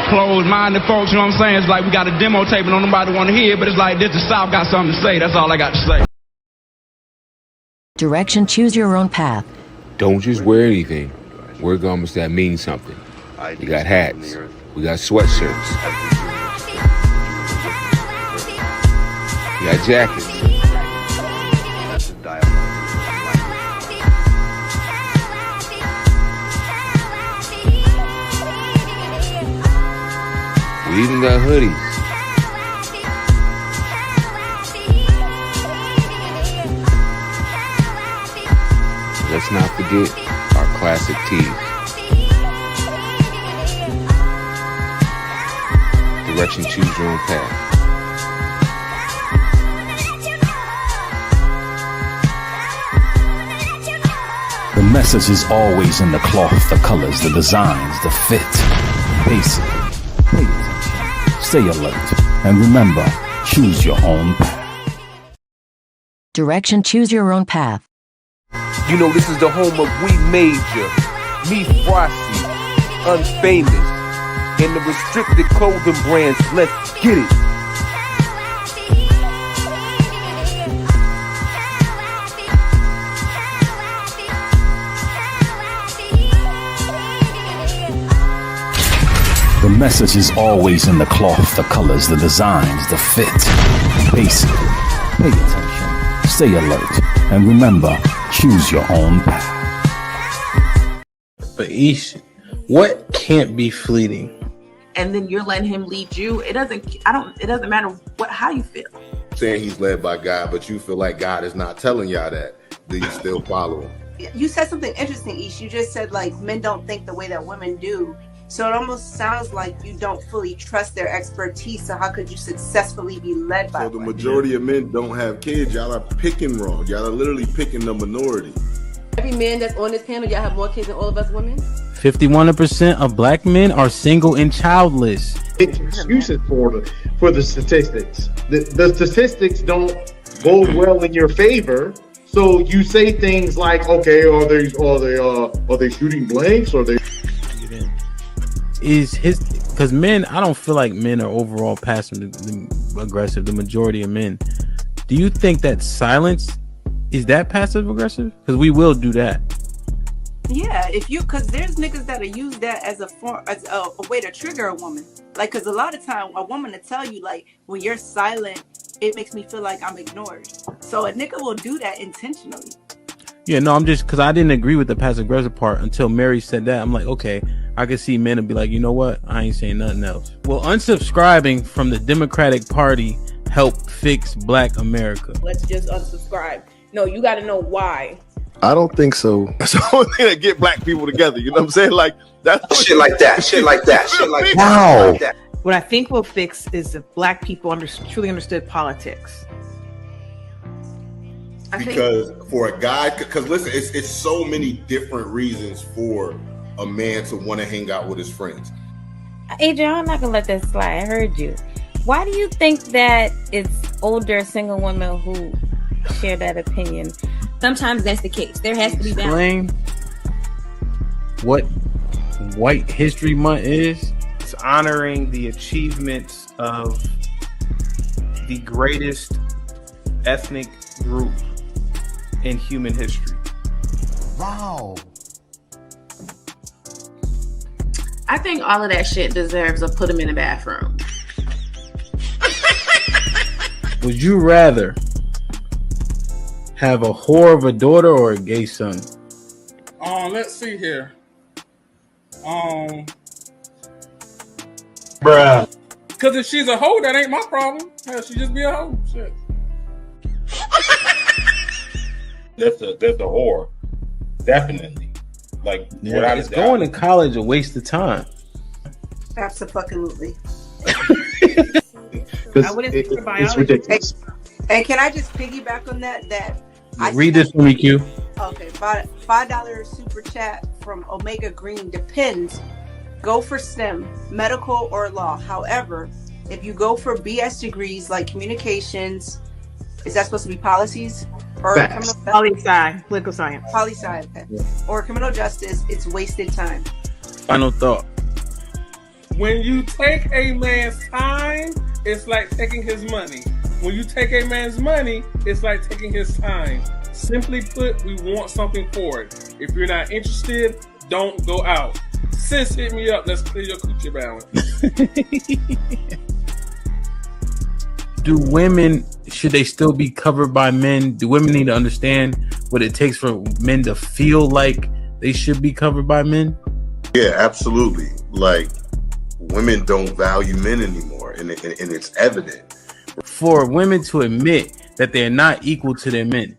closed-minded folks, you know what I'm saying? It's like we got a demo tape and don't nobody want to hear it, but it's like this the South got something to say. That's all I got to say. Direction, choose your own path. Don't just wear anything. Wear garments that mean something. We got hats. We got sweatshirts. We got jackets. We even got hoodies. Let's not forget our classic tees. Direction, choose your own path. The message is always in the cloth, the colors, the designs, the fit. Basically, pay attention, stay alert, and remember, choose your own path. Direction, choose your own path. You know, this is the home of We Major, Me Frosty, Unfamous, and the restricted clothing brands. Let's get it. The message is always in the cloth, the colors, the designs, the fit. Basically, pay attention, stay alert, and remember, choose your own path. But Ish, what can't be fleeting? And then you're letting him lead you. It doesn't matter how you feel. Saying he's led by God, but you feel like God is not telling y'all that. Do you still follow him? You said something interesting, Ish. You just said like men don't think the way that women do. So it almost sounds like you don't fully trust their expertise. So how could you successfully be led by? So the majority of men don't have kids. Y'all are picking wrong. Y'all are literally picking the minority. Every man that's on this panel, y'all have more kids than all of us women. 51% of black men are single and childless. Excuses for the statistics. The statistics don't bode well in your favor. So you say things like, okay, are they shooting blanks? Or they? Because men, I don't feel like men are overall passive aggressive. The majority of men. Do you think that silence is that passive aggressive? Because we will do that. Yeah, because there's niggas that'll use that as a way to trigger a woman. Like, because a lot of time a woman will tell you like, when you're silent, it makes me feel like I'm ignored. So a nigga will do that intentionally. Yeah, no, I'm just because I didn't agree with the passive aggressive part until Mary said that. I'm like, okay, I could see men and be like, you know what? I ain't saying nothing else. Well, unsubscribing from the Democratic Party help fix Black America. Let's just unsubscribe. No, you got to know why. I don't think so. That's the only thing that get black people together. You know what I'm saying? Like that's shit like that. Shit like that. Shit like that. Wow. Like that. What I think will fix is if black people truly understood politics. Because for a guy, because listen, it's so many different reasons for a man to want to hang out with his friends. Adrian, I'm not gonna let that slide. I heard you. Why do you think that it's older single women who share that opinion? Sometimes that's the case. There has to be Explain balance. what White History Month is. It's honoring the achievements of the greatest ethnic group in human history. Wow. I think all of that shit deserves a put them in the bathroom. Would you rather have a whore of a daughter or a gay son? Let's see here. Bruh. Because if she's a hoe, that ain't my problem. Hell, she just be a hoe. Shit. That's a whore. Definitely. Like, Yeah, is going to college a waste of time? Absolutely. I wouldn't think for biology. It's ridiculous. And can I just piggyback on that? Read this for me, Q. Okay, $5 super chat from Omega Green. Depends. Go for STEM, medical or law. However, if you go for BS degrees like communications, is that supposed to be policies or Poli-sci, political science? Poli-sci, okay. Yeah. Or criminal justice, it's wasted time. Final thought. When you take a man's time, it's like taking his money. When you take a man's money, it's like taking his time. Simply put, we want something for it. If you're not interested, don't go out. Sis, hit me up. Let's clear your coochie balance. Do women, should they still be covered by men? Do women need to understand what it takes for men to feel like they should be covered by men? Yeah, absolutely. Like, women don't value men anymore, and it's evident. For women to admit that they're not equal to their men,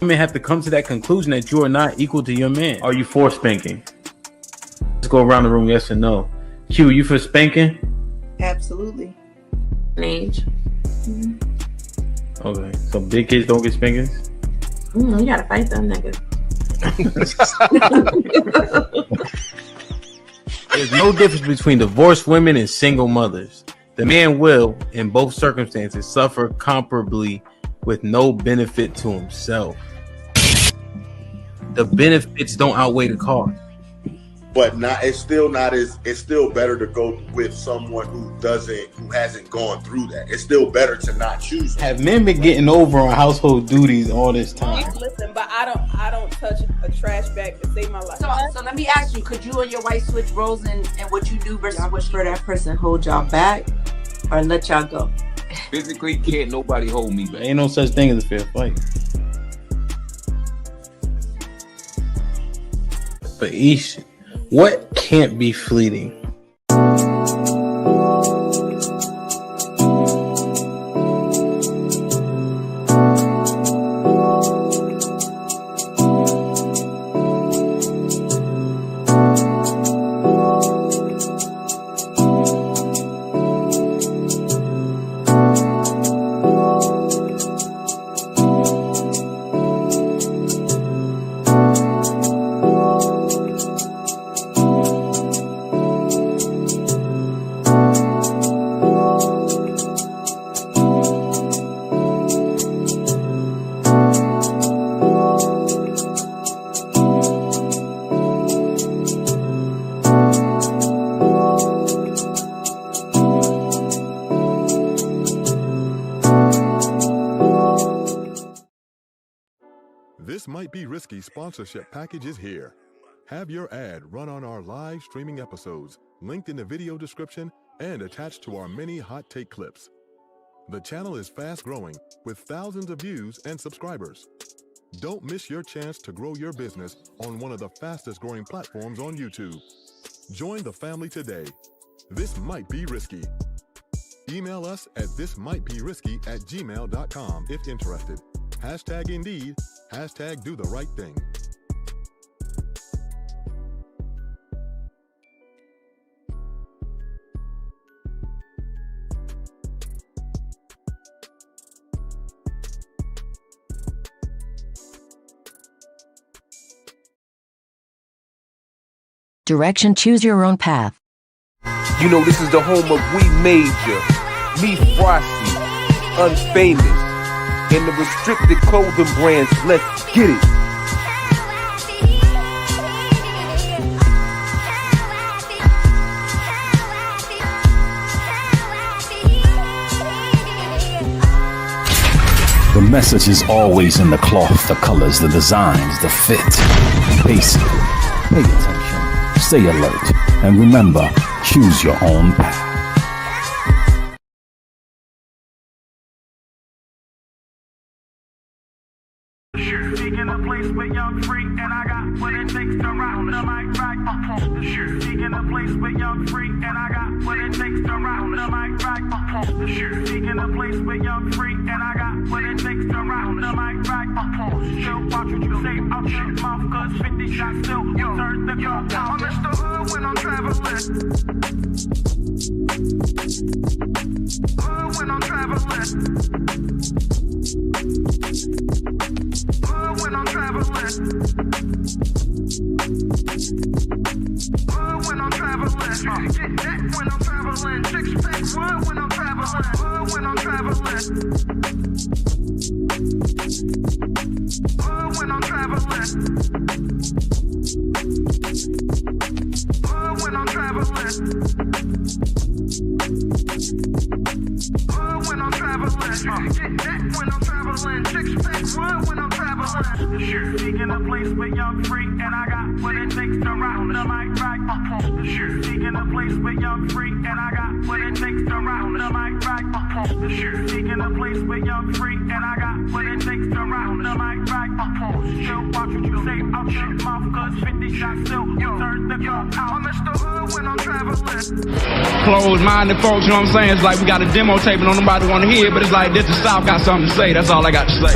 women have to come to that conclusion that you are not equal to your man. Are you for spanking? Let's go around the room, yes or no. Q, you for spanking? Absolutely. Age. Okay, so big kids don't get spankings? You gotta fight them niggas. There's no difference between divorced women and single mothers. The man will, in both circumstances, suffer comparably with no benefit to himself. The benefits don't outweigh the cost. But it's still better to go with someone who hasn't gone through that. It's still better to not choose them. Have men been getting over on household duties all this time? Listen, but I don't touch a trash bag to save my life. So let me ask you, could you and your wife switch roles and what you do versus what for that person hold y'all back or let y'all go? Physically, can't nobody hold me back. Ain't no such thing as a fair fight. But Ish, what can't be fleeting? This Might Be Risky sponsorship package is here. Have your ad run on our live streaming episodes, linked in the video description and attached to our many hot take clips. The channel is fast growing with thousands of views and subscribers. Don't miss your chance to grow your business on one of the fastest growing platforms on YouTube. Join the family today. This Might Be Risky. Email us at thismightberisky@gmail.com if interested. Hashtag Indeed, hashtag Do the Right Thing. Direction, choose your own path. You know, this is the home of We Major, Me Frosty, Unfamous, and the restricted clothing brands. Let's get it. The message is always in the cloth, the colors, the designs, the fit. Basic. Pay attention, stay alert, and remember, choose your own path. Speaking a place with young freak, and I got what it takes to rock the mic right. Speaking a place with young freak, and I got what it takes to rock the mic right. Speaking a place with young freak, and I got what it takes to rock the mic right. Still watch what you say out your mouth, cause 50 shots still turn the gun down. I'm Mr. Hood when I'm traveling. Hood when I'm traveling. Hood when I'm traveling. Hood when I'm traveling. Get that when I'm traveling. Six pack wood when I'm traveling. Hood when I'm traveling. Hood when I'm traveling. When I'm traveling. When I'm traveling. Get that when I'm traveling. Six pack wood when I'm traveling. Sure. Seeking a place with young free, and I got what it takes to rock the mic right. Sure. Seeking a place with young free, and I got what it takes to rock the mic right. Sure. Seeking a place with young free, and I got what it takes to rock the mic right. Still watch what you say out your mouth, cause 50 shots still turn the gun out. I'm Mr. Hood when I'm traveling. Closed-minded folks, you know what I'm saying? It's like we got a demo tape and don't nobody want to hear it, but it's like this the South got something to say. That's all I got to say.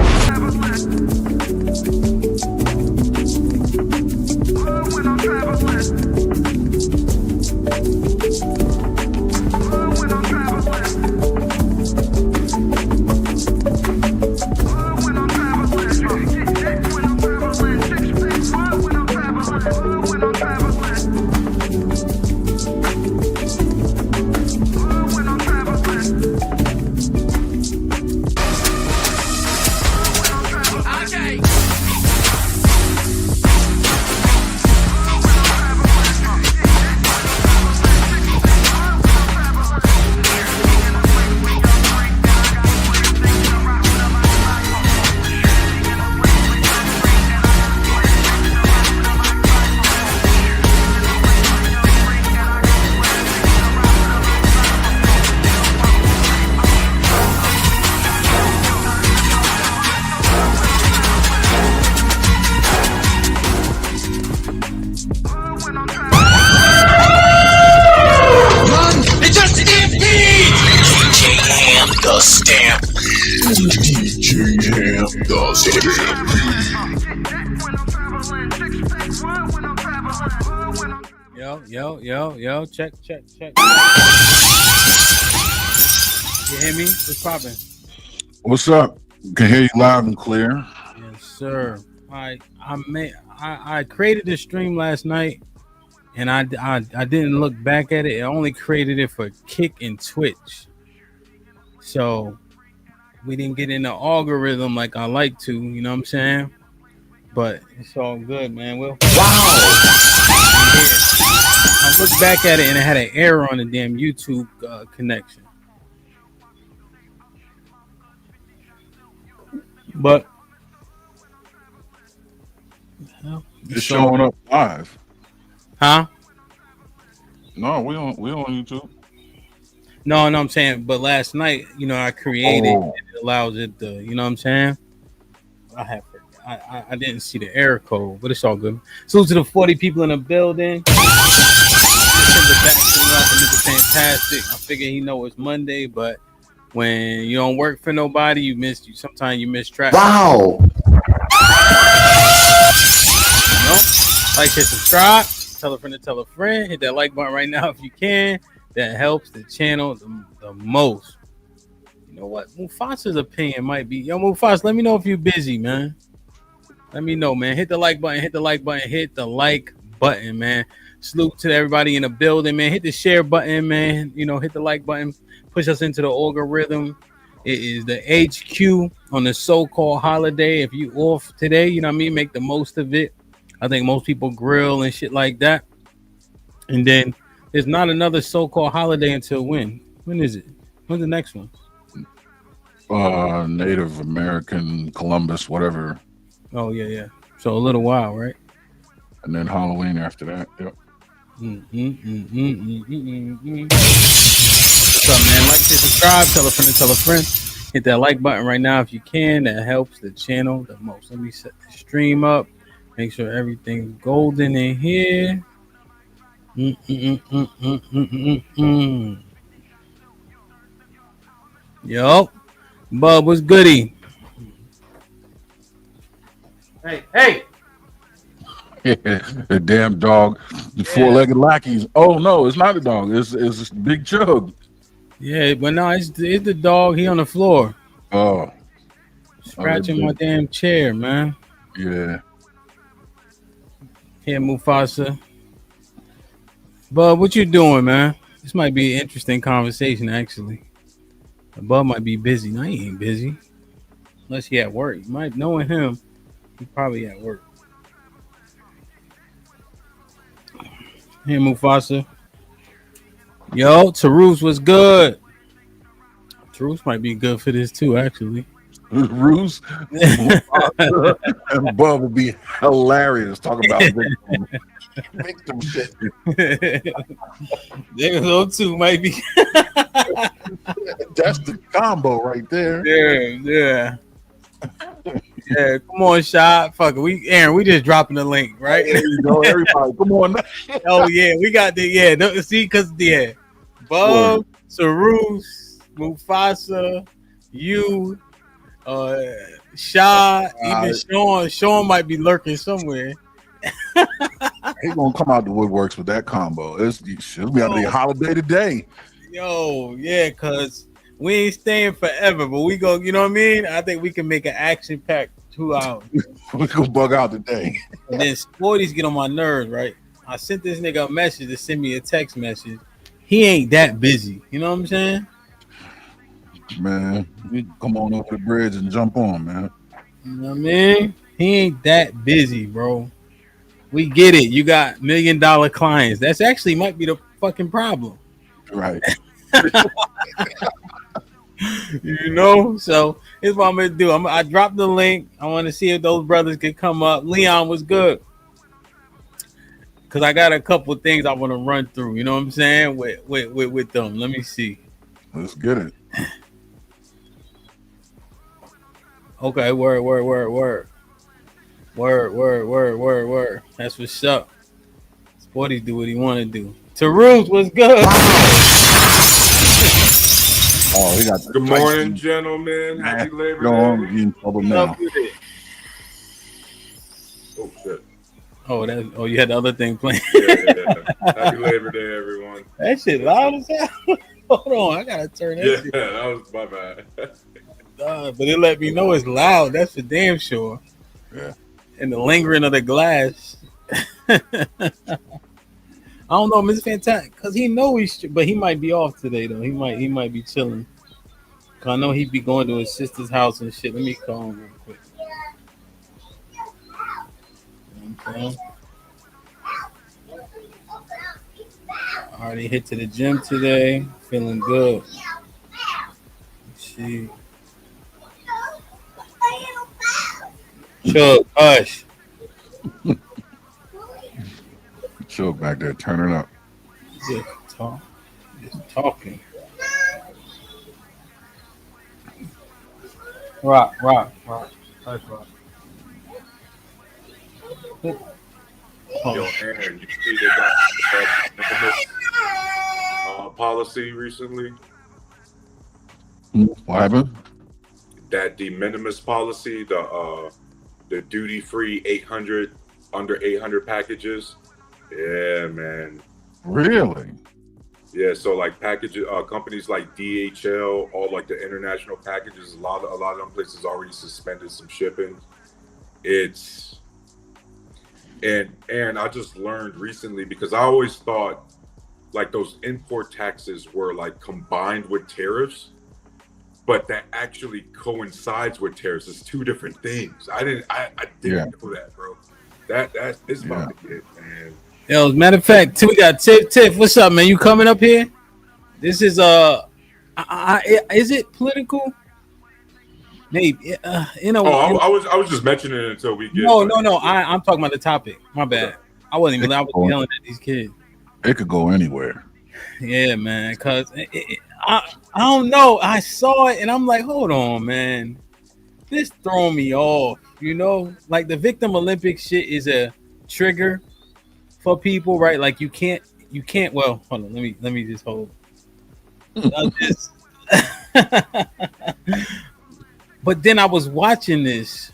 Yo, check. You hear me? What's poppin'? What's up? Can hear you loud and clear. Yes, sir. I created this stream last night, and I didn't look back at it. I only created it for Kick and Twitch, so we didn't get in the algorithm like I like to. You know what I'm saying? But it's all good, man. Wow. I looked back at it and it had an error on the damn YouTube connection. But it's showing up live. Huh? No, we on YouTube. No, I'm saying, but last night, I created and it allows it to, you know what I'm saying? I didn't see the error code, but it's all good. Salute to the 40 people in the building. Fantastic. I figure he know it's Monday, but when you don't work for nobody, sometimes you miss track. Wow. Like, share, subscribe, tell a friend to tell a friend, hit that like button right now if you can. That helps the channel the most. You know what? Mufasa's opinion might be, Mufasa, let me know if you're busy, man. Let me know, man. Hit the like button, hit the like button, man. Salute to everybody in the building, man. Hit the share button, man. Hit the like button. Push us into the algorithm. It is the HQ on the so-called holiday. If you off today, you know what I mean? Make the most of it. I think most people grill and shit like that. And then there's not another so-called holiday until when? When is it? When's the next one? Native American, Columbus, whatever. Oh, yeah. So a little while, right? And then Halloween after that. Yep. What's up, man? Like, share, subscribe, tell a friend. Hit that like button right now if you can. That helps the channel the most. Let me set the stream up. Make sure everything's golden in here. Yo, Bub, what's goody? Hey. The damn dog, the four-legged lackeys. Oh no, it's not a dog. It's Big Chug. Yeah, but no, it's the dog. He on the floor. Oh, scratching my damn chair, man. Yeah. Here, Mufasa. Bub, what you doing, man? This might be an interesting conversation, actually. Bub might be busy. No, he ain't busy. Unless he at work. You might knowing him, he probably at work. Hey, Mufasa. Yo, Tarus was good. Tarus might be good for this too, actually. Ruse and Bub would be hilarious talking about victim shit. Those two might be. That's the combo right there. Yeah. Yeah, come on, shot. Fuck it. Aaron, we just dropping the link, right? There you go, everybody. Come on. Oh yeah, we got the see, cause Bub, Sarus, Mufasa, you, Shaw, even Sean. Sean might be lurking somewhere. He's gonna come out the woodworks with that combo. It'll be a holiday today. Yo, yeah, cause we ain't staying forever, but we go. You know what I mean? I think we can make an action-packed 2 hours. We gonna bug out today. And then Sporties get on my nerves, right? I sent this nigga a message to send me a text message. He ain't that busy. You know what I'm saying? Man, we come on over the bridge and jump on, man. You know what I mean? He ain't that busy, bro. We get it. You got $1 million clients. That's actually might be the fucking problem. Right. You know? So here's what I'm gonna do. I dropped the link. I want to see if those brothers could come up. Leon was good. Cause I got a couple of things I want to run through. You know what I'm saying? With them. Let me see. Let's get it. Okay, word. That's what's up. Sporty do what he want to do. Tarus was good. Oh, he got. Good morning, gentlemen. Happy Labor Day. Get in trouble now. Oh shit. Oh, you had the other thing playing. Yeah. Happy Labor Day, everyone. That shit loud as hell. Hold on, I gotta turn that. Yeah, shit. that was my bad. But it let me know it's loud. That's for damn sure. Yeah. And the lingering of the glass. I don't know, Mr. Fantastic, because he know but he might be off today though. He might be chilling. Cause I know he'd be going to his sister's house and shit. Let me call him real quick. Okay. Already hit to the gym today. Feeling good. Let's see. Chuck, hush. Chuck back there turning up. Just talking. Rock. Hush, rock. Yo, Aaron, you see they got that policy recently? What happened? That de minimis policy, the duty-free 800 under 800 packages. Yeah, man. Really? Yeah, so like packages, companies like DHL, all like the international packages, a lot of them places already suspended some shipping. And I just learned recently, because I always thought like those import taxes were like combined with tariffs, but that actually coincides with tariffs. It's two different things. I didn't know that, bro. It's about to get, man. Yo, as a matter of fact, we got Tiff. What's up, man? You coming up here? This is is it political? Maybe. You know. I was just mentioning it until we get. No. I'm talking about the topic. My bad. I wasn't even. I was yelling at these kids. It could go anywhere. Yeah, man. Cause I don't know. I saw it and I'm like, hold on, man. This throwing me off. You know, like the Victim Olympics shit is a trigger for people, right? Like you can't. Well, hold on. Let me just hold. But then I was watching this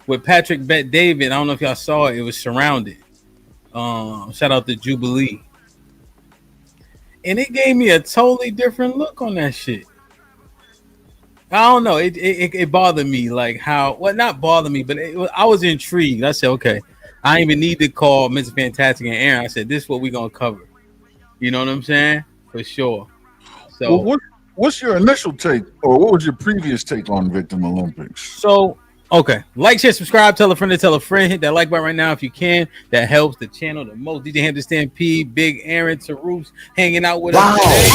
with Patrick Bet David. I don't know if y'all saw it. It was Surrounded. Shout out to Jubilee. And it gave me a totally different look on that shit. I don't know. It bothered me. Like how, well, not bothered me, but I was intrigued. I said, okay, I didn't even need to call Mr. Fantastic and Aaron. I said, this is what we're going to cover. You know what I'm saying? For sure. So what's your initial take, or what was your previous take on Victim Olympics? So Okay. Like, share, subscribe, tell a friend to tell a friend. Hit that like button right now if you can. That helps the channel the most. DJ Hampton Stampede, Big Aaron, Tarus hanging out with us today.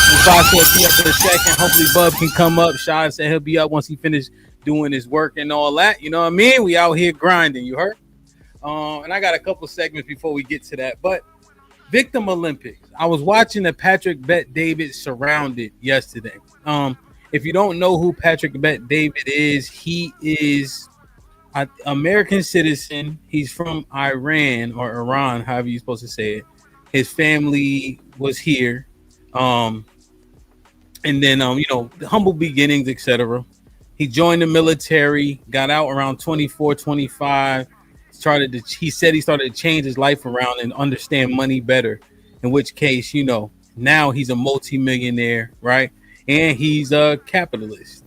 Mufasa will be up in a second. Hopefully Bub can come up. Shad said he'll be up once he finished doing his work and all that. You know what I mean? We out here grinding, you heard? And I got a couple segments before we get to that. But Victim Olympics. I was watching the Patrick Bet David Surrounded yesterday. If you don't know who Patrick Bet David is, he is an American citizen. He's from Iran or Iran, however you're supposed to say it. His family was here. And then, humble beginnings, etc. He joined the military, got out around 24, 25. He said he started to change his life around and understand money better. In which case, now he's a multimillionaire, right? And he's a capitalist,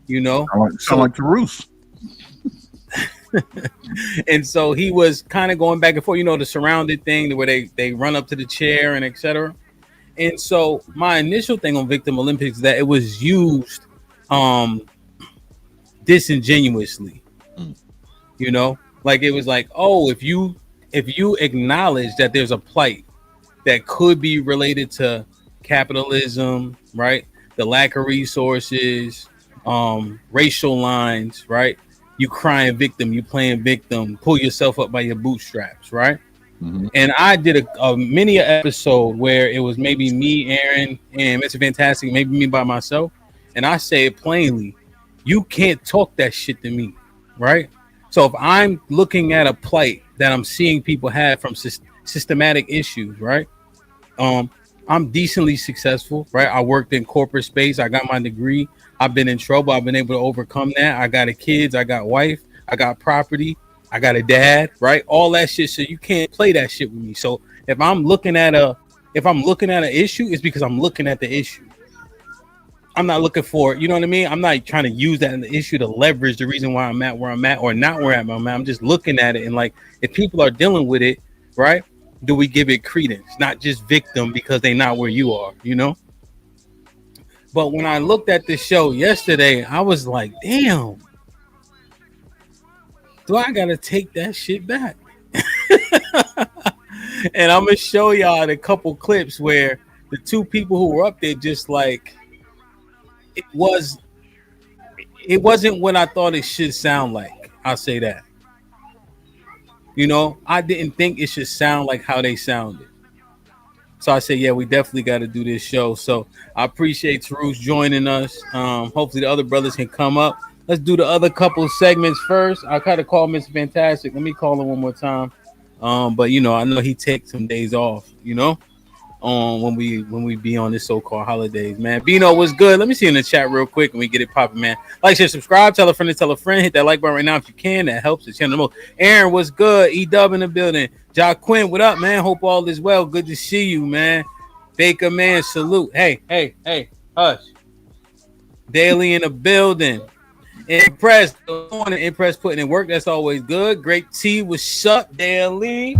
Sound like Tarus. And so he was kind of going back and forth, the surrounded thing where they run up to the chair and etc. And so my initial thing on Victim Olympics is that it was used disingenuously, like it was like, oh, if you acknowledge that there's a plight that could be related to capitalism, right? The lack of resources, racial lines, right? You crying victim, you playing victim, pull yourself up by your bootstraps, right? Mm-hmm. And I did a mini episode where it was maybe me, Aaron, and Mr. Fantastic, maybe me by myself. And I say it plainly, you can't talk that shit to me, right? So if I'm looking at a plight that I'm seeing people have from systematic issues, right? I'm decently successful, right? I worked in corporate space. I got my degree. I've been in trouble. I've been able to overcome that. I got kids. I got wife. I got property. I got a dad, right? All that shit. So you can't play that shit with me. So if I'm looking at an issue, it's because I'm looking at the issue. I'm not looking for, you know what I mean? I'm not trying to use that in the issue to leverage the reason why I'm at where I'm at or not where I'm at. I'm just looking at it and like, if people are dealing with it, right? Do we give it credence? Not just victim because they're not where you are, But when I looked at this show yesterday, I was like, damn, do I gotta take that shit back? And I'm gonna show y'all a couple clips where the two people who were up there just like, it wasn't what I thought it should sound like. I'll say that. I didn't think it should sound like how they sounded. So I said, yeah, we definitely got to do this show. So I appreciate Tarus joining us. Hopefully the other brothers can come up. Let's do the other couple segments first. I kind of call Mr. Fantastic. Let me call him one more time. But I know he takes some days off, when we be on this so-called holidays, man. Bino, what's good? Let me see in the chat real quick and we get it popping, man. Like, share, subscribe, tell a friend to tell a friend. Hit that like button right now if you can. That helps the channel the most. Aaron, what's good? E-Dub in the building. Ja Quinn, what up, man? Hope all is well. Good to see you, man. Baker, man, salute. Hey, hush. Daily in the building. Impress, Impress putting in work. That's always good. Great T, what's up, Daily?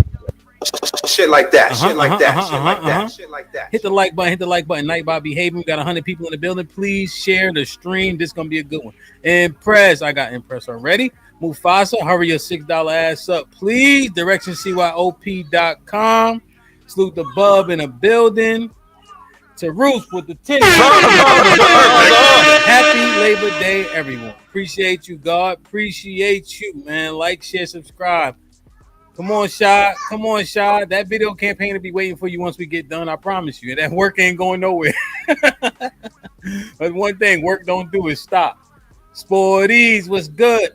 Shit like that. Shit like that. Hit the like button. Night by behaving. We got 100 people in the building. Please share the stream. This is gonna be a good one. Impress. I got Impress already. Mufasa, hurry your $6 ass up, please. DirectionCYOP.com. Salute the Bub in the building. To Ruth with the 10. Happy Labor Day, everyone. Appreciate you, God. Appreciate you, man. Like, share, subscribe. Come on, Shad. That video campaign will be waiting for you once we get done. I promise you. That work ain't going nowhere. But one thing work don't do is stop. Sporties was good.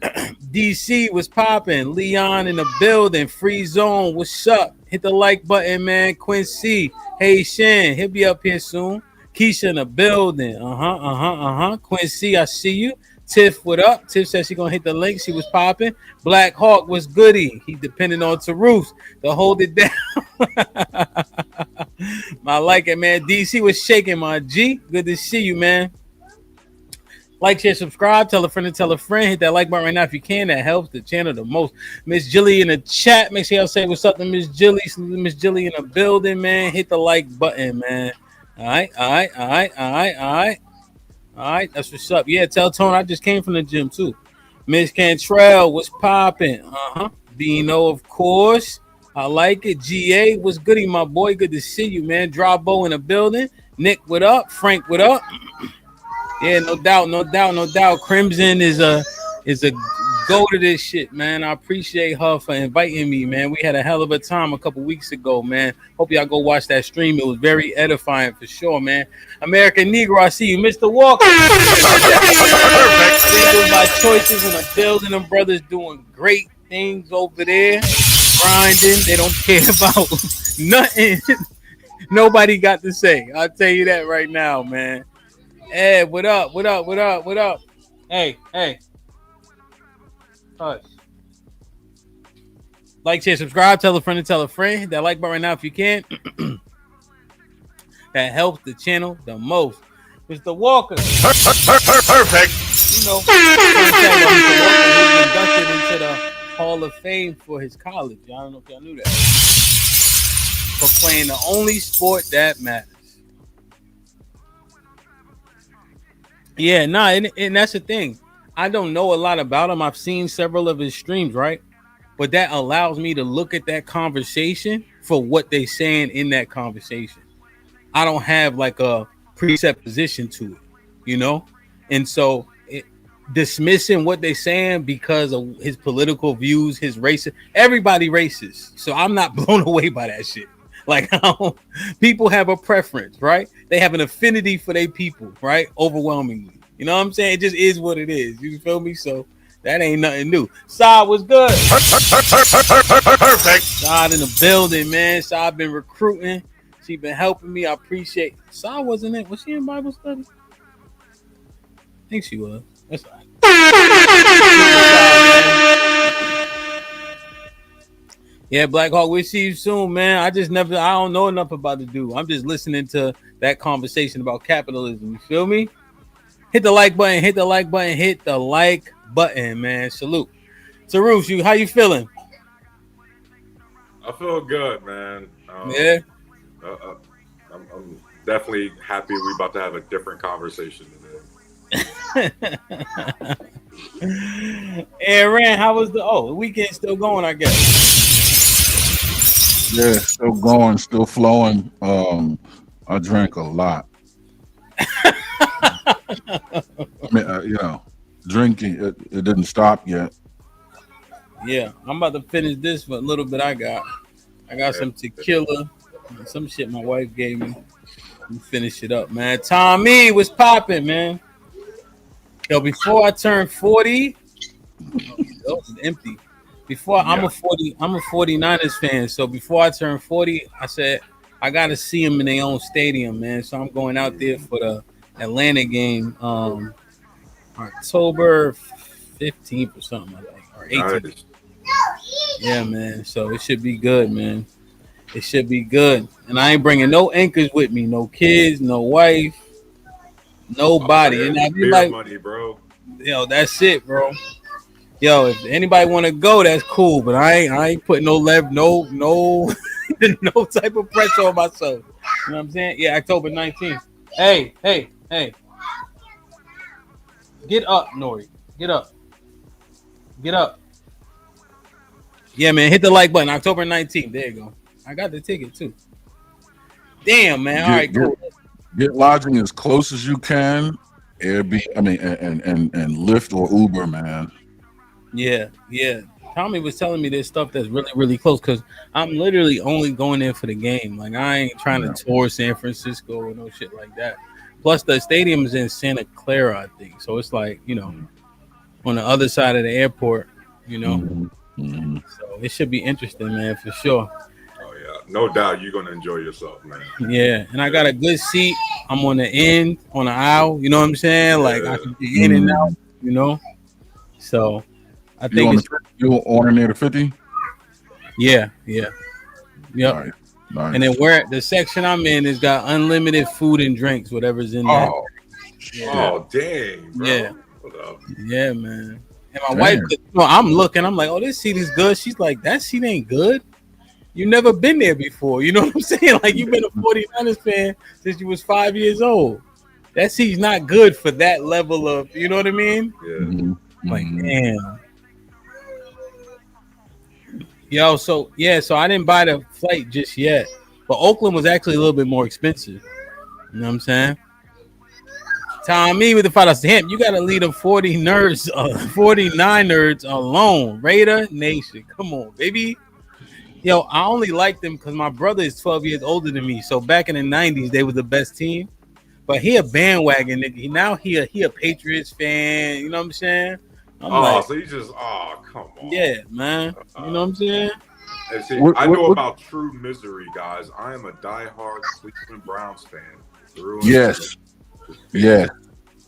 DC was popping. Leon in the building. Free zone. What's up? Hit the like button, man. Quincy. Hey, Shin. He'll be up here soon. Keisha in the building. Quincy, I see you. Tiff, what up? Tiff said she gonna hit the link. She was popping. Black Hawk was goody. He depending on Tarus to hold it down. I like it, man. DC was shaking, my G. Good to see you, man. Like, share, subscribe. Tell a friend to tell a friend. Hit that like button right now if you can. That helps the channel the most. Miss Jilly in the chat. Make sure y'all say what's up to Miss Jilly. Miss Jilly in the building, man. Hit the like button, man. All right. All right, that's what's up. Yeah, tell Tone I just came from the gym too. Miss Cantrell was popping. Dino, of course. I like it. GA was goody, my boy. Good to see you, man. Drabo in the building. Nick, what up? Frank, what up? Yeah, no doubt. Crimson is a go to this shit, man. I appreciate her for inviting me, man. We had a hell of a time a couple weeks ago, man. Hope y'all go watch that stream. It was very edifying for sure, man. American Negro, I see you, Mr. Walker. With my choices in the building, them brothers doing great things over there, grinding. They don't care about nothing. Nobody got to say. I'll tell you that right now, man. Ed, what up? Hey. Hush. Like, share, subscribe, tell a friend to tell a friend. Hit that like button right now if you can. That helps the channel the most. Mr. Walker. Perfect. You know, Mr. Walker was inducted into the Hall of Fame for his college. I don't know if y'all knew that. For playing the only sport that matters. Yeah, and that's the thing. I don't know a lot about him. I've seen several of his streams, right? But that allows me to look at that conversation for what they're saying in that conversation. I don't have like a presupposition to it, you know? And so dismissing what they're saying because of his political views, his race, everybody racist. So I'm not blown away by that shit. Like, people have a preference, right? They have an affinity for their people, right? Overwhelmingly. You know what I'm saying? It just is what it is. You feel me? So that ain't nothing new. Saad was good. Perfect. Saad in the building, man. Saad been recruiting. She been helping me. I appreciate. Saad wasn't it? Was she in Bible study? I think she was. That's all right. Yeah, Black Hawk, we'll see you soon, man. I don't know enough about the dude. I'm just listening to that conversation about capitalism. You feel me? Hit the like button, man. Salute. Tarush, how you feeling? I feel good, man. Yeah. I'm definitely happy we're about to have a different conversation today. Hey, Ran, how was the weekend still going, I guess? Yeah, still going, still flowing. I drank a lot. I mean, drinking, it didn't stop yet. Yeah, I'm about to finish this for a little bit. I got some tequila, some shit my wife gave me. Finish it up, man. Tommy was popping, man. Yo, before I turned 40, that was empty. I'm a 49ers fan, so before I turned 40, I said I gotta see them in their own stadium, man. So I'm going out there for the Atlanta game, October 15th or something, I think, or 18th. Nice. Yeah, man. So it should be good, man. It should be good. And I ain't bringing no anchors with me, no kids, no wife, nobody. And I'd be like, money, bro. Yo, that's it, bro. Yo, if anybody want to go, that's cool. But I ain't putting no type of pressure on myself. You know what I'm saying? Yeah, October 19th. Hey. Get up, Nori. Get up. Yeah, man. Hit the like button. October 19th. There you go. I got the ticket too. Damn, man. All right, cool. Get lodging as close as you can. Airbnb, and Lyft or Uber, man. Yeah. Tommy was telling me this stuff that's really, really close because I'm literally only going there for the game. Like, I ain't trying to tour San Francisco or no shit like that. Plus, the stadium is in Santa Clara, I think. So it's like, on the other side of the airport, So it should be interesting, man, for sure. Oh, yeah. No doubt you're going to enjoy yourself, man. Yeah. And I got a good seat. I'm on the end, on the aisle. You know what I'm saying? Like, I can be in and out, So I think you on near the 50? Yeah. Yep. Nice. And then where the section I'm in has got unlimited food and drinks, whatever's in there. Oh, dang, bro. Yeah. Yeah, man. And my wife, I'm looking, I'm like, oh, this seat is good. She's like, that seat ain't good. You never been there before. You know what I'm saying? Like, you've been a 49ers fan since you was 5 years old. That seat's not good for that level of, you know what I mean? Yeah. Like, damn. Yo, so I didn't buy the flight just yet, but Oakland was actually a little bit more expensive. You know what I'm saying? Tommy with the $5 HAMP, you gotta leave the 49 nerds alone. Raider Nation, come on, baby. Yo, I only like them because my brother is 12 years older than me. So back in the 90s, they were the best team. But he a bandwagon nigga. Now he a Patriots fan. You know what I'm saying? So you just come on. Yeah, man. You know what I'm saying? And see, I know about true misery, guys. I am a diehard Cleveland Browns fan. Yes. Yeah.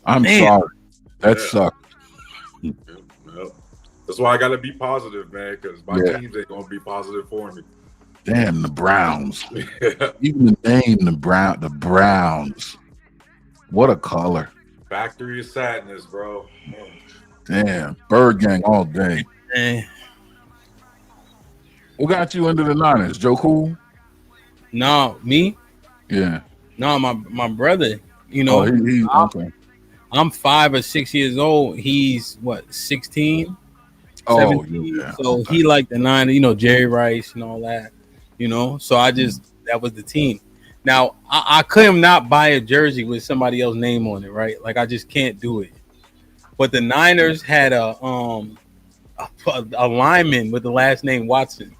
I'm sorry. That sucked. Yep. That's why I gotta be positive, man, because my teams ain't gonna be positive for me. Damn, the Browns. Even the name, the Browns. What a color. Factory of sadness, bro. Damn. Bird gang all day. What got you into the Niners? Joe Cool? No, me? Yeah. No, my brother. You know, okay. I'm 5 or 6 years old. He's what, 16? 17? Yeah. So he liked the Niners, you know, Jerry Rice and all that. You know, so that was the team. Now I couldn't not buy a jersey with somebody else's name on it, right? Like I just can't do it. But the Niners had a lineman with the last name Watson.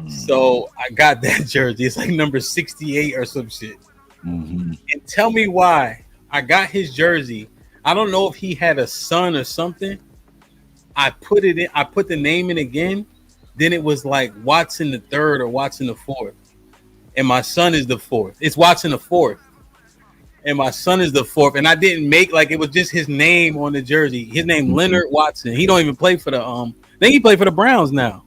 So I got that jersey. It's like number 68 or some shit. And tell me why I got his jersey. I don't know if he had a son or something. I put it in. I put the name in again. Then it was like Watson the third or Watson the fourth. And my son is the fourth. It's Watson the fourth. And my son is the fourth. And I didn't make like it was just his name on the jersey. His name Leonard Watson. He don't even play for the I think he played for the Browns now.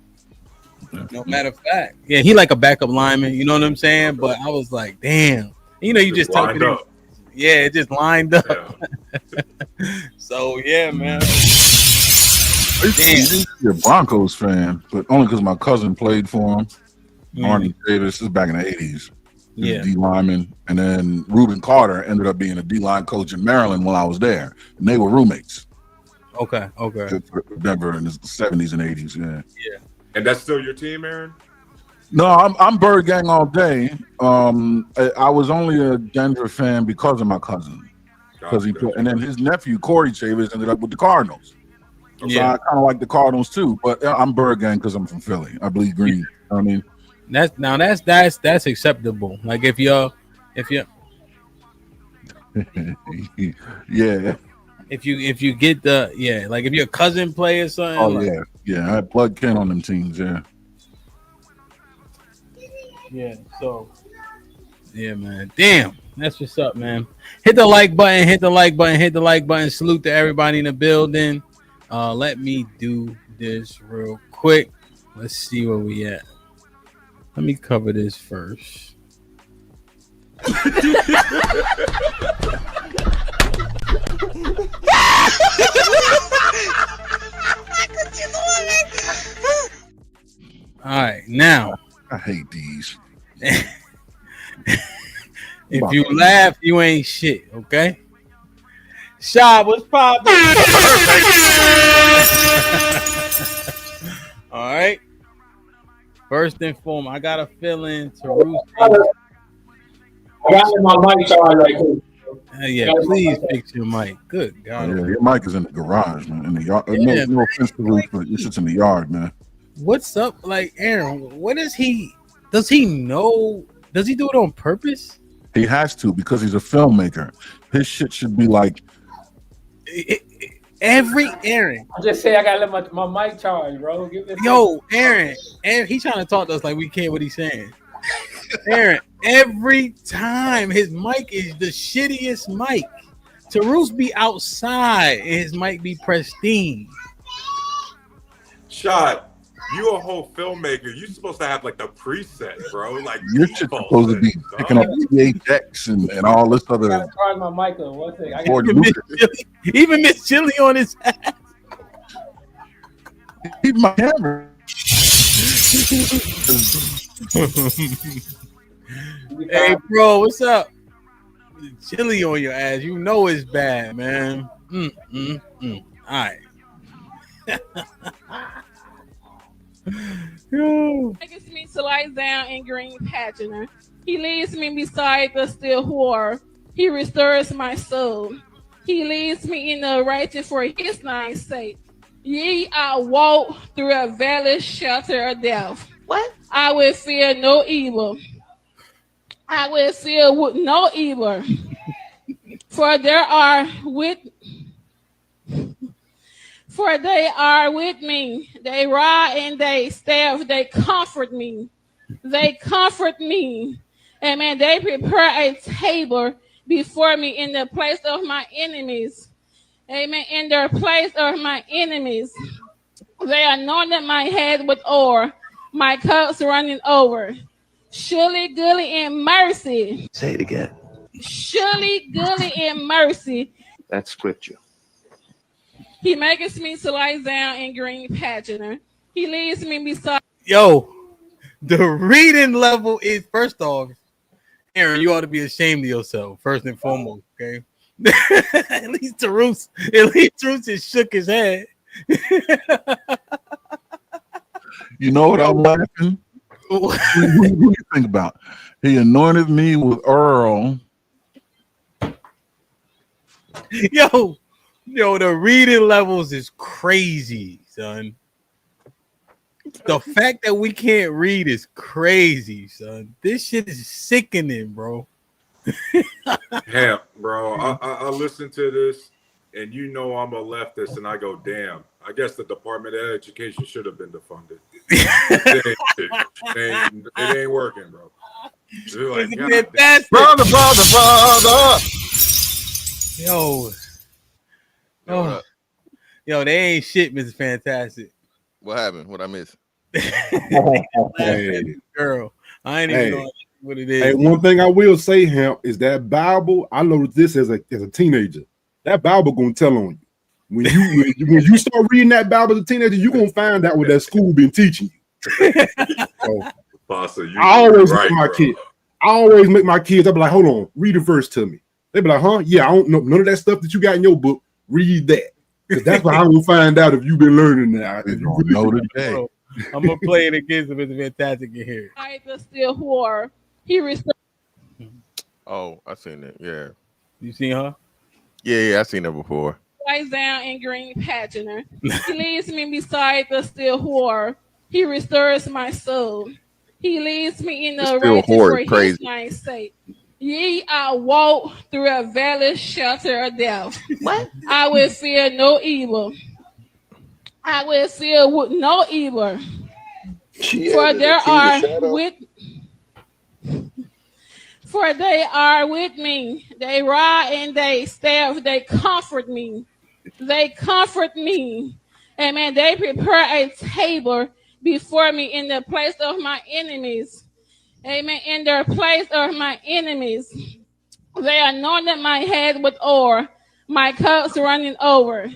No matter of fact. Yeah, he like a backup lineman, you know what I'm saying? But I was like, damn. You know, you just type it in. Yeah, it just lined up. Yeah. So yeah, man. Damn. You're a Broncos fan, but only because my cousin played for him. Arnie Davis, this is back in the 80s. Yeah. D lineman. And then Reuben Carter ended up being a D line coach in Maryland while I was there. And they were roommates. Okay. Denver in the 70s and 80s. Yeah. And that's still your team, Aaron? No, I'm Bird Gang all day. I was only a Denver fan because of my cousin. And then his nephew, Corey Chavez, ended up with the Cardinals. So I kind of like the Cardinals too, but I'm Bird Gang because I'm from Philly. I bleed green. You know what I mean? That's acceptable. Like if you yeah. If you get like if your cousin play or something. Oh like, yeah. I had Blood Ken on them teams. Yeah. So yeah, man. Damn. That's what's up, man. Hit the like button. Salute to everybody in the building. Let me do this real quick. Let's see where we at. Let me cover this first. All right, now I hate these. If you laugh, you ain't shit, okay? Shab, what's poppin'? All right. First and foremost, I got a feeling Tarus. I got my mic on right here. Yeah, please fix your mic. Good God. Yeah, your mic is in the garage, man. In the yard. Yeah, no offense to Tarus, but your shit's in the yard, man. What's up, like Aaron? What is he? Does he know? Does he do it on purpose? He has to because he's a filmmaker. His shit should be like every Aaron. I just say I gotta let my mic charge, bro. Yo, Aaron, he's trying to talk to us like we can't what he's saying. Aaron, every time his mic is the shittiest mic. Tarus be outside and his mic be pristine. Shot. You a whole filmmaker. You supposed to have like the preset, bro. Like your shit's supposed to be picking up THX and all this other. I gotta charge my mic on. One thing. Even Miss Chili on his ass. He's my camera. Hey, bro, what's up? Chili on your ass. You know it's bad, man. All right. Takes me to lie down in green pageant. He leads me beside the still water. He restores my soul. He leads me in the righteous for his name's sake. Ye, I walk through a valley shelter of death. What? I will fear no evil. I will fear no evil. For they are with me. They rod and they staff, they comfort me. They comfort me. Amen. They prepare a table before me in the place of my enemies. Amen. In the place of my enemies. They anointed my head with oil. My cups running over. Surely, goodly, and mercy. Say it again. Surely, goodly, and mercy. That's scripture. He makes me to lie down in green pageant. He leads me beside. Yo, the reading level is, first off, Aaron, you ought to be ashamed of yourself, first and foremost, okay? At least Terus just shook his head. You know what I'm laughing? What do you think about? He anointed me with Earl. Yo, the reading levels is crazy, son. The fact that we can't read is crazy, son. This shit is sickening, bro. Hamp, bro. I listen to this, and you know I'm a leftist, and I go, damn. I guess the Department of Education should have been defunded. It ain't working, bro. Like, brother. Yo, they ain't shit, Mr. Fantastic. What happened? What I missed? Hey. Girl, I ain't even know what it is. Hey, one thing I will say, Hamp, is that Bible. I learned this as a teenager. That Bible gonna tell on you. When you start reading that Bible as a teenager, you're gonna find out what that school been teaching you. So, I always make my kids. I always make my kids. I be like, hold on, read a verse to me. They be like, huh? Yeah, I don't know none of that stuff that you got in your book. Read that, because that's what I will find out if you've been learning that. If you really know today. I'm gonna play it against him. It's fantastic in here. The still whore. He restored. Oh, I seen it. Yeah. You seen her? Yeah, I seen her before. Lies down in green pageant. He leads me beside the still whore. He restores my soul. He leads me in the righteous for his name's sake. Ye, I walk through a valley shelter of death. What? I will fear no evil. I will fear no evil. For they are with me. They rod and they staff, they comfort me. They comfort me. Amen. They prepare a table before me in the place of my enemies. Amen. In the place of my enemies. They anointed my head with oil. My cups running over.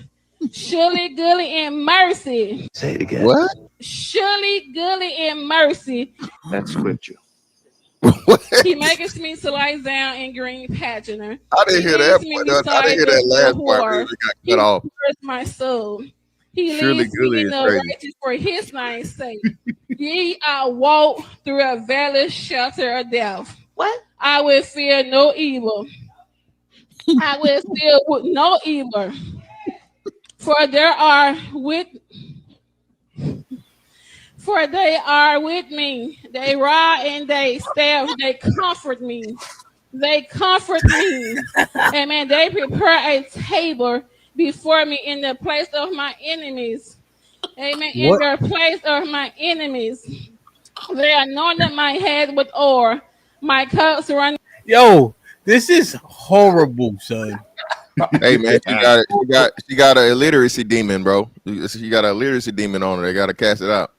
Surely, goodly, and mercy. Say it again. What? Surely, goodly, and mercy. That's scripture. He makes me to lie down in green pageant. I didn't hear that part. I didn't hear that last part. It got cut off. My soul. He Surely leads me in the righteous for his name's sake. Ye, I walk through a valley shelter of death. What? I will fear no evil. I will fear no evil. For they are with me. They rod and they staff, they comfort me. They comfort me. Amen. They prepare a table before me in the place of my enemies. Amen. In the place of my enemies. They anointed my head with oil. My cups run. Yo, this is horrible, son. Hey man, she got an illiteracy demon, bro. She got an illiteracy demon on her. They gotta cast it out.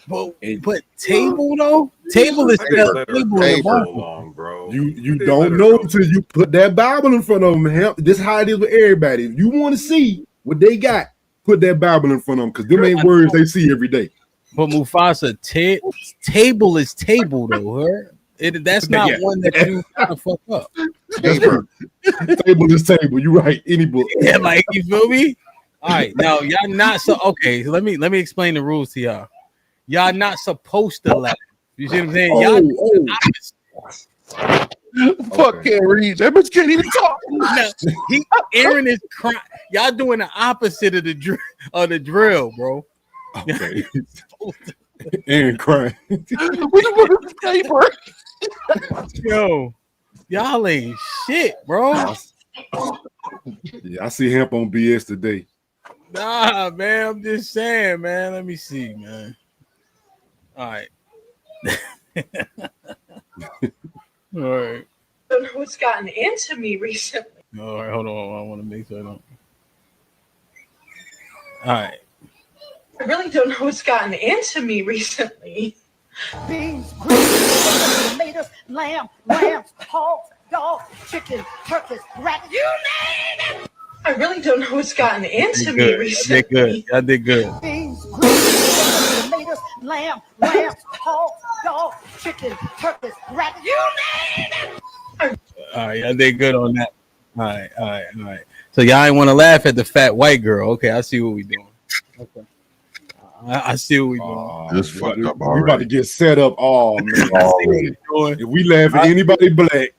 But table though, table is table, bro. You don't know until you put that Bible in front of them. This is how it is with everybody. If you want to see what they got, put that Bible in front of them, because them ain't words they see every day. But Mufasa, table is table though, huh? That's not one that you gotta fuck up. Table is table. You're right. Any book. Yeah, like you feel me? All right, now y'all not so okay. So let me explain the rules to y'all. Y'all not supposed to laugh. You see what I'm saying? Fuck can't read. That bitch can't even talk. No, Aaron is crying. Y'all doing the opposite of the drill, bro. Okay. Aaron crying. Yo, y'all ain't shit, bro. Yeah, I see Hemp on BS today. Nah, man, I'm just saying, man. Let me see, man. All right. All right. I don't know what's gotten into me recently. All right, hold on. I want to make sure I don't. All right. I really don't know what's gotten into me recently. Beans, greens, tomatoes, lamb, hog, dog, chicken, turkeys, rat, you name it. I really don't know what's gotten into me recently. I did good. Beans, greens, tomatoes, lamb, hog, dog, chicken, turkeys, rat, you name it. All right, I did good on that. All right. So y'all ain't want to laugh at the fat white girl. Okay, I see what we doing. Okay. I see what we doing. This fucked up already. We about to get set up all man. If we laugh at anybody black.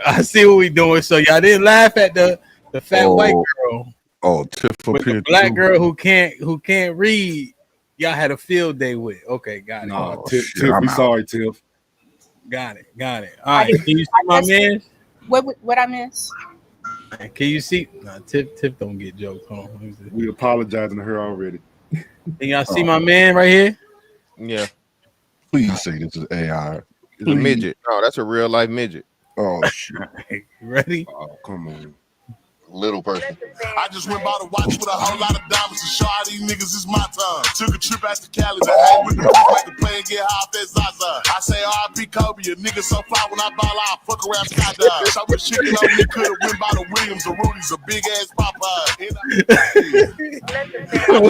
I see what we doing. So y'all didn't laugh at the fat white girl. Oh, Tiff But the black girl who can't read, y'all had a field day with. Okay, got it. No, Tiff, we sorry, Tiff. Got it. All right. Can you see my man? What I miss? Can you see? Nah, Tiff don't get jokes. Hold on. We apologizing to her already. Can y'all see my man right here? Yeah. Please say this is AI. It's a midget. No, that's a real life midget. Oh shit. Ready? Oh, come on. Little person. I just went by the watch with a whole lot of diamonds to show all these niggas it's my time. Took a trip out to Cali to hang with the bitch like the play and get high off that Zaza. I say R.I.P. Kobe, a nigga so fly when I ball out, fuck around skydive. So with chicken on me, could've went by the Williams or Rudy's, a big ass Popeye.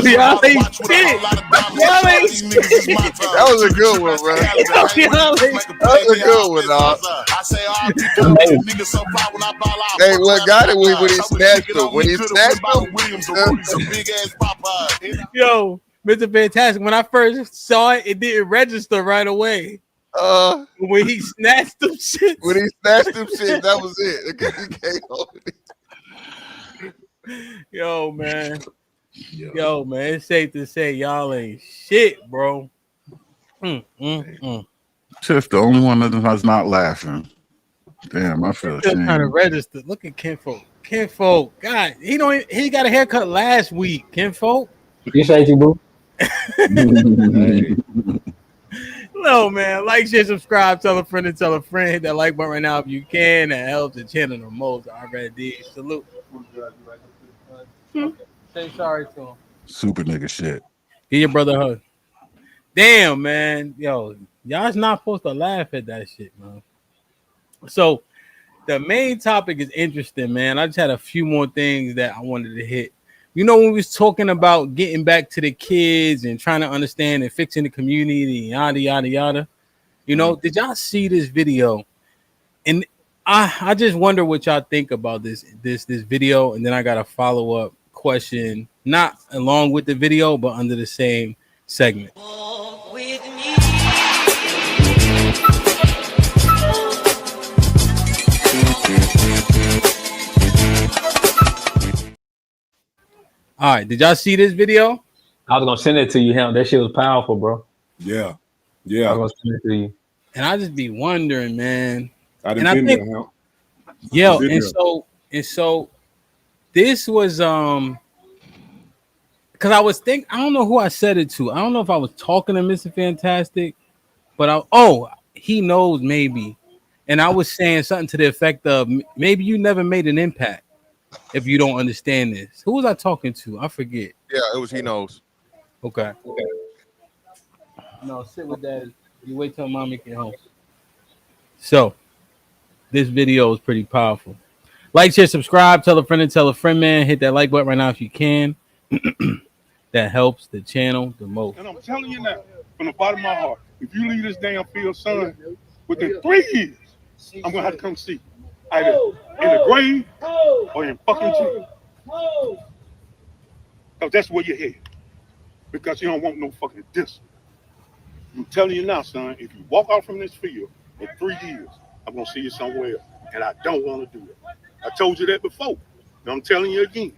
Y'all ain't shit. Y'all ain't shit. That was a good one, bro. That was a good one, dog. I say R.I.P. Kobe, a nigga so fly when I ball out. Hey, what got it when he snatched him? When he snatched him? Yo, Mr. Fantastic, when I first saw it, it didn't register right away. When he snatched them shit. That was it. Yo, man. Yo, man, it's safe to say y'all ain't shit, bro. Tiff, the only one that's not laughing. Damn, I feel Still ashamed. trying to register. Look at Kinfolk. God, he got a haircut last week. Kinfolk. Appreciate you, boo. No, man. Like, share, subscribe, tell a friend and tell a friend. Hit that like button right now if you can. That helps the channel the most. I already did. Salute. Say sorry to him. Super nigga shit. Give your brother a hug. Damn, man. Yo, y'all's not supposed to laugh at that shit, man. So the main topic is interesting, man. I just had a few more things that I wanted to hit. You know, when we was talking about getting back to the kids and trying to understand and fixing the community, yada yada yada. You know, did y'all see this video? And I just wonder what y'all think about this video. And then I got a follow-up question, not along with the video, but under the same segment. All right, did y'all see this video? I was gonna send it to you, Hemp. That shit was powerful, bro. Yeah. I was gonna send it to you. And I just be wondering, man. I think, yeah, and so this was because I was thinking, I don't know who I said it to. I don't know if I was talking to Mr. Fantastic, but he knows maybe. And I was saying something to the effect of maybe you never made an impact if you don't understand this. Who was I talking to? I forget. Yeah, it was he knows. Okay. No, sit with that. You wait till mommy get home. So this video is pretty powerful. Like, share, subscribe, tell a friend and tell a friend, man. Hit that like button right now if you can. That helps the channel the most. And I'm telling you now, from the bottom of my heart, if you leave this damn field, son, within 3 years, I'm gonna have to come see you. Either in the grave or in fucking jail. Because that's where you're headed. Because you don't want no fucking distance. I'm telling you now, son, if you walk out from this field in 3 years, I'm going to see you somewhere else. And I don't want to do it. I told you that before. And I'm telling you again,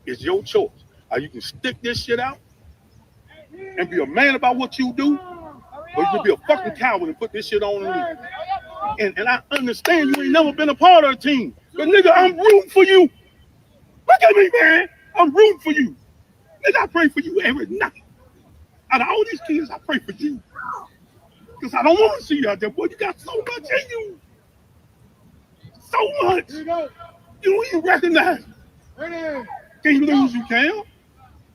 it's your choice. How you can stick this shit out and be a man about what you do, or you can be a fucking coward and put this shit on and leave. And I understand you ain't never been a part of a team. But nigga, I'm rooting for you. Look at me, man. I'm rooting for you. Nigga, I pray for you every night. Out of all these kids, I pray for you. Because I don't want to see you out there, boy. You got so much in you. So much. You don't even recognize it. Can't lose, you can.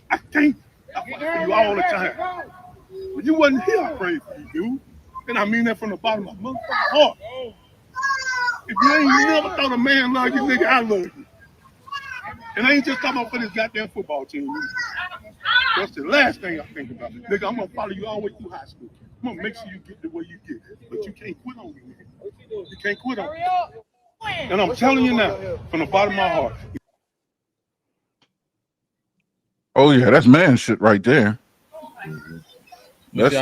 I can't. I fight for you all the time. When you wasn't here, I prayed for you, dude. And I mean that from the bottom of my motherfucking heart. If you ain't never thought a man love you, nigga, I love you. And I ain't just talking about for this goddamn football team. That's the last thing I think about. Nigga, I'm gonna follow you all the way through high school. I'm gonna make sure you get the way you get. But you can't quit on me, nigga. You can't quit on me. And I'm telling you now, from the bottom of my heart. Oh yeah, that's man shit right there. That's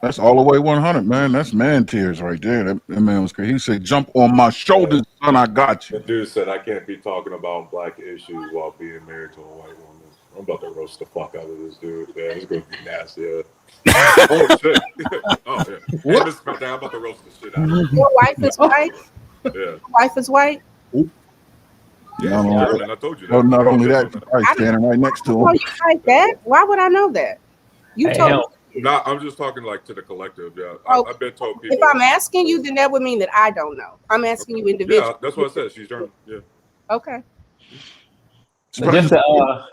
that's all the way 100, man. That's man tears right there. That man was crazy. He said, "Jump on my shoulders, son. I got you." The dude said, "I can't be talking about black issues while being married to a white woman." I'm about to roast the fuck out of this dude. Yeah, it's gonna be nasty. Yeah. Oh shit! Oh yeah. What? Hey, I'm about to roast the shit out of him. Your wife is white. Yeah. Your wife is white. Yeah, German. I told you that. Well, not only that, she's probably standing right next to him. Oh, you like that? Why would I know that? You told me. No, I'm just talking like to the collective. Yeah, Oh, I've been told people. If I'm asking you, then that would mean that I don't know. I'm asking you individually. Yeah, that's what I said. She's German. Yeah. Okay. But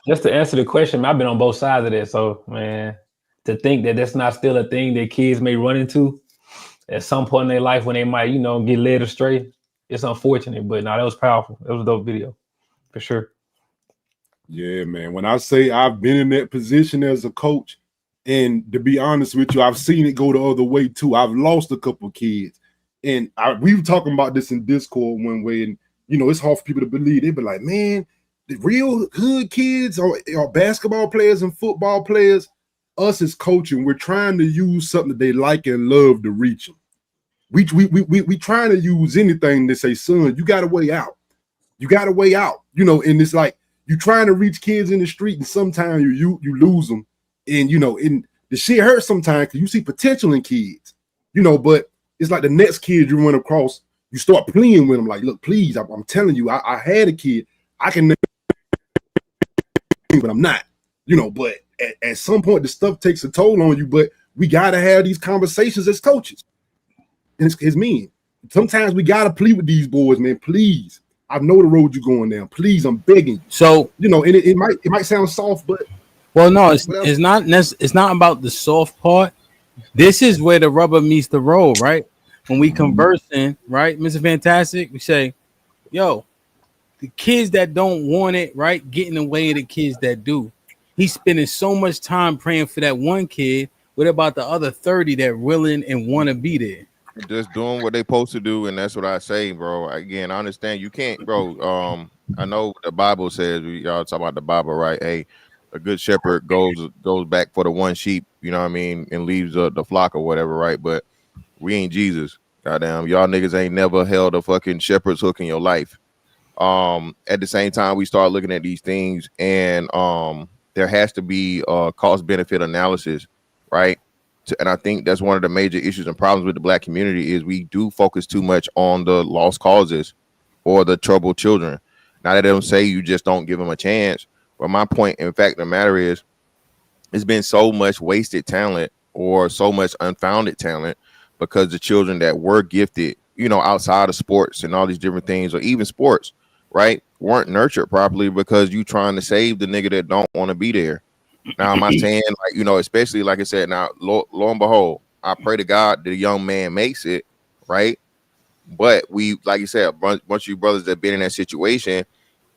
just to answer the question, I've been on both sides of that. So, man, to think that that's not still a thing that kids may run into at some point in their life when they might, get led astray, it's unfortunate. But no, that was powerful. It was a dope video, for sure. Yeah, man. When I say I've been in that position as a coach, and to be honest with you, I've seen it go the other way too. I've lost a couple of kids, and we were talking about this in Discord one way, and it's hard for people to believe. They be like, man, the real hood kids are basketball players and football players. Us as coaching, we're trying to use something that they like and love to reach them. We trying to use anything to say, son, you got a way out. You got a way out. And it's like you trying to reach kids in the street, and sometimes you lose them. And and the shit hurts sometimes because you see potential in kids, but it's like the next kid you run across, you start playing with them. Like, look, please, I'm telling you, I had a kid, I can, but I'm not, but at some point the stuff takes a toll on you. But we gotta have these conversations as coaches. And it's mean. Sometimes we gotta plead with these boys, man. Please, I know the road you're going down. Please, I'm begging you. So and it might sound soft, but. Well, no, it's not about the soft part. This is where the rubber meets the road, right? When we conversing, right, Mr. Fantastic, we say, yo, the kids that don't want it, right, get in the way of the kids that do. He's spending so much time praying for that one kid. What about the other 30 that willing and want to be there? Just doing what they supposed to do, and that's what I say, bro. Again, I understand you can't, bro. I know the Bible says, y'all talk about the Bible, right? Hey, a good shepherd goes back for the one sheep, you know what I mean, and leaves the flock or whatever, right? But we ain't Jesus. Goddamn, y'all niggas ain't never held a fucking shepherd's hook in your life. At the same time, we start looking at these things, and there has to be a cost-benefit analysis, right? And I think that's one of the major issues and problems with the black community is we do focus too much on the lost causes or the troubled children. Now that they don't say you just don't give them a chance. But my point, in fact, the matter is, it's been so much wasted talent or so much unfounded talent because the children that were gifted, outside of sports and all these different things, or even sports, right, weren't nurtured properly because you trying to save the nigga that don't want to be there. Now, am I saying, especially like I said, now, lo and behold, I pray to God the young man makes it, right? But we, like you said, a bunch of you brothers that been in that situation,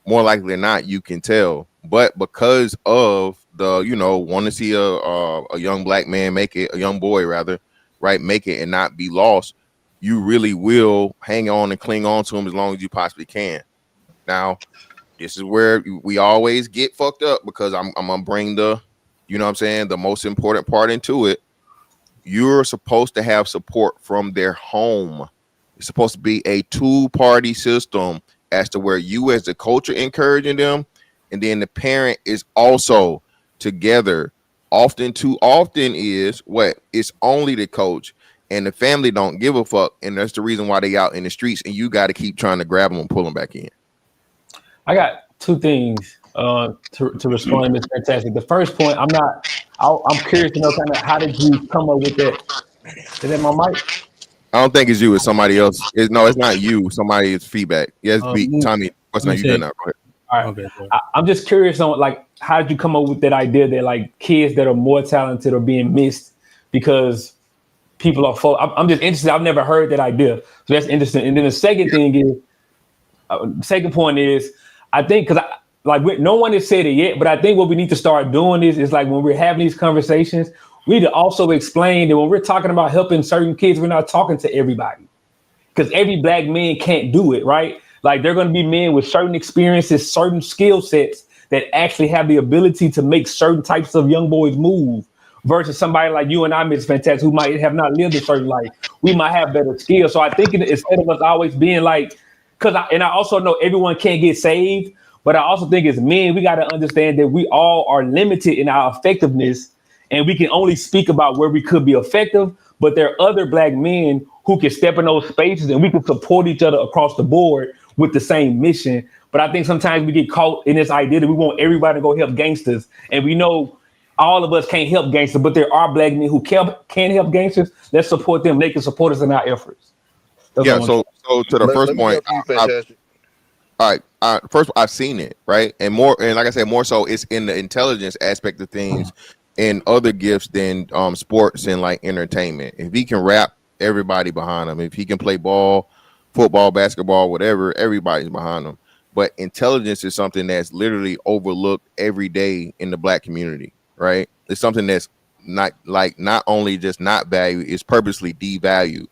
more likely than not, you can tell. But because of the, want to see a young black man make it, a young boy rather, right, make it and not be lost, you really will hang on and cling on to him as long as you possibly can. Now, this is where we always get fucked up, because I'm gonna bring the, you know what I'm saying, the most important part into it. You're supposed to have support from their home. It's supposed to be a two-party system as to where you as the coach are encouraging them, and then the parent is also together. Too often is what? It's only the coach, and the family don't give a fuck, and that's the reason why they out in the streets, and you got to keep trying to grab them and pull them back in. I got two things to respond to Miss Fantastic. The first point, I'm curious to know kind of how did you come up with that? Is that my mic? I don't think it's you. It's somebody else. It's not you. Somebody's feedback. Yes, Tommy. What's not you doing that? Go ahead. All right. Okay. I'm just curious on like how did you come up with that idea that like kids that are more talented are being missed because people are full. I'm just interested. I've never heard that idea, so that's interesting. And then the second thing is, second point is, I think because no one has said it yet, but I think what we need to start doing is like when we're having these conversations, we need to also explain that when we're talking about helping certain kids, we're not talking to everybody, because every black man can't do it, right? Like there are going to be men with certain experiences, certain skill sets that actually have the ability to make certain types of young boys move versus somebody like you and I, Miss Fantastic, who might have not lived a certain life. We might have better skills. So I think instead of us always being like, I also know everyone can't get saved, but I also think as men, we got to understand that we all are limited in our effectiveness, and we can only speak about where we could be effective. But there are other black men who can step in those spaces, and we can support each other across the board with the same mission. But I think sometimes we get caught in this idea that we want everybody to go help gangsters, and we know all of us can't help gangsters, but there are black men who can help gangsters. Let's support them. They can support us in our efforts. That's So to the first point, all right. First, I've seen it, right, and like I said, more so it's in the intelligence aspect of things and other gifts than sports and like entertainment. If he can rap, everybody behind him. If he can play ball, football, basketball, whatever, everybody's behind him. But intelligence is something that's literally overlooked every day in the black community, right? It's something that's not only just not valued, it's purposely devalued,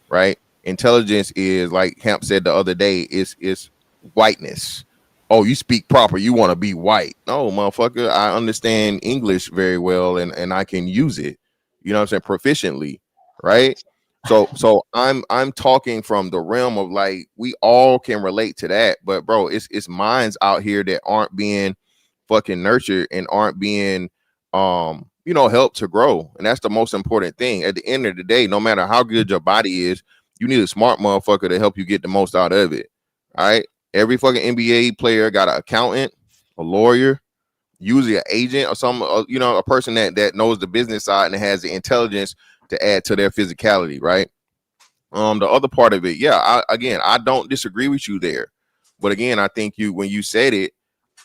right? Intelligence is, like Hamp said the other day, is whiteness. Oh, you speak proper, you want to be white. No, motherfucker, I understand English very well and I can use it, you know what I'm saying, proficiently, right? So I'm talking from the realm of like we all can relate to that, but bro, it's minds out here that aren't being fucking nurtured and aren't being helped to grow. And that's the most important thing. At the end of the day, no matter how good your body is, you need a smart motherfucker to help you get the most out of it. All right. Every fucking NBA player got an accountant, a lawyer, usually an agent or some, a person that knows the business side and has the intelligence to add to their physicality, right? The other part of it, I don't disagree with you there, but again, I think when you said it,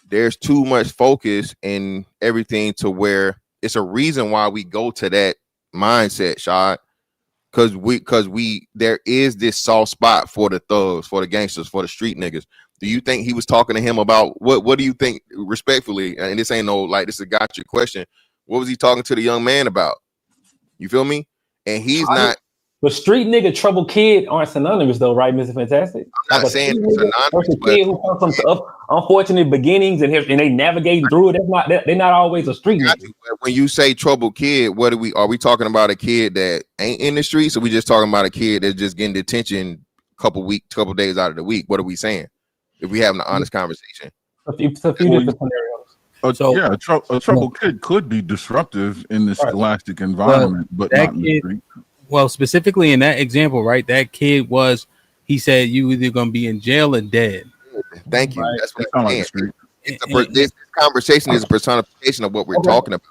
there's too much focus in everything to where it's a reason why we go to that mindset, Shad. Because there is this soft spot for the thugs, for the gangsters, for the street niggas. Do you think he was talking to him about what do you think, respectfully, and this ain't no like this is a gotcha question, what was he talking to the young man about? You feel me? And he's not. But street nigga, trouble kid aren't synonymous though, right, Mr. Fantastic? I'm not saying it's synonymous, but kid who comes from unfortunate beginnings and they navigating through it. They're not always a street nigga. When you say trouble kid, are we talking about a kid that ain't in the streets, or we just talking about a kid that's just getting detention couple days out of the week? What are we saying? If we having an honest conversation, a few different scenarios. A troubled kid could be disruptive in the scholastic environment, but not in the street. Well, specifically in that example, right? That kid he said you either gonna be in jail or dead. Thank you. Right? That's what I'm saying. This conversation is a personification of what we're talking about.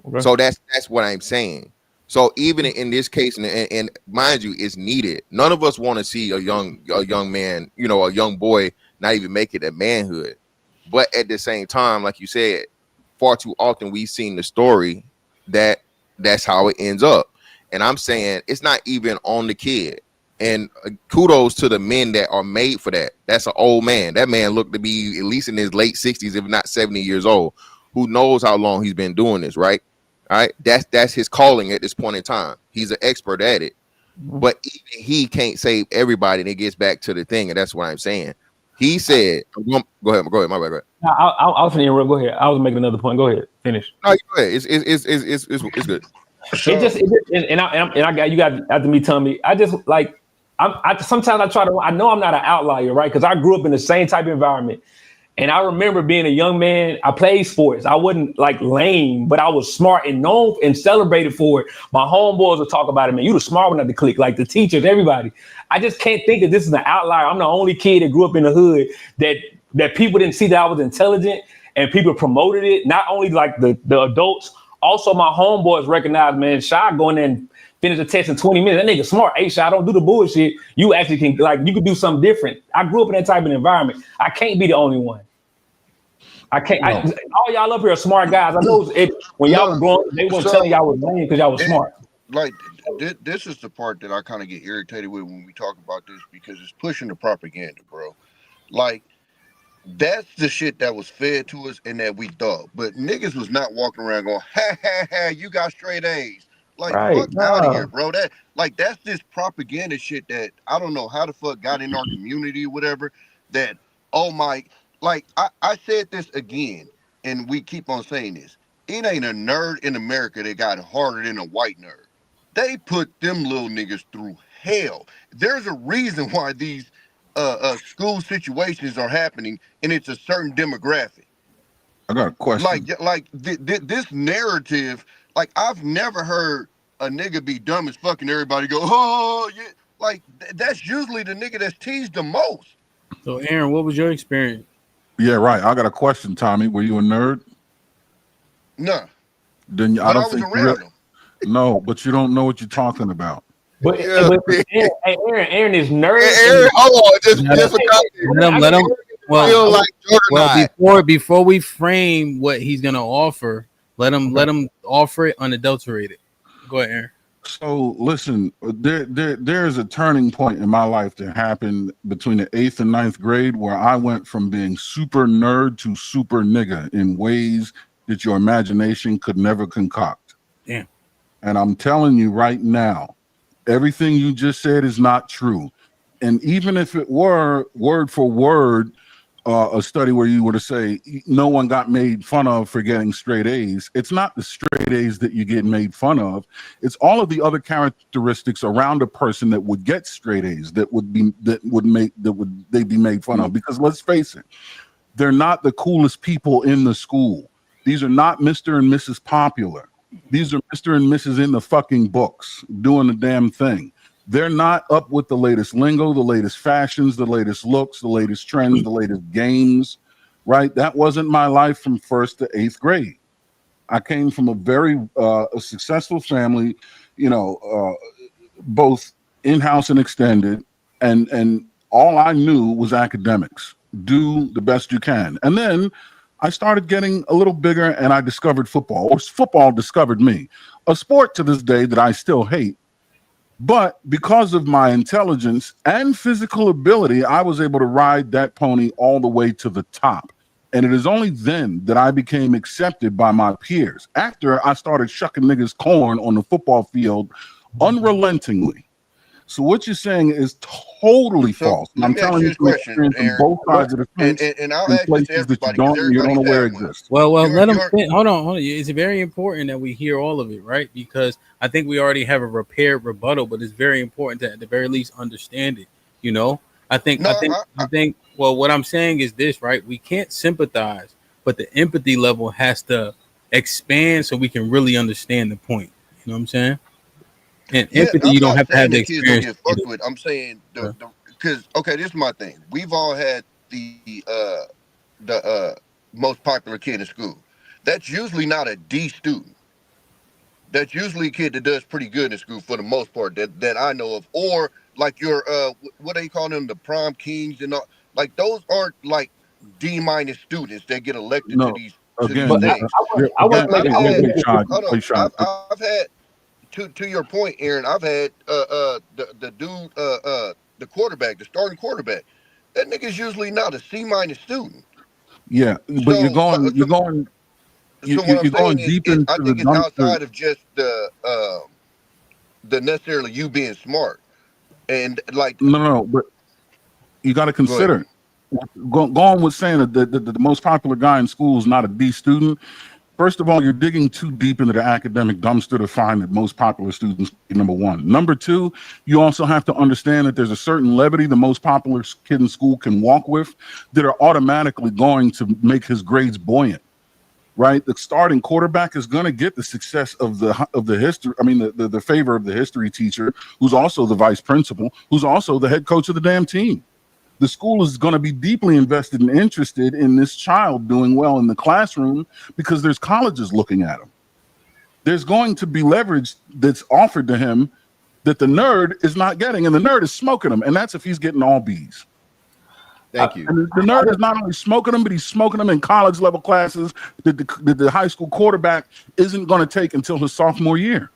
Okay. So that's what I'm saying. So even in this case, and mind you, it's needed. None of us want to see a young man, a young boy not even make it at manhood. But at the same time, like you said, far too often we've seen the story that's how it ends up. And I'm saying it's not even on the kid. And kudos to the men that are made for that. That's an old man. That man looked to be at least in his late 60s, if not 70 years old. Who knows how long he's been doing this, right? All right. That's his calling at this point in time. He's an expert at it. But even he can't save everybody. And it gets back to the thing. And that's what I'm saying. He said, "Go ahead, my bad, go ahead." No, I was finna go ahead. I was making another point. Go ahead, finish. No, go ahead. It's good. And I got you got after me telling me. I just like I sometimes I try to. I know I'm not an outlier, right? Because I grew up in the same type of environment. And I remember being a young man, I played sports. I wasn't like lame, but I was smart and known and celebrated for it. My homeboys would talk about it, man. You the smart one at the clique, like the teachers, everybody. I just can't think that this is an outlier. I'm the only kid that grew up in the hood that people didn't see that I was intelligent and people promoted it. Not only like the adults, also my homeboys recognized, man, Shy going in and finish the test in 20 minutes. That nigga smart. Hey, Shy, don't do the bullshit. You actually can, like, you could do something different. I grew up in that type of environment. I can't be the only one. I can't. No. All y'all up here are smart guys. I know when y'all was growing, they weren't telling y'all was lame because y'all was smart. Like, this is the part that I kind of get irritated with when we talk about this because it's pushing the propaganda, bro. Like, that's the shit that was fed to us and that we thought. But niggas was not walking around going, ha, ha, ha, you got straight A's. Like, fuck out of here, bro. That's this propaganda shit that I don't know how the fuck got in our community or whatever. That, oh my, like, I said this again, and we keep on saying this. It ain't a nerd in America that got harder than a white nerd. They put them little niggas through hell. There's a reason why these school situations are happening, and it's a certain demographic. I got a question. Like this narrative, like I've never heard a nigga be dumb as fucking everybody go, oh yeah. Like that's usually the nigga that's teased the most. So Aaron, what was your experience? Yeah, right. I got a question, Tommy. Were you a nerd? No. Then I don't think you really, no, but you don't know what you're talking about. But, yeah, but Aaron is nerd. Aaron, hold on, just let him. Well, before we frame what he's gonna offer, let him offer it unadulterated. Go ahead, Aaron. So listen, there's a turning point in my life that happened between the 8th and 9th grade where I went from being super nerd to super nigga in ways that your imagination could never concoct. Damn. And I'm telling you right now, everything you just said is not true. And even if it were word for word, a study where you were to say no one got made fun of for getting straight A's, it's not the straight A's that you get made fun of. It's all of the other characteristics around a person that would get straight A's that would be made fun of. Because let's face it, they're not the coolest people in the school. These are not Mr. and Mrs. Popular. These are Mr. and Mrs. in the fucking books doing the damn thing. They're not up with the latest lingo, the latest fashions, the latest looks, the latest trends, the latest games, right? That wasn't my life from 1st to 8th grade. I came from a very a successful family, you know, both in-house and extended, and all I knew was academics. Do the best you can. And then I started getting a little bigger and I discovered football, or football discovered me, a sport to this day that I still hate. But because of my intelligence and physical ability, I was able to ride that pony all the way to the top. And it is only then that I became accepted by my peers, after I started shucking niggas corn on the football field unrelentingly. So what you're saying is totally false. And I'm telling you from experience on both sides of the fence, and I'll ask places that you don't know where exist. Well, let him hold on. It's very important that we hear all of it, right? Because I think we already have a prepared rebuttal, but it's very important to at the very least understand it. You know, I think. Well, what I'm saying is this, right? We can't sympathize, but the empathy level has to expand so we can really understand the point. You know what I'm saying? And empathy, you don't have to have the experience. Get fucked with. I'm saying because okay, this is my thing. We've all had the most popular kid in school. That's usually not a D student. That's usually a kid that does pretty good in school for the most part that I know of. Or like your what they call them, the prom kings and all. Like those aren't like D- students that get elected to these. Again, I've had. To your point, Aaron, I've had the dude, the quarterback, the starting quarterback. That nigga's usually not a C- student. Yeah, but you're going deep into I think it's outside of just the necessarily you being smart, and like no, but you got to consider going with saying that the most popular guy in school is not a D student. First of all, you're digging too deep into the academic dumpster to find the most popular students, number one. Number two, you also have to understand that there's a certain levity the most popular kid in school can walk with that are automatically going to make his grades buoyant, right? The starting quarterback is going to get the success of the history. I mean, the favor of the history teacher, who's also the vice principal, who's also the head coach of the damn team. The school is going to be deeply invested and interested in this child doing well in the classroom because there's colleges looking at him. There's going to be leverage that's offered to him that the nerd is not getting, and the nerd is smoking him, and that's if he's getting all B's. Thank you. And the nerd is not only smoking them, but he's smoking them in college level classes that the high school quarterback isn't going to take until his sophomore year.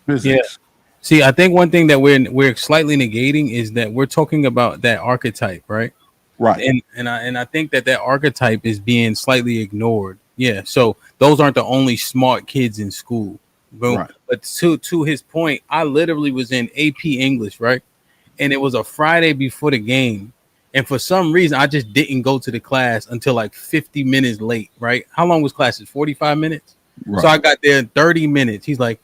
Physics. Yeah. See, I think one thing that we're slightly negating is that we're talking about that archetype, right? Right. And I think that archetype is being slightly ignored. Yeah. So those aren't the only smart kids in school. Right. But to his point, I literally was in AP English, right? And it was a Friday before the game. And for some reason, I just didn't go to the class until like 50 minutes late, right? How long was classes? 45 minutes? Right. So I got there in 30 minutes. He's like,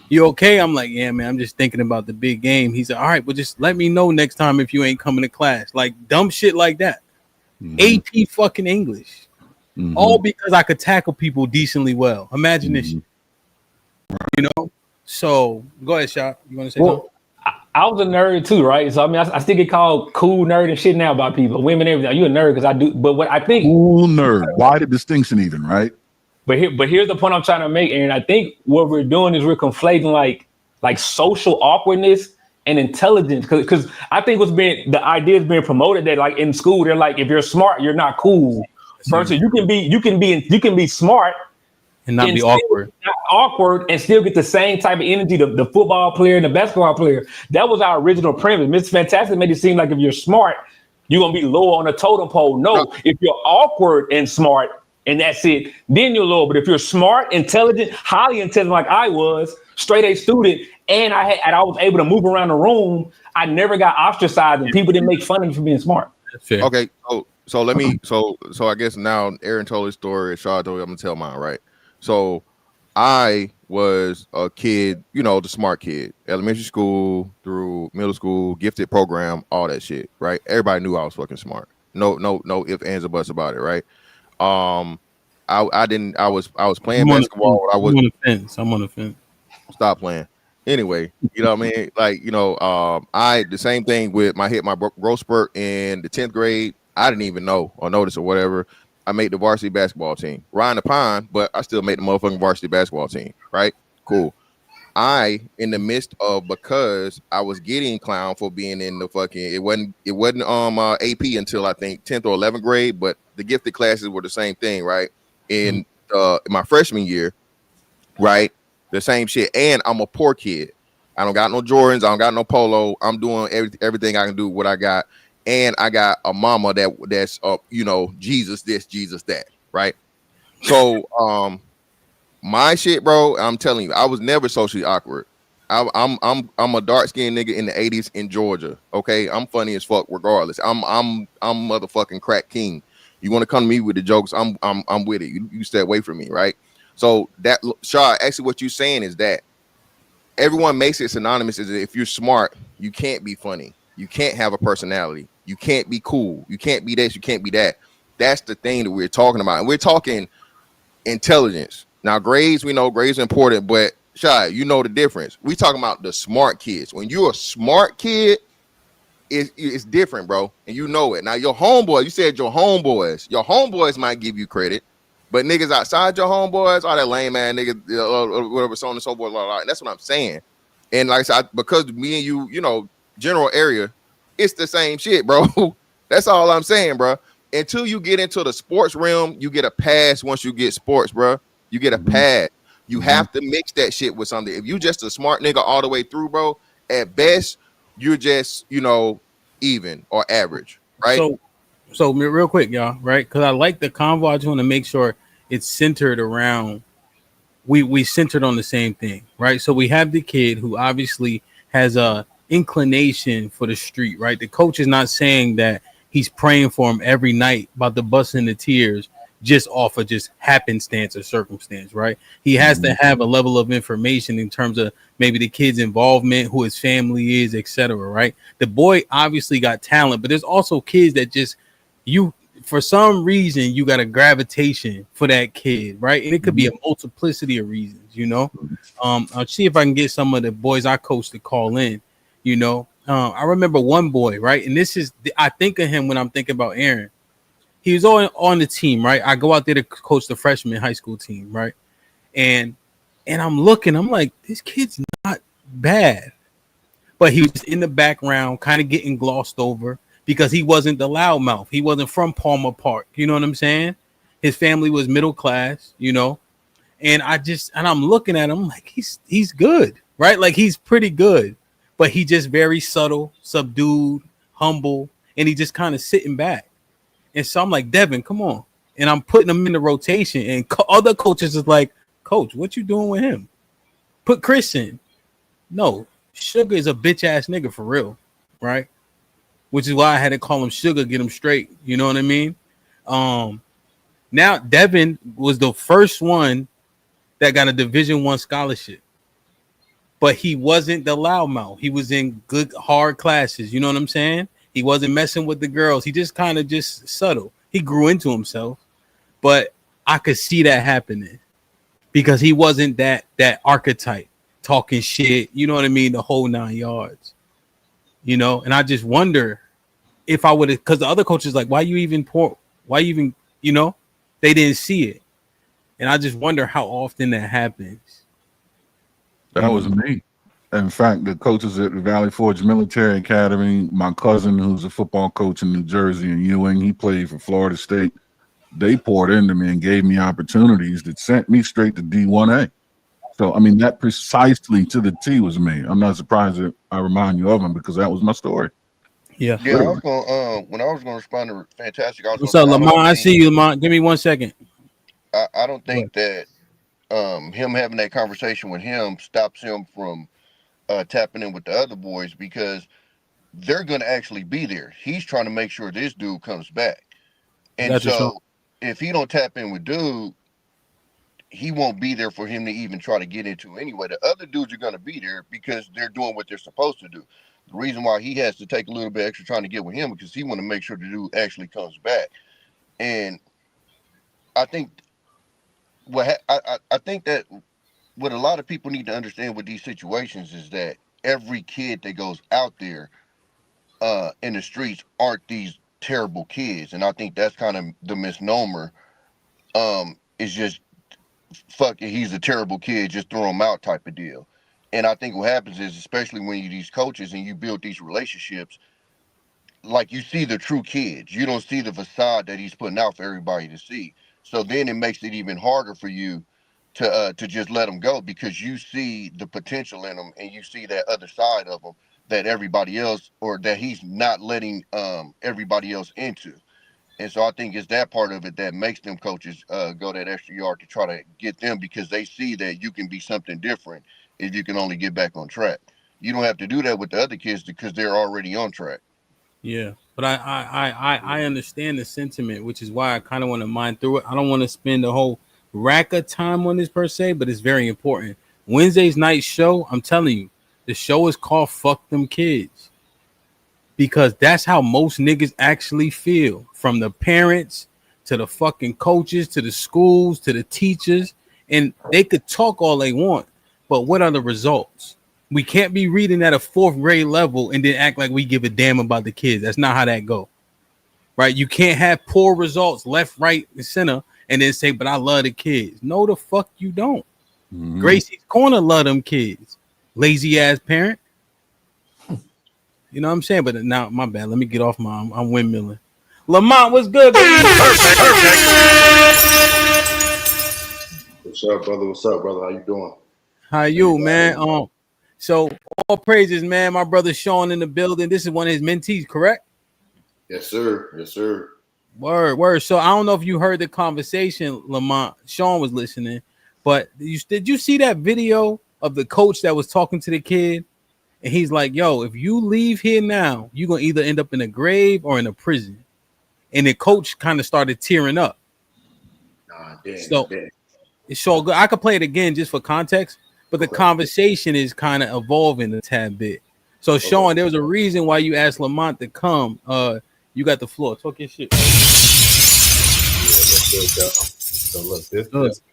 "You okay?" I'm like, "Yeah, man, I'm just thinking about the big game." He said, "All right, well, just let me know next time if you ain't coming to class." Like dumb shit like that. AP fucking English. All because I could tackle people decently well. Imagine this shit. You know? So go ahead, Shop. You want to say something? I was a nerd too, right? So I mean, I still get called cool nerd and shit now by people, women, everything. You a nerd because I do, but what I think cool nerd. Why the distinction even, right? But here's the point I'm trying to make, and I think what we're doing is we're conflating like social awkwardness and intelligence, because I think the idea is being promoted that like in school they're like, if you're smart you're not cool. Versus you can be smart and not be awkward. Not awkward and still get the same type of energy the football player and the basketball player. That was our original premise. Mr. Fantastic made it seem like if you're smart, you're gonna be lower on the totem pole. No, if you're awkward and smart and that's it, then you're lower. But if you're smart, intelligent, highly intelligent like I was, straight A student, and I was able to move around the room, I never got ostracized and people didn't make fun of me for being smart. Okay, so let me so I guess now Aaron told his story, Shaw told you, I'm gonna tell mine, right? So I was a kid, the smart kid, elementary school through middle school, gifted program, all that shit, right? Everybody knew I was fucking smart. No ifs, ands, or buts about it, right? I was playing basketball. I'm on the fence. Stop playing. Anyway, you know what I mean? Like, I the same thing with my growth spurt in the 10th grade. I didn't even know or notice or whatever. I made the varsity basketball team. Ryan the Pine, but I still made the motherfucking varsity basketball team, right? Cool. In the midst of, because I was getting clown for being in the fucking, it wasn't AP until I think 10th or 11th grade, but the gifted classes were the same thing, right? In my freshman year, right? The same shit. And I'm a poor kid. I don't got no Jordans. I don't got no polo. I'm doing everything I can do what I got. And I got a mama that's Jesus this, Jesus that, right? So my shit, bro, I'm telling you, I was never socially awkward. I'm a dark-skinned nigga in the 80s in Georgia. Okay, I'm funny as fuck regardless. I'm motherfucking crack king. You want to come to me with the jokes, I'm with it. You stay away from me, right? So that, Shaw, actually what you're saying is that everyone makes it synonymous as if you're smart, you can't be funny. You can't have a personality. You can't be cool. You can't be this. You can't be that. That's the thing that we're talking about. And we're talking intelligence. Now, grades, we know grades are important, but Shy, you know the difference. We talking about the smart kids. When you're a smart kid, it's different, bro. And you know it. Now, your homeboy, you said your homeboys might give you credit, but niggas outside your homeboys, all that lame man nigga, whatever, so on and so forth, blah, blah, blah. That's what I'm saying. And like I said, because me and you, general area, it's the same shit, bro. That's all I'm saying, bro. Until you get into the sports realm, you get a pass. Once you get sports, bro, you get a pass. You have to mix that shit with something. If you just a smart nigga all the way through, bro, at best, you're just, even or average, right? So real quick, y'all, right? Because I like the convo. I just want to make sure it's centered around, we centered on the same thing, right? So we have the kid who obviously has a inclination for the street, right? The coach is not saying that he's praying for him every night, about to bust into tears, just off of just happenstance or circumstance, right? He has to have a level of information in terms of maybe the kid's involvement, who his family is, etc. Right? The boy obviously got talent, but there's also kids that just for some reason you got a gravitation for that kid, right? And it could be a multiplicity of reasons, you know. I'll see if I can get some of the boys I coach to call in, you know. I remember one boy, right? And this is I think of him when I'm thinking about Aaron. He was on the team, right? I go out there to coach the freshman high school team, right? And I'm looking, I'm like, this kid's not bad. But he was in the background, kind of getting glossed over because he wasn't the loudmouth. He wasn't from Palmer Park. You know what I'm saying? His family was middle class, you know. And I'm looking at him like he's good, right? Like he's pretty good, but he just very subtle, subdued, humble, and he just kind of sitting back. And so I'm like, Devin, come on. And I'm putting him in the rotation. And other coaches is like, Coach, what you doing with him? Put Chris in. No, Sugar is a bitch ass nigga for real, right? Which is why I had to call him Sugar, get him straight. You know what I mean? Now Devin was the first one that got a Division I scholarship. But he wasn't the loudmouth. He was in good, hard classes. You know what I'm saying? He wasn't messing with the girls. He just kind of just subtle. He grew into himself, but I could see that happening because he wasn't that archetype talking shit. You know what I mean? The whole 9 yards, you know? And I just wonder if I would have, because the other coaches like, why you even, you know, they didn't see it. And I just wonder how often that happens. That was me. In fact, the coaches at the Valley Forge Military Academy, my cousin who's a football coach in New Jersey and Ewing, he played for Florida State. They poured into me and gave me opportunities that sent me straight to D1A. So, I mean, that precisely to the T was me. I'm not surprised that I remind you of him because that was my story. Yeah. Yeah, I was going when I was going to respond to Fantastic. What's up, Lamont? I see you, Lamont. Give me 1 second. I don't think that him having that conversation with him stops him from tapping in with the other boys because they're going to actually be there. He's trying to make sure this dude comes back. And so if he don't tap in with dude, he won't be there for him to even try to get into anyway. The other dudes are going to be there because they're doing what they're supposed to do. The reason why he has to take a little bit extra trying to get with him because he want to make sure the dude actually comes back. And I think I think that what a lot of people need to understand with these situations is that every kid that goes out there in the streets aren't these terrible kids. And I think that's kind of the misnomer. It's just, fuck it, he's a terrible kid, just throw him out type of deal. And I think what happens is, especially when you're these coaches and you build these relationships, like you see the true kids. You don't see the facade that he's putting out for everybody to see. So then it makes it even harder for you to just let them go because you see the potential in them and you see that other side of them that everybody else or that he's not letting everybody else into. And so I think it's that part of it that makes them coaches go that extra yard to try to get them because they see that you can be something different if you can only get back on track. You don't have to do that with the other kids because they're already on track. Yeah, but I understand the sentiment, which is why I kind of want to mine through it. I don't want to spend the whole rack of time on this per se, but it's very important. Wednesday's night show, I'm telling you, the show is called Fuck Them Kids. Because that's how most niggas actually feel. From the parents to the fucking coaches to the schools to the teachers. And they could talk all they want, but what are the results? We can't be reading at a 4th grade level and then act like we give a damn about the kids. That's not how that go. Right? You can't have poor results left, right, and center and then say, but I love the kids. No, the fuck you don't. Mm-hmm. Gracie's Corner love them kids. Lazy ass parent. You know what I'm saying? But now, my bad. Let me get off I'm windmilling. Lamont, what's good, baby? Perfect. What's up, brother? What's up, brother? How you doing? How you, man? So all praises, man. My brother Sean in the building. This is one of his mentees, correct? Yes, sir. Yes, sir. Word. So I don't know if you heard the conversation, Lamont. Sean was listening, but did you see that video of the coach that was talking to the kid? And he's like, yo, if you leave here now, you're gonna either end up in a grave or in a prison. And the coach kind of started tearing up. So it's so good. I could play it again just for context, but the conversation is kind of evolving a tad bit. So Sean, there was a reason why you asked Lamont to come. You got the floor. Talk your shit. So look, this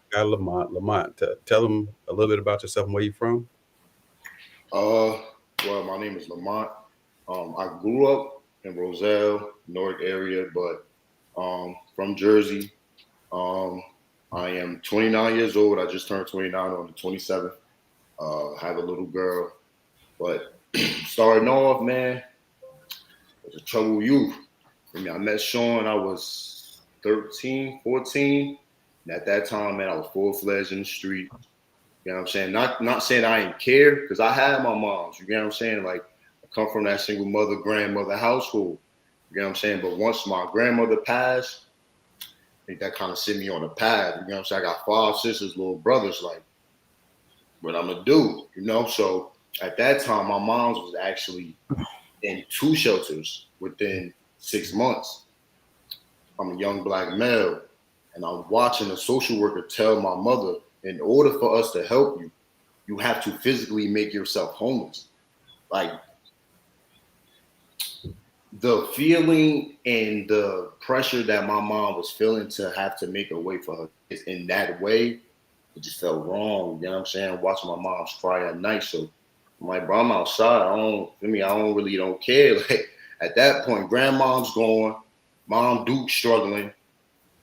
guy Lamont. Lamont, tell him a little bit about yourself and where you from. Well, my name is Lamont. I grew up in Roselle, Newark area, but from Jersey. I am 29 years old. I just turned 29 on the 27th. Have a little girl. But starting off, man, it was a troubled youth. I met Sean, I was 13, 14. And at that time, man, I was full-fledged in the street. You know what I'm saying? Not saying I didn't care, because I had my moms. You know what I'm saying? Like, I come from that single mother, grandmother household. You know what I'm saying? But once my grandmother passed, I think that kind of set me on the path. You know what I'm saying? I got 5 sisters, little brothers. Like, what I'm gonna do? You know? So at that time, my mom's was actually in 2 shelters within 6 months. I'm a young black male, and I'm watching a social worker tell my mother, in order for us to help you, you have to physically make yourself homeless. Like, the feeling and the pressure that my mom was feeling to have to make a way for her kids in that way, it just felt wrong. You know what I'm saying? Watching my mom cry at night. So I'm like, bro, I'm outside. I don't really care. Like, at that point, grandmom's gone, mom Duke struggling.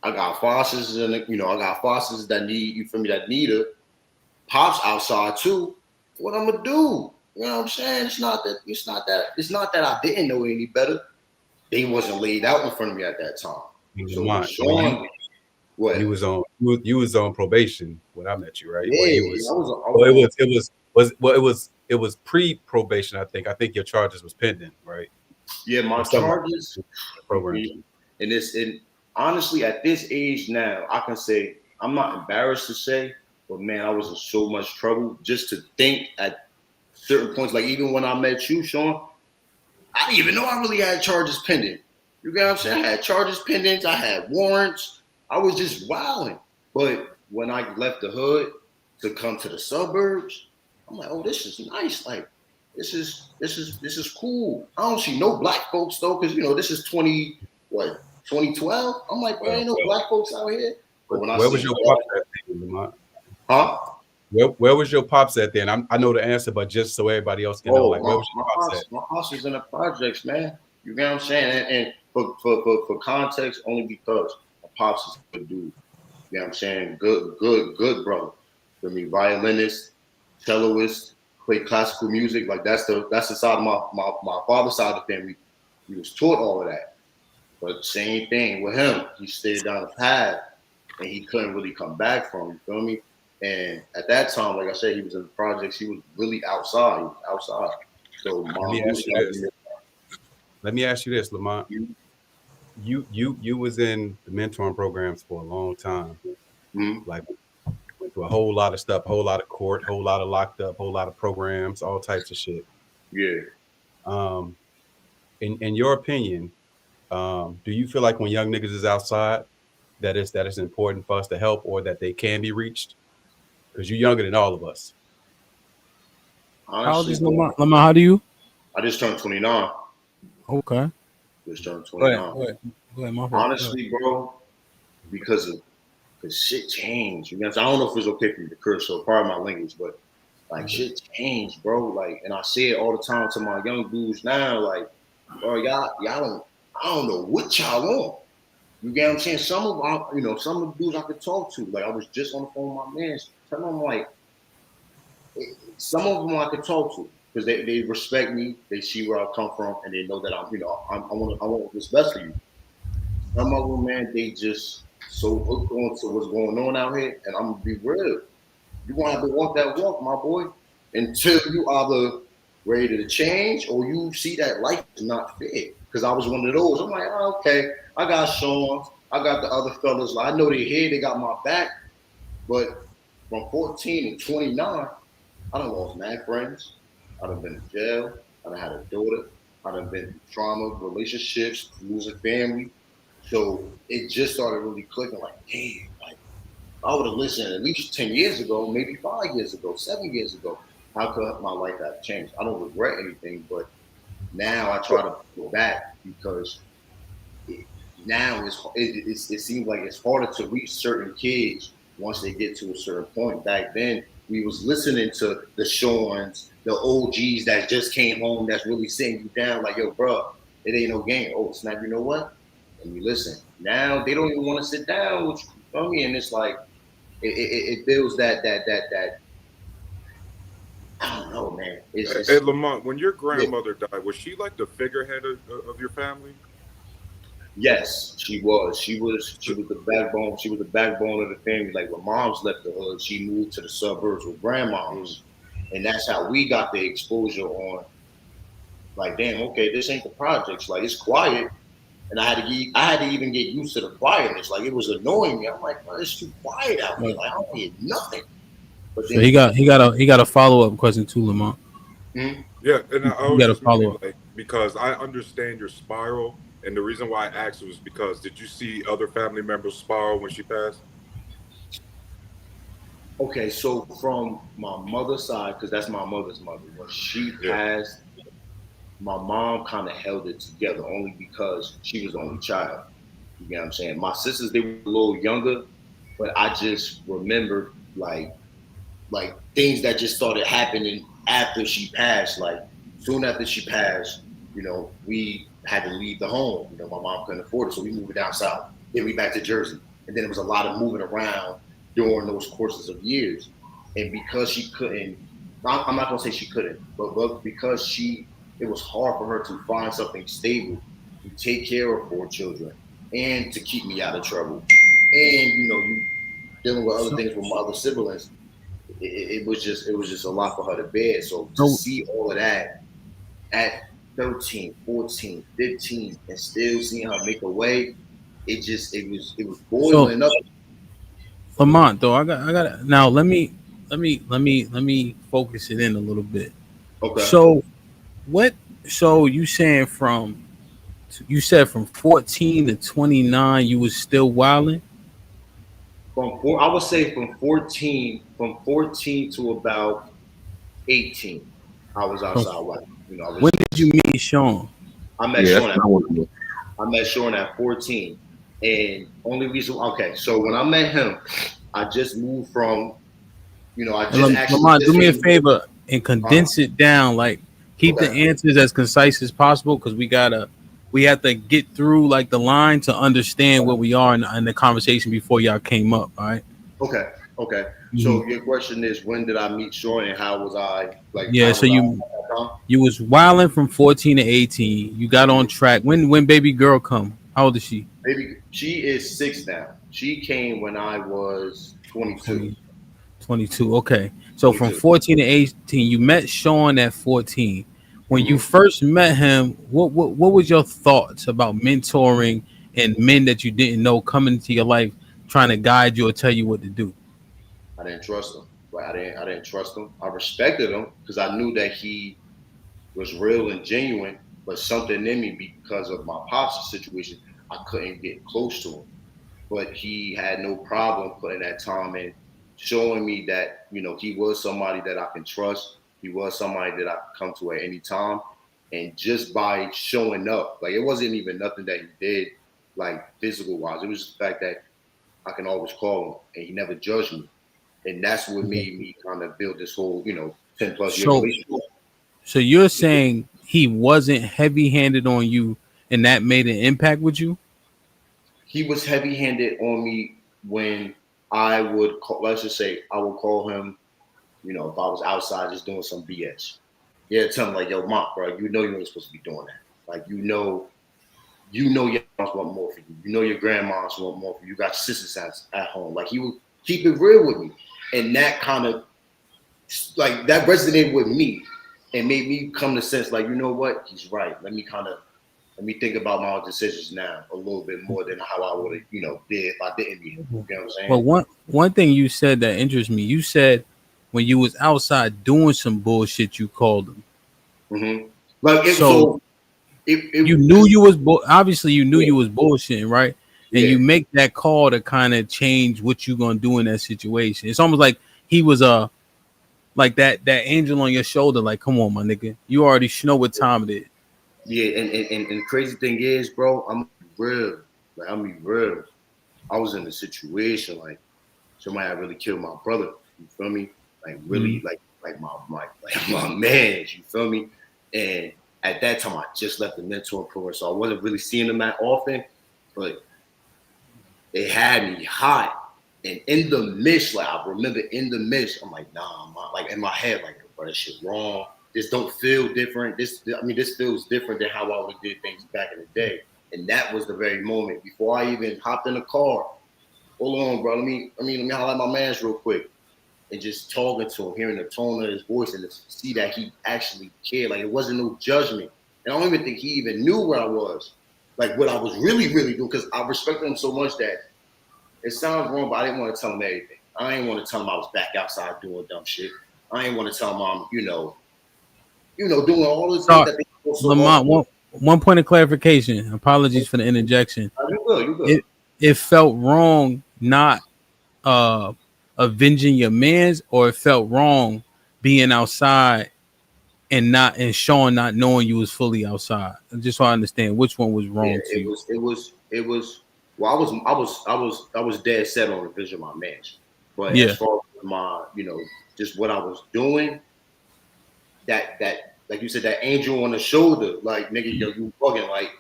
I got 5 sisters I got 5 sisters that need her. Pop's outside too. What I'm gonna do? You know what I'm saying? It's not that I didn't know any better. They wasn't laid out in front of me at that time. So Sean, what? You was on probation when I met you, right? Yeah, it was pre-probation. I think your charges was pending, right? Yeah, my charges. And honestly, at this age now, I can say I'm not embarrassed to say, but man, I was in so much trouble just to think at certain points. Like, even when I met you, Sean, I didn't even know I really had charges pending. You get what I'm saying? I had charges pending. I had warrants. I was just wilding. But when I left the hood to come to the suburbs, I'm like, oh, this is nice. Like, this is cool. I don't see no black folks though, because this is 2012. I'm like, bro, ain't no black folks out here. But when where was your pops at then, Lamont? Huh? Where was your pops at then? I know the answer, but just so everybody else can know, like, where was your pops at? My pops is in the projects, man. You get what I'm saying? And for context, only because my pops is a good dude. You know what I'm saying? Good brother. For me, violinist, celloist, play classical music. Like, that's the side of my father's side of the family. He was taught all of that. But same thing with him. He stayed down the path and he couldn't really come back from, you feel me? And at that time, like I said, he was in the projects. He was really outside. He was outside. So let me ask you this, Lamont. You was in the mentoring programs for a long time. Mm-hmm. Like, went through a whole lot of stuff, whole lot of court, whole lot of locked up, whole lot of programs, all types of shit. Yeah. In your opinion, do you feel like when young niggas is outside, that it's important for us to help, or that they can be reached? Because you're younger than all of us. Honestly, how old is Lamont? Lamont, how do you? I just turned 29. Okay. Just turned 29. Go ahead, my friend. Honestly, bro, because shit changed. You know, I don't know if it's okay for me to curse, so pardon my language, but like, shit changed, bro. Like, and I say it all the time to my young dudes now, like, bro, y'all I don't know what y'all want. You get what I'm saying? Some of the dudes I could talk to. Like, I was just on the phone with my man. Tell them, like, some of them I could talk to because they respect me. They see where I come from, and they know that I want what's best for you. Some of them, man, they just so hooked on to what's going on out here, and I'm gonna be real. You gonna have to walk that walk, my boy, until you either ready to change or you see that life is not fair. Because I was one of those. I'm like, oh, okay, I got Sean, I got the other fellas. I know they're here, they got my back. But from 14 to 29, I done lost mad friends. I done been to jail. I done had a daughter. I done been through trauma, relationships, losing family. So it just started really clicking. Like, damn, like I would have listened at least 10 years ago, maybe 5 years ago, 7 years ago. How could my life have changed? I don't regret anything, but now I try to go back because now it seems like it's harder to reach certain kids once they get to a certain point. Back then, we was listening to the Shawns, the OGs that just came home that's really sitting you down like, yo, bro, it ain't no game. Oh, snap, you know what? And you listen. Now they don't even want to sit down with you. You feel me? And it's like it builds that I don't know, man. Hey, Lamont, when your grandmother died, was she like the figurehead of your family? Yes, she was. She was the backbone. She was the backbone of the family. Like when moms left the hood, she moved to the suburbs with grandmoms, and that's how we got the exposure on. Like, damn, okay, this ain't the projects. Like, it's quiet, and I had to even get used to the quietness. Like, it was annoying me. I'm like, bro, it's too quiet out here. Like, I don't hear nothing. But So then he got a follow-up question too, Lamont. Yeah, and I You was got to just follow meaning, up. like, because I understand your spiral, and the reason why I asked was because did you see other family members spiral when she passed? Okay, so from my mother's side, because that's my mother's mother, when she passed, my mom kind of held it together only because she was the only child. You know what I'm saying? My sisters, they were a little younger, but I just remember like things that just started happening after she passed. Like soon after she passed, we had to leave the home. My mom couldn't afford it, so we moved down south. Then we back to Jersey, and then it was a lot of moving around during those courses of years. And because she couldn't, I'm not gonna say she couldn't, but because it was hard for her to find something stable to take care of 4 children and to keep me out of trouble, and you dealing with other things with my other siblings. It was just a lot for her to bear. So to see all of that at 13, 14, 15, and still seeing her make a way, it was boiling up. Lamont, though, I got now. Let me focus it in a little bit. Okay. So what? So you saying you said from 14 to 29, you was still wilding? I would say from 14 to about 18, I was outside wilding. When did you meet Sean? I met Sean at 14. And only reason, okay, so when I met him, I just moved from, I just actually. Lamont, do me a favor and condense it down. Like, keep the answers as concise as possible because we have to get through like the line to understand where we are in the conversation before y'all came up. All right. Okay. So your question is, when did I meet Sean and how was I like? Yeah. So you was wilding from 14 to 18. You got on track. When baby girl come? How old is she? Baby, she is 6 now. She came when I was 22. 22. Okay. So 22. from 14 to 18, you met Sean at 14. When you first met him, what was your thoughts about mentoring and men that you didn't know coming into your life, trying to guide you or tell you what to do? I didn't trust him. Like I didn't trust him. I respected him because I knew that he was real and genuine, but something in me because of my pops situation, I couldn't get close to him. But he had no problem putting that time in, showing me that, he was somebody that I can trust. He was somebody that I could come to at any time. And just by showing up, like it wasn't even nothing that he did, like physical wise. It was just the fact that I can always call him and he never judged me. And that's what made me kind of build this whole, 10 plus year relationship. So you're saying he wasn't heavy-handed on you and that made an impact with you? He was heavy-handed on me when I would call, let's just say I would call him, if I was outside just doing some BS. Yeah, tell him like, yo, Mom, bro, you ain't supposed to be doing that. Like, your moms want more for you. Your grandmas want more for you. You got sisters at home. Like, he would keep it real with me. And that kind of, like, that resonated with me and made me come to sense, like, you know what? He's right. Let me think about my decisions now a little bit more than how I would have, did if I didn't meet him. You know what I'm saying? Well, one thing you said that interests me, you said when you was outside doing some bullshit, you called him. Like you knew you was obviously you knew you was bullshitting, right? And you make that call to kind of change what you gonna do in that situation. It's almost like he was like that angel on your shoulder, like, come on, my nigga, you already know what time it is. Yeah, and crazy thing is, bro, I'm real. Like, I'm be real. I was in a situation like somebody had really killed my brother. You feel me? Like really, like my man. You feel me? And at that time, I just left the mentor program, so I wasn't really seeing them that often. But it had me hot. And in the midst, like I remember in the midst, I'm like, nah, like in my head, like, bro, that shit wrong. This don't feel different. This feels different than how I would did things back in the day. And that was the very moment before I even hopped in the car. Hold on, bro. Let me holler at my man's real quick. And just talking to him, hearing the tone of his voice, and to see that he actually cared. Like, it wasn't no judgment. And I don't even think he even knew where I was, like what I was really, really doing, because I respected him so much that it sounds wrong, but I didn't want to tell him everything. I didn't want to tell him I was back outside doing dumb shit. I didn't want to tell him I'm, doing all this stuff that they do so Lamont, one point of clarification. Apologies for the interjection. You good. It felt wrong not avenging your mans, or it felt wrong being outside and Sean not knowing you was fully outside. Just so I understand which one was wrong to you. It was. Well, I was dead set on avenging my mans, but as far as my, just what I was doing, that like you said, that angel on the shoulder, like, nigga, you bugging, like,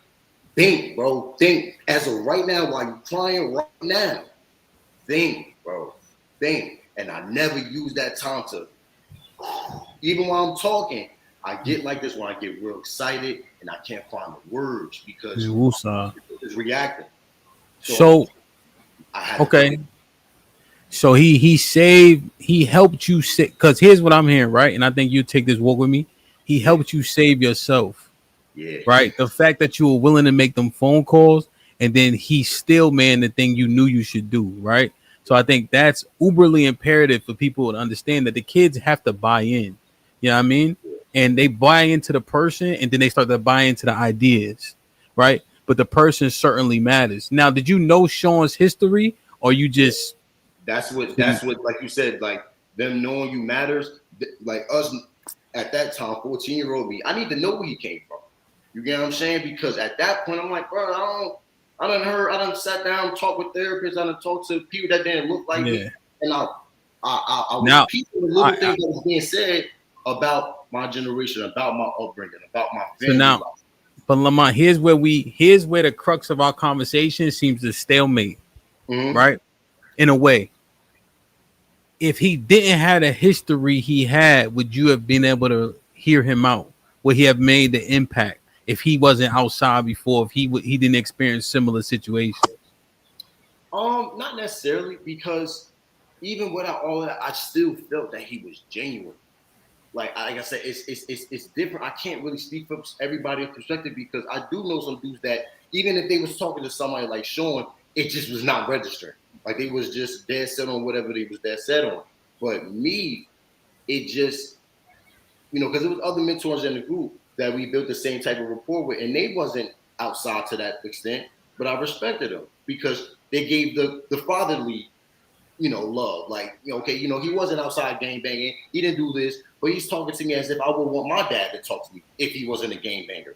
think, bro, think as of right now while you crying right now, think, bro, think. And I never use that time to, even while I'm talking, I get like this when I get real excited and I can't find the words because it's reacting. So okay. So he helped you sit, because here's what I'm hearing, right? And I think you take this walk with me. He helped you save yourself. Yeah. Right. The fact that you were willing to make them phone calls, and then he still the thing you knew you should do. Right. So I think that's uberly imperative for people to understand that the kids have to buy in. You know what I mean? And they buy into the person, and then they start to buy into the ideas. Right. But the person certainly matters. Now, did you know Sean's history, or you just? That's what, like you said, like them knowing you matters. Like us at that time, 14-year-old me, I need to know where he came from. You get what I'm saying? Because at that point, I'm like, bro, I done sat down, talked with therapists, I done talked to people that didn't look like me, and I was repeating the little things that was being said about my generation, about my upbringing, about my family. So now, but Lamont, here's where the crux of our conversation seems to stalemate, right? In a way, if he didn't have the history he had, would you have been able to hear him out? Would he have made the impact if he wasn't outside before? If he didn't experience similar situations? Not necessarily, because even without all that, I still felt that he was genuine. Like I said, it's different. I can't really speak for everybody's perspective, because I do know some dudes that even if they was talking to somebody like Sean, it just was not registering. Like they was just dead set on whatever they was dead set on. But me, it just, because it was other mentors in the group that we built the same type of rapport with, and they wasn't outside to that extent, but I respected them because they gave the fatherly, love. Like, okay, he wasn't outside gang banging, he didn't do this, but he's talking to me as if I would want my dad to talk to me if he wasn't a gang banger.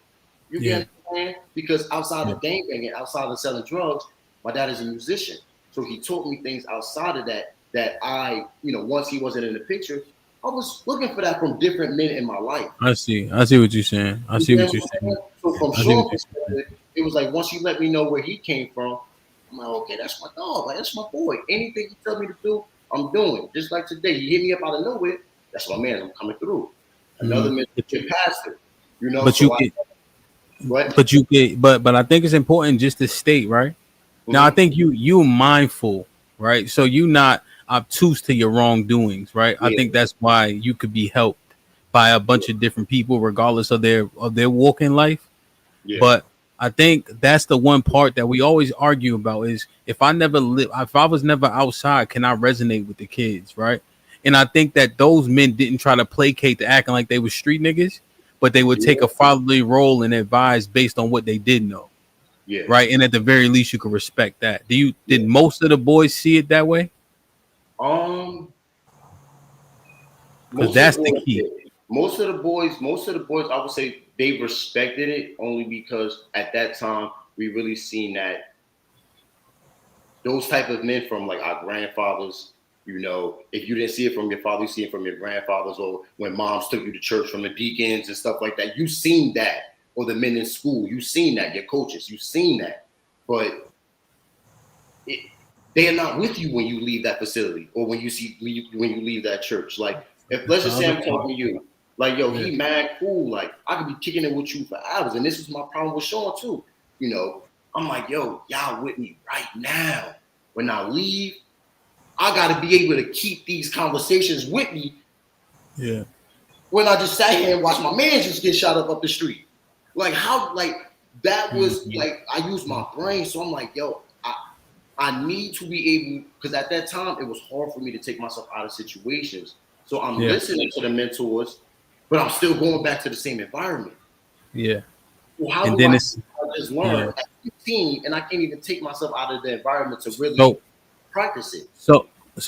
You get what I'm saying? Because outside of gang banging, outside of selling drugs, my dad is a musician. So he taught me things outside of that I, once he wasn't in the picture, I was looking for that from different men in my life. I see what you're saying. So from Sean's perspective, it was like, once you let me know where he came from, I'm like, okay, that's my dog. Like, that's my boy. Anything he tell me to do, I'm doing. Just like today, he hit me up out of nowhere. That's my man. I'm coming through. Another man get past it. But I think it's important just to state, right? Now, I think you're mindful, right? So you not obtuse to your wrongdoings, right? I think that's why you could be helped by a bunch of different people, regardless of their walk in life. But I think that's the one part that we always argue about is if I was never outside, can I resonate with the kids, right? And I think that those men didn't try to placate to acting like they were street niggas, but they would take a fatherly role and advise based on what they did know. Yeah. Right. And at the very least, you can respect that. Did most of the boys see it that way? Because that's the key. Most of the boys, I would say they respected it only because at that time we really seen that those type of men from like our grandfathers, you know, if you didn't see it from your father, you see it from your grandfathers, or when moms took you to church from the deacons and stuff like that. You seen that, or the men in school, you seen that, your coaches, you seen that, but they are not with you when you leave that facility or when you leave that church. Like, if let's just say I'm talking to you, like, yo, he mad cool, like I could be kicking it with you for hours, and this was my problem with Sean too. You know, I'm like, yo, y'all with me right now. When I leave, I got to be able to keep these conversations with me. Yeah. When I just sat here and watched my man just get shot up the street, like how, like that was like I used my brain, so I'm like, yo, I need to be able, because at that time it was hard for me to take myself out of situations. So I'm listening to the mentors, but I'm still going back to the same environment. Yeah. Well, how and do then I it's just learn at 15 and I can't even take myself out of the environment to really practice it? So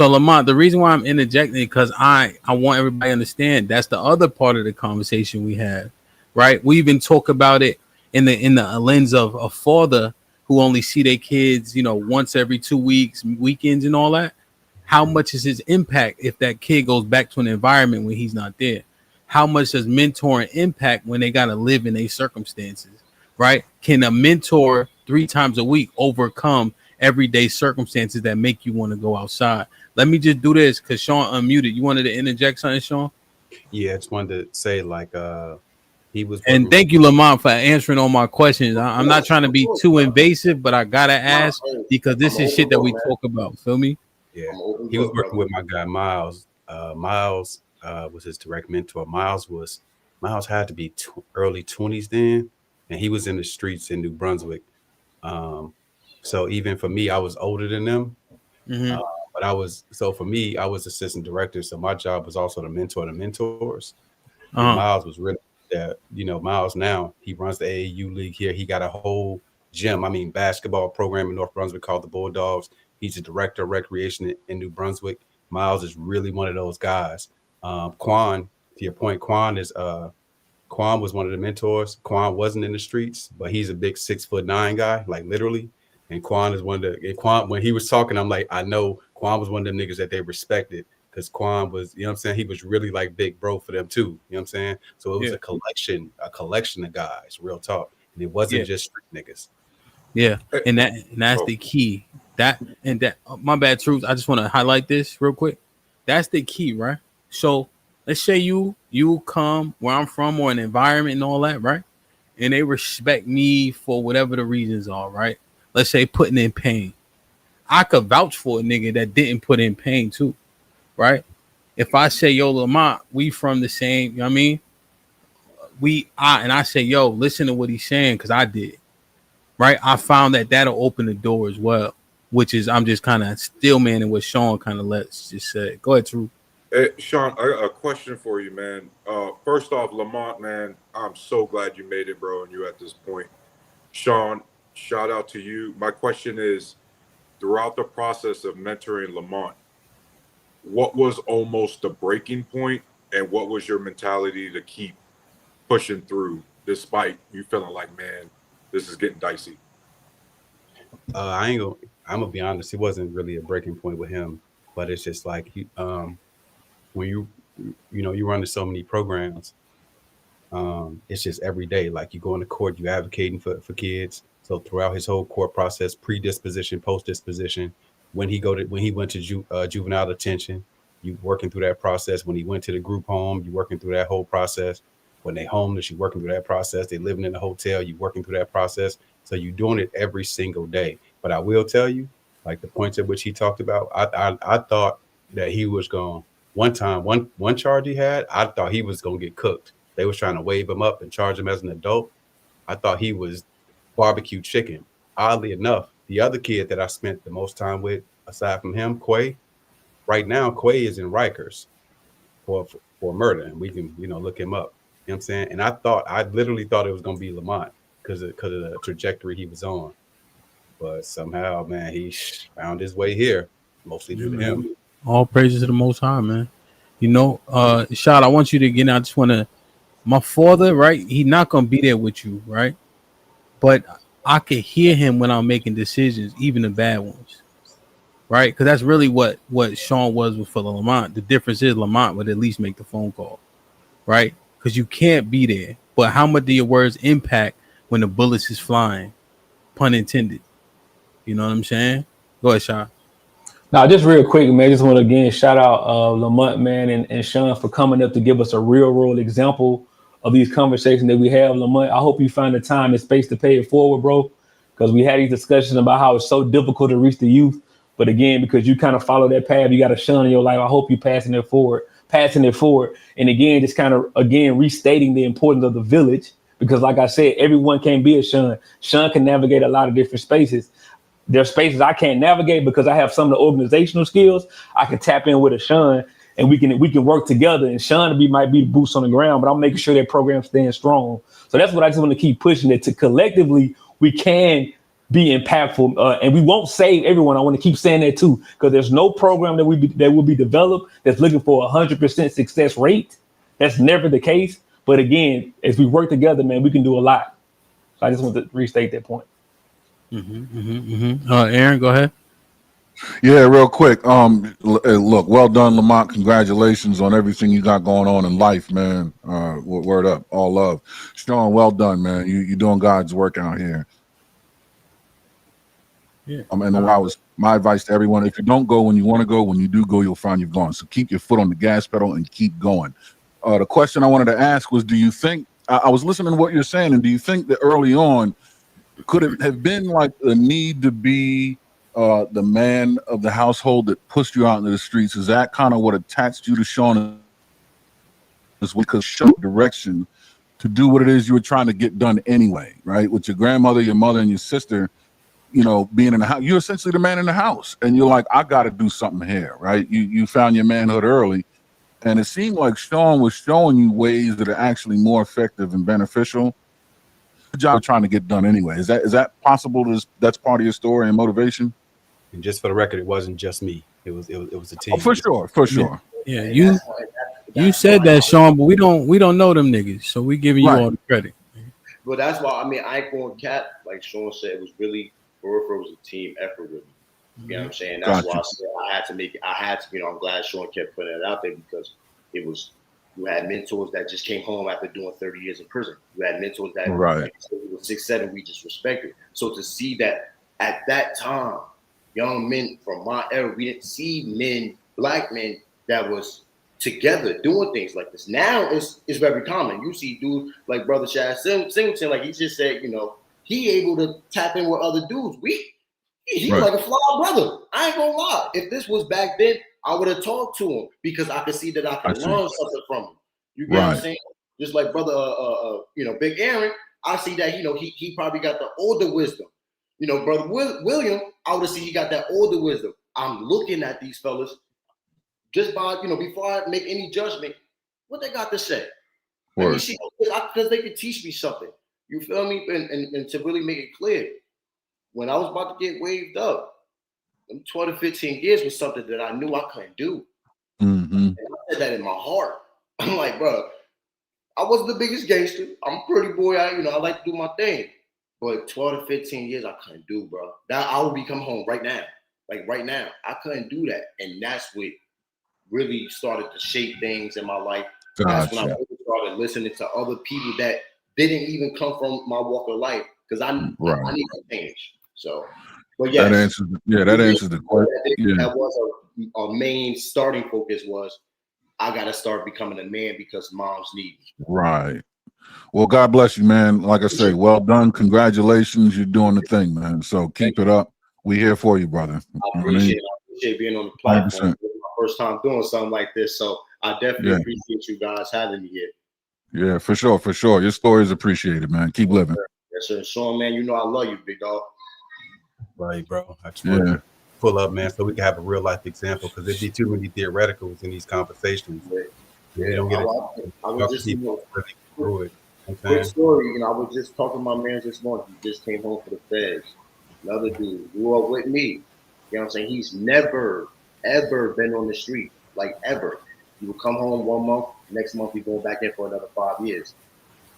Lamont, the reason why I'm interjecting because I want everybody to understand that's the other part of the conversation we have, right? We even talk about it in the lens of a father who only see their kids, you know, once every 2 weeks, weekends and all that. How much is his impact if that kid goes back to an environment when he's not there? How much does mentoring impact when they got to live in these circumstances, right? Can a mentor 3 times a week overcome everyday circumstances that make you want to go outside? Let me just do this because Sean unmuted. You wanted to interject something, Sean? Yeah, I just wanted to say like he was. And thank you, Lamont, for answering all my questions. I'm not trying to be too invasive, but I gotta ask because this is shit that we talk about. Feel me? Yeah, he was working with my guy Miles. Miles was his direct mentor. Miles had to be early 20s then, and he was in the streets in New Brunswick. So even for me, I was older than them. But for me, I was assistant director. So my job was also to mentor the mentors. And Miles was really that, Miles now he runs the AAU league here. He got a whole gym. I mean, basketball program in North Brunswick called the Bulldogs. He's the director of recreation in New Brunswick. Miles is really one of those guys. Quan, to your point, Quan was one of the mentors. Quan wasn't in the streets, but he's a big 6'9" guy, like literally. And Quan is when he was talking, I'm like, I know Quan was one of them niggas that they respected because Quan was, he was really like big bro for them too. You know what I'm saying? So it was a collection of guys, real talk. And it wasn't just street niggas. Yeah. And that's the key. My bad, Truth. I just want to highlight this real quick. That's the key, right? So let's say you come where I'm from or an environment and all that, right? And they respect me for whatever the reasons are, right? Let's say putting in pain. I could vouch for a nigga that didn't put in pain too, right? If I say, yo, Lamont, we from the same, you know what I mean? And I say, yo, listen to what he's saying because I did, right? I found that'll open the door as well, which is I'm just kind of still manning what Sean kind of lets just say. Go ahead, True. Hey, Sean, I got a question for you, man. First off, Lamont, man, I'm so glad you made it, bro, and you at this point. Sean, shout out to you. My question is, throughout the process of mentoring Lamont, what was almost the breaking point, and what was your mentality to keep pushing through despite you feeling like, man, this is getting dicey? I'm gonna be honest, it wasn't really a breaking point with him, but it's just like when you run to so many programs, it's just every day. Like you go into court, you advocating for kids. So throughout his whole court process, predisposition, post disposition, when he went to juvenile detention, you working through that process. When he went to the group home, you working through that whole process. When they homeless, you working through that process. They living in a hotel, you working through that process. So you doing it every single day. But I will tell you, like the points at which he talked about, I thought that he was going. One time, one charge he had, I thought he was gonna get cooked. They was trying to wave him up and charge him as an adult. I thought he was barbecue chicken. Oddly enough, the other kid that I spent the most time with, aside from him, Quay, right now, Quay is in Rikers for murder, and we can, look him up. You know what I'm saying? And I literally thought it was gonna be Lamont because of the trajectory he was on. But somehow, man, he found his way here, mostly due to him. All praises to the Most High, man. You know, Shad, I want you to get. I just want to. My father, right? He not gonna be there with you, right? But I could hear him when I'm making decisions, even the bad ones, right? Because that's really what Sean was with for Lamont. The difference is Lamont would at least make the phone call, right? Because you can't be there. But how much do your words impact when the bullets is flying? Pun intended. You know what I'm saying? Go ahead, Sean. Now, just real quick, man, just want to again shout out Lamont, man, and Sean for coming up to give us a real world example of these conversations that we have. Lamont, I hope you find the time and space to pay it forward, bro, because we had these discussions about how it's so difficult to reach the youth. But again, because you kind of follow that path, you got a Sean in your life. I hope you passing it forward. And again, just kind of, again, restating the importance of the village, because like I said, everyone can't be a Sean. Sean can navigate a lot of different spaces. There's spaces I can't navigate because I have some of the organizational skills. I can tap in with a Sean and we can work together. And Sean might be the boots on the ground, but I'm making sure that program stands strong. So that's what I just want to keep pushing it to. Collectively, we can be impactful, and we won't save everyone. I want to keep saying that too, because there's no program that will be developed that's looking for 100% success rate. That's never the case. But again, as we work together, man, we can do a lot. So I just want to restate that point. Aaron, go ahead. Yeah, real quick. Look, well done, Lamont. Congratulations on everything you got going on in life, man. Word up, all love. Sean, well done, man. You're doing God's work out here. Yeah. My advice to everyone: if you don't go when you want to go, when you do go, you'll find you've gone. So keep your foot on the gas pedal and keep going. The question I wanted to ask was: do you think I was listening to what you're saying, and do you think that early on could it have been like a need to be the man of the household that pushed you out into the streets? Is that kind of what attached you to Sean? Is because show direction to do what it is you were trying to get done anyway, right? With your grandmother, your mother, and your sister, being in the house, you're essentially the man in the house, and you're like, I got to do something here, right? You found your manhood early, and it seemed like Sean was showing you ways that are actually more effective and beneficial. Good job trying to get done anyway. Is that possible? That's part of your story and motivation? And just for the record, it wasn't just me. It was a team. Oh, for sure. Yeah, you said that, Sean, but we don't know them niggas, so we giving you all the credit. But that's why I ain't going cap. Like Sean said, it was really it was a team effort with me. You know what I'm saying? That's why I said I had to make it. I had to. I'm glad Sean kept putting it out there because it was. You had mentors that just came home after doing 30 years in prison. You had mentors that were 6, 7, we just respected. So to see that at that time, young men from my era, we didn't see black men that was together doing things like this. Now it's very common. You see dudes like Brother Shad Singleton, like he just said, he able to tap in with other dudes. He's like a fly brother. I ain't gonna lie. If this was back then, I would have talked to him because I could see that I could learn something from him. You get what I'm saying? Just like brother, Big Aaron, I see that he probably got the older wisdom. Brother William, I would have seen he got that older wisdom. I'm looking at these fellas just by before I make any judgment, what they got to say. Let me see because they can teach me something. You feel me? And to really make it clear, when I was about to get waved up, 12 to 15 years was something that I knew I couldn't do. Mm-hmm. And I said that in my heart. I'm like, bro, I wasn't the biggest gangster. I'm a pretty boy. I like to do my thing. But 12 to 15 years, I couldn't do, bro. That I would be coming home right now. Like right now, I couldn't do that. And that's what really started to shape things in my life. That's when I really started listening to other people that didn't even come from my walk of life because I need to change. So, but yes, that answers the question. That was a main starting focus was I got to start becoming a man because moms need me. Right. Well, God bless you, man. Like I say, well done. Congratulations. You're doing the thing, man. So keep it up. We're here for you, brother. I appreciate being on the platform. 100%. It's my first time doing something like this. So I definitely appreciate you guys having me here. Yeah, for sure. For sure. Your story is appreciated, man. Keep living. Yes, sir. Sean, man, I love you, big dog. Right, bro. I just want to pull up, man, so we can have a real life example because there'd be too many theoreticals in these conversations. They don't get through it. You know what I'm Quick saying? story, I was just talking to my man this morning. He just came home for the feds. Another dude grew up with me. You know what I'm saying? He's never, ever been on the street, like ever. He would come home 1 month, next month he's going back in for another 5 years.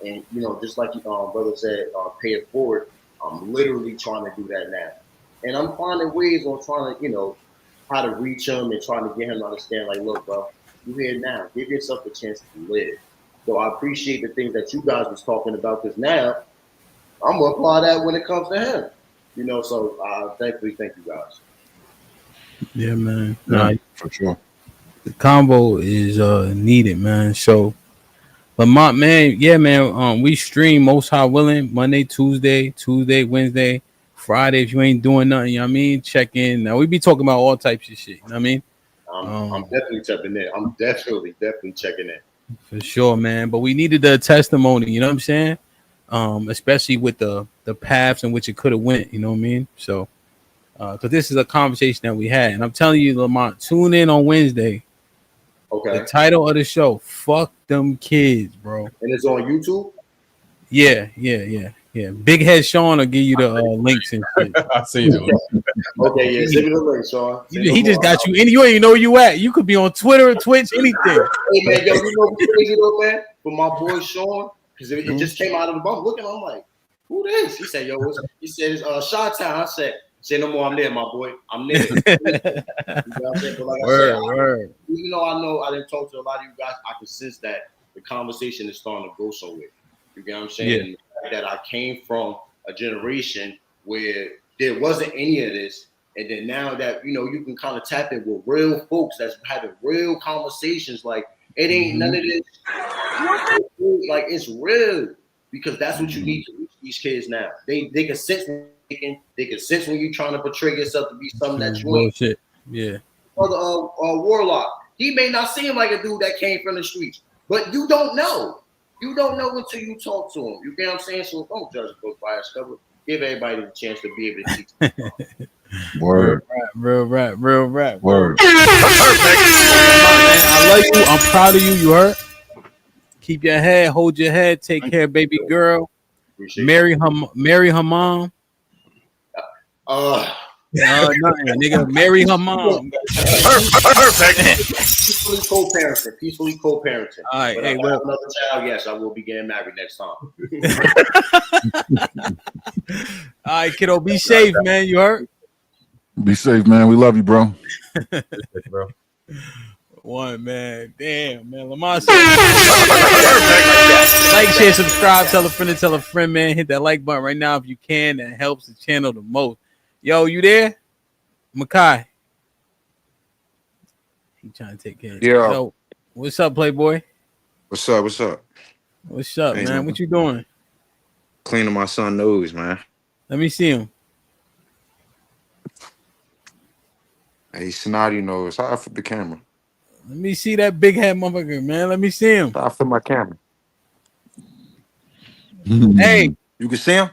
And just like brother said, pay it forward. I'm literally trying to do that now, and I'm finding ways on trying to, how to reach him and trying to get him to understand. Like, look, bro, you here now. Give yourself a chance to live. So I appreciate the things that you guys was talking about because now I'm gonna apply that when it comes to him. So thankfully, thank you guys. Yeah, man. Yeah, for sure. The combo is needed, man. So, but my man, yeah, man. We stream Most High Willing Monday, Tuesday, Wednesday, Friday. If you ain't doing nothing, you know what I mean, check in. Now we be talking about all types of shit. You know what I mean? I'm definitely checking in. I'm definitely checking in. For sure, man. But we needed the testimony. You know what I'm saying? Especially with the paths in which it could have went. You know what I mean? So, because this is a conversation that we had, and I'm telling you, Lamont, tune in on Wednesday. Okay. The title of the show, "Fuck Them Kids," bro. And it's on YouTube. Yeah. Big Head Sean will give you the links and shit. I see it. Okay, yeah. Send me the link, Sean. He just got you. And you ain't know where you at. You could be on Twitter, Twitch, anything. Hey man, yo, you know what's crazy though, man? For my boy Sean, because it just came out of the bump. Looking, I'm like, who this? He said, yo, he said it's Shot Town. I said, say no more. I'm there, my boy. I'm there. You know what I'm saying? But like Word. Even though I know I didn't talk to a lot of you guys, I can sense that the conversation is starting to go somewhere. You get what I'm saying? Yeah. That I came from a generation where there wasn't any of this. And then now that, you can kind of tap in with real folks that's having real conversations. Like, it ain't none of this. Like, it's real. Because that's what you need to reach these kids now. They can sense they can sense when you're trying to portray yourself to be something that you ain't. Bullshit. Yeah. Warlock. He may not seem like a dude that came from the streets, but you don't know. You don't know until you talk to him. You get what I'm saying? So don't judge a book by its cover. Give everybody the chance to be able to teach. Word. Real rap. Word. I love you. I'm proud of you. You heard? Keep your head. Hold your head. Take care, baby girl. Marry her mom. Nothing, nigga. Marry her mom. Perfect. Peacefully co-parenting. All right. But Hey, if I have another child, yes, I will be getting married next time. All right, kiddo. Be safe, man. You heard? Be safe, man. We love you, bro. Bro. One, man. Damn, man. Lamar said, like, share, subscribe, tell a friend, man. Hit that like button right now if you can. That helps the channel the most. Yo, you there? Makai. He trying to take care of you. Yeah. Yo, what's up, Playboy? What's up? What's up, man? What you doing? Cleaning my son's nose, man. Let me see him. Hey, snotty nose. How for the camera? Let me see that big head motherfucker, man. Let me see him. How for my camera? Hey, you can see him.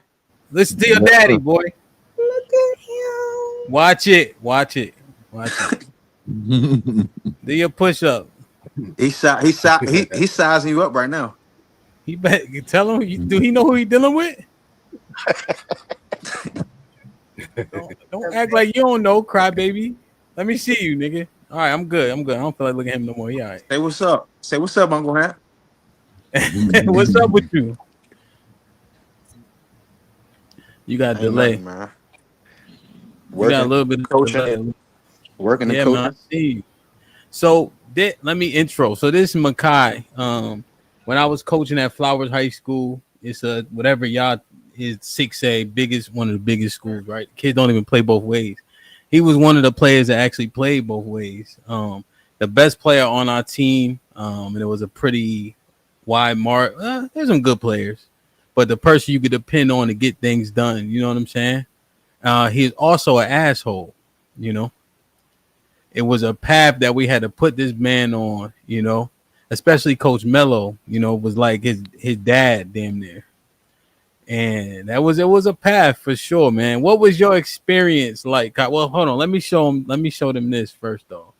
Listen to your daddy, boy. Look at him. Watch it. Do your push up. He's sizing you up right now. He bet. Tell him. Do he know who he dealing with? Don't act like you don't know, crybaby. Let me see you, nigga. All right, I'm good. I don't feel like looking at him no more. Yeah, all right. Say what's up, Uncle Hamp. What's up with you? You got a delay, man. You got a little bit of coaching. Working the yeah, coach. man. I see you. So let me intro. So this is Makai. When I was coaching at Flowers High School, it's whatever y'all is 6A, one of the biggest schools, right? Kids don't even play both ways. He was one of the players that actually played both ways. The best player on our team, and it was a pretty wide mark. There's some good players, but the person you could depend on to get things done, you know what I'm saying? He's also an asshole, you know. It was a path that we had to put this man on, you know, especially Coach Mello, you know, was like his dad damn near. And it was a path for sure, man. What was your experience like? Well, hold on. Let me show them this first, though.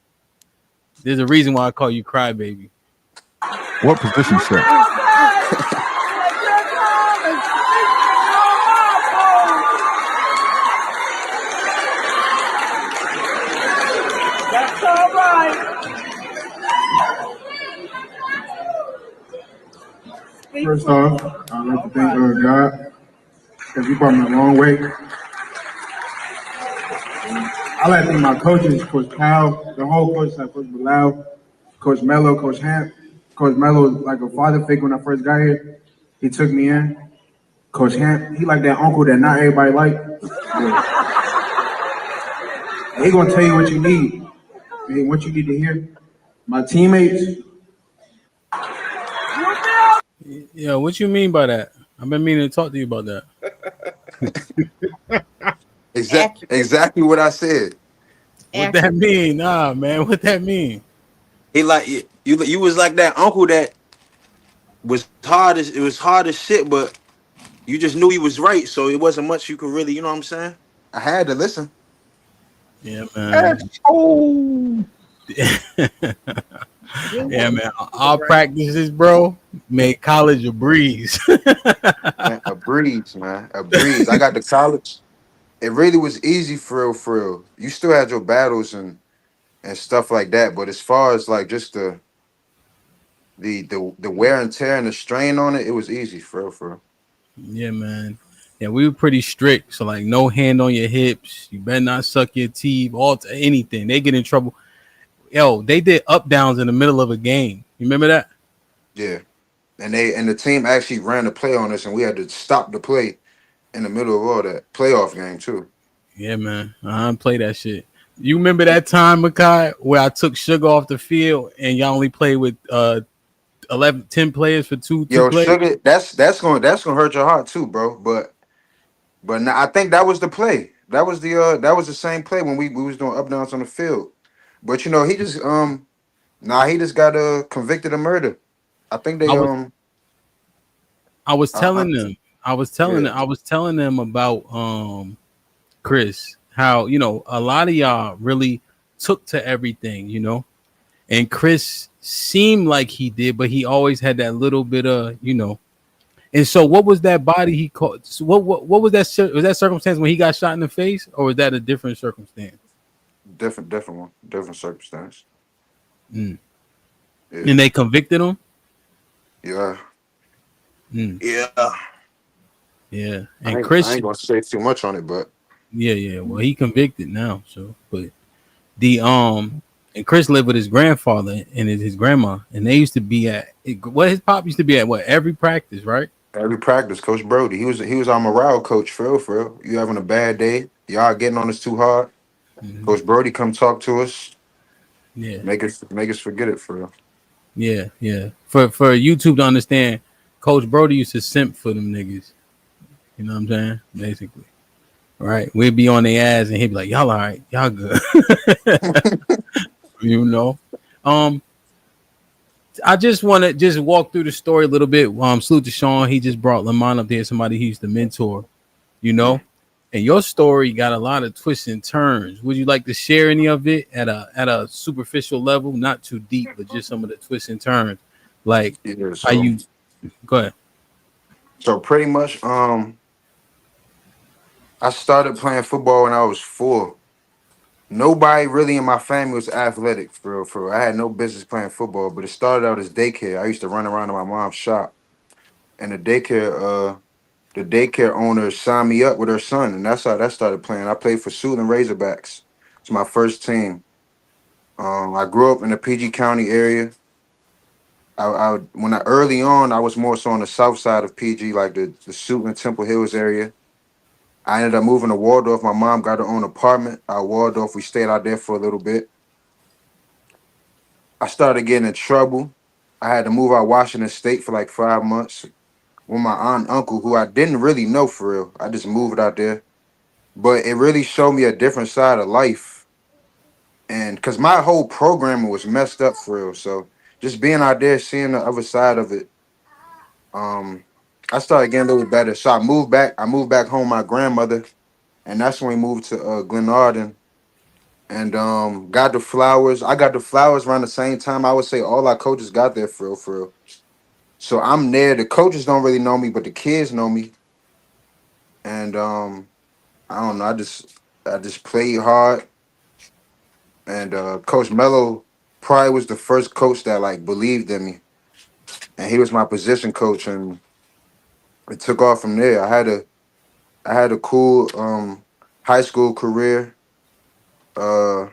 There's a reason why I call you Crybaby. What position set? That's all right. First off, I'd like to thank God because He brought me a long way. I like to thank my coaches, Coach Powell, the whole coach staff, Coach Bilal, Coach Mello, Coach Hamp. Coach Mello was like a father figure when I first got here. He took me in. Coach Hamp, he like that uncle that not everybody like. He gonna tell you what you need and what you need to hear. My teammates. Yeah, what you mean by that? I've been meaning to talk to you about that. Exactly what I said. What that mean? Nah, man. What that mean? He like you was like that uncle that was hard as shit, but you just knew he was right, so it wasn't much you could really, you know what I'm saying? I had to listen. Yeah, man. Yeah, man. Our practices, bro, made college a breeze. Man, a breeze, man. A breeze. I got to college. It really was easy for real, for real. You still had your battles and stuff like that, but as far as like just the wear and tear and the strain on it, it was easy for real, for real. Yeah, man. Yeah, we were pretty strict. So like, no hand on your hips. You better not suck your teeth. Anything. They get in trouble. Yo, they did up downs in the middle of a game. You remember that? Yeah. And the team actually ran the play on us, and we had to stop the play in the middle of all that playoff game too. Yeah, man. I don't play that shit. You remember that time, Makai, where I took Sugar off the field and y'all only played with 10 players for two Yo, plays? Sugar, that's gonna hurt your heart too, bro. But now, I think that was the play. That was the same play when we was doing up downs on the field. But he just he just got convicted of murder. I think they I was telling them about Chris, how a lot of y'all really took to everything, and Chris seemed like he did, but he always had that little bit of. And so, what was that body he caught? So what was that? Was that circumstance when he got shot in the face, or was that a different circumstance? Different one, different circumstance. Mm. Yeah. And they convicted him. Yeah. Mm. Yeah. And I ain't gonna say too much on it, but yeah. Well, he convicted now. So, but and Chris lived with his grandfather and his grandma, and they used to be at his pop used to be at every practice, right? Every practice, Coach Brody. He was our morale coach, for real. You having a bad day, y'all getting on us too hard. Mm-hmm. Coach Brody come talk to us. Yeah. Make us forget it, for real. Yeah. For YouTube to understand, Coach Brody used to simp for them niggas. You know what I'm saying? Basically. Right. We'd be on their ass and he'd be like, y'all all right, y'all good. I just want to walk through the story a little bit. Salute to Sean. He just brought Lamont up there, somebody he used to mentor, and your story got a lot of twists and turns. Would you like to share any of it at a superficial level, not too deep, but just some of the twists and turns, like how you go ahead. So pretty much, I started playing football when I was 4. Nobody really in my family was athletic, for real. I had no business playing football, but it started out as daycare. I used to run around in my mom's shop, and the daycare owner signed me up with her son, and that's how that started playing. I played for Suitland Razorbacks. It's my first team. I grew up in the PG County area. Early on, I was more so on the south side of PG, like the Suitland Temple Hills area. I ended up moving to Waldorf. My mom got her own apartment at Waldorf. We stayed out there for a little bit. I started getting in trouble. I had to move out Washington State for like 5 months with my aunt and uncle, who I didn't really know, for real. I just moved out there. But it really showed me a different side of life. And because my whole programming was messed up, for real. So just being out there, seeing the other side of it, I started getting a little better. So I moved back home with my grandmother. And that's when we moved to Glenarden. And got the flowers. I got the flowers around the same time. I would say all our coaches got there, for real. So I'm there. The coaches don't really know me, but the kids know me. And I don't know. I just played hard. And Coach Mello probably was the first coach that like believed in me. And he was my position coach, and it took off from there. I had a cool high school career. Uh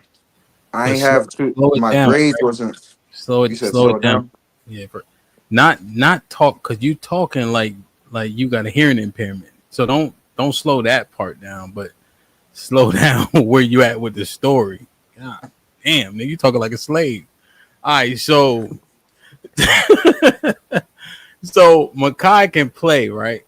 I But ain't have to, slow it my down, grades right? wasn't. Slow You it, said slow slow it it down. down? Yeah, not talk because you talking like you got a hearing impairment. So don't slow that part down, but slow down where you at with the story. God damn, nigga, you talking like a slave. All right, so Makai can play, right?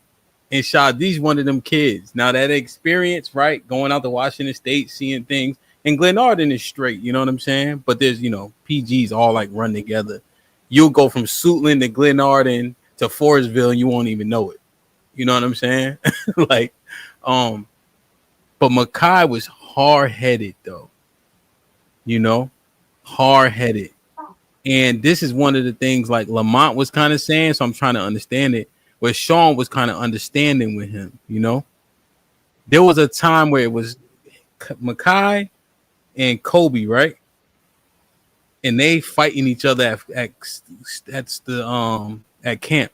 And Shadi's one of them kids. Now that experience, right, going out to Washington State, seeing things, and Glen Arden is straight, you know what I'm saying? But there's, PGs all like run together. You'll go from Suitland to Glen Arden to Forestville and you won't even know it. You know what I'm saying? like, um, but Makai was hard headed though, you know, hard headed. And this is one of the things like Lamont was kind of saying, so I'm trying to understand it, where Sean was kind of understanding with him, you know. There was a time where it was Makai and Kobe, right? And they fighting each other at camp.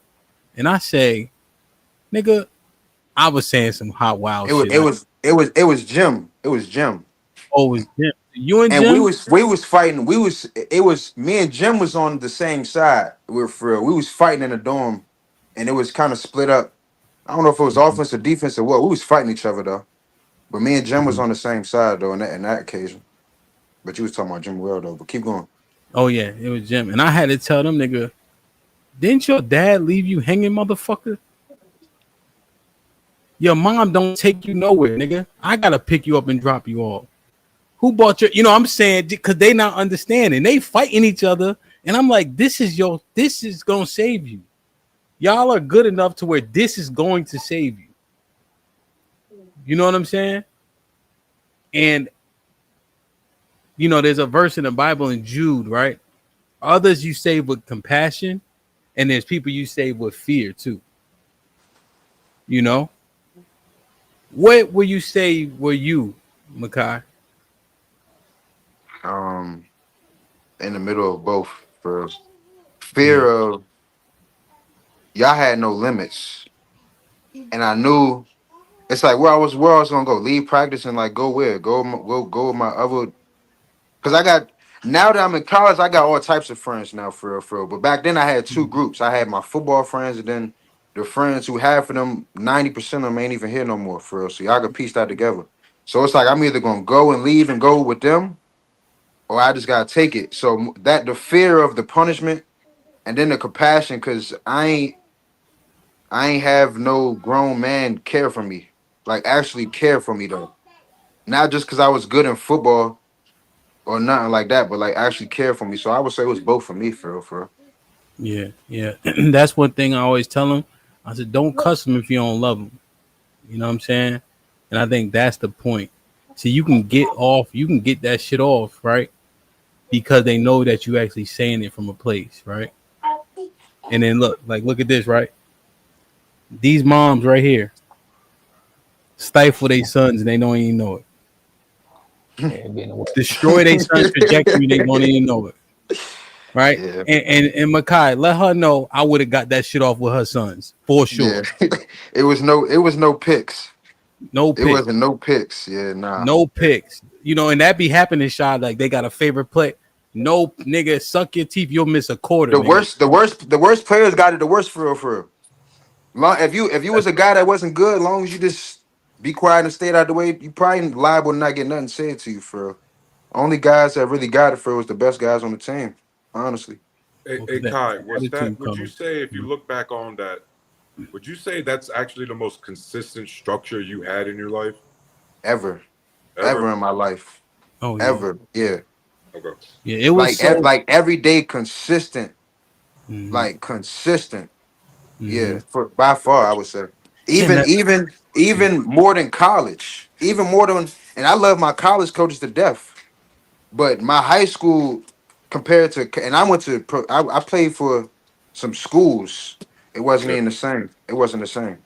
And I say, nigga, I was saying some hot wild It was shit. it was it was it was Jim. It was Jim. Oh, it was Jim. You and And we Jim? was we was fighting. It was me and Jim was on the same side. We were for real. We was fighting in the dorm, and it was kind of split up. I don't know if it was offense or defense or what. We was fighting each other though. But me and Jim was on the same side though in that occasion. But you was talking about Jim Well though. But keep going. Oh yeah, it was Jim. And I had to tell them, nigga, didn't your dad leave you hanging, motherfucker? Your mom don't take you nowhere, nigga. I gotta pick you up and drop you off. Who bought your? I'm saying because they not understanding. They fighting each other, and I'm like, this is gonna save you. Y'all are good enough to where this is going to save you. You know what I'm saying? And there's a verse in the Bible in Jude, right? Others you save with compassion, and there's people you save with fear too. You know, what will you say were you, Makai? In the middle of both for Yeah. fear of y'all had no limits, and I knew it's like where I was gonna go leave practice and like go where go with my other. Cause I got now that I'm in college, I got all types of friends now for real. But back then I had two groups. I had my football friends and then the friends who half of them, 90% of them ain't even here no more for real. So y'all could piece that together. So it's like I'm either gonna go and leave and go with them, or I just gotta take it. So that the fear of the punishment and then the compassion, cause I ain't have no grown man care for me. Like actually care for me though. Not just cause I was good in football or nothing like that, but like actually care for me. So I would say it was both for me, for real, for real. Yeah. That's one thing I always tell them. I said, don't cuss them if you don't love them. You know what I'm saying? And I think that's the point. So you can get that shit off, right? Because they know that you actually saying it from a place, right? And then look at this, right? These moms right here stifle their sons and they don't even know it. Destroy their son's trajectory, they don't even know it. Right? Yeah, And Makai, let her know I would have got that shit off with her sons for yeah. sure. it was no picks. No It picks. wasn't no picks. Yeah, nah. No picks. And that be happening, shot. Like they got a favorite play. No, nigga, suck your teeth. You'll miss a quarter, The nigga. worst, the worst, the worst players got it the worst for real, for real. If you was a guy that wasn't good, as long as you just be quiet and stayed out the way, you probably liable to not get nothing said to you for real. Only guys that really got it for real was the best guys on the team, honestly. Hey, Kai, was that? Attitude Would you coming. say if you look back on that? Would you say that's actually the most consistent structure you had in your life? Ever, Ever? in my life, Oh yeah. ever, yeah. Okay. Yeah, it was so. Like every day consistent, Mhm, like consistent. Yeah, mhm. for by far, I Gotcha. would say. And Even that. even even more than college. Even more than, and I love my college coaches to death. But my high school compared to, and I went to I played for some schools. It wasn't Yeah. even the same. It wasn't the same.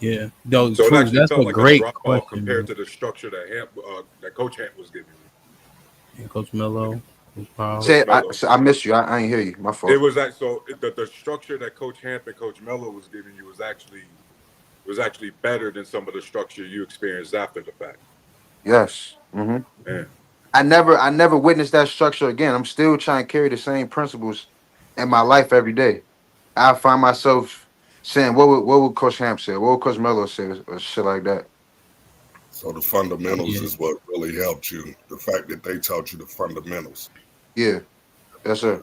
Yeah, no, So it true. actually That's felt a like a great drop off question, compared man. to the structure that that Coach Hamp was giving you. Yeah, Coach Melo, Coach Powell. Coach Say, Mello. I missed you. I ain't hear you. My It fault. was that so the structure that Coach Hamp and Coach Mello was giving you was actually better than some of the structure you experienced after the fact. Yes. Hmm. Man. I never witnessed that structure again. I'm still trying to carry the same principles in my life every day. I find myself saying, what would Coach Hamp say? What would Coach Melo say? Or shit like that. So the fundamentals Yeah, is what really helped you. The fact that they taught you the fundamentals. Yeah. Yes, sir.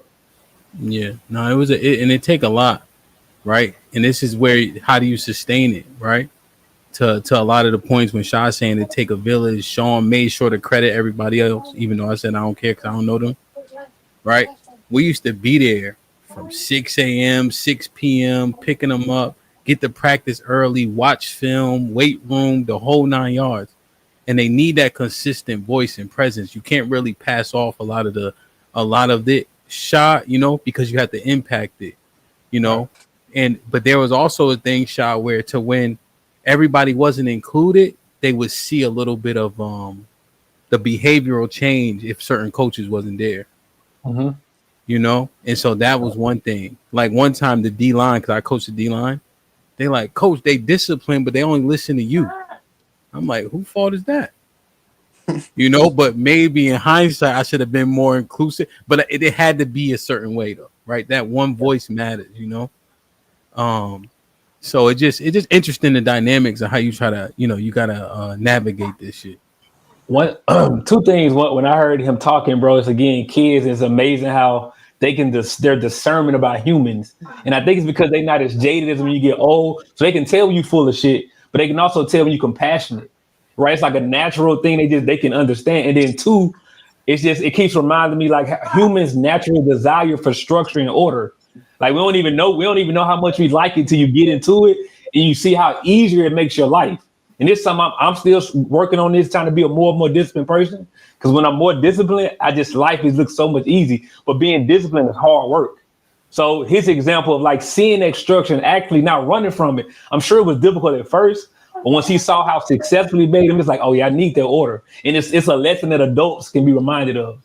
yeah. No, it was and it take a lot, right? And this is where how do you sustain it, right? To a lot of the points when Shaw saying it take a village. Sean made sure to credit everybody else, even though I said I don't care because I don't know them, right? We used to be there from 6 a.m., 6 p.m., picking them up, get to practice early, watch film, weight room, the whole 9 yards. And they need that consistent voice and presence. You can't really pass off a lot of the shot, because you have to impact it, you know. But there was also a thing, shot where to when everybody wasn't included, they would see a little bit of the behavioral change if certain coaches wasn't there, Mm-hmm. And so that was one thing. Like one time the D line, because I coached the D line, they like, coach, they discipline, but they only listen to you. I'm like, who fault is that? But maybe in hindsight, I should have been more inclusive. But it had to be a certain way, though, right? That one voice matters. Um, so it just interesting the dynamics of how you try to, you gotta navigate this shit. One, two things. One, when I heard him talking, bro, it's again, kids. It's amazing how they can their discernment about humans, and I think it's because they're not as jaded as when you get old, so they can tell when you full of shit, but they can also tell when you compassionate, right? It's like a natural thing they can understand, and then two, it keeps reminding me like humans' natural desire for structure and order. Like we don't even know how much we like it till you get into it and you see how easier it makes your life. And this time I'm still working on this, trying to be a more disciplined person. Because when I'm more disciplined, life is looks so much easy. But being disciplined is hard work. So his example of like seeing that structure and actually not running from it, I'm sure it was difficult at first. But once he saw how successfully he made him, it's like, oh yeah, I need that order. And it's a lesson that adults can be reminded of.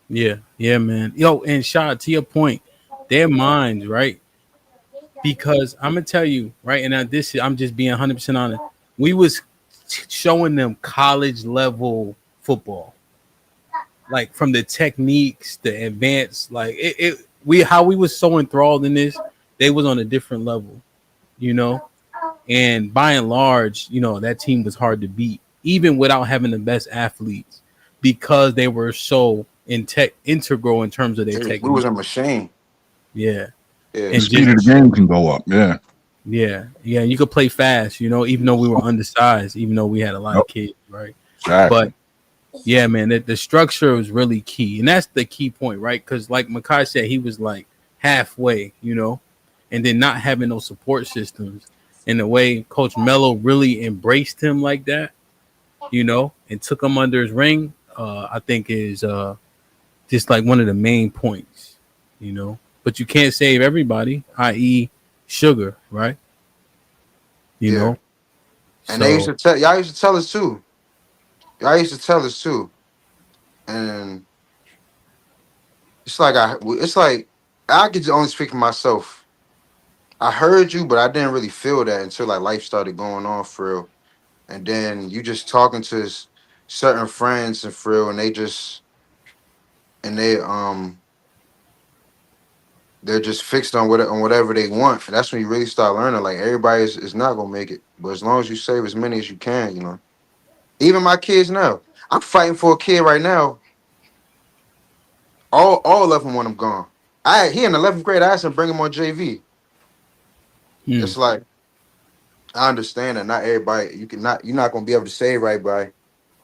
Yeah, man. And Shad, to your point, their minds, right? Because I'm gonna tell you, right, and I'm just being 100% honest. We was showing them college level football, like from the techniques, the advanced, like how we was so enthralled in this, they was on a different level, you know. And by and large, that team was hard to beat, even without having the best athletes, because they were so integral in terms of their We was technique. a machine. Yeah, Yeah. The and speed of the game can go up. Yeah. yeah. You could play fast, even though we were undersized, even though we had a lot of kids, right? Exactly. But yeah, man, the structure was really key, and that's the key point, right? Because like Makai said, he was like halfway, and then not having those support systems, and the way Coach Mello really embraced him like that, and took him under his ring, I think is just like one of the main points. But you can't save everybody, i.e., Sugar, right? You Yeah. know, And they used so to tell y'all used to tell us too. Y'all used to tell us too. And it's like I could only speak for myself. I heard you, but I didn't really feel that until like life started going on for real. And then you just talking to certain friends and for real, and they're just fixed on whatever they want. And that's when you really start learning. Like everybody is not gonna make it, but as long as you save as many as you can. Even my kids now, I'm fighting for a kid right now. All of them when I'm gone. He in 11th grade. I asked him to bring him on JV. It's like I understand that not everybody you're not gonna be able to save everybody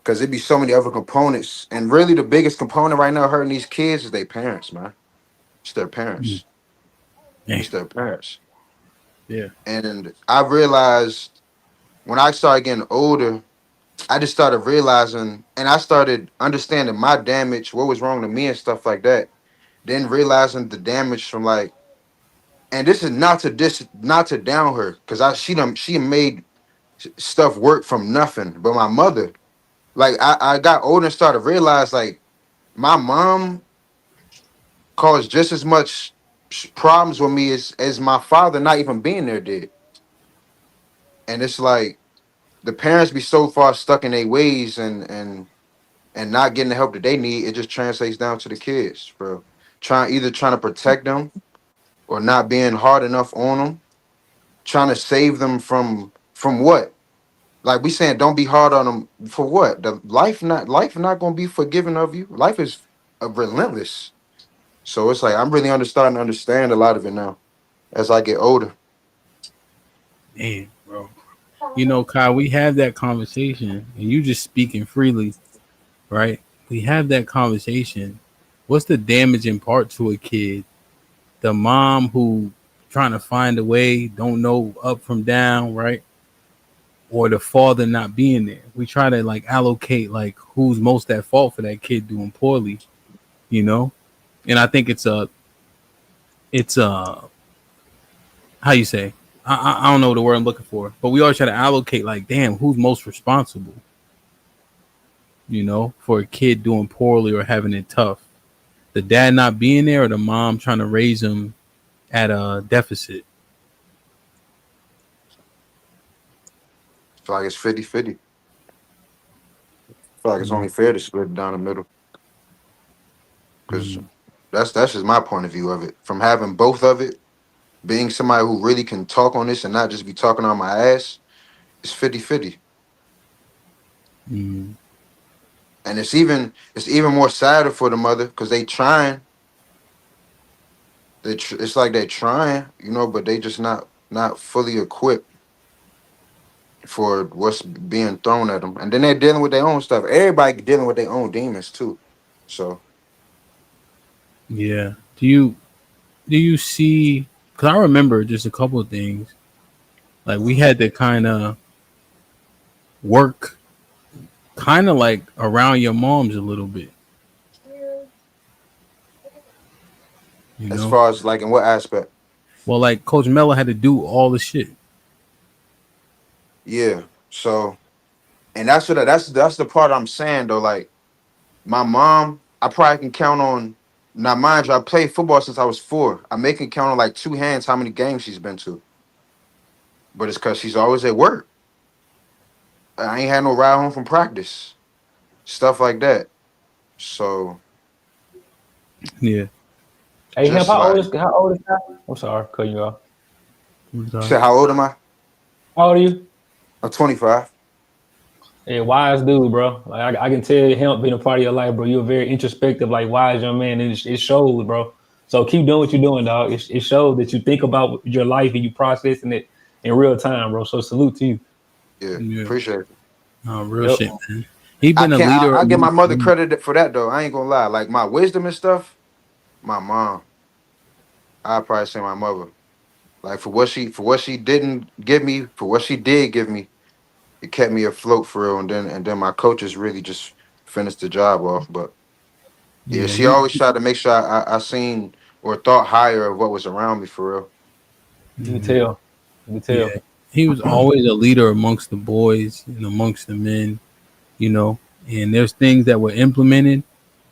because there'd be so many other components. And really, the biggest component right now hurting these kids is their parents, man. It's their parents. Damn. It's their parents. Yeah. And I realized when I started getting older, I just started realizing, and I started understanding my damage, what was wrong to me, and stuff like that. Then realizing the damage from like And this is not to down her, because she made stuff work from nothing. But my mother, like I got older and started to realize like my mom caused just as much problems with me as my father not even being there did. And it's like the parents be so far stuck in their ways and not getting the help that they need, it just translates down to the kids, bro. Trying to protect them or not being hard enough on them, trying to save them from what? Like we saying, don't be hard on them for what? The life not gonna be forgiving of you. Life is relentless. So it's like I'm really starting to understand a lot of it now as I get older. Man, bro. You know, Kyle, we have that conversation, and you just speaking freely, right? We have that conversation. What's the damaging part to a kid? The mom who trying to find a way, don't know up from down, right? Or the father not being there. We try to like allocate like who's most at fault for that kid doing poorly, you know? And I think it's how you say? I don't know the word I'm looking for, but we always try to allocate like, damn, who's most responsible, you know, for a kid doing poorly or having it tough? The dad not being there or the mom trying to raise him at a deficit? I feel like it's 50-50. I feel like it's only fair to split it down the middle. Because that's just my point of view of it. From having both of it, being somebody who really can talk on this and not just be talking on my ass, it's 50-50. Mm. And it's even more sadder for the mother because they trying. It's like they're trying, you know, but they just not fully equipped for what's being thrown at them. And then they're dealing with their own stuff. Everybody dealing with their own demons too. So Yeah. Do you see? Because I remember just a couple of things. Like we had to kind of work, kind of like around your moms a little bit. You as know. far as like in what aspect? Well, like Coach Mello had to do all the shit. Yeah. So and that's the part I'm saying though. Like my mom, I probably can count on. Now, mind you, I played football since I was 4. I may can count on like 2 hands how many games she's been to. But it's because she's always at work. I ain't had no ride home from practice, stuff like that. So Yeah. Hey, Hemp, just like, how old is that? I'm sorry, cutting you off. say, how old am I? How old are you? I'm 25. Hey, wise dude, bro. Like I can tell Hemp being a part of your life, bro. You're a very introspective, like wise young man, and it shows, bro. So keep doing what you're doing, dog. It shows that you think about your life and you processing it in real time, bro. So salute to you. Yeah, appreciate it. Real Yep. shit, man. He been a leader. I give my mother credit for that though. I ain't gonna lie. Like my wisdom and stuff, my mom. I'd probably say my mother. Like for what she didn't give me, for what she did give me, it kept me afloat for real. And then my coaches really just finished the job off. But yeah, Yeah, she always tried to make sure I seen or thought higher of what was around me for real. You can tell. You can tell. Yeah, he was always a leader amongst the boys and amongst the men, you know. And there's things that were implemented,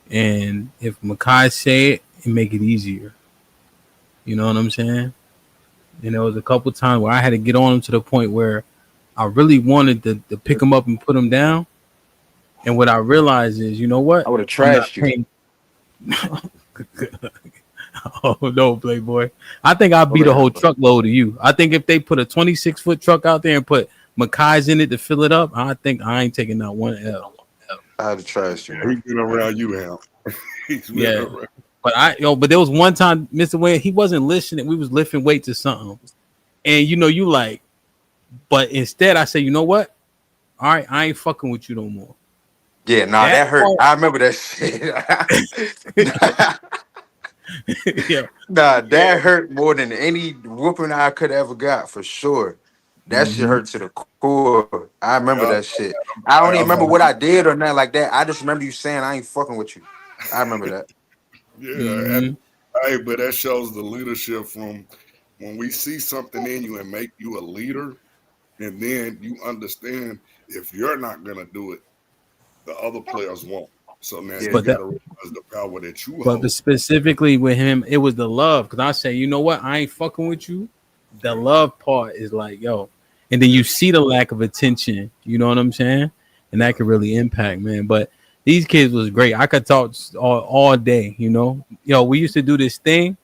and if Makai say it, it make it easier. You know what I'm saying? And there was a couple times where I had to get on him to the point where I really wanted to pick him up and put him down. And what I realized is, you know what? I would have I'm not trashed you. paying. Oh no, Playboy! I think I'll beat a whole truckload of you. I think if they put a 26-foot truck out there and put Makai's in it to fill it up, I think I ain't taking that one L. I had to trash you. Yeah, he's been around you, Hal. He's been Yeah, around. but there was one time, Mr. Wayne, he wasn't listening. We was lifting weights or something, and you like, but instead I say, you know what? All right, I ain't fucking with you no more. Yeah, nah, that hurt. I remember that shit. Yeah. Nah, that hurt more than any whooping I could ever got for sure. That shit hurt to the core. I remember that shit. I don't even remember what I did or nothing like that. I just remember you saying I ain't fucking with you. I remember that. Yeah, hey, but that shows the leadership from when we see something in you and make you a leader, and then you understand if you're not gonna do it, the other players won't. So now you But that, gotta realize the power that you but hold. specifically with him, it was the love. Because I say, you know what, I ain't fucking with you. The love part is like, yo, and then you see the lack of attention. You know what I'm saying? And that could really impact, man. But these kids was great. I could talk all day. You know, yo, we used to do this thing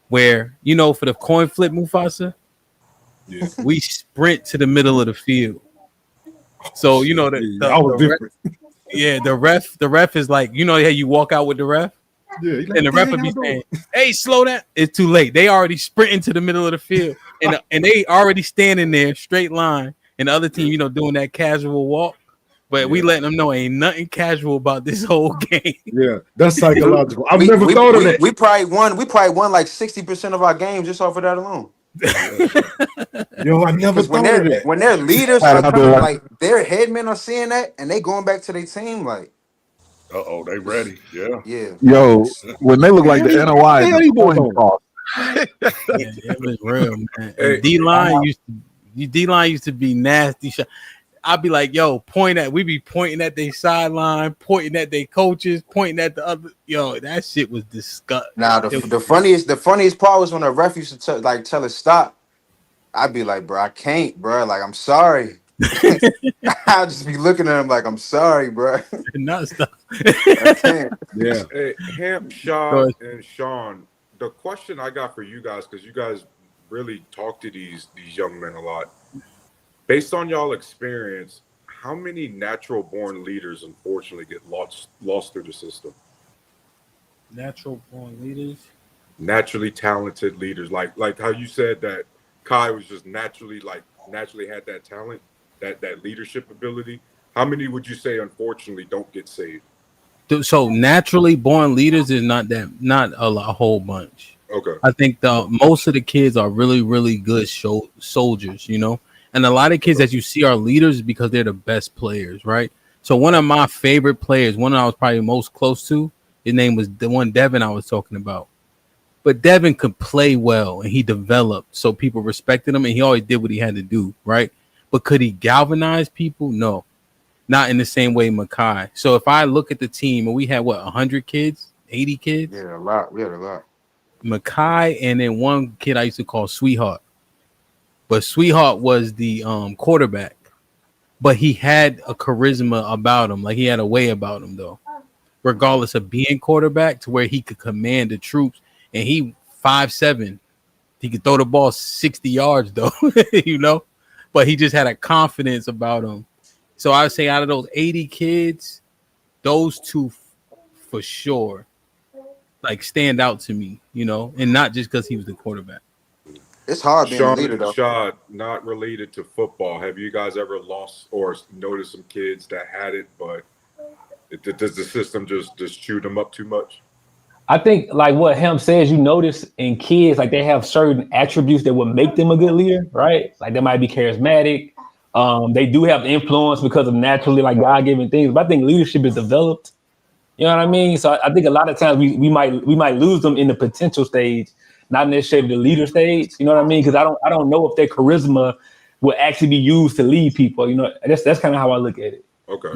where, you know, for the coin flip, Mufasa, Yeah. we sprint to the middle of the field. So you know I was different. the ref is like, you know how you walk out with the ref, Yeah, he's like, and the what the ref hell would be y'all saying, doing? "Hey, slow down! It's too late. They already sprinting to the middle of the field, and they already standing there straight line, and the other team, you know, doing that casual walk." But we Yeah. letting them know ain't nothing casual about this whole game. Yeah, that's We psychological. I've we never we thought of we, that. we probably won like 60% of our games just off of that alone. Yo, I never Because thought of that. when their leaders How are did I do coming, it? like their headmen are seeing that and they going back to their team, like They ready. Yeah. yeah. Yo, when they look What like the the hell NOI in the these boys coin on? toss. Yeah, it was real, man. Hey, And D line used to be nasty. I'd be like, yo, we be pointing at their sideline, pointing at their coaches, pointing at the other. Yo, that shit was disgusting. Now the funniest part was when a ref used to tell us stop. I'd be like, bro, I can't, bro. Like, I'm sorry. I'll just be looking at him like, I'm sorry, bro. Not stop. I can't. Yeah. Hey, Hamp, Shaw, and Sean, the question I got for you guys, because you guys really talk to these young men a lot. Based on y'all experience, how many natural born leaders unfortunately get lost through the system? Natural born leaders. Naturally talented leaders, like how you said that Kai was just naturally had that talent, that leadership ability. How many would you say unfortunately don't get saved? So naturally born leaders is not a whole bunch. Okay. I think most of the kids are really, really good soldiers, you know, and a lot of kids that you see are leaders because they're the best players, right? So one of my favorite players, one I was probably most close to, his name was the one Devin I was talking about. But Devin could play well and he developed, so people respected him and he always did what he had to do, right? But could he galvanize people? No, not in the same way Makai. So if I look at the team and we had 100 kids, 80 kids? Yeah, a lot. We had a lot. Makai and then one kid I used to call Sweetheart. But Sweetheart was the quarterback. But he had a charisma about him. Like he had a way about him though. Regardless of being quarterback, to where he could command the troops. And he 5'7". He could throw the ball 60 yards though, you know. But he just had a confidence about him. So I would say out of those 80 kids, those two for sure like stand out to me, you know, and not just because he was the quarterback. It's hard being a Sean leader and though. Shad, not related to football. Have you guys ever lost or noticed some kids that had it, but does the system just chew them up too much? I think like what Hemp says, you notice in kids, like they have certain attributes that would make them a good leader, right? Like they might be charismatic. They do have influence because of naturally like God-given things. But I think leadership is developed. You know what I mean? So I think a lot of times we might lose them in the potential stage, not necessarily the leader stage. You know what I mean? Because I don't know if their charisma will actually be used to lead people. You know, that's kind of how I look at it. Okay.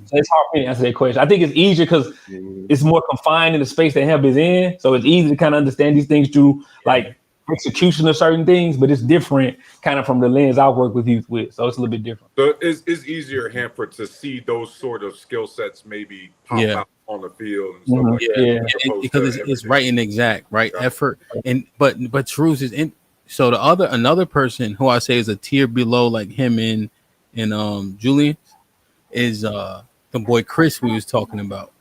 So it's hard for me to answer that question. I think it's easier because it's more confined in the space that Hemp is in. So it's easy to kind of understand these things through like execution of certain things, but it's different kind of from the lens I work with youth with. So it's a little bit different. So it's easier, Hanford, to see those sort of skill sets maybe pop out on the field and stuff like that. Because it's right and exact, right? Effort but Truth is in. So another person who I say is a tier below like him and Julian is the boy Chris we was talking about.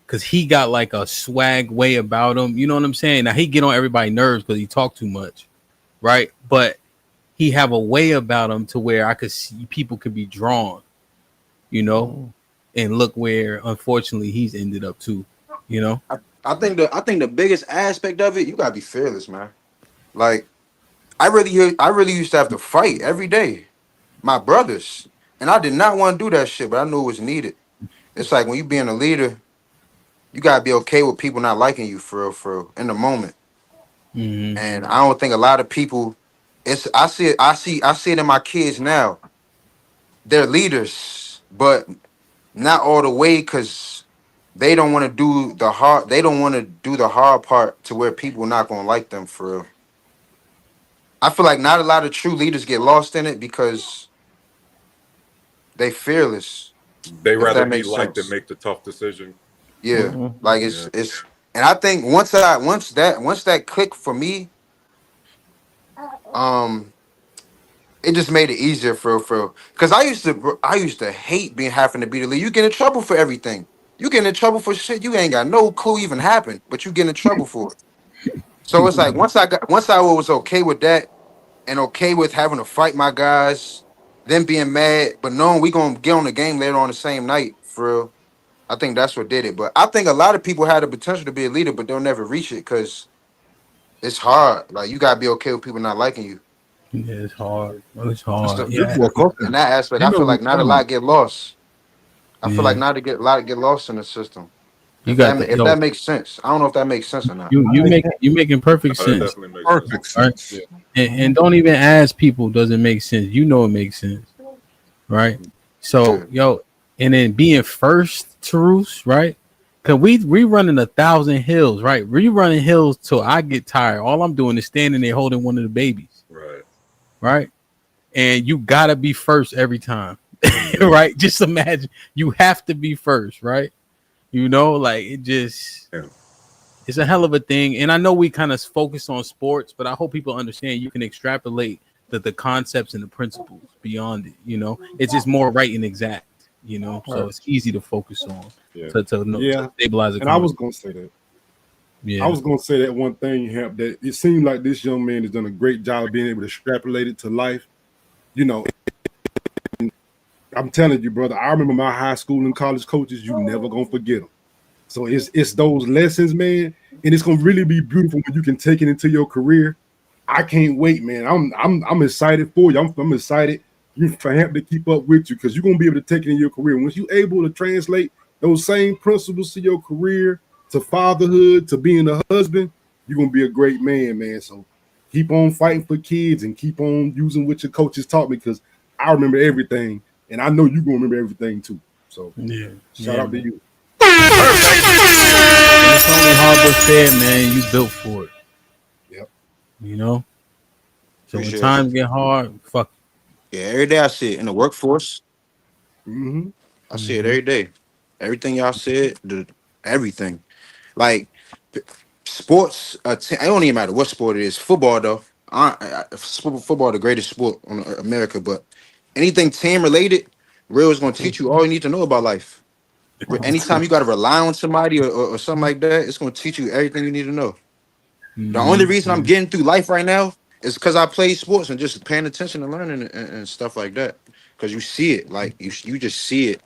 Cause he got like a swag way about him. You know what I'm saying? Now he get on everybody's nerves because he talk too much, right? But he have a way about him to where I could see people could be drawn, you know, and look where unfortunately he's ended up too, you know. I think the biggest aspect of it, you gotta be fearless, man. Like I really used to have to fight every day, my brothers, and I did not want to do that shit, but I knew it was needed. It's like when you being a leader, you gotta be okay with people not liking you for real, in the moment. Mm-hmm. And I don't think a lot of people. It's I see it in my kids now. They're leaders, but not all the way because they don't want to do the hard. They don't want to do the hard part to where people not gonna like them for real. I feel like not a lot of true leaders get lost in it because they fearless. They If rather that be makes liked than sense. make the tough decision. Yeah, Mhm. like Yeah. it's. And I think once that clicked for me, um, it just made it easier for because I used to hate being having to be the lead. You get in trouble for everything. You get in trouble for shit you ain't got no clue even happened, but you get in trouble for it. So it's like once I was okay with that and okay with having to fight my guys, then being mad, but knowing we gonna get on the game later on the same night for real. I think that's what did it. But I think a lot of people had the potential to be a leader, but they'll never reach it because it's hard. Like you gotta be okay with people not liking you. Yeah, it's hard. It's This hard. this Yeah. boy In cooking. that aspect, Ain't I no feel like not a return. lot get lost. I feel like Yeah. not to get a lot get lost in the system. You got the If yo. that makes sense, I don't know if that makes sense or not. You making perfect No, that sense. definitely makes sense. Perfect Right. sense. And don't even ask people, does it make sense? You know it makes sense. Right. So Yeah. yo, and then being first to Roos, right? Cause we running 1,000 hills, right? We running hills till I get tired. All I'm doing is standing there holding one of the babies, Right. right? And you gotta be first every time. Right? Just imagine you have to be first, right? You know, like it just Yeah. it's a hell of a thing. And I know we kind of focus on sports, but I hope people understand you can extrapolate the concepts and the principles beyond it. You know, it's just more right and exact. You know, so it's easy to focus on Yeah. to Yeah. stabilize the And I was conversation. gonna say that. I Yeah, was gonna say that one thing, Hamp, that it seemed like this young man has done a great job of being able to extrapolate it to life. You know, I'm telling you, brother, I remember my high school and college coaches, you never gonna forget them. So it's those lessons, man, and it's gonna really be beautiful when you can take it into your career. I can't wait, man. I'm excited for you. I'm excited for him to keep up with you because you're gonna be able to take it in your career. Once you're able to translate those same principles to your career, to fatherhood, to being a husband, you're gonna be a great man, man. So keep on fighting for kids and keep on using what your coaches taught me because I remember everything, and I know you're gonna remember everything too. So yeah, shout yeah, out to man. you. And it's only hard but fair, man. You built for it. Yep. You know. So when Appreciate times it. get hard, fuck. Yeah, every day I see it in the workforce. Mm-hmm. I see it every day. Everything y'all said, everything. Like sports, it don't even matter what sport it is. Football though, football the greatest sport on America. But anything team related, real is gonna teach you all you need to know about life. Anytime you got to rely on somebody or something like that, it's gonna teach you everything you need to know. The only reason I'm getting through life right now is because I play sports and just paying attention and learning and stuff like that. Because you see it, like you just see it.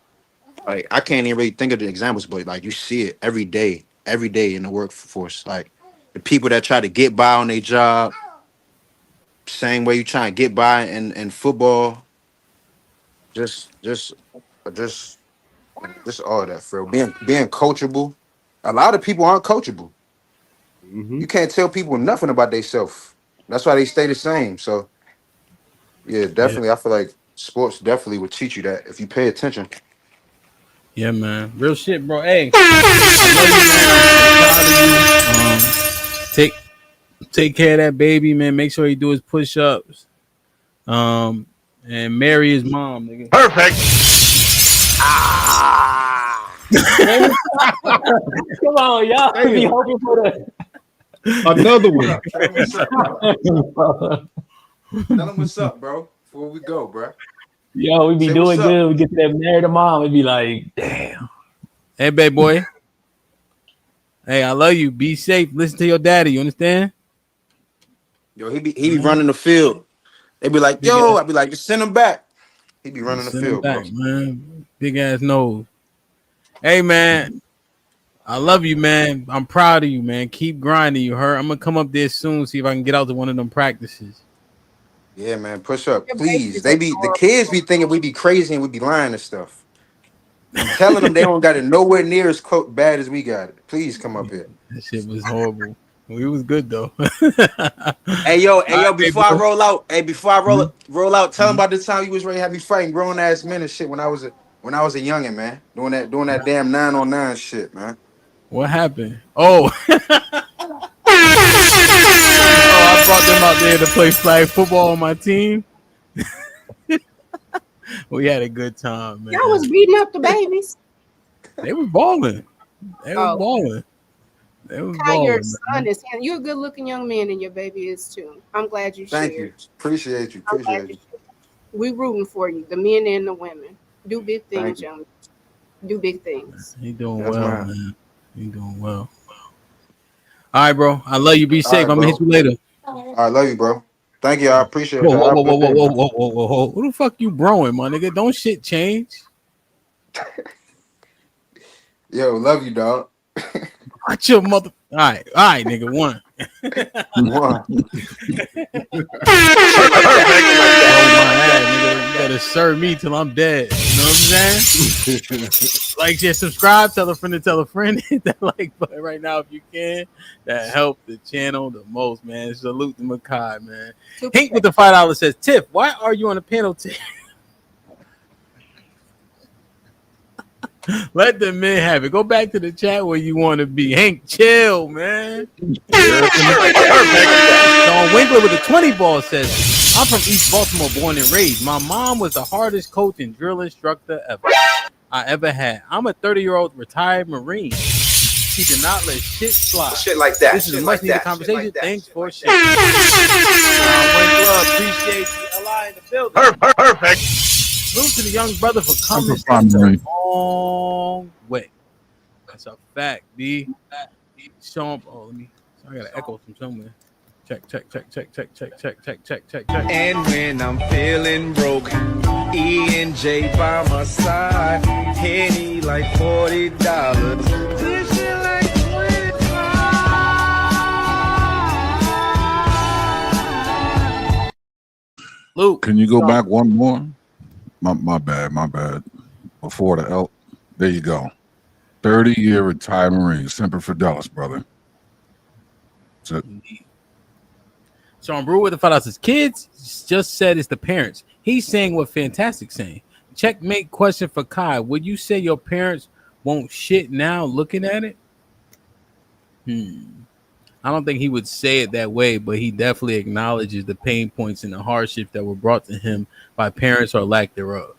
Like I can't even really think of the examples, but like you see it every day in the workforce. Like the people that try to get by on their job, same way you try to get by in football, just just just just all that for real. Being coachable. A lot of people aren't coachable. Mm-hmm. You can't tell people nothing about themselves. That's why they stay the same. So yeah, Yeah, definitely. I feel like sports definitely would teach you that if you pay attention. yeah, man. Real shit, bro. Hey, I love you, man. I'm proud of you. Take care of that baby, man. Make sure he do his push ups. Um, and marry his mom, nigga. Come on, y'all be Damn. hoping for the. Another one. Tell him what's up. Tell him what's up, bro. Before we go, bro. Yo, we be Say what's doing up. good. We get to that married to mom. We be like, damn. Hey, baby boy. Hey, I love you. Be safe. Listen to your daddy. You understand? Yo, he be running the field. They be like, Big yo, ass. I be like, just send him back. He be running the Send him field, bro. back, man. Big ass nose. Hey, man. I love you, man. I'm proud of you, man. Keep grinding. You heard? I'm gonna come up there soon. See if I can get out to one of them practices. Yeah, man. Push up, Your baby please. is The adorable. kids be thinking we be crazy and we be lying and stuff. I'm telling them they don't got it nowhere near as bad as we got it. Please come up here. That shit was horrible. We was good though. Hey yo, All before right, I bro. roll out, roll out, tell Mhm. them about the time you was ready to have me fighting grown ass men and shit when I was a youngin', man. Doing that damn 9-on-9 shit, man. What happened? Oh. I brought them out there to play flag football on my team. We had a good time, man. Y'all was beating up the babies. They was balling. They was Oh, balling. They was Kai, your balling, son man. is you're a good looking young man, and your baby is too. I'm glad you Thank shared. you. Appreciate you. I'm glad Appreciate you you. shared. We rooting for you, the men and the women. Do big Thank things, you. young. Do big things. He doing Yes, well, ma'am. man. He doing well. All right, bro. I love you. Be All safe. right, I'm gonna hit bro. you later. I love you, bro. Thank you. I appreciate Whoa, y'all. whoa, Have a whoa, whoa, good whoa, day, whoa, man. whoa, whoa, whoa, whoa. Who the fuck you broing, my nigga? Don't shit change. Yo, love you, dog. Watch your mother. All right, nigga. One. One. You better serve me till I'm dead. You know what I'm saying? Like, share, subscribe, tell a friend to tell a friend. Hit that like button right now if you can. That helped the channel the most, man. Salute to Makai, man. Hank with the $5 says, Tiff, why are you on a panel? Let the men have it. Go back to the chat where you want to be. Hank, chill, man. Sean Winkler with the 20 ball says, I'm from East Baltimore, born and raised. My mom was the hardest coach and drill instructor I ever had. I'm a 30-year-old retired Marine. She did not let shit slide. Shit like that. This is a Shit much like needed that. conversation. Shit like that. Thanks for sharing. Winkler, appreciate you. LI in the building. Perfect. Salute to the young brother for coming That's a fun a ring. long way. That's a fact, B. Sean, I gotta echo from somewhere. Check. And when I'm feeling broke, E and J by my side, Henny like $40. This shit like Luke, Can you go back one more? My bad. Before the L. There you go. 30-year retired Marine. Semper Fidelis, brother. That's it. Sean Brewer with the $5 says, kids just said it's the parents. He's saying what Fantastic's saying. Checkmate question for Kai. Would you say your parents won't shit now looking at it? I don't think he would say it that way, but he definitely acknowledges the pain points and the hardships that were brought to him by parents or lack thereof.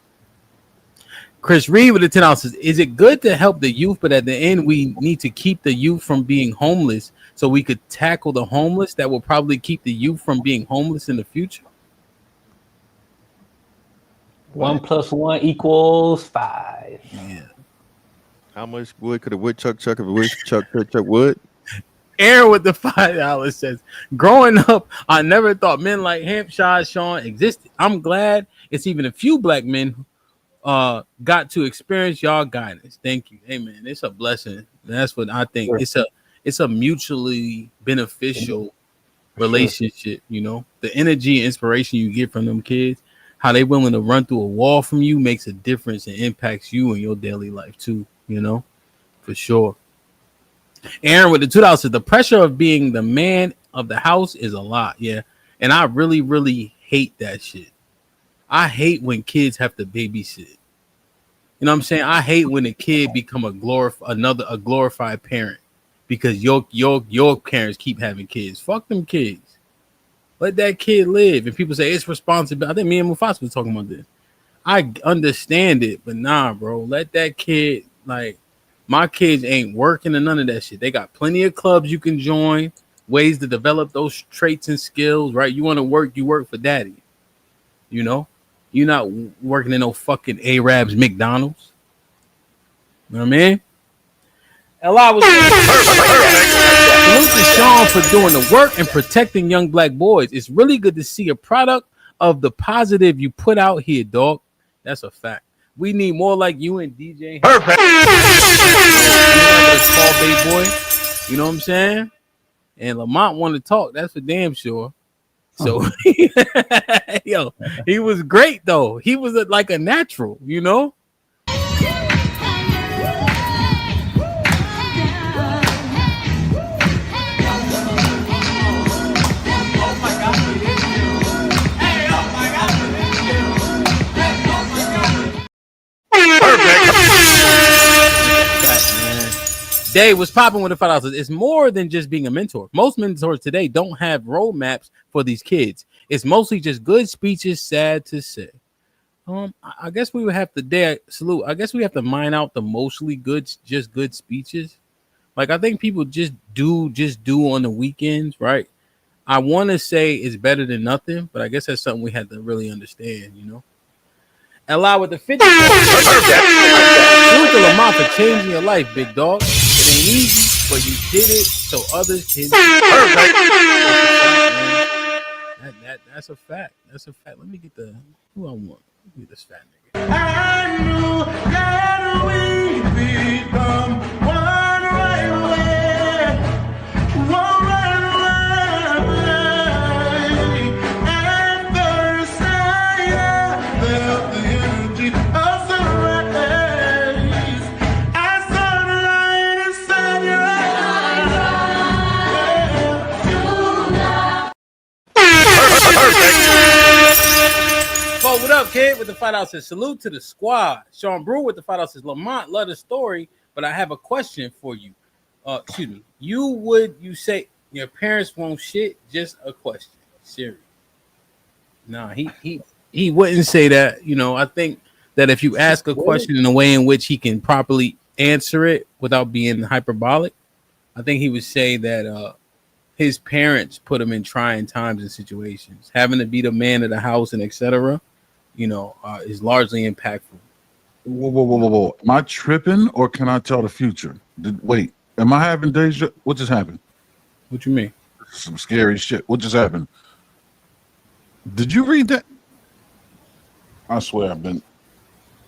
Chris Reed with the $10 says, is it good to help the youth, but at the end we need to keep the youth from being homeless so we could tackle the homeless that will probably keep the youth from being homeless in the future? 1 + 1 = 5. Yeah. How much wood could a woodchuck chuck if a woodchuck could chuck wood? Aaron with the $5 says, growing up, I never thought men like HAMP, Sean existed. I'm glad it's even a few black men got to experience y'all guidance. Thank you. Hey man, it's a blessing. That's what I think. It's a mutually beneficial relationship, you know. The energy and inspiration you get from them kids, how they willing to run through a wall from you makes a difference and impacts you in your daily life too, you know, for sure. Aaron with the $2 says, the pressure of being the man of the house is a lot. Yeah. And I really, really hate that shit. I hate when kids have to babysit. You know what I'm saying? I hate when a kid become a glorified parent because your parents keep having kids. Fuck them kids. Let that kid live. And people say it's responsibility. I think me and Mufasa was talking about this. I understand it, but nah, bro. Let that kid, like, my kids ain't working and none of that shit. They got plenty of clubs you can join, ways to develop those traits and skills, right? You want to work, you work for daddy. You know? You're not working in no fucking Arabs McDonald's. You know what I mean? L.I. was salute to Sean for doing the work and protecting young black boys. It's really good to see a product of the positive you put out here, dog. That's a fact. We need more like you and DJ. Perfect. Tall big boy. You know what I'm saying? And Lamont wanted to talk. That's for damn sure. So, yo, he was great though. He was like a natural, you know. Dave was popping with the $5. It's more than just being a mentor. Most mentors today don't have roadmaps for these kids. It's mostly just good speeches. Sad to say. I guess we would have to salute. I guess we have to mine out the mostly good, just good speeches. Like I think people just do on the weekends, right? I want to say it's better than nothing, but I guess that's something we had to really understand, you know. Allow with the 50. Salute to Lamar for changing your life, big dog. It ain't easy, but you did it so others can. That's a fact. That's a fact. Let me get the who I want. Let me get this fat nigga. I knew that we become one right away. One right away. At first sight, I felt the energy of sunrise. I saw the light inside your Bo, what up, kid? With the $5 says salute to the squad. Sean Brew with the $5 says Lamont, love the story, but I have a question for you. Excuse me. You say your parents won't shit? Just a question. Serious. Nah, he wouldn't say that. You know, I think that if you ask a question in a way in which he can properly answer it without being hyperbolic, I think he would say that his parents put him in trying times and situations. Having to be the man of the house and etc. You know, is largely impactful. Whoa. Am I tripping or can I tell the future? Wait, am I having deja? What just happened? What you mean? Some scary shit. What just happened? Did you read that? I swear I've been.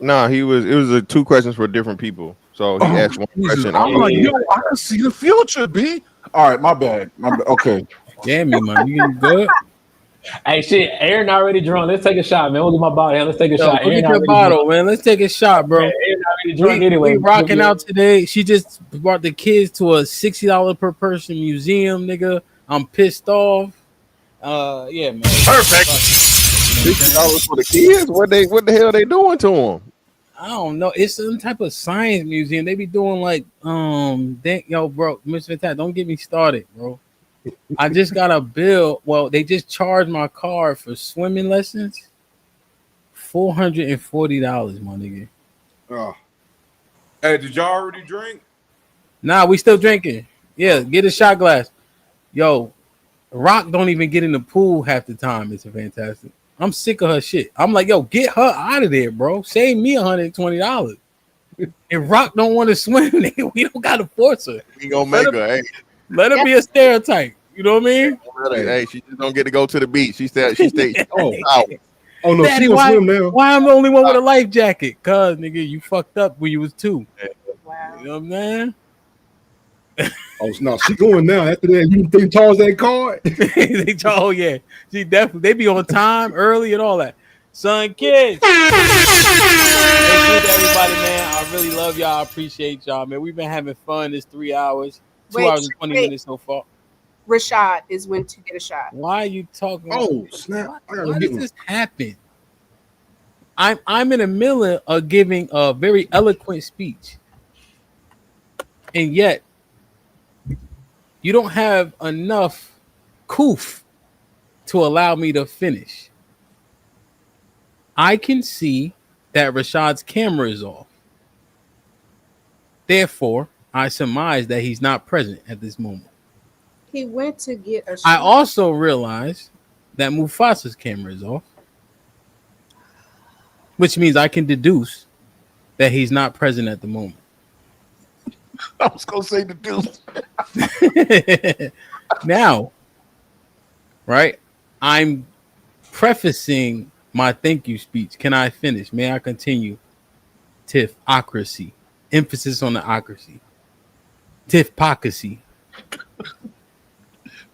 Nah, it was two questions for different people. So he asked one question. I'm like, yo, I can see the future, B. All right, my bad. Okay. Damn you, man. You good? Hey, shit, Aaron already drunk. Let's take a shot, man. We'll do my body. Let's take a shot. Look at your bottle, man. Let's take a shot, bro. Yeah, Aaron already drunk anyway. We rocking out today. She just brought the kids to a $60 per person museum, nigga. I'm pissed off. Yeah, man. Perfect. $60 for the kids? What the hell are they doing to them? I don't know. It's some type of science museum. They be doing like, yo, bro, Mr. Tat, don't get me started, bro. I just got a bill. Well, they just charged my car for swimming lessons. $440, my nigga. Oh. Hey, did y'all already drink? Nah, we still drinking. Yeah, get a shot glass. Yo, Rock don't even get in the pool half the time. It's fantastic. I'm sick of her shit. I'm like, yo, get her out of there, bro. Save me $120. If Rock don't want to swim, we don't gotta force her. We gonna make her. Hey, let her be a stereotype. You know what I mean? Hey, she just don't get to go to the beach. She stay out. Oh no, Daddy, she gonna swim now. Why I'm the only one with a life jacket? Cause nigga, you fucked up when you was 2. Wow. You know what I'm saying? Oh no, she going now. After that, they charge that card. They charge, oh yeah, she definitely. They be on time, early, and all that. Son, kids. Hey, everybody, man. I really love y'all. I appreciate y'all, man. We've been having fun this 3 hours, 2 hours and 20 minutes so far. Rashad is when to get a shot. Why are you talking? Oh snap! Why does this happen? I'm in the middle of giving a very eloquent speech, and yet you don't have enough coof to allow me to finish. I can see that Rashad's camera is off. Therefore, I surmise that he's not present at this moment. He went to get a shot. I also realize that Mufasa's camera is off, which means I can deduce that he's not present at the moment. I was gonna say deduce. Now, right? I'm prefacing my thank you speech. Can I finish? May I continue? Tiffocracy. Emphasis on the ocracy. Tiffocracy.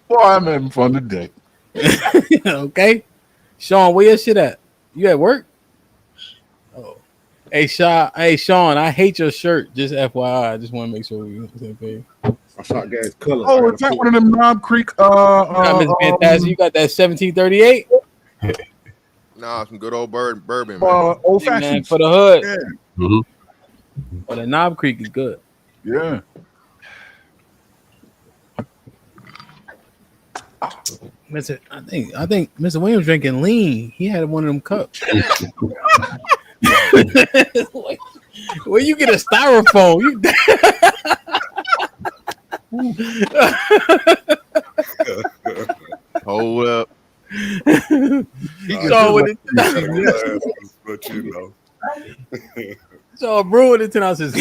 Boy, I'm having fun today. Okay. Sean, where your shit at? You at work? Oh. Hey, Sean, I hate your shirt. Just FYI. I just want to make sure we're on the same page. I shot gas color. Oh, is that one of them Knob Creek? Fantastic. You got that 1738? Nah, some good old bourbon. Old fashioned man, for the hood. Yeah. But the Knob Creek is good. Yeah. I think Mr. Williams drinking lean. He had one of them cups. Where you get a styrofoam? Hold up. So with but you know. So a brewer in 10 ounces.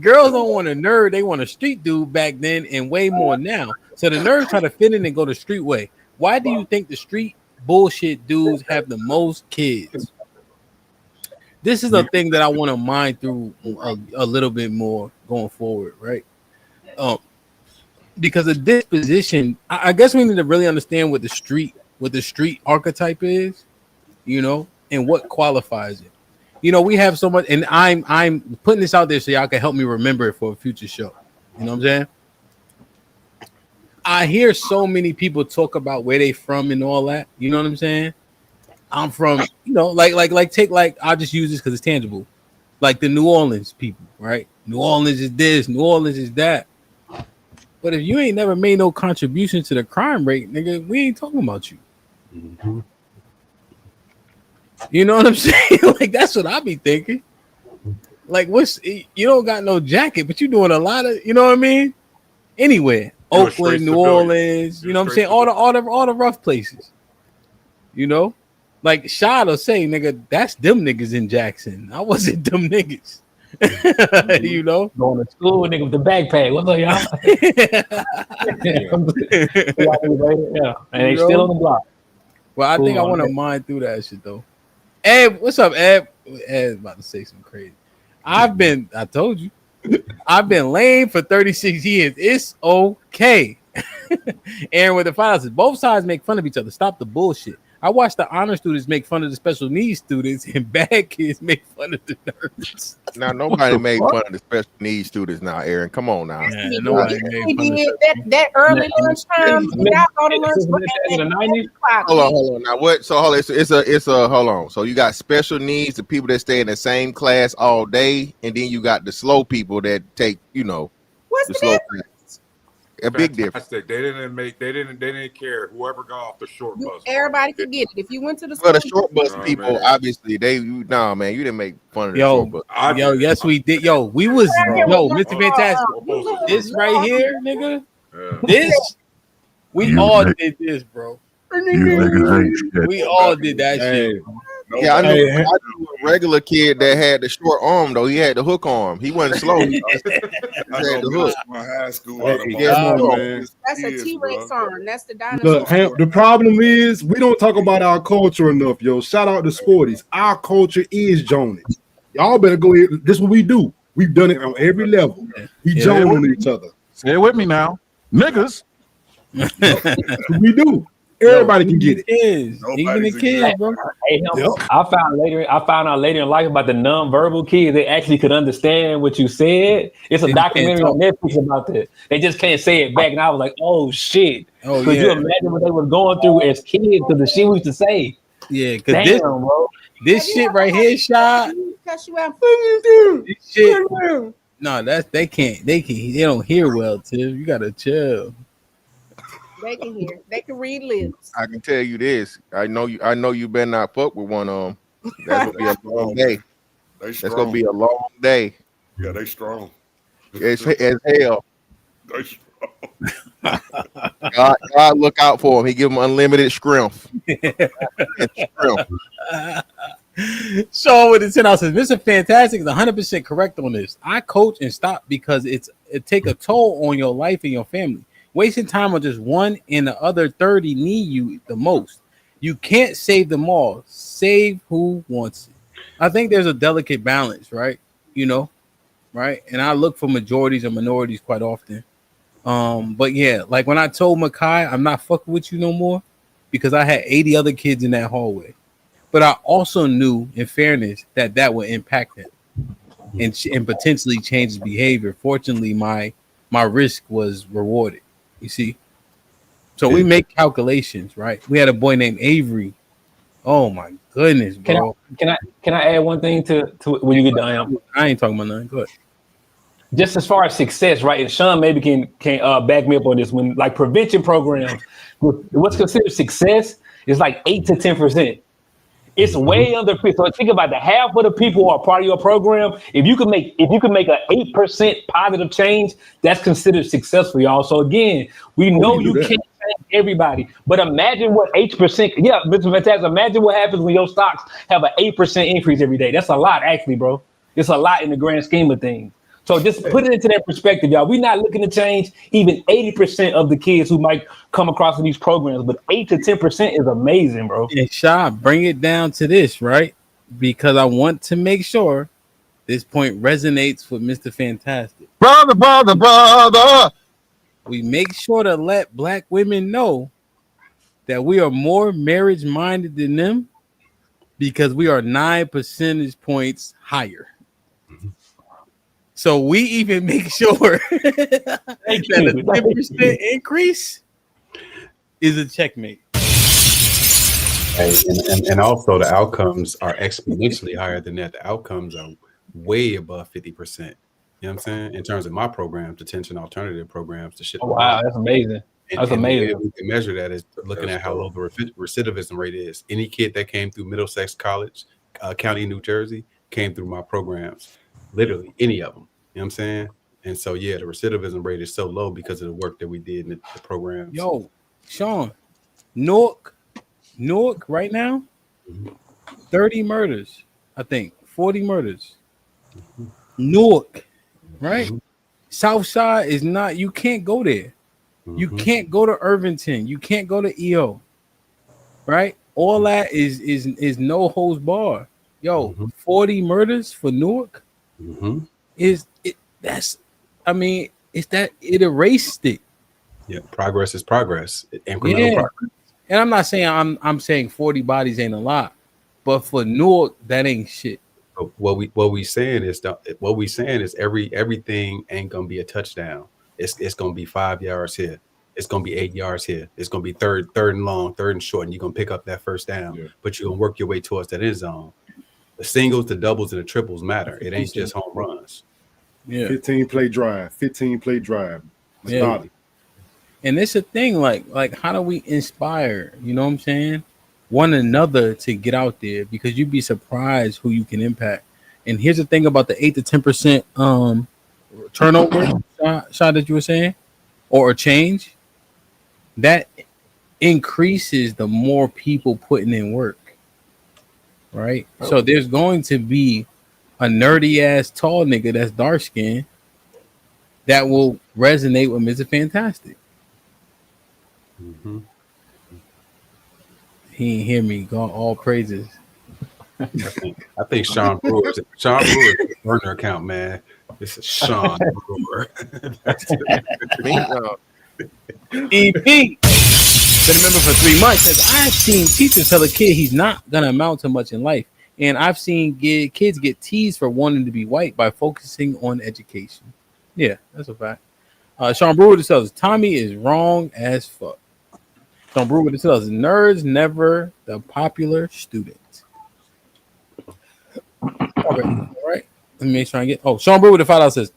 Girls don't want a nerd, they want a street dude back then and way more now. So the nerds try to fit in and go the street way. Why do you think the street bullshit dudes have the most kids? This is a thing that I want to mine through a little bit more going forward, right? Because the disposition, I guess we need to really understand what the street archetype is, you know, and what qualifies it. You know, we have so much, and I'm putting this out there so y'all can help me remember it for a future show. You know what I'm saying? I hear so many people talk about where they from and all that. You know what I'm saying? I'm from, you know, like I'll just use this because it's tangible. Like the New Orleans people, right? New Orleans is this, New Orleans is that. But if you ain't never made no contribution to the crime rate, nigga, we ain't talking about you. Mm-hmm. You know what I'm saying? Like that's what I be thinking. Like, you don't got no jacket, but you doing a lot of, you know what I mean? Anywhere, Oakland, New Orleans, you know what I'm saying? All the rough places. You know, like Shad will say, nigga, that's them niggas in Jackson. I wasn't them niggas. You know, going to school, nigga with the backpack. What's up, y'all? Yeah, and they still on the block. Well, I think I want to mine through that shit though. Ed, what's up, Ed? Ed's about to say something crazy. I told you, I've been lame for 36 years. It's okay. Aaron with the finals. Both sides make fun of each other. Stop the bullshit. I watched the honor students make fun of the special needs students, and bad kids make fun of the nerds. Now nobody made fun of the special needs students. Now, Aaron, come on now. Yeah, nobody made fun of that early lunchtime. Hold on. Now what? So hold on. It's a hold on. So you got special needs, the people that stay in the same class all day, and then you got the slow people that take, you know, what's the slow class. A big difference. They didn't care. Whoever got off the short bus. Everybody could get it. If you went to the school, the short bus people, obviously man, you didn't make fun of the short bus. Yes, we did. We was Mr. Fantastic. This right here, nigga. Yeah. This we all did this, bro. We all did that shit. Yeah, I knew a regular kid that had the short arm though. He had the hook arm. He wasn't slow. He had the hook. My high school. That's a T-Rex arm. That's the dinosaur. Look, the problem is we don't talk about our culture enough, yo. Shout out to Sporties. Our culture is joning. Y'all better go ahead. This is what we do. We've done it on every level. We join on each other. Say it with me now, niggas. We do. Everybody can get it. Even the kids, bro. Hey, I found out later in life about the non-verbal kids. They actually could understand what you said. It's a documentary on Netflix about that. They just can't say it back. And I was like, oh shit. Could you imagine what they were going through as kids because the shit we used to say? Yeah, because this shit right here, shot. This shit. No, they can't. They don't hear well, Tim. You gotta chill. They can hear. They can read lips. I can tell you this. I know you better not fuck with one of them. That's gonna be a long day. That's gonna be a long day. Yeah, they strong. It's as hell. They strong. God look out for him. He give him unlimited strength. So with the 10 ounces, Mr. Fantastic is 100% correct on this. I coach and stop because it take a toll on your life and your family. Wasting time on just one and the other 30 need you the most. You can't save them all. Save who wants it. I think there's a delicate balance, right? You know, right? And I look for majorities and minorities quite often. But yeah, like when I told Makai, I'm not fucking with you no more because I had 80 other kids in that hallway. But I also knew, in fairness, that would impact him and potentially change his behavior. Fortunately, my risk was rewarded. You see, so we make calculations, right? We had a boy named Avery. Oh my goodness, bro! Can I add one thing to when you get done? I ain't talking about nothing. Go ahead. just as far as success, right? And Sean maybe can back me up on this. When like prevention programs, what's considered success is like 8 to 10%. It's way under. So think about the half of the people who are part of your program. If you can make an 8% positive change, that's considered successful, y'all. So again, we know you can't change everybody, but imagine what 8%. Yeah, Mr. Fantastic. Imagine what happens when your stocks have an 8% increase every day. That's a lot, actually, bro. It's a lot in the grand scheme of things. So just put it into that perspective, y'all. We're not looking to change even 80% of the kids who might come across in these programs, but 8 to 10% is amazing, bro. And Sha, bring it down to this, right? Because I want to make sure this point resonates with Mr. Fantastic. Brother. We make sure to let black women know that we are more marriage-minded than them because we are 9 percentage points higher. So we even make sure that a 10% increase is a checkmate. Hey, and also the outcomes are exponentially higher than that. The outcomes are way above 50%. You know what I'm saying? In terms of my programs, detention alternative programs, the shit. Oh, wow, that's amazing. That's amazing. We can measure that as looking at how low the recidivism rate is. Any kid that came through Middlesex College, County, New Jersey, came through my programs. Literally any of them. You know what I'm saying? And so, yeah, the recidivism rate is so low because of the work that we did in the programs. Yo, Sean, Newark right now, 30 murders, I think, 40 murders. Newark, right? South Side is not, you can't go there. You can't go to Irvington. You can't go to EO, right? All that is no holds bar. Yo, 40 murders for Newark it erased it. Yeah, progress is progress. Incremental progress. And I'm not saying I'm saying 40 bodies ain't a lot, but for Newark, that ain't shit. But what we saying is everything ain't gonna be a touchdown. It's gonna be 5 yards here. It's gonna be 8 yards here. It's gonna be third and long, third and short, and you're gonna pick up that first down. But you're gonna work your way towards that end zone. The singles, the doubles, and the triples matter. It ain't just home runs. Yeah, 15 play drive. Yeah. And it's a thing like how do we inspire, you know what I'm saying, one another to get out there, because you'd be surprised who you can impact. And here's the thing about the 8 to 10% turnover shot that you were saying, or a change that increases the more people putting in work, right? So there's going to be a nerdy ass tall nigga that's dark skinned that will resonate with Mr. Fantastic. He ain't hear me. Go all praises. I think Sean Brewer's burner account, man. This is Sean Brewer. EP been a member for 3 months. Says I've seen teachers tell a kid he's not gonna amount to much in life, and I've seen kids get teased for wanting to be white by focusing on education. Yeah, that's a fact. Sean Brewer just tells us Tommy is wrong as fuck. Sean Brewer just tells us nerds never the popular student. All right. Let me make sure I get. Oh, Sean Brewer with the $5 says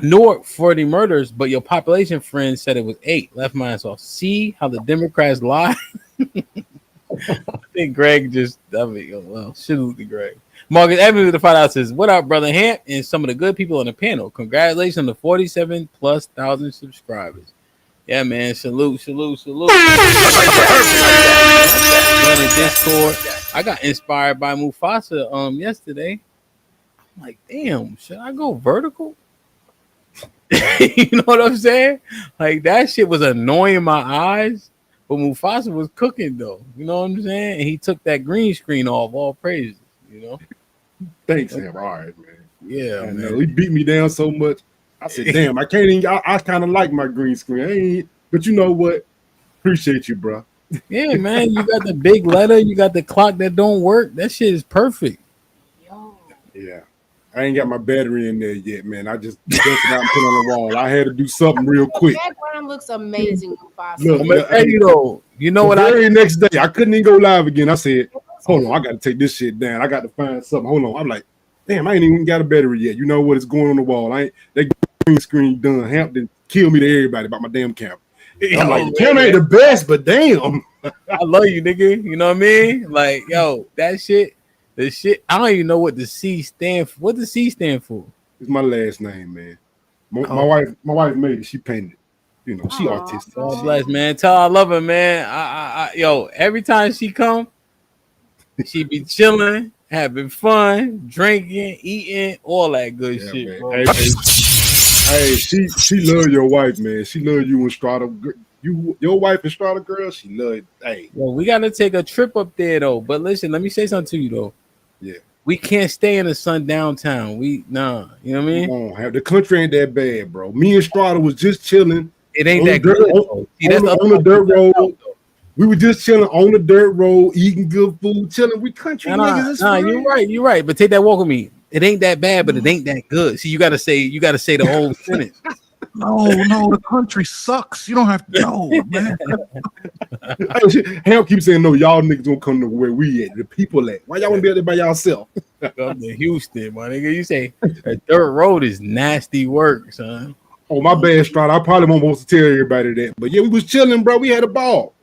Newark 40 murders, but your population friend said it was 8. Left my ass off. See how the Democrats lie? I think Greg just, salute to Greg. Marcus Evans with the $5 says, what up, brother Hamp, and some of the good people on the panel. Congratulations on the 47,000+ subscribers. Yeah, man. Salute. On the Discord, I got inspired by Mufasa yesterday. I'm like, damn, should I go vertical? You know what I'm saying? Like, that shit was annoying my eyes, but Mufasa was cooking though. You know what I'm saying? And he took that green screen off. All praises, you know. Thanks, Sam. All right, man. Yeah, man. He beat me down so much. I said, damn, I can't even. I kind of like my green screen. But you know what? Appreciate you, bro. Yeah, man. You got the big letter. You got the clock that don't work. That shit is perfect. Yeah. I ain't got my battery in there yet, man. I just dusted out and put on the wall. I had to do something real quick. The background looks amazing. Look, you know what? The very next day, I couldn't even go live again. I said, hold on, I got to take this shit down. I got to find something. Hold on. I'm like, damn, I ain't even got a battery yet. You know what? It's going on the wall. That green screen done. HAMP didn't kill me to everybody about my damn camera. I'm like, the camera ain't the best, but damn. I love you, nigga. You know what I mean? Like, yo, that shit, the shit. I don't even know what the C stand for. What does C stand for? It's my last name, man. My wife made it. She painted it. You know, she artistic. God bless, man. Tell her I love her, man. Yo, every time she come, she be chilling, having fun, drinking, eating, all that good shit, man. bro. Hey, she love your wife, man. She love you and Strata. Your wife and Strata girl, she love it. Hey. Yo, we gotta take a trip up there though. But listen, let me say something to you though. Yeah. We can't stay in the sun downtown. You know what I mean? The country ain't that bad, bro. Me and Strata was just chilling. It ain't on that the dirt, good. on the dirt road. We were just chilling on the dirt road, eating good food, chilling. We country niggas. Nah, you're right. But take that walk with me. It ain't that bad, but it ain't that good. See, you gotta say the whole sentence. No, the country sucks. You don't have to know, man. Hell keeps saying no. Y'all niggas don't come to where we at. The people at. Why y'all want to be out there by yourself? Come to Houston, my nigga. You say a dirt road is nasty work, son. Oh, my bad, Strata. I probably won't want to tell everybody that, but yeah, we was chilling, bro. We had a ball.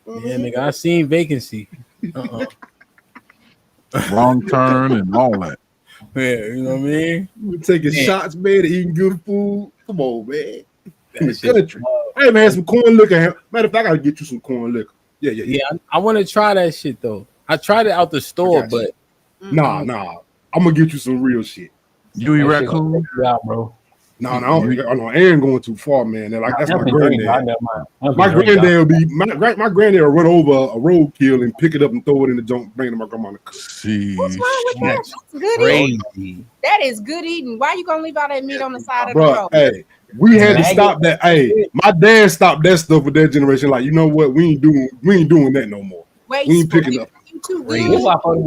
Yeah, nigga. I seen vacancy. Wrong turn and all that. Yeah, you know what I mean? We were taking shots, man, eating good food. Come on, man. In the shit country. Hey, man, some corn liquor. Matter of fact, I gotta get you some corn liquor. Yeah. I want to try that shit though. I tried it out the store, but nah. I'm gonna get you some real shit. You eat raccoon? Yeah, bro. No, Aaron going too far, man. That's my granddad. My granddad will run over a roadkill and pick it up and throw it in the junk, bring it to my grandma. See, what's wrong with that? That's good eating. That is good eating. Why you gonna leave all that meat on the side of the road? Hey, we had to stop that. Hey, my dad stopped that stuff with that generation. Like, you know what? We ain't doing that no more. Wait, we ain't picking up. This why folks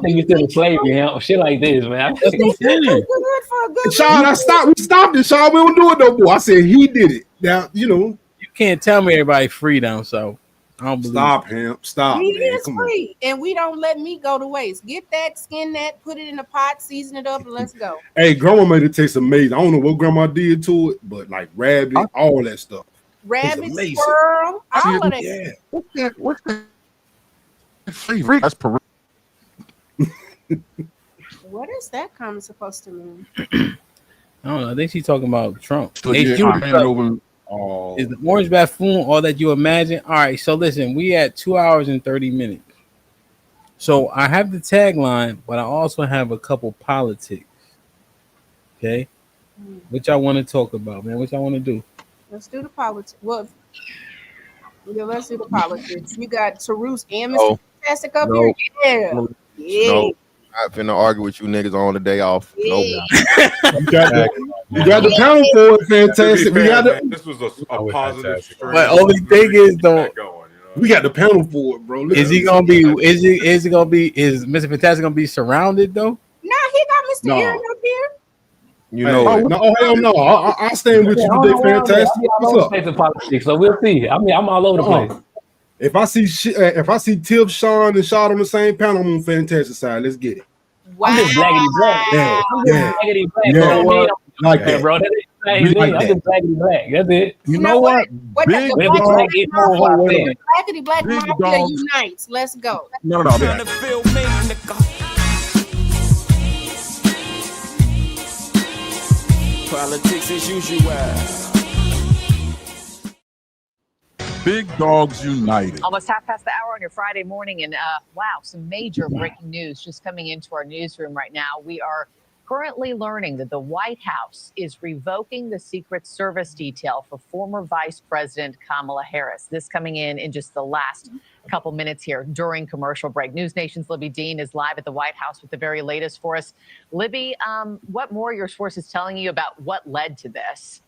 think you still in slavery, shit like this, man. Sean, we stopped it, Sean. We don't do it no more. I said he did it. Now, you can't tell me everybody free down south. I don't believe Stop him. Stop. Meat Man. is free, and we don't let meat go to waste. Get that, skin that, put it in a pot, season it up, and let's go. Hey, grandma made it taste amazing. I don't know what grandma did to it, but like rabbit, all that stuff. Rabbit, squirrel, all of that. Yeah. What's that flavor? That's Peru. What is that comment supposed to mean? I don't know. I think she's talking about Trump. So, Is the orange buffoon all that you imagine? All right. So listen, we at 2 hours and 30 minutes. So I have the tagline, but I also have a couple politics. Okay. Which I want to talk about, man. Which I want to do. Let's do the politics. Well, yeah, let's do the politics. You got Tarus and Mr. Fantastic up here. Yeah. No, I'm finna argue with you niggas on the day off. Yeah. You got the panel for it, Fantastic. We got this was a positive. But only thing is though, we got the panel for it, bro. Is he gonna be? Is Mr. Fantastic gonna be surrounded though? No, he got Mr. Aaron up here. You know it. No, hell no. I'll stand with you today, Fantastic. What's up? Politics, so we'll see. I mean, I'm all over the place. If I see Tiff, Sean, and Shot on the same panel, I'm on Fantastic side. Let's get it. Wow. I'm just blackity black. Yeah. I'm just blackity black. Yeah. Bro. Like that, bro. That ain't the same thing. I'm just blackity black. That's it. You know what? Big Blackity Black Big Mafia dogs. unites. Let's go. No. Politics as usual. Big Dogs United. Almost half past the hour on your Friday morning. And wow, some major breaking news just coming into our newsroom right now. We are currently learning that the White House is revoking the Secret Service detail for former Vice President Kamala Harris. This coming in just the last couple minutes here during commercial break. News Nation's Libby Dean is live at the White House with the very latest for us. Libby, what more are your sources telling you about what led to this?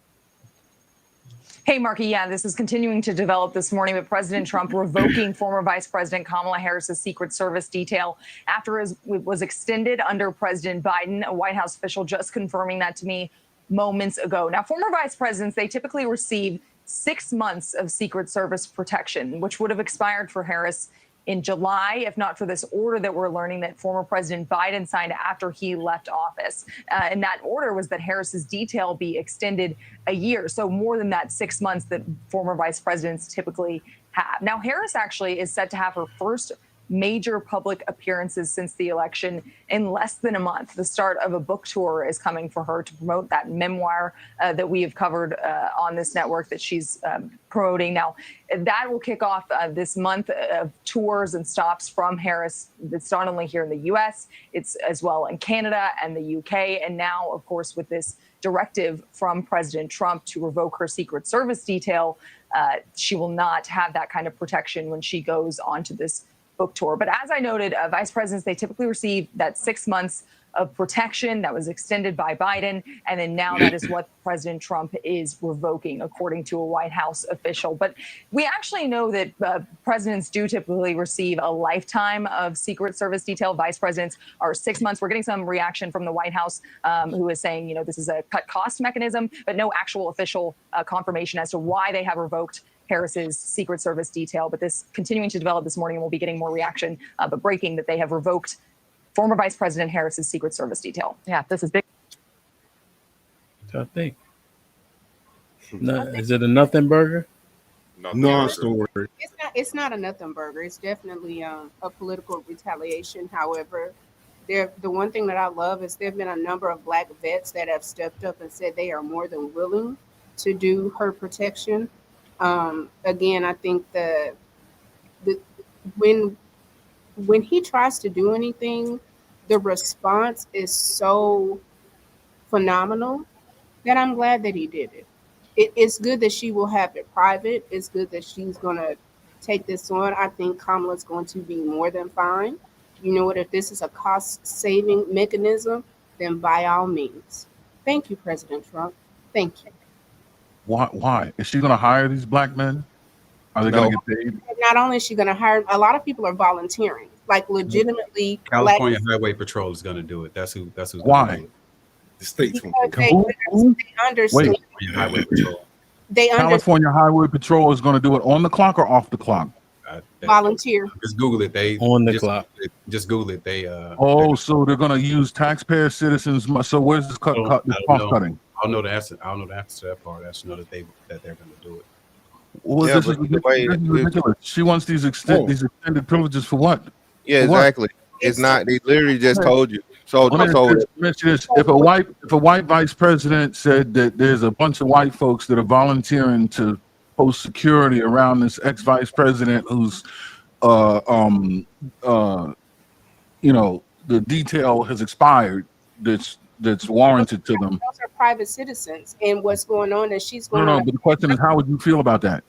Hey, Marky. Yeah, this is continuing to develop this morning, but President Trump revoking former Vice President Kamala Harris's Secret Service detail after it was extended under President Biden. A White House official just confirming that to me moments ago. Now, former vice presidents, they typically receive 6 months of Secret Service protection, which would have expired for Harris in July, if not for this order that we're learning that former President Biden signed after he left office. And that order was that Harris's detail be extended a year. So more than that 6 months that former vice presidents typically have. Now, Harris actually is set to have her first major public appearances since the election in less than a month. The start of a book tour is coming for her to promote that memoir that we have covered on this network that she's promoting. Now, that will kick off this month of tours and stops from Harris. It's not only here in the U.S., it's as well in Canada and the U.K. And now, of course, with this directive from President Trump to revoke her Secret Service detail, she will not have that kind of protection when she goes onto this book tour. But as I noted, vice presidents, they typically receive that 6 months of protection that was extended by Biden. And then now that is what President Trump is revoking, according to a White House official. But we actually know that presidents do typically receive a lifetime of Secret Service detail. Vice presidents are 6 months. We're getting some reaction from the White House, who is saying, you know, this is a cut cost mechanism, but no actual official confirmation as to why they have revoked Harris's Secret Service detail. But this continuing to develop this morning, and we'll be getting more reaction, but breaking that they have revoked former Vice President Harris's Secret Service detail. Yeah, this is big. I think. No, is it a nothing burger? Non-story. It's not a nothing burger. It's definitely a political retaliation. However, the one thing that I love is there have been a number of Black vets that have stepped up and said they are more than willing to do her protection. Again, I think when he tries to do anything, the response is so phenomenal that I'm glad that he did it. It's good that she will have it private. It's good that she's going to take this on. I think Kamala's going to be more than fine. You know what? If this is a cost-saving mechanism, then by all means. Thank you, President Trump. Thank you. Why? Is she going to hire these Black men? Are they going to get paid? Not only is she going to hire, a lot of people are volunteering, like legitimately. California Highway Patrol is going to do it. That's who's why? Gonna do it. The state's going to do it. They understand. Wait. Highway Patrol. California Highway Patrol is going to do it on the clock or off the clock? Volunteer. Just Google it. They on the clock. Just Google it. They so they're going to use taxpayer citizens. So where's this cost cutting? I don't know the answer. I don't know the answer to that part. I just know that they're going to do it. Well, this is ridiculous. She wants these extended privileges for what? Yeah, for exactly. What? It's not. They literally just told you. So if a white vice president said that there's a bunch of white folks that are volunteering to post security around this ex vice president who's, the detail has expired. That's warranted to them. Those are private citizens, and what's going on is she's going. No, but the question is, how would you feel about that?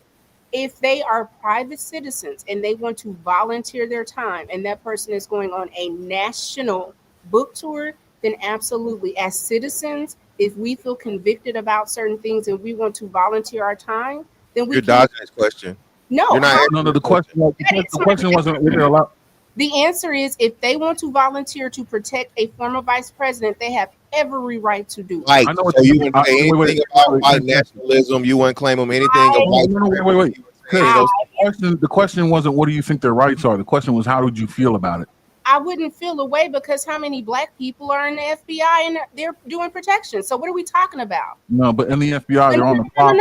If they are private citizens and they want to volunteer their time, and that person is going on a national book tour, then absolutely, as citizens, if we feel convicted about certain things and we want to volunteer our time, then we. You're dodging this question. No, you're not. The question wasn't if they're allowed. The answer is if they want to volunteer to protect a former vice president, they have every right to do it. Right. So you wouldn't say anything about white nationalism. You wouldn't claim them anything. Wait. The question wasn't what do you think their rights are. The question was how would you feel about it? I wouldn't feel away because how many Black people are in the FBI and they're doing protection? So what are we talking about? No, but in the FBI, they're on the clock.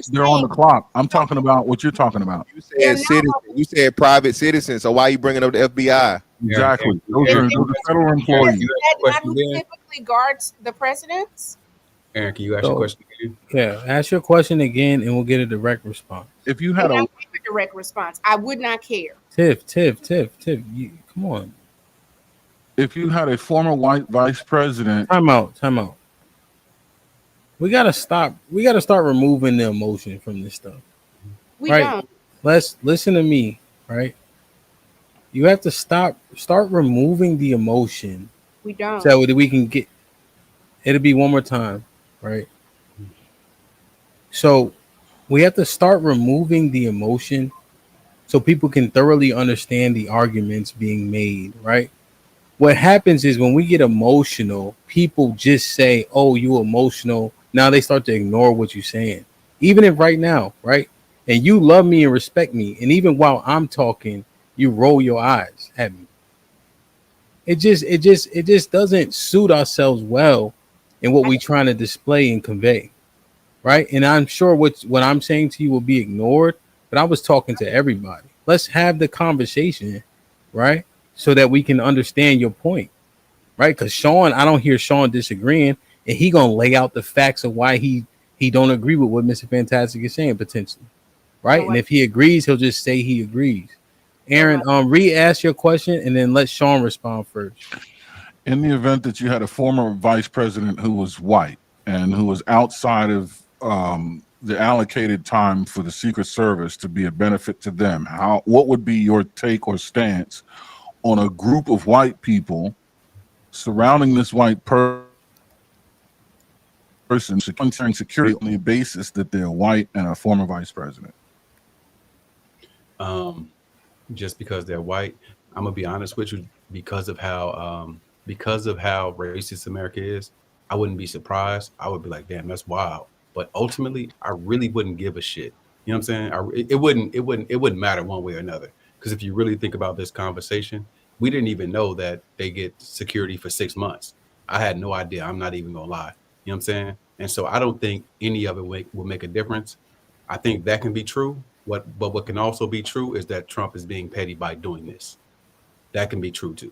They're on the clock. I'm talking about what you're talking about. You said citizen. You said private citizen. So why are you bringing up the FBI? Exactly. Those are federal employees. That who typically guards the presidents? Aaron, can you ask your question again? Yeah, ask your question again, and we'll get a direct response. If you had a direct response, I would not care. Tiff, come on. If you had a former white vice president, time out. We gotta stop. We gotta start removing the emotion from this stuff. We don't. Let's listen to me, right? You have to start removing the emotion. We don't. So that we can get. It'll be one more time, right? So we have to start removing the emotion, so people can thoroughly understand the arguments being made, right? What happens is when we get emotional, people just say, oh, you emotional. Now they start to ignore what you're saying. Even if right now, right? And you love me and respect me. And even while I'm talking, you roll your eyes at me. It just doesn't suit ourselves well in what we're trying to display and convey, right? And I'm sure what I'm saying to you will be ignored, but I was talking to everybody. Let's have the conversation, right? So that we can understand your point, right? Because Sean, I don't hear Sean disagreeing, and he gonna lay out the facts of why he don't agree with what Mr. Fantastic is saying potentially, right? And if he agrees, he'll just say he agrees. Aaron, re-ask your question and then let Sean respond first. In the event that you had a former vice president who was white and who was outside of the allocated time for the Secret Service to be a benefit to them, what would be your take or stance on a group of white people surrounding this white person, securing security on the basis that they're white and a former vice president? Just because they're white, I'm gonna be honest with you, because of how racist America is, I wouldn't be surprised. I would be like, damn, that's wild. But ultimately, I really wouldn't give a shit. You know what I'm saying? It wouldn't matter one way or another. Because if you really think about this conversation, we didn't even know that they get security for 6 months. I had no idea. I'm not even gonna lie. You know what I'm saying? And so I don't think any of it will make a difference. I think that can be true. But what can also be true is that Trump is being petty by doing this. That can be true too.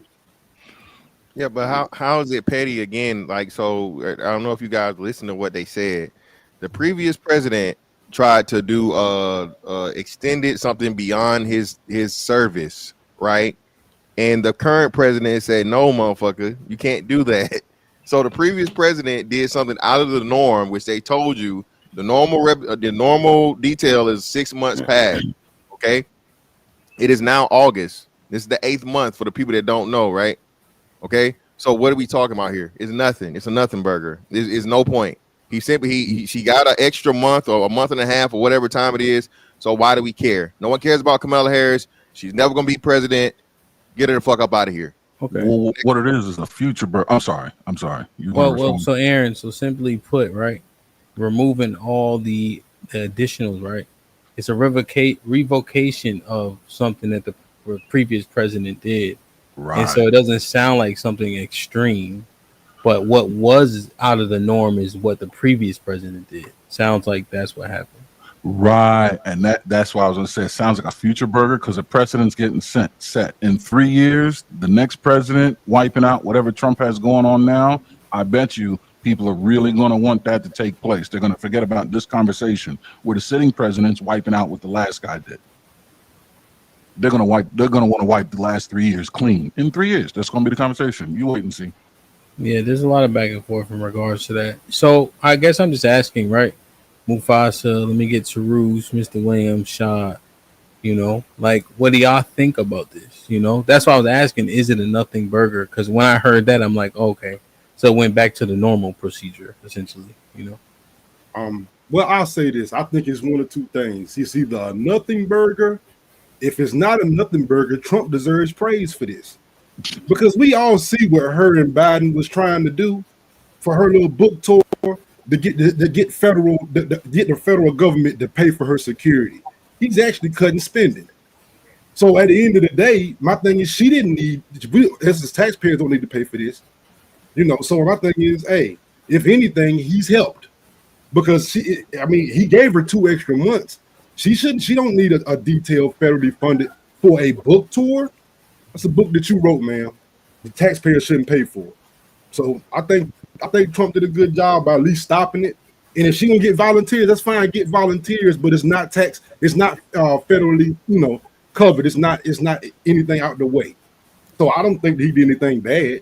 Yeah, but how is it petty again? Like, so I don't know if you guys listen to what they said. The previous president tried to do extended something beyond his service, right? And the current president said, "No, motherfucker, you can't do that." So the previous president did something out of the norm, which they told you the normal detail is 6 months past. Okay, it is now August. This is the 8th month for the people that don't know, right? Okay, so what are we talking about here? It's nothing. It's a nothing burger. It's no point. She got an extra month or a month and a half or whatever time it is. So why do we care? No one cares about Kamala Harris. She's never gonna be president. Get her the fuck up out of here. Okay. Well, what it is a future. I'm sorry. So Aaron, so simply put, right, removing all the additionals, right? It's a revocation of something that the previous president did, right? And so it doesn't sound like something extreme, but what was out of the norm is what the previous president did. Sounds like that's what happened. Right, and that's why I was gonna say it sounds like a future burger because the precedent's getting set in 3 years. The next president wiping out whatever Trump has going on now. I bet you people are really going to want that to take place. They're going to forget about this conversation where the sitting president's wiping out what the last guy did. They're going to want to wipe the last 3 years clean in 3 years. That's going to be the conversation. You wait and see. Yeah, there's a lot of back and forth in regards to that. So I guess I'm just asking, right? Mufasa, let me get to Rouge, Mr. Williams, Shad. Like, what do y'all think about this? That's why I was asking, is it a nothing burger? Because when I heard that, I'm like, okay. So it went back to the normal procedure, essentially, Well, I'll say this. I think it's one of two things. It's either a nothing burger. If it's not a nothing burger, Trump deserves praise for this. Because we all see what her and Biden was trying to do for her little book tour to get the federal government to pay for her security. He's actually cutting spending. So at the end of the day, my thing is she didn't need. As taxpayers don't need to pay for this. So my thing is, hey, if anything, he's helped because he gave her 2 extra months. She don't need a detailed federally funded for a book tour. That's a book that you wrote, man. The taxpayer shouldn't pay for it. So I think Trump did a good job by at least stopping it. And if she gonna get volunteers, that's fine. Get volunteers, but it's not federally, covered. It's not anything out the way. So I don't think he did anything bad.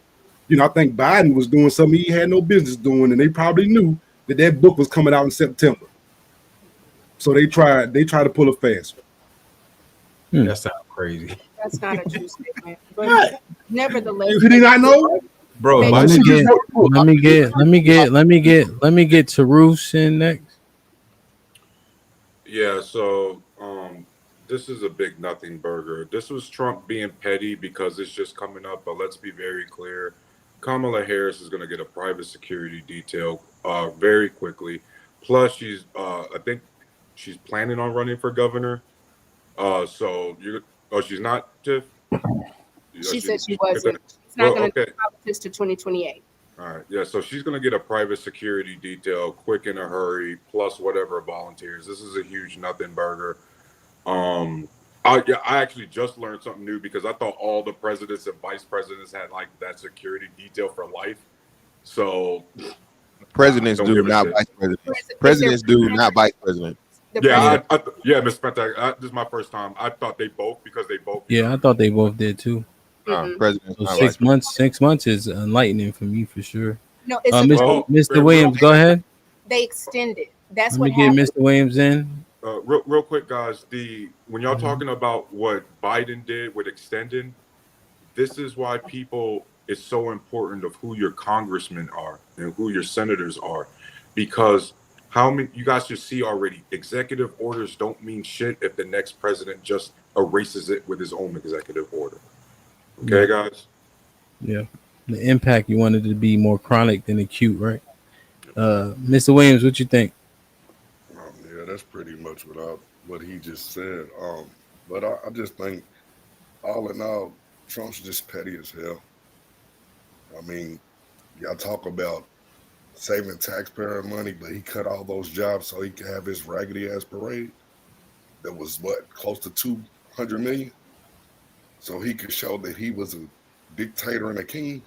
I think Biden was doing something he had no business doing, and they probably knew that book was coming out in September. So they tried to pull a fast one. That sounds crazy. That's not a true statement. But nevertheless, you did not know, bro. Let me get to Roos in next. Yeah, so this is a big nothing burger. This was Trump being petty because it's just coming up, but let's be very clear. Kamala Harris is going to get a private security detail very quickly. Plus, I think she's planning on running for governor. So Oh, she's not, Tiff? She said she wasn't. It's not Well, going to okay. do politics to 2028. All right. Yeah. So she's going to get a private security detail quick in a hurry, plus whatever volunteers. This is a huge nothing burger. I actually just learned something new because I thought all the presidents and vice presidents had like that security detail for life. So Presidents don't do, give a not shit. vice presidents. Presidents do, not vice president. Yeah, yeah, Mr. Pentagon. This is my first time. I thought they both because they both. Yeah, I thought they both did too. Presidents, So not 6 vice months. 6 months is enlightening for me for sure. No, it's Mr. Williams, go ahead. They extended. That's Let what me get happened. Mr. Williams in. Real quick, guys. When y'all talking about what Biden did with extending, this is why it's so important of who your congressmen are and who your senators are, because how many you guys should see already, executive orders don't mean shit if the next president just erases it with his own executive order. Okay, guys. Yeah, the impact you wanted to be more chronic than acute, right? Mr. Williams, what you think? Yeah, that's pretty much what he just said. But I just think, all in all, Trump's just petty as hell. I mean, y'all talk about saving taxpayer money, but he cut all those jobs so he could have his raggedy ass parade. That was what, close to 200 million, so he could show that he was a dictator and a king.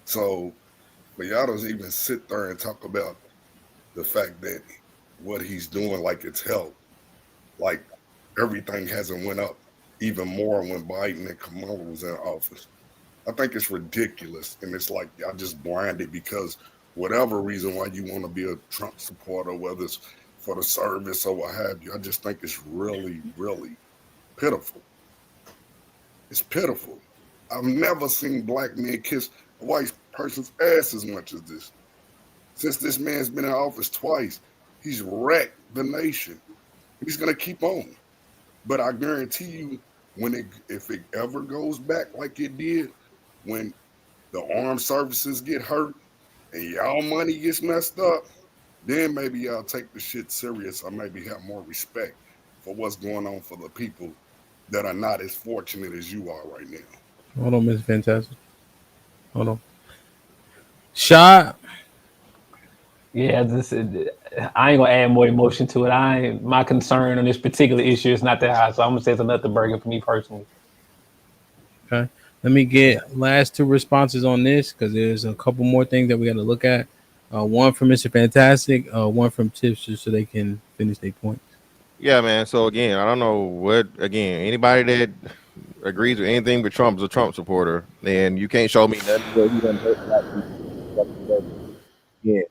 So, but y'all don't even sit there and talk about the fact that what he's doing, like it's health, like everything hasn't went up even more when Biden and Kamala was in office. I think it's ridiculous, and it's like y'all just blinded because whatever reason why you want to be a Trump supporter, whether it's for the service or what have you, I just think it's really, really pitiful. It's pitiful. I've never seen black men kiss a white person's ass as much as this. Since this man's been in office twice, he's wrecked the nation. He's gonna keep on. But I guarantee you, if it ever goes back like it did, when the armed services get hurt and y'all money gets messed up, then maybe y'all take the shit serious or maybe have more respect for what's going on for the people that are not as fortunate as you are right now. Hold on, Mr. Fantastic. Hold on. Shot. Yeah, I ain't gonna add more emotion to it. My concern on this particular issue is not that high, so I'm gonna say it's another burger for me personally. Okay. Let me get last two responses on this because there's a couple more things that we got to look at. One from Mr. Fantastic, one from Tips, just so they can finish their points. Yeah, man. So again, I don't know what. Again, anybody that agrees with anything but Trump is a Trump supporter, and you can't show me nothing where he done hurt black people. Yeah,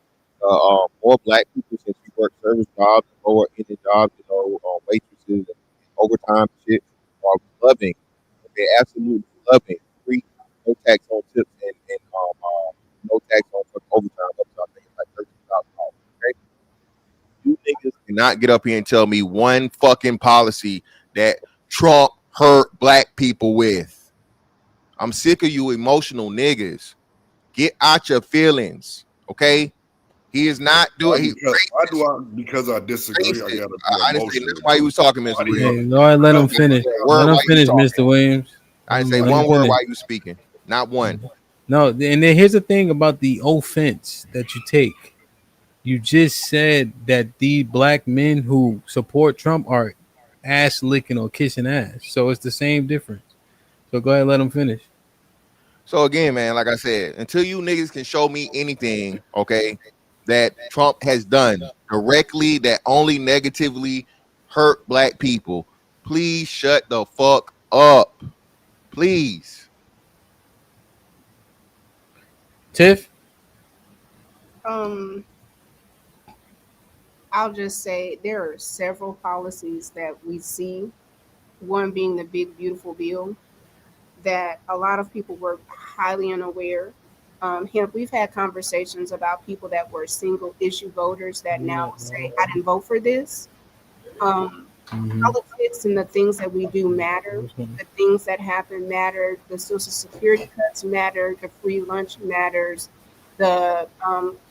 more black people since we work service jobs, lower ended jobs, waitresses and overtime shit, are loving. They're absolutely loving free, no tax on tips and no tax on overtime. Up to I think it's like $13,000. Okay, you niggas cannot get up here and tell me one fucking policy that Trump hurt black people with. I'm sick of you emotional niggas. Get out your feelings, okay? He is not doing. Because I disagree. I gotta be I didn't say that's why he was talking, Mr. Hey, Williams. go ahead, let him finish. Let him finish, Mr. Williams. I didn't say one word while you speaking. Not one. No, and then here's the thing about the offense that you take. You just said that the black men who support Trump are ass licking or kissing ass. So it's the same difference. So go ahead, let him finish. So again, man, like I said, until you niggas can show me anything, okay, that Trump has done directly that only negatively hurt black people, please shut the fuck up. Please. Tiff? I'll just say there are several policies that we see, one being the big beautiful bill, that a lot of people were highly unaware. Hemp, we've had conversations about people that were single issue voters that now say, I didn't vote for this. Politics and the things that we do matter. The things that happen matter. The Social Security cuts matter. The free lunch matters. The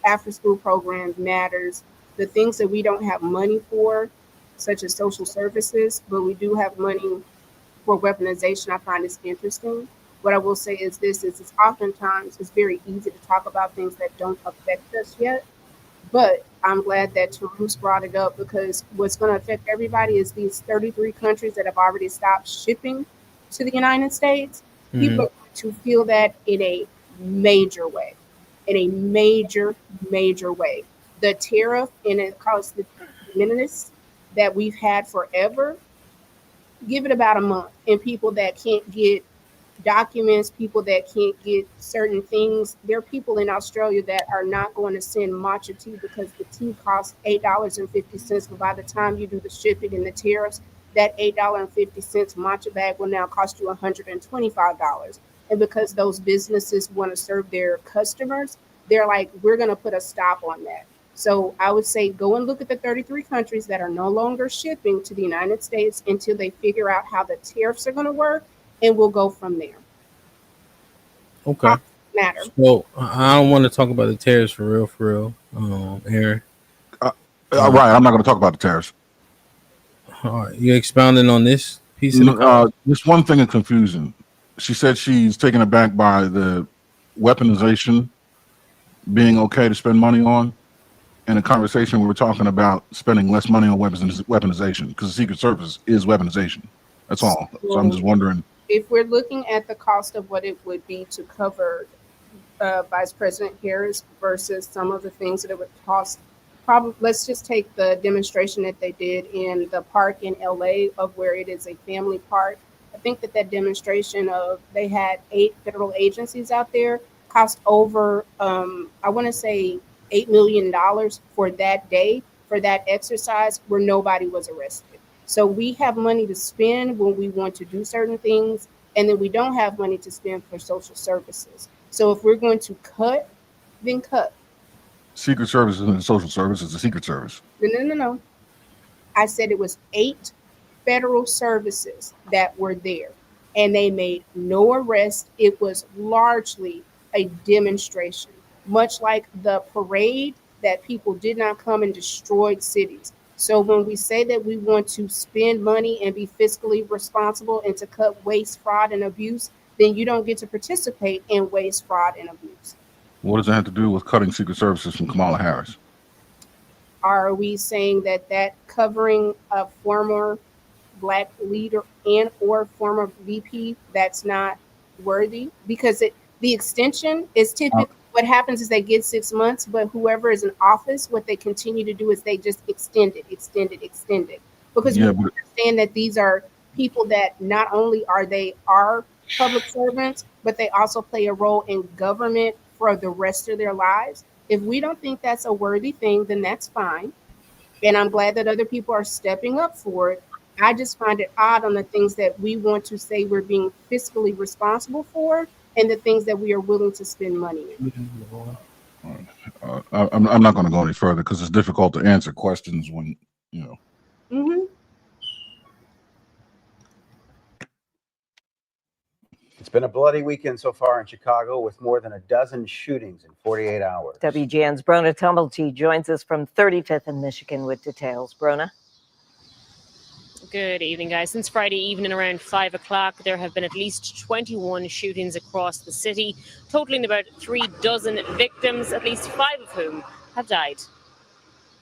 after school program matters. The things that we don't have money for such as social services, but we do have money for weaponization. I find this interesting. What I will say is this: is it's oftentimes it's very easy to talk about things that don't affect us yet. But I'm glad that Teruse brought it up because what's going to affect everybody is these 33 countries that have already stopped shipping to the United States. People Mhm. are going to feel that in a major way, in a major, major way. The tariff and it caused the menace that we've had forever, give it about a month, and people that can't get documents, people that can't get certain things. There are people in Australia that are not going to send matcha tea because the tea costs $8.50. But by the time you do the shipping and the tariffs, that $8.50 matcha bag will now cost you $125. And because those businesses want to serve their customers, they're like, we're going to put a stop on that. So I would say go and look at the 33 countries that are no longer shipping to the United States until they figure out how the tariffs are going to work, and we'll go from there. Okay. Matter. So I don't want to talk about the tariffs for real, Aaron. Right, I'm not going to talk about the tariffs. All right, you expounding on this piece of the call? Just one thing of confusion. She said she's taken aback by the weaponization being okay to spend money on. In a conversation, we were talking about spending less money on weaponization because the Secret Service is weaponization. That's all. So I'm So just wondering. if we're looking at the cost of what it would be to cover Vice President Harris versus some of the things that it would cost. Probably, let's just take the demonstration that they did in the park in LA, of where it is a family park. I think that that demonstration of they had 8 federal agencies out there cost over, I want to say, $8 million for that day, for that exercise, where nobody was arrested. So we have money to spend when we want to do certain things, and then we don't have money to spend for social services. So if we're going to cut, then cut. Secret Service and Social Service is the Secret Service. No, no, no, no. I said it was 8 federal services that were there, and they made no arrest. It was largely a demonstration, much like the parade that people did not come and destroyed cities. So when we say that we want to spend money and be fiscally responsible and to cut waste, fraud, and abuse, then you don't get to participate in waste, fraud, and abuse. What does that have to do with cutting Secret Services from Kamala Harris? Are we saying that that covering a former black leader and or former VP that's not worthy? Because the extension is typically what happens is they get 6 months, but whoever is in office, what they continue to do is they just extend it, extend it, extend it. Because we understand that these are people that not only are public servants, but they also play a role in government for the rest of their lives. If we don't think that's a worthy thing, then that's fine. And I'm glad that other people are stepping up for it. I just find it odd on the things that we want to say we're being fiscally responsible for and the things that we are willing to spend money in. I'm not going to go any further because it's difficult to answer questions when, Mm-hmm. It's been a bloody weekend so far in Chicago with more than a dozen shootings in 48 hours. WGN's Brona Tumblety joins us from 35th and Michigan with details. Brona? Good evening, guys. Since Friday evening around 5 o'clock, there have been at least 21 shootings across the city, totaling about 36 victims, at least 5 of whom have died.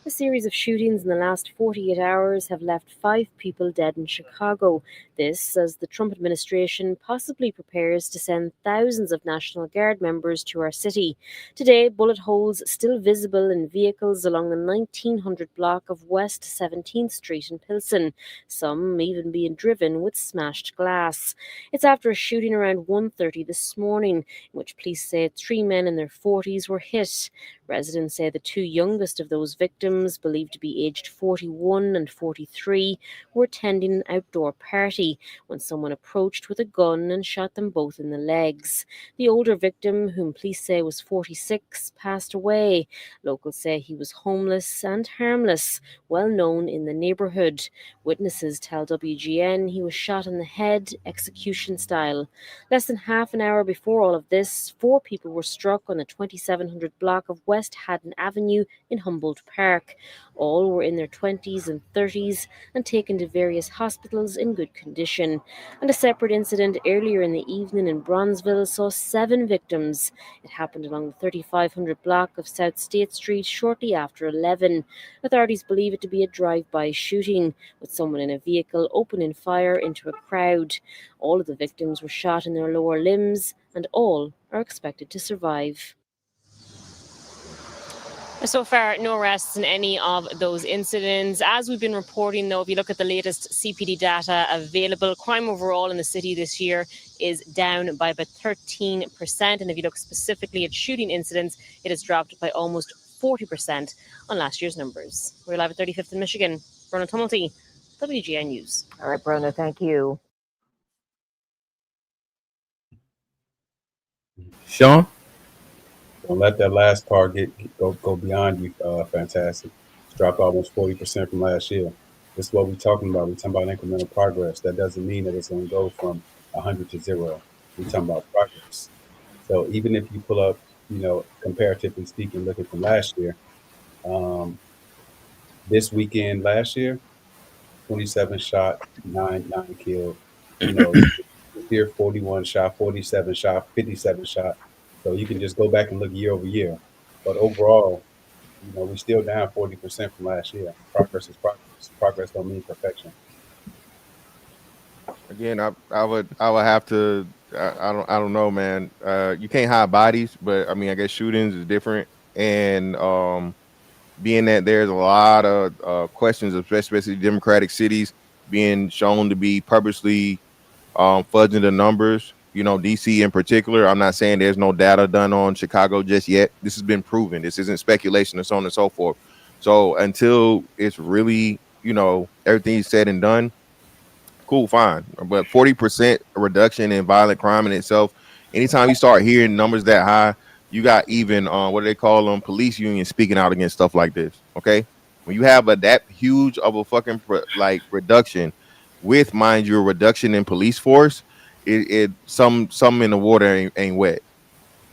A series of shootings in the last 48 hours have left 5 people dead in Chicago. This as the Trump administration possibly prepares to send thousands of National Guard members to our city. Today, bullet holes still visible in vehicles along the 1900 block of West 17th Street in Pilsen, some even being driven with smashed glass. It's after a shooting around 1:30 this morning, in which police say 3 men in their 40s were hit. Residents say the 2 youngest of those victims, believed to be aged 41 and 43, were attending an outdoor party when someone approached with a gun and shot them both in the legs. The older victim, whom police say was 46, passed away. Locals say he was homeless and harmless, well known in the neighbourhood. Witnesses tell WGN he was shot in the head, execution style. Less than half an hour before all of this, 4 people were struck on the 2700 block of West Haddon Avenue in Humboldt Park. attack. All were in their 20s and 30s and taken to various hospitals in good condition. And a separate incident earlier in the evening in Bronzeville saw 7 victims. It happened along the 3500 block of South State Street shortly after 11. Authorities believe it to be a drive-by shooting, with someone in a vehicle opening fire into a crowd. All of the victims were shot in their lower limbs, and all are expected to survive. So far, no arrests in any of those incidents. As we've been reporting, though, if you look at the latest CPD data available, crime overall in the city this year is down by about 13%. And if you look specifically at shooting incidents, it has dropped by almost 40% on last year's numbers. We're live at 35th in Michigan. Bronagh Tumulty, WGN News. All right, Bronagh, thank you. Sean? Don't let that last car go beyond you. Fantastic. It's dropped almost 40% from last year. This is what we're talking about. We're talking about incremental progress. That doesn't mean that it's going to go from 100 to 0. We're talking about progress. So even if you pull up, comparatively speaking, looking from last year, this weekend last year, 27 shot, 9 killed. Here 41 shot, 47 shot, 57 shot. So you can just go back and look year over year. But overall, we're still down 40% from last year. Progress is progress. Progress don't mean perfection. Again, I would have to. I don't know, man. You can't hide bodies, but I mean, I guess shootings is different, and being that there's a lot of questions, especially Democratic cities, being shown to be purposely fudging the numbers. DC in particular. I'm not saying there's no data done on Chicago just yet. This has been proven. This isn't speculation and so on and so forth. So until it's really, everything's said and done, cool, fine. But 40% reduction in violent crime in itself, anytime you start hearing numbers that high, you got even what do they call them, police unions speaking out against stuff like this. Okay, when you have that huge of a fucking reduction, with, mind you, a reduction in police force, some in the water ain't wet.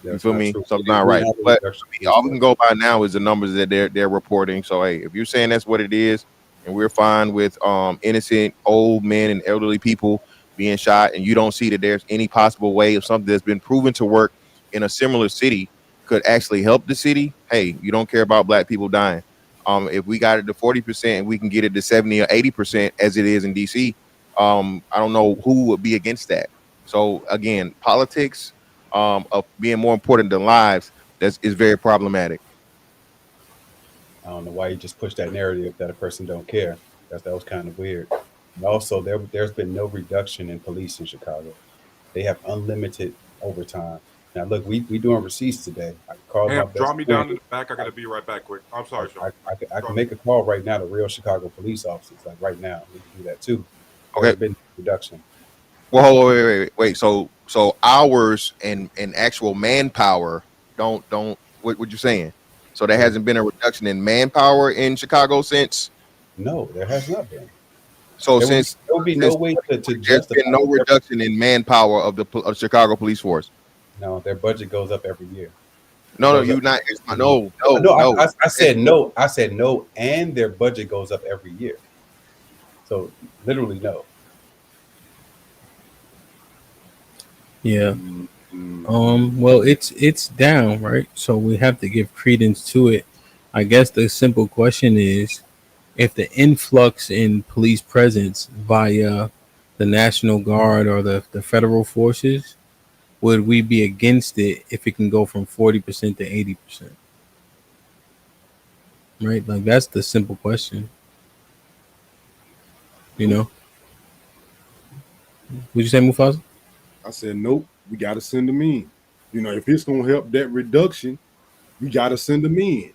You feel me? Something's not right. But all we can go by now is the numbers that they're reporting. So hey, if you're saying that's what it is, and we're fine with innocent old men and elderly people being shot, and you don't see that there's any possible way of something that's been proven to work in a similar city could actually help the city, hey, you don't care about black people dying. If we got it to 40% and we can get it to 70 or 80% as it is in DC, I don't know who would be against that. So again, politics of being more important than lives is very problematic. I don't know why you just push that narrative that a person don't care. That was kind of weird. And also, there's been no reduction in police in Chicago. They have unlimited overtime. Now, look, we doing receipts today. I can call my best Draw me down friend. in the back. I got to be right back quick. I'm sorry, Sean. I can make a call right now to real Chicago police officers. Like right now, we can do that too. Okay. There's been reduction. Well, wait. So hours and actual manpower don't. What you saying? So there hasn't been a reduction in manpower in Chicago since? No, there has not been. So there will be no way to there's justify. been no reduction in manpower of Chicago police force. No, their budget goes up every year. No, you're not. No. I said no. I said no, and their budget goes up every year. So literally no. Yeah. Well, it's down, right? So we have to give credence to it. I guess the simple question is, if the influx in police presence via the National Guard or the federal forces, would we be against it if it can go from 40% to 80%? Right? Like that's the simple question. Would you say, Mufasa? I said, nope, we got to send them in. If it's going to help that reduction, we got to send them in.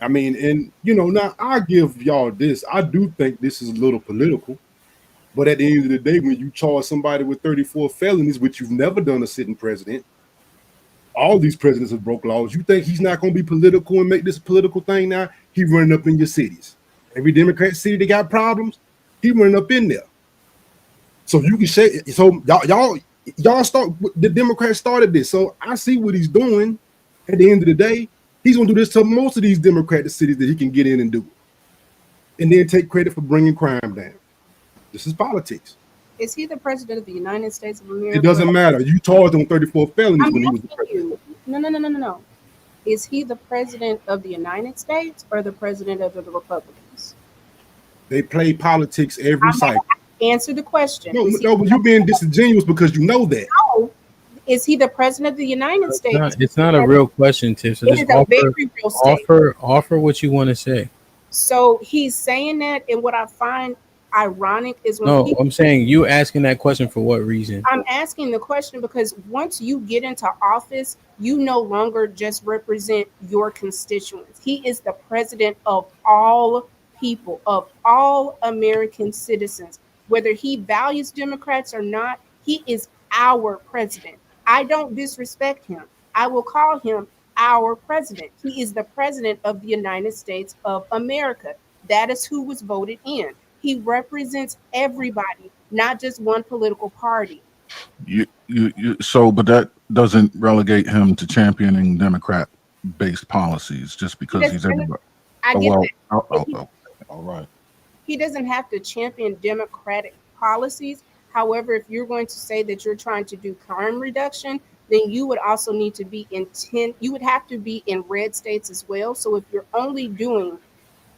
I mean, and, now I give y'all this. I do think this is a little political. But at the end of the day, when you charge somebody with 34 felonies, which you've never done a sitting president, all these presidents have broke laws. You think he's not going to be political and make this a political thing now? He running up in your cities. Every Democrat city that got problems, he running up in there. So you can say, so y'all start, the Democrats started this. So I see what he's doing at the end of the day. He's going to do this to most of these Democratic cities that he can get in and do it. And then take credit for bringing crime down. This is politics. Is he the president of the United States of America? It doesn't matter. You charged on 34 felonies when he was the president. No. Is he the president of the United States or the president of the Republicans? They play politics every cycle. Answer the question. No, but you're being disingenuous because you know that. No. Is he the president of the United States? It's not a real question, Tiff. So just offer what you want to say. So he's saying that, and what I find ironic is when I'm saying you asking that question for what reason? I'm asking the question because once you get into office, you no longer just represent your constituents. He is the president of all people, of all American citizens. Whether he values Democrats or not, he is our president. I don't disrespect him. I will call him our president. He is the president of the United States of America. That is who was voted in. He represents everybody, not just one political party. But that doesn't relegate him to championing Democrat-based policies just because he's everybody. I get that. All right. He doesn't have to champion Democratic policies. However, if you're going to say that you're trying to do crime reduction, then you would also need to be you would have to be in red states as well. So if you're only doing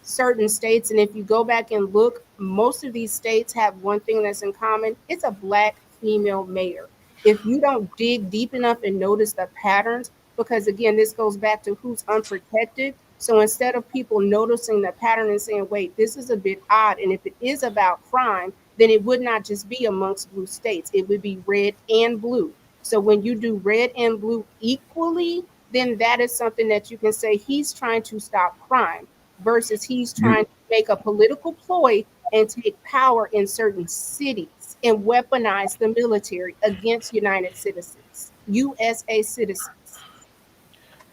certain states, and if you go back and look, most of these states have one thing that's in common. It's a Black female mayor. If you don't dig deep enough and notice the patterns, because again, this goes back to who's unprotected. So instead of people noticing the pattern and saying, wait, this is a bit odd, and if it is about crime, then it would not just be amongst blue states. It would be red and blue. So when you do red and blue equally, then that is something that you can say he's trying to stop crime versus he's trying to make a political ploy and take power in certain cities and weaponize the military against United citizens, USA citizens.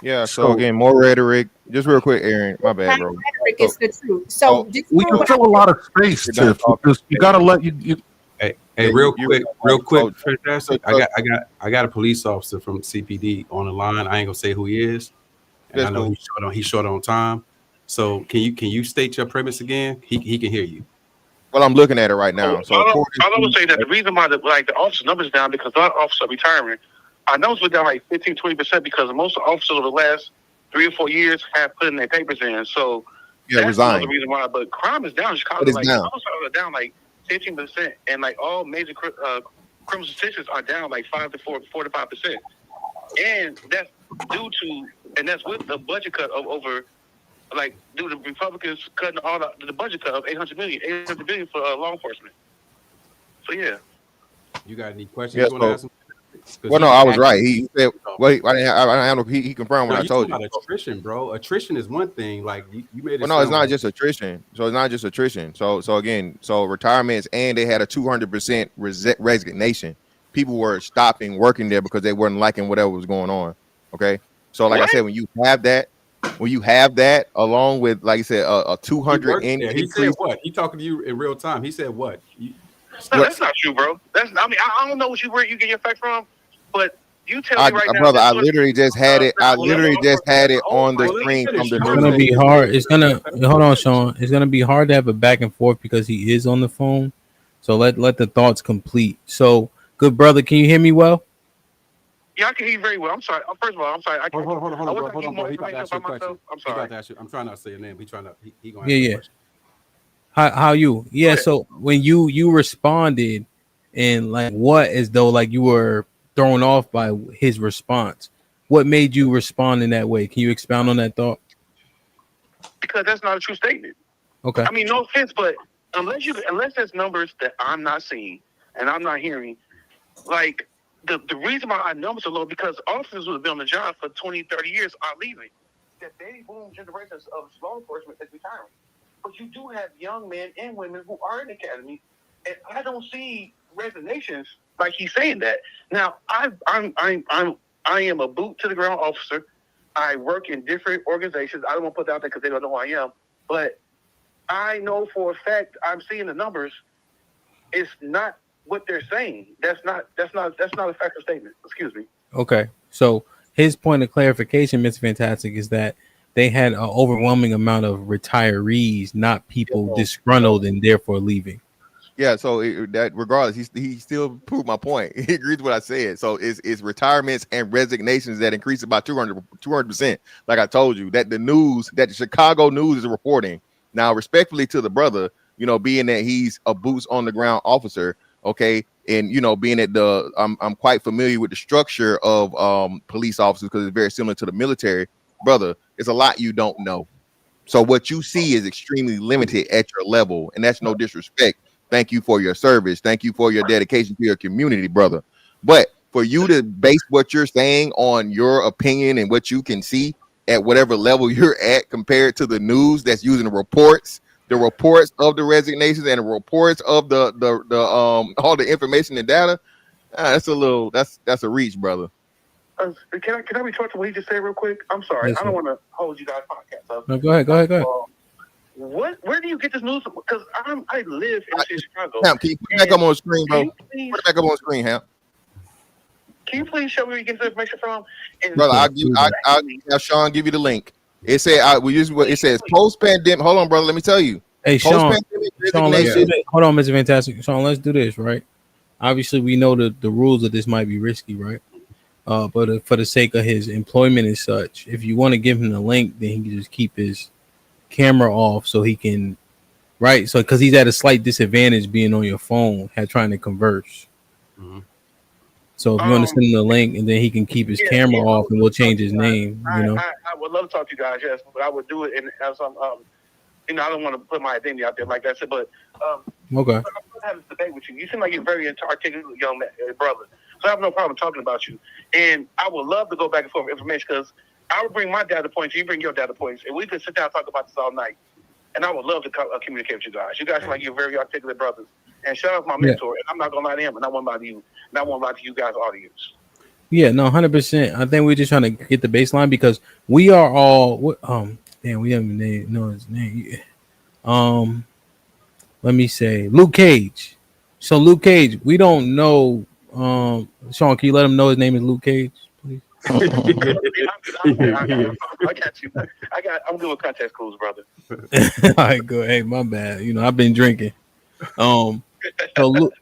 Yeah, so again, more rhetoric. Just real quick, Aaron, my bad, bro. Rhetoric is the truth. So we can fill a lot of space, Tiff. You gotta let you. Hey, real quick, fantastic. I got a police officer from CPD on the line. I ain't gonna say who he is, and I know he's short on time. So can you state your premise again? He can hear you. Well, I'm looking at it right now. So I would say that the reason why the officer numbers down because a lot of officers are retiring. I know it's down like 15-20% because most officers over the last 3 or 4 years have put in their papers in. So that's resigned. the reason why. But crime is down in Chicago. It is like down. homicides are down like 15%, and like all major criminal statistics are down like 4 to 5%. And that's that's with the budget cut of over. Like, due to Republicans cutting all the budget cut of $800 billion for law enforcement. So yeah. You got any questions Yes, you want to ask him? Well, no, I was right. He said, "Wait, he confirmed what I told you." Attrition, bro. Attrition is one thing. Like you made it. Well, no, it's not just attrition. So it's not just attrition. So again, retirements, and they had a 200% resignation. People were stopping working there because they weren't liking whatever was going on. Okay, so like I said, when you have that, along with, like I said, a 200 increase. He said what? He talking to you in real time. He said what? No, that's not true, bro. I don't know where you get your facts from, but you tell me right now. Brother, I literally just had it. I literally just had it on the screen from the It's gonna be hard. Hold on, Sean. It's gonna be hard to have a back and forth because he is on the phone. So let the thoughts complete. So, good brother, can you hear me well? Yeah, I can hear you very well. I'm sorry. First of all, I'm sorry. Hold on, bro. He about to ask you a question. I'm sorry. I'm trying not to say your name. He gonna ask you a question. How you? Yeah. So when you responded, and like what, as though like you were thrown off by his response. What made you respond in that way? Can you expound on that thought? Because that's not a true statement. Okay. I mean, no offense, but unless there's numbers that I'm not seeing and I'm not hearing, like the reason why our numbers are low because officers who have been on the job for 20, 30 years are leaving. That baby boom generations of law enforcement is retiring. But you do have young men and women who are in the academy, and I don't see resignations like he's saying that. Now, I am a boot to the ground officer. I work in different organizations. I don't want to put that out there because they don't know who I am, but I know for a fact I'm seeing the numbers. It's not what they're saying. That's not a factual statement. Excuse me. Okay. So his point of clarification, Mr. Fantastic, is that they had an overwhelming amount of retirees, not people disgruntled and therefore leaving. Yeah, so that regardless, he still proved my point. He agrees with what I said. So it's retirements and resignations that increased about 200%. Like I told you, that the news, that the Chicago news is reporting. Now, respectfully to the brother, being that he's a boots on the ground officer, okay, and being that I'm quite familiar with the structure of police officers because it's very similar to the military, brother. It's a lot you don't know. So what you see is extremely limited at your level, and that's no disrespect. Thank you for your service. Thank you for your dedication to your community, brother. But for you to base what you're saying on your opinion and what you can see at whatever level you're at compared to the news that's using the reports of the resignations and the reports of the all the information and data, that's a reach, brother. Can I retort to what he just said real quick? I'm sorry. Yes, I don't sir. want to hold you guys podcast up. No, go ahead. Where do you get this news from? Because I live in the city of Chicago. Hamp, can you put it back up on the screen, bro? Put it back up on the screen, Hamp. Can you please show me where you get this information from? And Brother, I'll have Sean give you the link. It said it says post pandemic. Hold on, brother. Let me tell you. Hey, Sean, Resignation. hold on, Mr. Fantastic. Sean, let's do this, right? Obviously, we know that the rules of this might be risky, right? But for the sake of his employment and such, if you want to give him the link, then he can just keep his camera off so he can, right? So because he's at a slight disadvantage being on your phone, trying to converse. Mhm. So if you want to send him the link, and then he can keep his camera off, and we'll change his name. I would love to talk to you guys, yes, but I would do it and have some. I don't want to put my identity out there like that. But Okay. I'm going to have this debate with you. You seem like you're a very articulate young man, brother. So I have no problem talking about you. And I would love to go back and forth with information because I would bring my data points, you bring your data points, and we could sit down and talk about this all night. And I would love to communicate with you guys. You guys seem like you're very articulate brothers. And shout out to my mentor. And I'm not going to lie to him, and I won't lie to you. And I won't lie to you guys, audience. Yeah, no, 100%. I think we're just trying to get the baseline because we are all. We haven't know his name. Let me say Luke Cage. So Luke Cage, we don't know. Sean, can you let him know his name is Luke Cage, please? I got you. I'm doing context clues, brother. All right, good. Hey, my bad. I've been drinking. So Luke,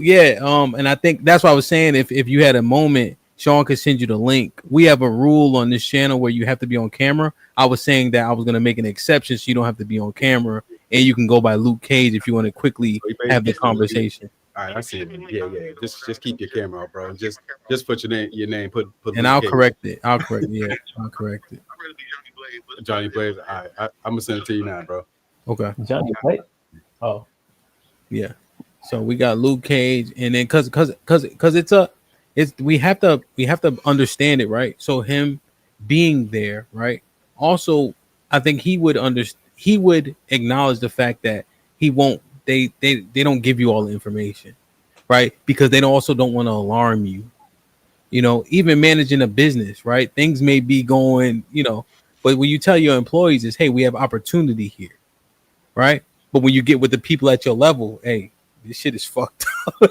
yeah. And I think that's why I was saying if you had a moment, Sean could send you the link. We have a rule on this channel where you have to be on camera. I was saying that I was going to make an exception so you don't have to be on camera, and you can go by Luke Cage if you want to quickly have the conversation. All right, I see it. Yeah. Just keep your camera off, bro. And just put your name. Put. And I'll correct it. I'll correct it. Johnny Blaze. All right, I'm gonna send it to you now, bro. Okay. Johnny Blaze. Oh, yeah. So we got Luke Cage, and then because we have to understand it, right? So him being there, right? Also, I think he would acknowledge the fact that he won't. They don't give you all the information, right? Because they also don't want to alarm you. Even managing a business, right? Things may be going, but when you tell your employees is, hey, we have opportunity here, right? But when you get with the people at your level, hey, this shit is fucked up.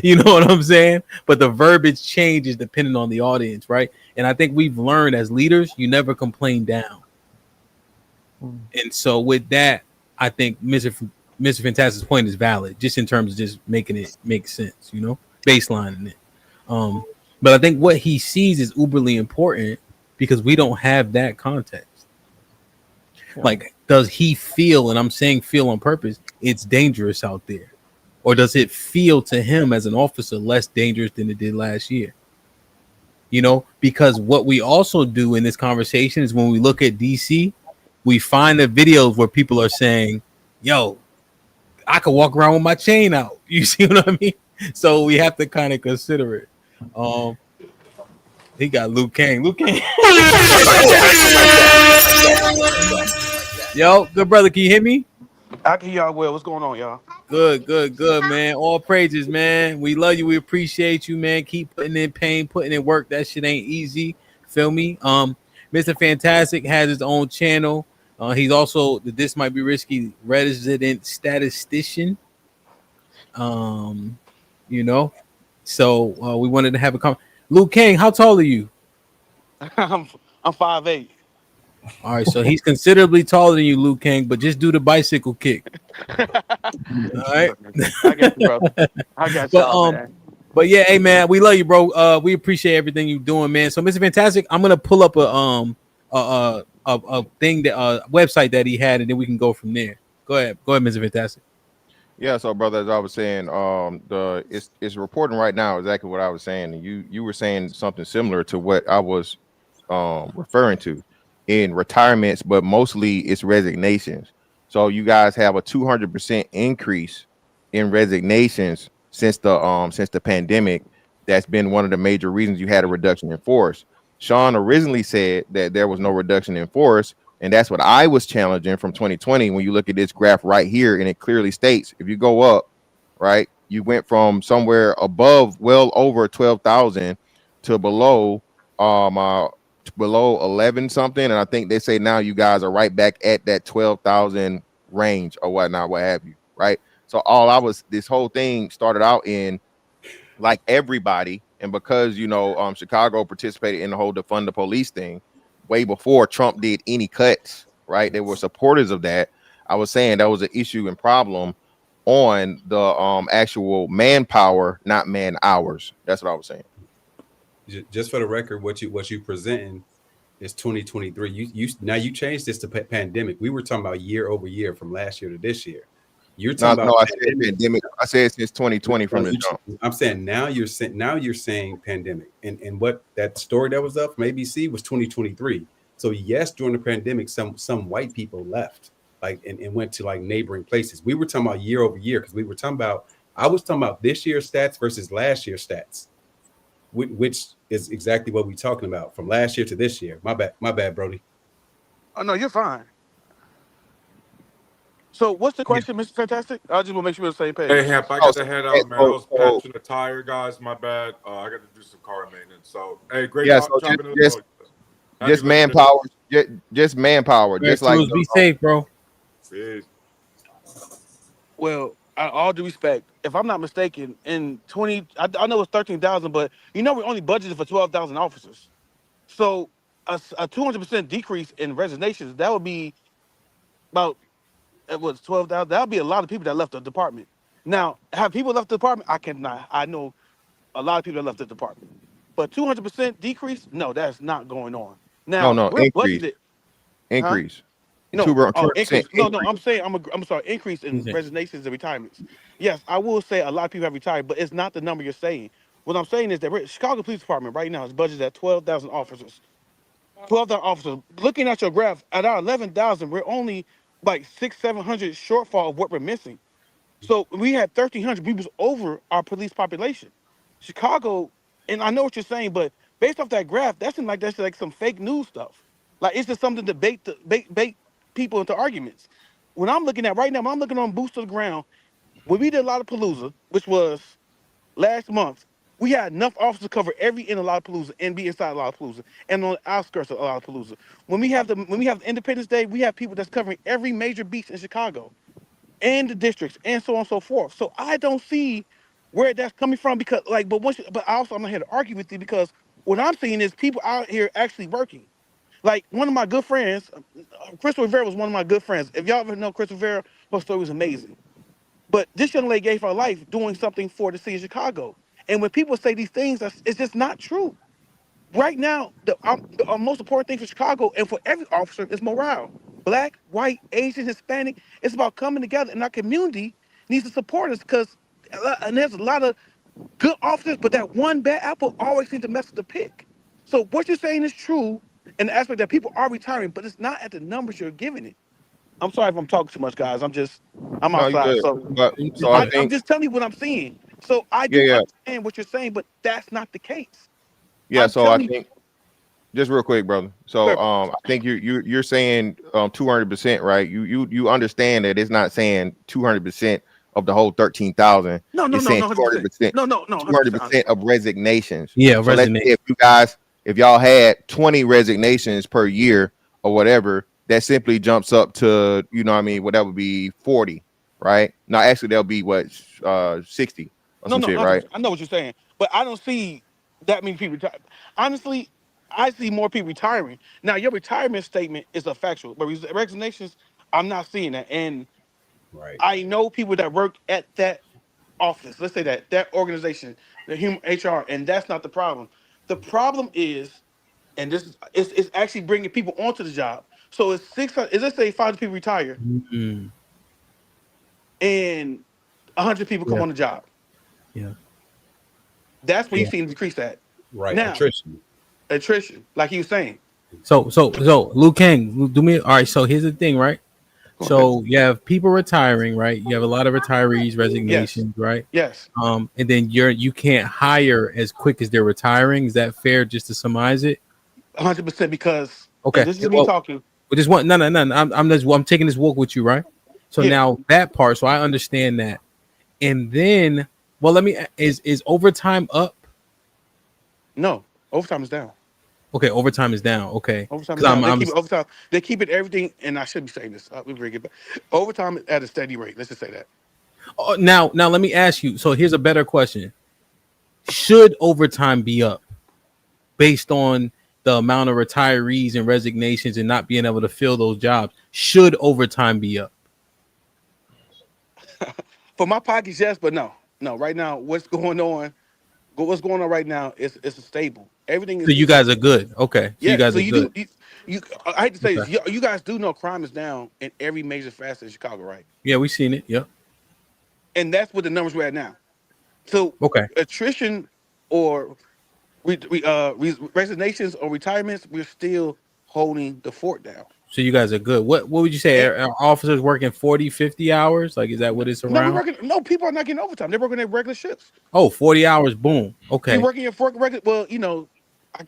You know what I'm saying? But the verbiage changes depending on the audience, right? And I think we've learned as leaders, you never complain down. And so with that, I think Mr. Fantastic's point is valid, just in terms of just making it make sense, baselining it. But I think what he sees is uberly important because we don't have that context. Yeah. Like, does he feel, and I'm saying feel on purpose, it's dangerous out there? Or does it feel to him as an officer less dangerous than it did last year? Because what we also do in this conversation is when we look at DC, we find the videos where people are saying, yo, I could walk around with my chain out. You see what I mean? So we have to kind of consider it. He got Luke Kang. Yo, good brother, can you hear me? I can hear y'all well. What's going on, y'all? Good, man. All praises, man. We love you. We appreciate you, man. Keep putting in pain, putting in work. That shit ain't easy. Feel me? Mr. Fantastic has his own channel. He's also the This Might Be Risky resident statistician. So we wanted to have a comment. Luke King, how tall are you? I'm 5'8". All right, so he's considerably taller than you, Luke King, but just do the bicycle kick. All right. I got you, brother. I got but y'all, man. but yeah, hey man, we love you, bro. We appreciate everything you're doing, man. So, Mr. Fantastic, I'm gonna pull up a thing that website that he had, and then we can go from there. Go ahead, Mr. Fantastic. Yeah, so brother, as I was saying, it's reporting right now exactly what I was saying, and you were saying something similar to what I was referring to in retirements, but mostly it's resignations. So you guys have a 200% increase in resignations since the pandemic. That's been one of the major reasons you had a reduction in force. Sean originally said that there was no reduction in force, and that's what I was challenging from 2020. When you look at this graph right here, and it clearly states if you go up, right, you went from somewhere above, well over 12,000 to below 11 something, and I think they say now you guys are right back at that 12,000 range or whatnot, what have you, right? So this whole thing started out in like everybody, and because Chicago participated in the whole defund the police thing way before Trump did any cuts, right? They were supporters of that. I was saying that was an issue and problem on the actual manpower, not man hours. That's what I was saying. Just for the record, what you presenting is 2023. You changed this to pandemic. We were talking about year over year from last year to this year. You're talking about I said pandemic. I said since 2020 from the jump. I'm saying now you're saying pandemic, and what that story that was up from ABC was 2023. So yes, during the pandemic, some white people left, like and went to like neighboring places. We were talking about year over year because I was talking about this year's stats versus last year's stats, which is exactly what we're talking about from last year to this year. My bad, Brody. Oh no, you're fine. So what's the question, Mr. Fantastic? I just want to make sure we're on the same page. Hey, Hamp, I got to head out, man. I was patching the tire, guys. My bad. I got to do some car maintenance. So, hey, great job dropping in the just manpower. Just manpower. Just like be safe, bro. Well, all due respect, if I'm not mistaken, in I know it's 13,000, but we only budgeted for 12,000 officers. So a 200% decrease in resignations, that would be about 12,000. That would be a lot of people that left the department. Now, have people left the department? I cannot. I know a lot of people that left the department, but 200% decrease? No, that's not going on. Now we're increase. budgeted. Increase. Huh? No, increase. No, I'm saying I'm sorry. Increase in Okay. resignations and retirements. Yes, I will say a lot of people have retired, but it's not the number you're saying. What I'm saying is that Chicago Police Department right now is budgeted at 12,000 officers. 12,000 officers. Looking at your graph, at our 11,000, we're only like 700 shortfall of what we're missing. So we had 1,300. We was over our police population. Chicago, and I know what you're saying, but based off that graph, that seems like that's like some fake news stuff. Like it's just something to bait people into arguments. When I'm looking at right now, when I'm looking on boots to the ground, when we did a lot of Palooza, which was last month, we had enough officers to cover every in a lot of Palooza and be inside a lot of Palooza and on the outskirts of a lot of Palooza. When we have Independence Day, we have people that's covering every major beach in Chicago and the districts and so on and so forth. So I don't see where that's coming from because but also I'm not here to argue with you because what I'm seeing is people out here actually working. Like one of my good friends, Crystal Rivera was one of my good friends. If y'all ever know Crystal Rivera, her story was amazing. But this young lady gave her life doing something for the city of Chicago. And when people say these things, it's just not true. Right now, the most important thing for Chicago and for every officer is morale. Black, white, Asian, Hispanic. It's about coming together, and our community needs to support us because, and there's a lot of good officers, but that one bad apple always seems to mess with the pick. So what you're saying is true in the aspect that people are retiring, but it's not at the numbers you're giving it. I'm sorry if I'm talking too much, guys. I'm outside, I'm just telling you what I'm seeing. So I do understand what you're saying, but that's not the case. Yeah, so I think just real quick, brother. So I think you're saying 200%, right? You understand that it's not saying 200% of the whole 13,000. No, it's saying 200%. No, 200% of resignations. Yeah, so resignations. If y'all had 20 resignations per year or whatever, that simply jumps up to what that would be 40, right? Now actually that'll be 60 or some shit, right? I know what you're saying, but I don't see that many people retire. Honestly, I see more people retiring. Now, your retirement statement is a factual, but resignations, I'm not seeing that. And Right. I know people that work at that office. Let's say that organization, the human HR, and that's not the problem. The problem is, and this is it's actually bringing people onto the job. So it's 600. Is let's say 500 people retire Mm, and 100 people come yeah, on the job. yeah, That's where you yeah. see the decrease at. Right. Now, Attrition. attrition, like you was saying. So, Liu Kang, do me. All right. So here's the thing, right? Go ahead. So you have people retiring, right? You have a lot of retirees, Yes. resignations, right? Yes. And then you can't hire as quick as they're retiring. Is that fair? Just to surmise it. 100% because, and Okay. this is me Well, talking. just one. No. I'm taking this walk with you, right? So Yeah. now that part, so I understand that. And then, well, let me. Is overtime up? No, overtime is down. Okay, overtime is down. Okay, Overtime is because down. They I'm. keep it overtime. They keep it everything, and I should be saying this. We bring it back. Overtime at a steady rate. Let's just say that. Oh, now let me ask you. So here's a better question: should overtime be up based on the amount of retirees and resignations and not being able to fill those jobs? Should overtime be up? For my pockets, yes, but no, no. Right now, what's going on right now is it's stable. Everything So is you guys are good. Okay, so you yeah. guys So are you good. do you. I hate to say this, Okay. you guys do know crime is down in every major facet in Chicago, right? Yeah, we seen it. Yep. And that's what the numbers we're at now. So Okay. attrition or resignations or retirements, we're still holding the fort down. So you guys are good. What would you say? And, Are officers working 40, 50 hours? Like, is that what it's no, we're around? working. No, people are not getting overtime. They're working their regular shifts. Oh, 40 hours. Boom. You're Okay. working your regular. Well, I,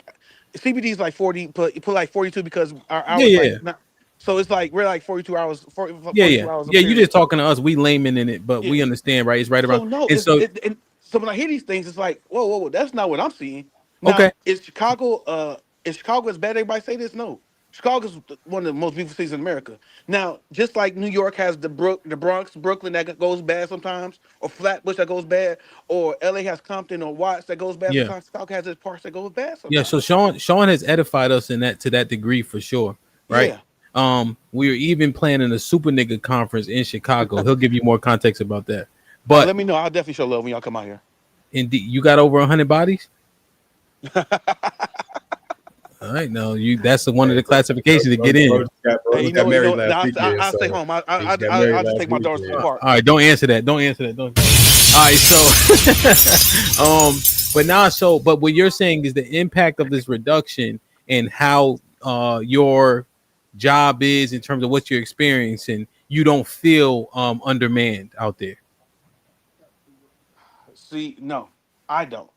CBD is like 40. Put like 42 because our Yeah, hours yeah. like not. So it's like we're like 42 hours. 42 Yeah. hours a Yeah, you period. just talking to us. We layman in it, but Yeah. we understand, right? It's right around. So no, And so, and so when I hear these things, it's like whoa. That's not what I'm seeing. okay. Now is Chicago? Is Chicago as bad? Everybody say this? No. Chicago's one of the most beautiful cities in America. Now, just like New York has the Bronx, Brooklyn that goes bad sometimes, or Flatbush that goes bad, or LA has Compton or Watts that goes bad Yeah. sometimes. Chicago has its parts that goes bad Yeah. So sometimes. Sean has edified us in that to that degree for sure. Right. Yeah. We are even planning a super nigga conference in Chicago. He'll give you more context about that. Oh, But let me know. I'll definitely show love when y'all come out here. indeed, you got over 100 bodies. All right, no, that's one of the classifications to get in. Hey, you know, now I'll stay home. I'll just take my daughters to the park. All right, don't answer that. Don't answer that. Don't. All right, so, but now, but what you're saying is the impact of this reduction and how your job is in terms of what you're experiencing. You don't feel undermanned out there. See, no, I don't.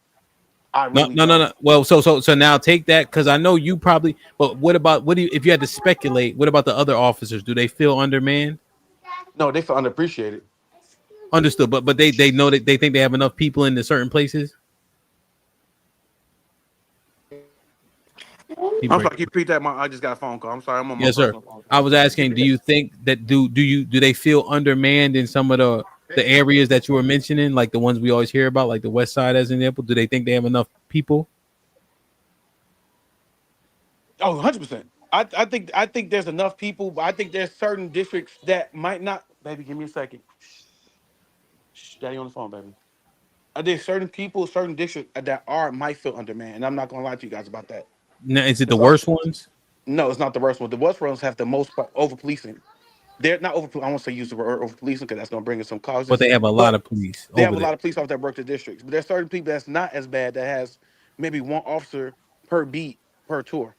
I No, really no, no, don't. no. Well, so now take that because I know you probably. But what do you? If you had to speculate, what about the other officers? Do they feel undermanned? No, they feel underappreciated. Understood, but they know that they think they have enough people in the certain places. I'm sorry, can you repeat that? I just got a phone call. I'm sorry, I'm on my Yes, sir. personal phone. I was asking, do you think that do they feel undermanned in some of the areas that you were mentioning, like the ones we always hear about, like the West Side as an example? Do they think they have enough people? Oh, 100%. I think there's enough people, but I think there's certain districts that might not. Baby, give me a second. Shh, daddy on the phone, baby. I think certain people, certain districts that might feel undermanned, and I'm not gonna lie to you guys about that. Now, is it the It's worst also ones? no, it's not the worst one. The worst ones have the most over policing. They're not over. I won't say use the word over policing because that's gonna bring us some But causes. they have a lot But of police they have over a there. lot of police officers that work the districts. But there's certain people that's not as bad that has maybe one officer per beat per tour.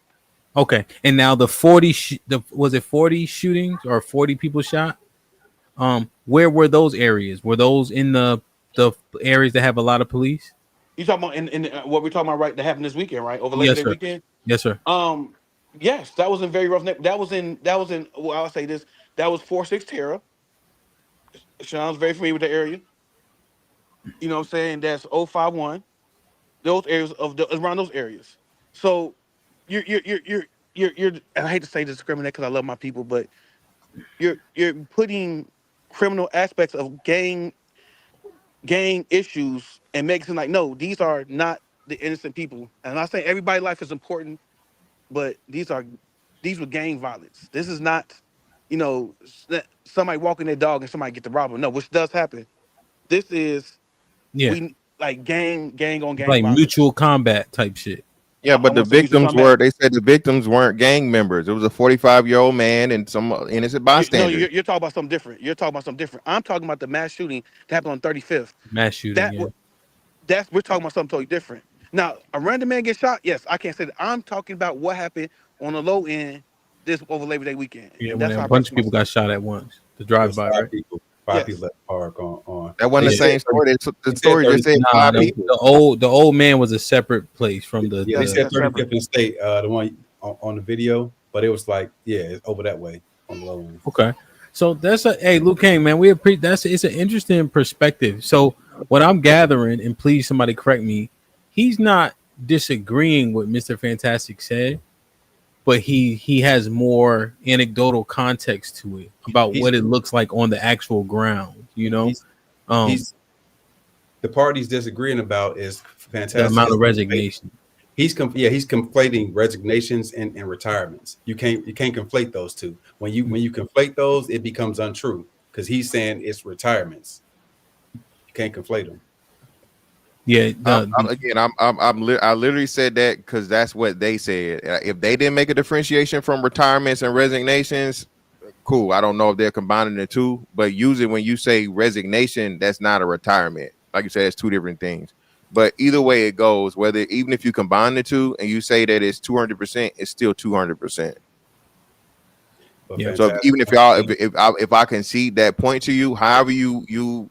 Okay, and now the 40 was it 40 shootings or 40 people shot? Where were those areas? Were those in the areas that have a lot of police? You talking about in what we're talking about right that happened this weekend, right? Over Labor Yes, Day sir. weekend. Yes, sir. Yes, that was in very rough. That was in. Well, I'll say this. That was 4-6 Terra. Sean's very familiar with the area. You know what I'm saying? That's 051. Those areas of around those areas. So you're and I hate to say discriminate because I love my people, but you're putting criminal aspects of gang issues and making it like no, these are not the innocent people. And I say everybody's life is important, but these were gang violence. This is not, somebody walking their dog and somebody get to rob them. No, which does happen. This is Yeah, we like gang on gang like violence. mutual combat type shit. Yeah, I but the want to say mutual victims combat. they said the victims weren't gang members. It was a 45-year-old man and some innocent bystanders. You're talking about something different. I'm talking about the mass shooting that happened on 35th. Mass shooting. Yeah, We're talking about something totally different. Now, a random man gets shot. Yes, I can't say that. I'm talking about what happened on the low end this over Labor Day weekend, yeah. and When that's a how I bunch press of people got shot at once, the drive by, right? Five Yes. people at the park on. That wasn't They the said same story. The story just said Nah, 5 people. the old man was a separate place from the. Yeah, they said that's separate. 35th and State, the one on the video, but it was like, yeah, it's over that way on the low end. Okay, so that's hey, Luke Kang, man, it's an interesting perspective. So what I'm gathering, and please somebody correct me, he's not disagreeing with Mr. Fantastic said, but he has more anecdotal context to it about what it looks like on the actual ground. He's the part he's disagreeing about is Fantastic. The amount of resignation. He's conflating resignations and retirements. You can't conflate those two. When you conflate those, it becomes untrue because he's saying it's retirements. You can't conflate them. Yeah. I literally said that because that's what they said. If they didn't make a differentiation from retirements and resignations, cool. I don't know if they're combining the two, but usually when you say resignation, that's not a retirement. Like you said, it's two different things. But either way it goes, even if you combine the two and you say that it's 200%, it's still 200%. Yeah. So even if I concede that point to you, however you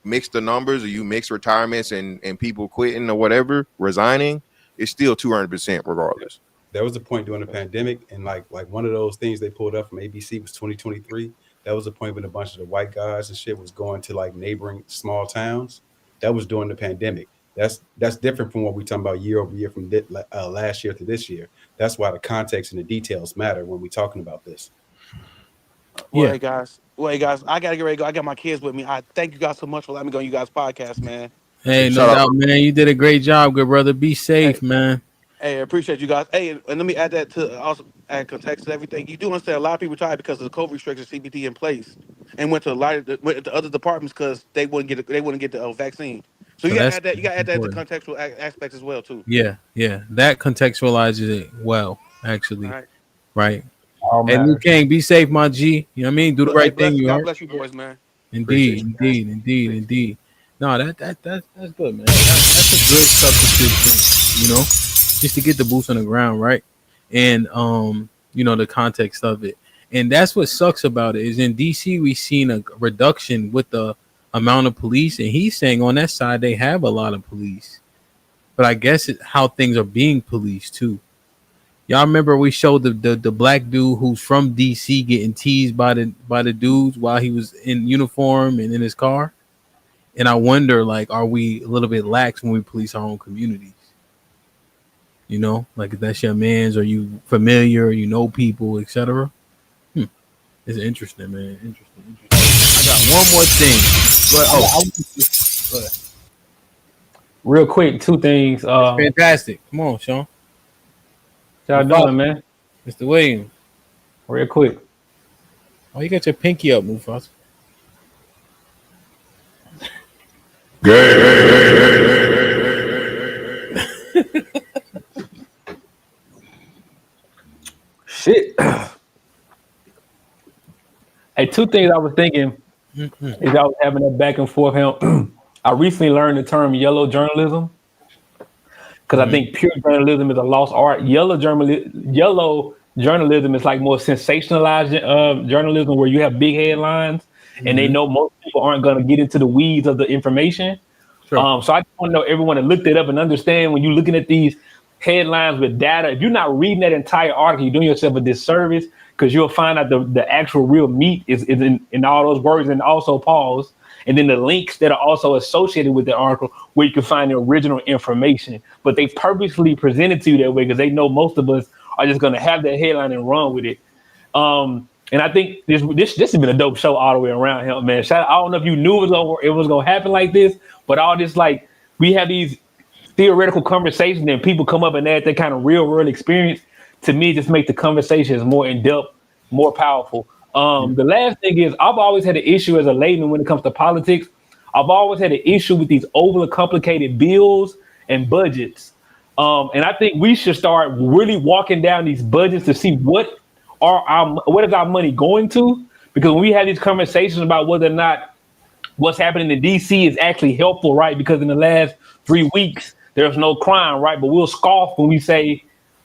mix the numbers or you mix retirements and people quitting or whatever, resigning, it's still 200% regardless. There was a point during the pandemic, and like one of those things they pulled up from ABC was 2023. That was a point when a bunch of the white guys and shit was going to like neighboring small towns. That was during the pandemic. That's different from what we're talking about year over year from last year to this year. That's why the context and the details matter when we're talking about this. Well, hey guys, I gotta get ready to go. I got my kids with me. I thank you guys so much for letting me go on you guys' podcast, man. Hey, no doubt, man. You did a great job, good brother. Be safe, man. Hey, I appreciate you guys. Hey, and let me add that to also add context to everything. You do understand a lot of people retired because of the COVID restrictions CBD in place, and went to went to other departments because they wouldn't get the vaccine. So you gotta add that. You gotta add that to contextual aspects as well too. Yeah, that contextualizes it well, actually. All right. Right. Hey, Luke Kang, be safe, my G. You know what I mean? Do the right thing. God bless you, boys, man. Indeed. No, that's good, man. That's a good substitute thing, just to get the boots on the ground, right? And the context of it. And that's what sucks about it is in DC we've seen a reduction with the amount of police, and he's saying on that side they have a lot of police. But I guess it's how things are being policed too. Y'all remember we showed the black dude who's from DC getting teased by the dudes while he was in uniform and in his car? And I wonder, like, are we a little bit lax when we police our own communities? Like if that's your man's, or you familiar, or you know people, etc. It's interesting, man. Interesting. I got one more thing. Go ahead. Real quick, two things. Fantastic. Come on, Sean. Y'all doing, man? Mr. Williams. Real quick. Oh, you got your pinky up, Mufasa. Shit. Hey, two things I was thinking is I was having that back and forth. I recently learned the term yellow journalism because I think pure journalism is a lost art. Yellow journalism is like more sensationalized journalism where you have big headlines and they know most people aren't going to get into the weeds of the information. Sure. So I just want to know everyone to look that up and understand when you're looking at these headlines with data, if you're not reading that entire article, you're doing yourself a disservice because you'll find out the actual real meat is in all those words and also pause. And then the links that are also associated with the article where you can find the original information. But they purposely present it to you that way because they know most of us are just going to have that headline and run with it. And I think this has been a dope show all the way around here, man. I don't know if you knew it was going to happen like this, but all this, like, we have these theoretical conversations and people come up and add that kind of real world experience. to me, just make the conversations more in depth, more powerful. The last thing is, I've always had an issue as a layman when it comes to politics. I've always had an issue with these overly complicated bills and budgets. And I think we should start really walking down these budgets to see what is our money going to? Because when we have these conversations about whether or not what's happening in DC is actually helpful, right? Because in the last 3 weeks, there's no crime, right? But we'll scoff when we say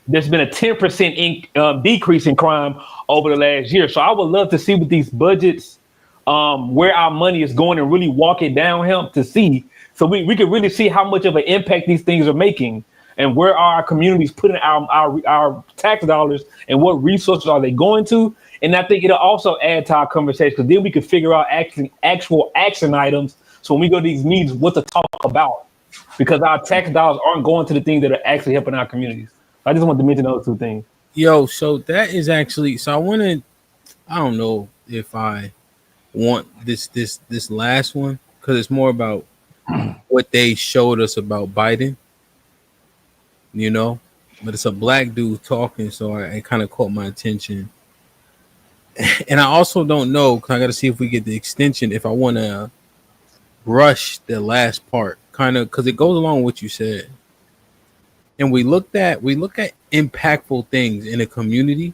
there's been a 10% decrease in crime over the last year. So I would love to see with these budgets where our money is going and really walk it down him to see. So we can really see how much of an impact these things are making and where are our communities putting our tax dollars and what resources are they going to. And I think it'll also add to our conversation because then we can figure out actual action items. So when we go to these meetings, what to talk about, because our tax dollars aren't going to the things that are actually helping our communities. I just want to mention those two things. Yo, so that is actually, so I don't know if I want this last one because it's more about what they showed us about Biden, you know, but it's a black dude talking, so it kind of caught my attention. And I also don't know, because I got to see if we get the extension, if I want to rush the last part, kind of, because it goes along with what you said. And we look at impactful things in a community,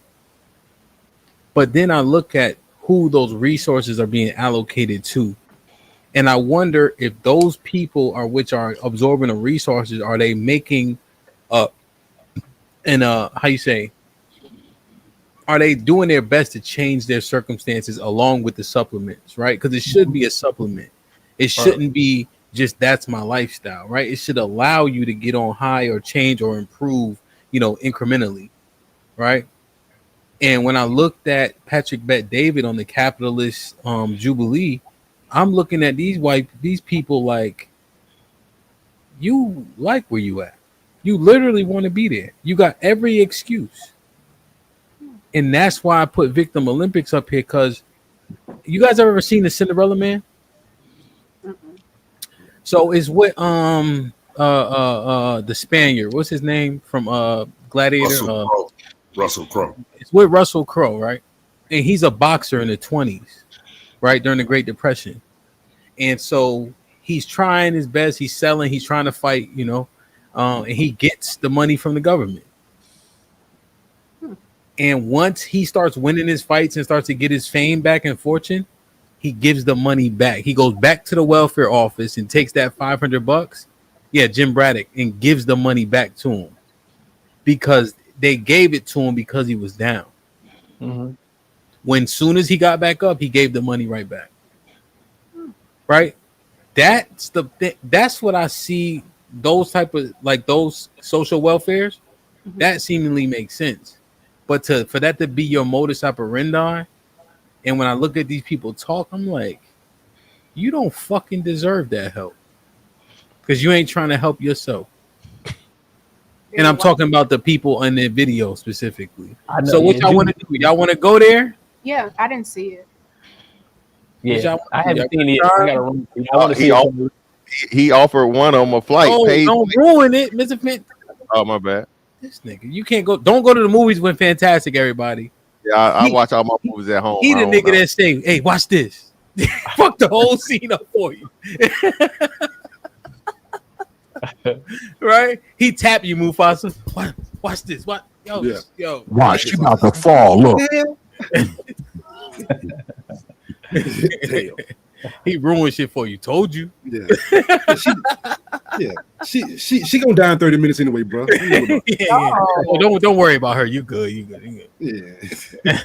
but then I look at who those resources are being allocated to. And I wonder if those people which are absorbing the resources, are they making up and how you say, are they doing their best to change their circumstances along with the supplements, right? Because it should be a supplement. It shouldn't be just that's my lifestyle, right? It should allow you to get on high or change or improve, incrementally, right? And when I looked at Patrick Bet David on the capitalist Jubilee, I'm looking at these people like, you like where you at. You literally want to be there. You got every excuse. And that's why I put Victim Olympics up here, because you guys ever seen the Cinderella Man? So it's with the Spaniard. What's his name from Gladiator? Russell Crowe. It's with Russell Crowe, right? And he's a boxer in the 20s, right, during the Great Depression. And so he's trying his best. He's selling. He's trying to fight, and he gets the money from the government. And once he starts winning his fights and starts to get his fame back and fortune, he gives the money back. He goes back to the welfare office and takes that $500. Yeah, Jim Braddock, and gives the money back to him because they gave it to him because he was down. Mm-hmm. When soon as he got back up, he gave the money right back. Right? That's the thing. That's what I see. Those type of those social welfares, that seemingly makes sense. But for that to be your modus operandi, and when I look at these people talk, I'm like, you don't fucking deserve that help because you ain't trying to help yourself. And I'm talking about the people in the video specifically. So what y'all want to do? Y'all want to go there? Yeah, I didn't see it. Yeah, I haven't seen it. I gotta run. I want to see it. He offered one of them a flight. Oh, don't ruin it, Mr. Fent. Oh, my bad. This nigga, you can't go. Don't go to the movies when Fantastic. Everybody. Yeah, I watch all my movies at home. He the nigga that say, "Hey, watch this." Fuck the whole scene up for you. Right? He tap you, Mufasa. Watch this. What? Yo. Watch, you about to fall. Look. He ruined shit for you. Told you. Yeah. She gonna die in 30 minutes anyway, bro. Don't worry about her. You good. Yeah.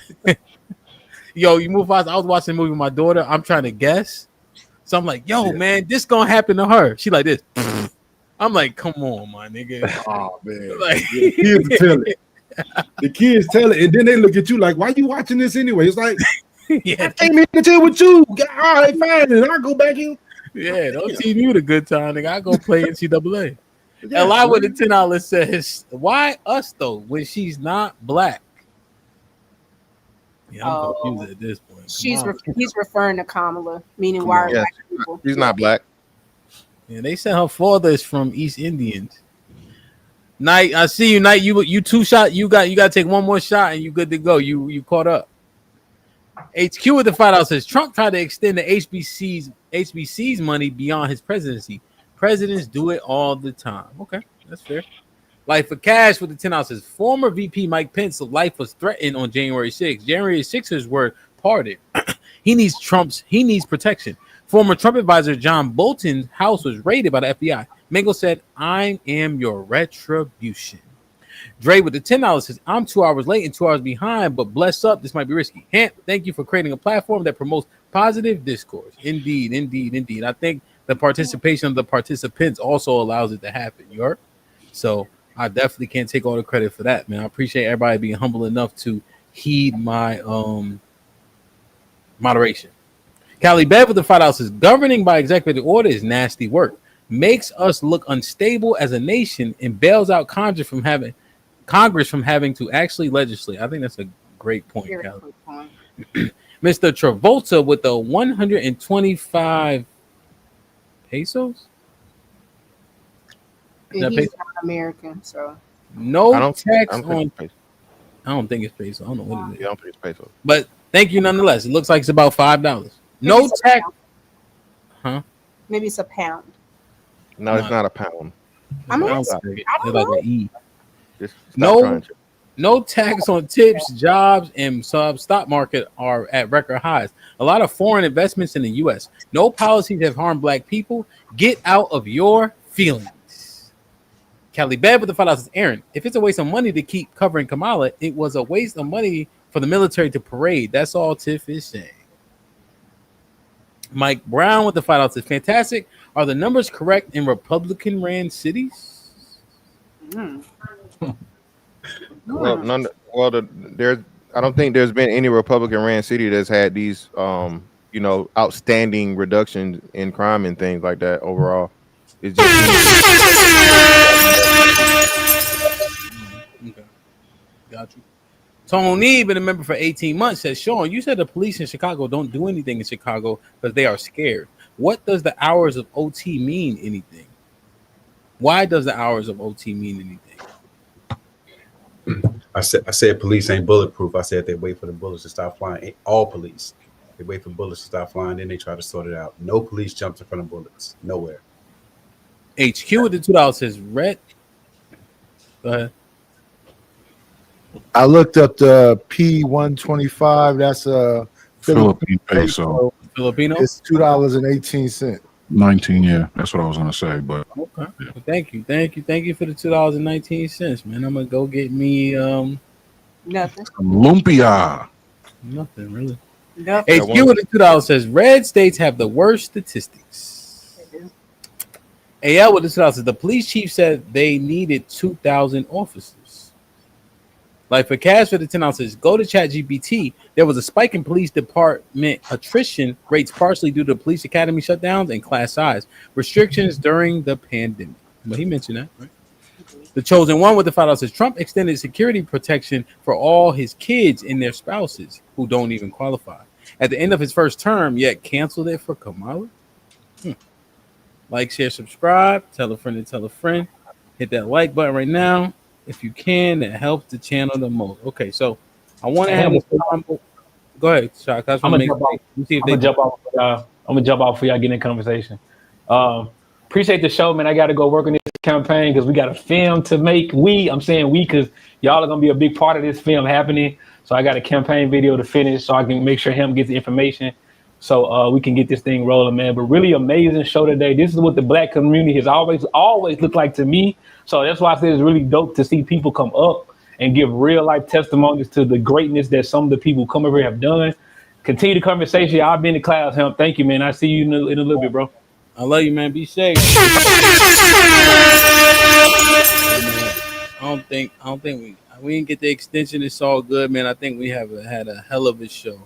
Yo, you move fast. I was watching a movie with my daughter. I'm trying to guess. So I'm like, yo, man, this gonna happen to her. She like this. I'm like, come on, my nigga. Oh man. Like, the kids tell it. The kids tell it, and then they look at you like, why you watching this anyway? It's like, I came here to chill with you. All right, fine, and I'll go back in. Yeah, don't team you the good time, nigga. I go play NCAA. Yeah, and live with the $10 says, why us though when she's not black? Yeah, I'm confused at this point. He's referring to Kamala, meaning why are black people? She's not black. Yeah, they said her father is from East Indians. Knight, I see you, Knight. You two shot. You got to take one more shot and you good to go. You caught up. HQ with the $5 says Trump tried to extend the HBC's money beyond his presidency. Presidents do it all the time. Okay, that's fair. Life for Cash with the $10 says former VP Mike Pence's life was threatened on January 6th. January 6ers were pardoned. He needs protection. Former Trump advisor John Bolton's house was raided by the FBI. Mango said, I am your retribution. Dre with the $10 says, I'm 2 hours late and 2 hours behind, but bless up. This might be risky. Hamp, thank you for creating a platform that promotes positive discourse. Indeed, indeed, indeed. I think the participation of the participants also allows it to happen. You heard? So I definitely can't take all the credit for that, man. I appreciate everybody being humble enough to heed my moderation. Cali Bev with the $5 says, governing by executive order is nasty work. Makes us look unstable as a nation and bails out Congress from having to actually legislate. I think that's a great point, Cali. Mr. Travolta with the 125 pesos. He's not American, so no tax on. I don't think it's peso. I don't know what it is. I don't think it's peso. But thank you nonetheless. It looks like it's about $5. No tax. Huh? Maybe it's a pound. No, it's not a pound. I mean, it's like an E. No. No tax on tips, jobs, and stock market are at record highs. A lot of foreign investments in the U.S. No policies have harmed black people. Get out of your feelings. Cali Bed with the $5 says, Aaron, if it's a waste of money to keep covering Kamala, it was a waste of money for the military to parade. That's all Tiff is saying. Mike Brown with the $5 says, fantastic. Are the numbers correct in Republican-ran cities? Well, I don't think there's been any Republican-ran city that's had these, outstanding reductions in crime and things like that. Overall, it's just okay. Got you. Tony, been a member for 18 months, says, Sean, you said the police in Chicago don't do anything in Chicago because they are scared. What does the hours of OT mean anything? Why does the hours of OT mean anything? I said police ain't bulletproof. I said they wait for the bullets to stop flying. All police, they wait for bullets to stop flying, then they try to sort it out. No police jumps in front of bullets. Nowhere. HQ with the $2 says red. Go ahead. I looked up the P125. That's a Philippine peso. Filipino. It's $2.18. 19, yeah, that's what I was gonna say. But okay, yeah. Well, thank you for the $2.19, man. I'm gonna go get me nothing. Lumpia. Nothing really. Nothing. HQ with the $2 says red states have the worst statistics. AL with the $2 says the police chief said they needed 2,000 officers. Like for Cash for the $10 says, go to ChatGPT. There was a spike in police department attrition rates partially due to police academy shutdowns and class size restrictions during the pandemic. But he mentioned that, right? The Chosen One with the $5 says Trump extended security protection for all his kids and their spouses who don't even qualify at the end of his first term, yet canceled it for Kamala. Like, share, subscribe, tell a friend to tell a friend. Hit that like button right now. If you can, that helps the channel the most. Okay, so I want to have a combo. Go ahead, Shaq. I'm gonna jump off for y'all getting in conversation. Appreciate the show, man. I got to go work on this campaign because we got a film to make. I'm saying we because y'all are gonna be a big part of this film happening. So I got a campaign video to finish so I can make sure him gets the information so we can get this thing rolling, man. But really amazing show today. This is what the black community has always looked like to me. So that's why I say it's really dope to see people come up and give real life testimonies to the greatness that some of the people who come over here have done. Continue the conversation. I'll be in the class, Hemp. Thank you, man. I see you in a little bit, bro. I love you, man. Be safe. I don't think we didn't get the extension. It's all good, man. I think we had a hell of a show.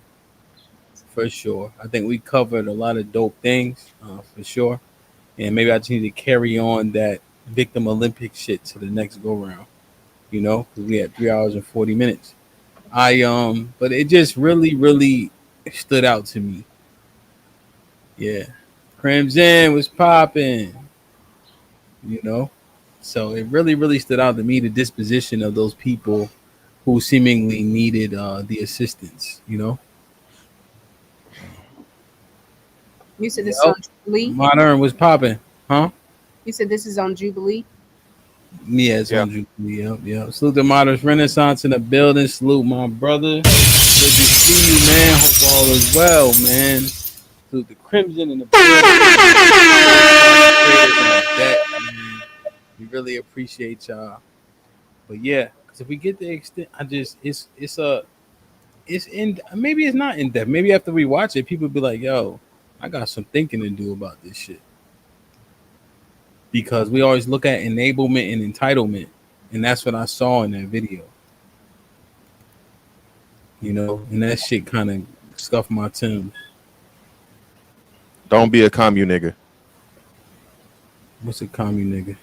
For sure. I think we covered a lot of dope things, for sure. And maybe I just need to carry on that Victim Olympic shit to the next go round. Because we had 3 hours and 40 minutes. But it just really, really stood out to me. Yeah. Crimson was popping. So it really, really stood out to me the disposition of those people who seemingly needed the assistance. You know. You said this is on Jubilee. Modern was popping, huh? You said this is on Jubilee. Yeah, it's Yeah. on Jubilee. Yep. Salute the Modern's Renaissance in the building. Salute my brother. Good to see you, man. Hope all is well, man. Salute the Crimson in the building. We really appreciate y'all. But yeah, because if we get the extent, it's in, maybe it's not in depth. Maybe after we watch it, people be like, "Yo, I got some thinking to do about this shit." Because we always look at enablement and entitlement, and that's what I saw in that video. You know, and that shit kind of scuffed my Timbs. Don't be a commune nigga. What's a commune nigga?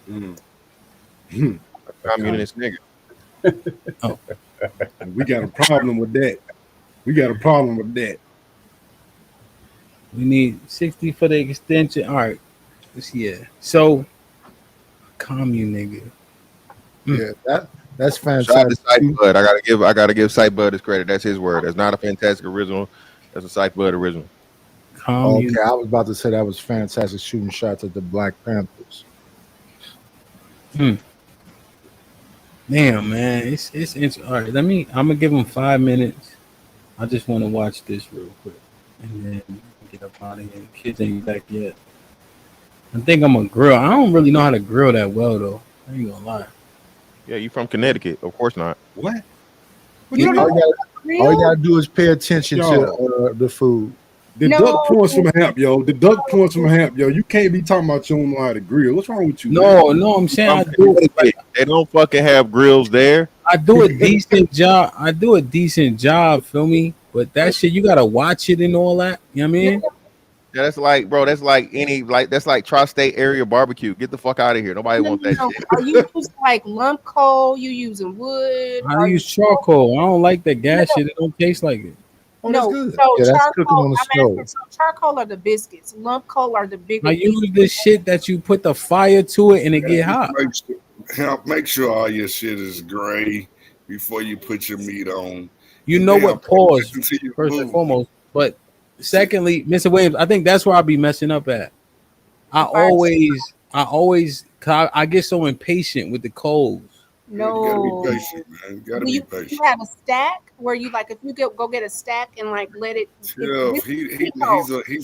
A communist nigga. Oh, we got a problem with that. We need 60 for the extension. All right. So, commune nigga. Yeah, that's fantastic. Shout out to Sight Bud. I gotta give Sight Bud his credit. That's his word. That's not a fantastic original. That's a Sight Bud original. Okay, I was about to say that was fantastic shooting shots at the Black Panthers. Damn, man, it's interesting. All right, I'm gonna give him 5 minutes. I just want to watch this real quick, and then get up out of here. Kids ain't back yet. I think I'm gonna grill. I don't really know how to grill that well, though. I ain't gonna lie. Yeah, you from Connecticut? Of course not. What? All you gotta do is pay attention to the food. The duck points from Hamp, yo. The duck points from Hamp, yo. You can't be talking about you don't know how to grill. What's wrong with you? No, I'm saying I do. They don't fucking have grills there. I do a decent job. Feel me? But that shit, you gotta watch it and all that. You know what I mean? Yeah, that's like, bro. That's like that's like tri-state area barbecue. Get the fuck out of here. Nobody wants that shit. Are you using like lump coal? You using wood? I use charcoal. I don't like that gas shit. It don't taste like it. No, so charcoal. Charcoal are the biscuits. Lump coal are the bigger. I use the shit that you put the fire to it and it get hot. Make sure all your shit is gray before you put your meat on. You know what? Pause first and foremost, but secondly, Mr. Williams, I think that's where I'll be messing up at. I always, I get so impatient with the coals. No, you gotta be patient, man. You gotta be patient. You have a stack where you like if you go get a stack and like let it. He's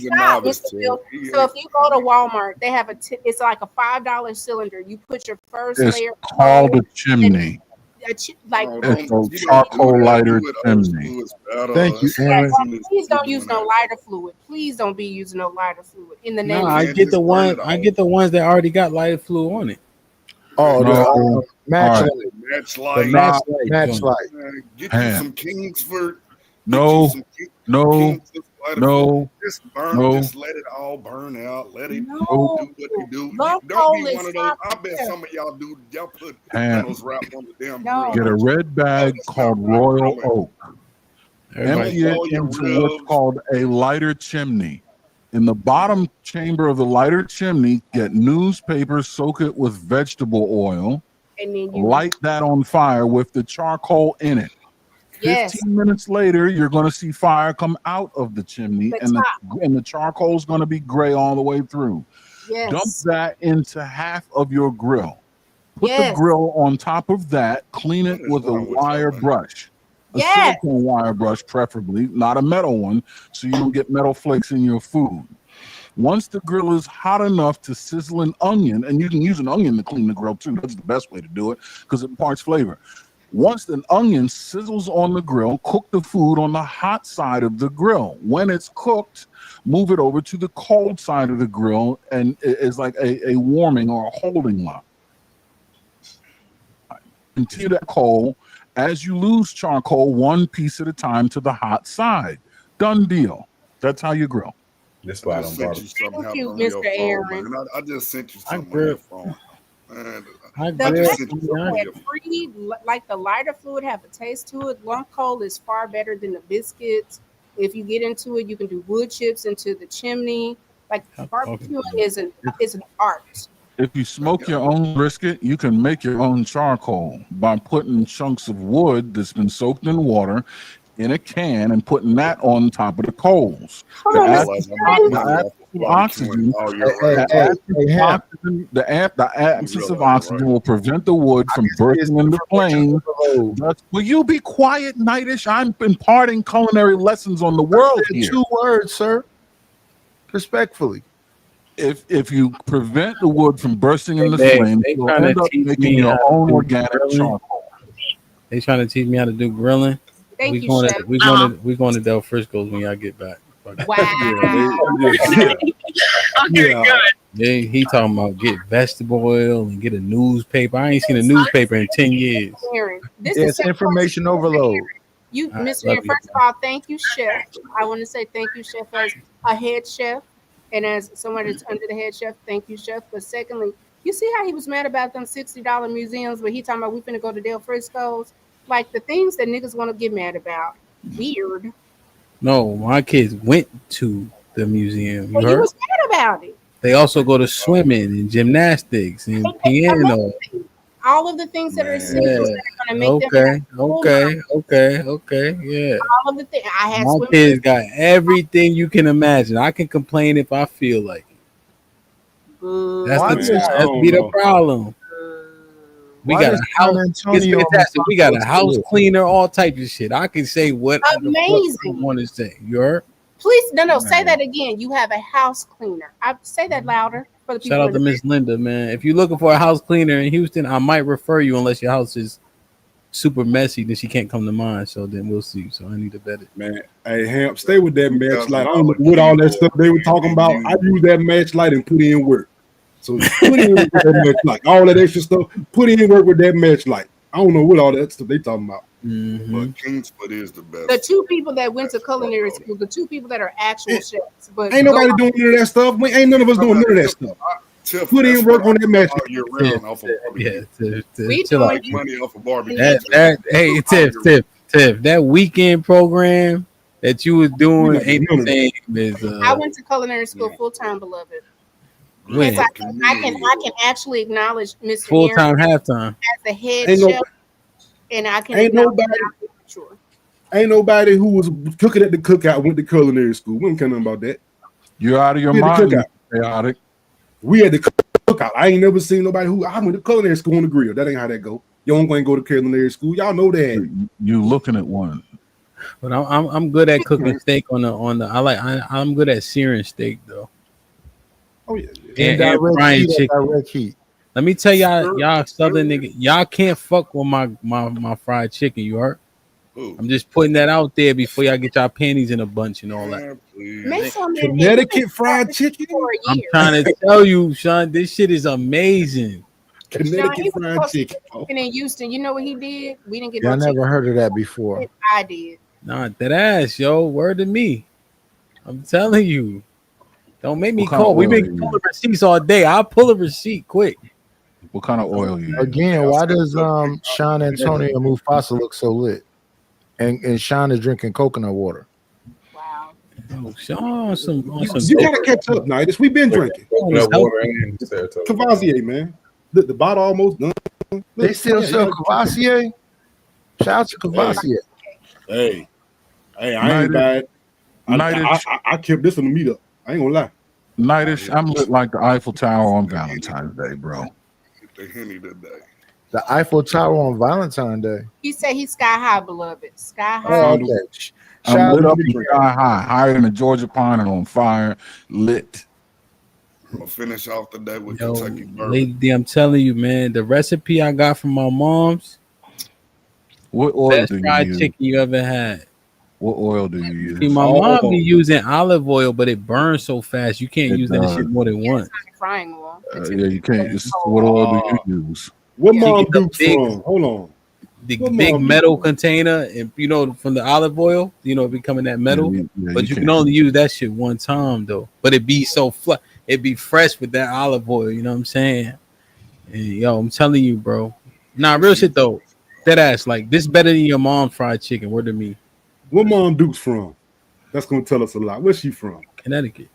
a novice. So if you go to Walmart, they have it's like a $5 cylinder. You put your first layer. It's called a chimney. It's a charcoal lighter chimney. Thank you, Aaron. Please don't use no lighter fluid. Please don't be using no lighter fluid in the name. No, I get the ones that already got lighter fluid on it. Oh, the match light. Match light. Get you some Kingsford. No. Just burn. Just let it all burn out. Let it do what it do. Don't be one of those. I bet some of y'all do. Y'all put those wrap on the damn grill. Get a red bag called Royal Oak. Empty it into what's called a lighter chimney. In the bottom chamber of the lighter chimney, get newspaper, soak it with vegetable oil, and then light that on fire with the charcoal in it. 15 minutes later, you're going to see fire come out of the chimney, and the charcoal is going to be gray all the way through. Dump that into half of your grill. Put the grill on top of that. Clean it with a wire brush. A silicone wire brush, preferably, not a metal one, so you don't get metal flakes in your food. Once the grill is hot enough to sizzle an onion, and you can use an onion to clean the grill too. That's the best way to do it because it imparts flavor. Once an onion sizzles on the grill, cook the food on the hot side of the grill. When it's cooked, move it over to the cold side of the grill, and it's like a warming or a holding line. Continue that coal. As you lose charcoal, one piece at a time to the hot side. Done deal. That's how you grill. That's why I don't bother. Thank you, Mr. Aaron. I just sent you something on your phone. Like the lighter fluid have a taste to it. Lump coal is far better than the biscuits. If you get into it, you can do wood chips into the chimney. Like barbecuing is an art. If you smoke your own brisket, you can make your own charcoal by putting chunks of wood that's been soaked in water in a can and putting that on top of the coals. Hold The on, Mr. Realize I make money off of oxygen, barbecuing all year Hey, round. the absence of realize that, oxygen right? will prevent the wood from bursting into flames. Will you be quiet, Nightish? I'm imparting culinary lessons on the world here. 2 words, sir. Respectfully. If you prevent the wood from bursting into They flames, you'll trying end to up teach making me how your to own do organic grilling. charcoal. They trying to teach me how to do grilling. Thank you, Chef. We going to Del Frisco's when y'all get back. Wow. Yeah. He talking about get vegetable oil and get a newspaper. I ain't seen a newspaper in 10 years. Aaron, this Yeah, is it's information overload. You, All right, Mr. love Aaron, you. first of all, thank you, Chef. I want to say thank you, Chef, as a head chef and as someone that's under the head chef. Thank you, Chef. But secondly, you see how he was mad about them $60 museums, but he talking about we finna go to Del Frisco's. Like the things that niggas want to get mad about. Weird. No, my kids went to the museum. You Well, you heard? was mad about it. They also go to swimming and gymnastics and piano. All of the things that are essentials Yeah. that are gonna make them Okay. Yeah. all of the things. I had My swim. kids got everything you can imagine. I can complain if I feel like it. That's Why the does- that's be the problem. We Why got does a house. San It's Antonio fantastic. We got a look house good? cleaner, all types of shit. I can say what I Amazing. want to say. You heard? Please, no, say that again. You have a house cleaner. I say that louder for the people. Shout out to Miss Linda, man. If you're looking for a house cleaner in Houston, I might refer you unless your house is super messy, then she can't come to mine. So then we'll see. So I need to bet it. Man, hey, Hamp, stay with that match light. I don't know what all that stuff they were talking about. I use that match light and put in work. So put in work with that match light. All that extra stuff, put in work with that match light. I don't know what all that stuff they talking about. But Kingsford is the best. The two people that went to culinary school, the two people that are actual chefs, but Ain't nobody doing none of that stuff. Ain't none of us doing none of that stuff. Put in work on that match all year round off of barbecue. We chill out. Make money off of barbecue. Hey, Tiff, that weekend program that you was doing ain't the same as I went to culinary school full time, beloved. when? Yes, I can actually acknowledge Mr. Full Aaron time, halftime. as the head Ain't chef, and I can ain't acknowledge Ain't nobody who was cooking at the cookout went to culinary school. We don't care nothing about that. You're out of your We had the mind. cookout. Chaotic. We had the cookout. I ain't never seen nobody who I went to culinary school on the grill. That ain't how that go. You don't go to culinary school. Y'all know that. You looking at one. But I'm good at cooking steak on the. I'm good at searing steak though. Oh yeah. And Direct frying heat, chicken. direct heat. Let me tell y'all southern nigga, y'all can't fuck with my fried chicken. You heard? I'm just putting that out there before y'all get y'all panties in a bunch and all that. Connecticut fried chicken. I'm trying to tell you, Sean, this shit is amazing. Connecticut fried chicken. And in Houston, you know what he did? We didn't get Yeah, I no never chicken. heard of that before. I did. Nah, that ass, yo. Word to me. I'm telling you. Don't make me What kind call. of We oil make you pull receipts all day. I'll pull a receipt quick. What kind of oil you use? Again, why does Sean Antonio Mufasa look so lit? And Sean is drinking coconut water. Oh, Sean, some You gotta catch up, Nightis. We've been drinking. Cavassier, man. The bottle almost done. They still sell Cavassier? Shout out to Cavassier. Hey, I ain't bad. I kept this in the meetup. I ain't gonna lie. Nightish, I'm lit like the Eiffel Tower on Valentine's Day, bro. The Henny today. The Eiffel Tower on Valentine's Day. He said he's sky high, beloved. Sky high. Oh, okay. I'm lit up and sky high, higher than the Georgia pine and on fire, lit. I'm gonna finish off the day with Yo, Kentucky bourbon. Lady D, I'm telling you, man, the recipe I got from my mom's. What oil best do you fried use? chicken you ever had. What oil do you use? See, my mom be using olive oil, but it burns so fast you can't It use that does. shit more than once. Frying oil. Yeah, you can't. What oil do you use? What You mom get the Dukes big- from? Hold on. The What big mom metal container, and from the olive oil, it becoming that metal. Yeah, but you can only use that shit one time though. But it be so it be fresh with that olive oil. You know what I'm saying? And yo, I'm telling you, bro. Nah, real shit though. That ass, like this better than your mom's fried chicken. Word to me. What mom Dukes from? That's gonna tell us a lot. Where's she from? Connecticut.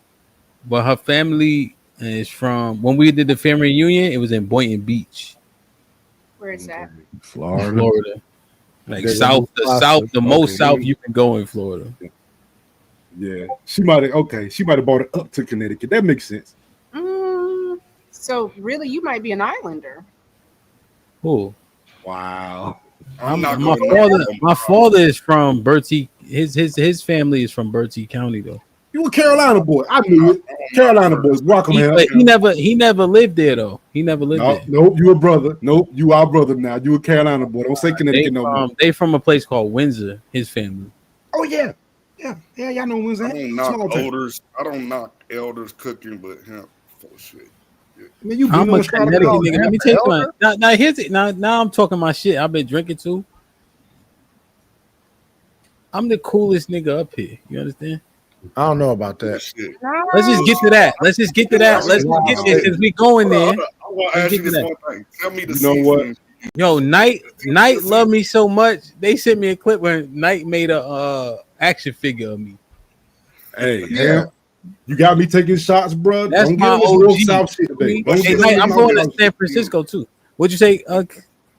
But her family and it's from when we did the family reunion. It was in Boynton Beach, Where is that? Florida. Florida. Like There you south, go. the south, the most Okay, south you can go in Florida. Yeah, she might have bought it up to Connecticut. That makes sense. So really, you might be an islander. Cool. Wow. My father is from Bertie. His family is from Bertie County though. You a Carolina boy. I knew it. Carolina boys. Welcome here. But he never lived there though. He never lived there. Nope, you a brother. Nope, you our brother now. You a Carolina boy. Don't say Connecticut no more. They from a place called Windsor. His family. Oh yeah. Yeah, y'all know Windsor. I don't knock elders cooking, but hemp full of shit. Man, you I'm a Connecticut nigga. Let me tell you something. Now here's it. Now I'm talking my shit. I've been drinking too. I'm the coolest nigga up here. You understand? I don't know about that. Let's just get to that. Let's just get there because we going there. I want to ask you this one thing. Tell me the You know what? Yo, Knight loved me so much. They sent me a clip where Knight made a action figure of me. Hey, you got me taking shots, bro. That's Don't my get on OG. North South shit today. Hey, Knight, I'm going to San Francisco too. What'd you say,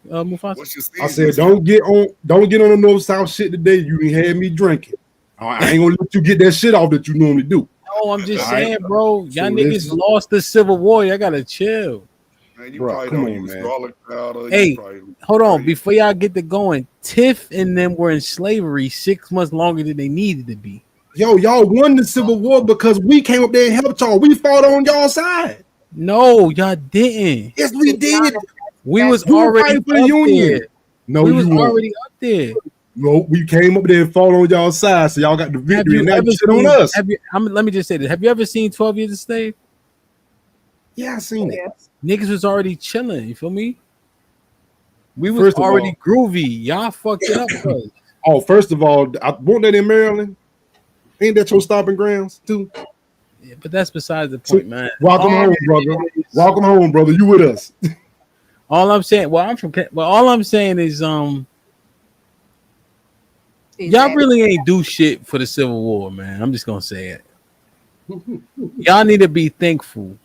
Mufasa? I said, don't get on the North South shit today. You had me drinking. I ain't gonna let you get that shit off that you normally do. No, I'm just All saying, right. bro. Y'all So niggas listen. lost the Civil War. Y'all gotta chill. Man, you Bro, probably come don't on, use man. garlic powder. Hey, You probably, hold on. Before y'all get to going, Tiff and them were in slavery 6 months longer than they needed to be. Yo, y'all won the Civil War because we came up there and helped y'all. We fought on y'all side. No, y'all didn't. Yes, we did. We was You were already fighting up for the Union. there. No, we you was weren't. already up there. No, we came up there and fought on y'all side, so y'all got the Have victory. you And now ever you shit on seen? us. Let me just say this. Have you ever seen 12 Years a Slave? Yeah, I seen it. Niggas was already chilling. You feel me? We was First of already all- groovy. Y'all fucked it up. Cause Oh, first of all, wasn't that in Maryland? Ain't that your stomping grounds too? yeah, but that's besides the point, man. Welcome home, brother. Welcome home, brother. You with us? All I'm saying, well, I'm from. Well, all I'm saying is, y'all really ain't do shit for the Civil War, man. I'm just gonna say it. Y'all need to be thankful.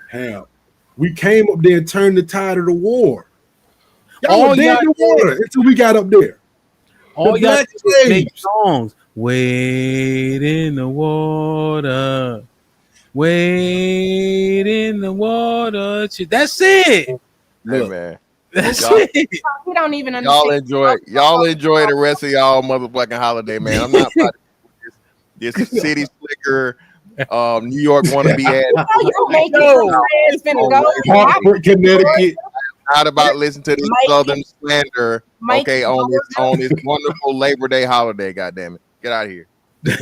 Hell, we came up there and turned the tide of the war. Y'all All were dead in y'all the water until we got up there. All The y'all black did was make slaves. songs. Wade in the water. Wade in the water. That's it. Hey Look, man, that's y'all, it. We don't even y'all understand. enjoy the rest of y'all motherfucking holiday, man. I'm not about to this city slicker, New York wannabe ass. You make it finna go. Hartford, Connecticut. Not about listening to this Southern slander. Okay, on this wonderful Labor Day holiday. Goddamn it, get out of here. and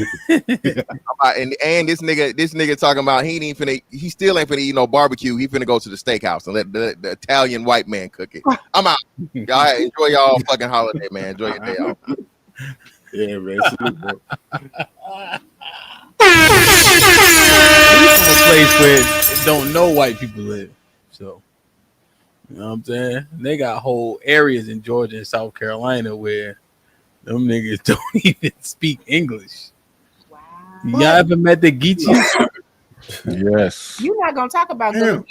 this nigga talking about he still ain't finna eat no barbecue. He finna go to the steakhouse and let the Italian white man cook it. I'm out. Y'all enjoy y'all fucking holiday, man. Enjoy your day off. Yeah, man. Salute, bro. We from a place where don't know white people live. So you know what I'm saying? They got whole areas in Georgia and South Carolina where them niggas don't even speak English. Wow. Y'all ever met the Geechees? Yes. You're not gonna talk about them.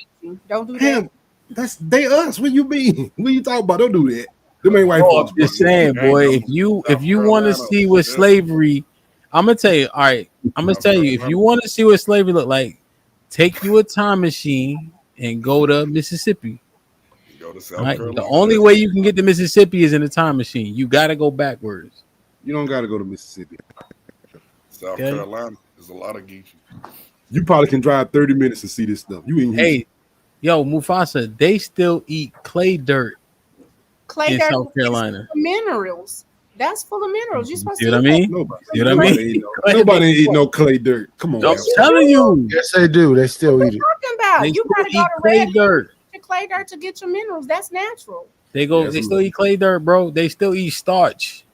Don't do that. That's they us. What you mean? What you talking about? Don't do that. Them ain't white folks. I'm just saying, boy. If you want to see what slavery, I'm gonna tell you. All right, I'm gonna tell you. If you want to see what slavery look like, take you a time machine and go to Mississippi. Go to South Right? Carolina. The only way you can get to Mississippi is in a time machine. You got to go backwards. You don't got to go to Mississippi. South Carolina, there's a lot of geeky. You probably can drive 30 minutes to see this stuff. You ain't. Hey, yo, Mufasa, they still eat clay dirt Clay in dirt South Carolina. minerals. That's full of minerals. You're supposed You to know what I eat mean? Nobody, You know what I mean? Nobody ain't eat no clay dirt. Come on, I'm man. telling you. Yes, they do. They still eat it. talking about. They You still gotta go eat to clay red dirt. your clay dirt to get your minerals. That's natural. They still eat clay dirt, bro. They still eat starch.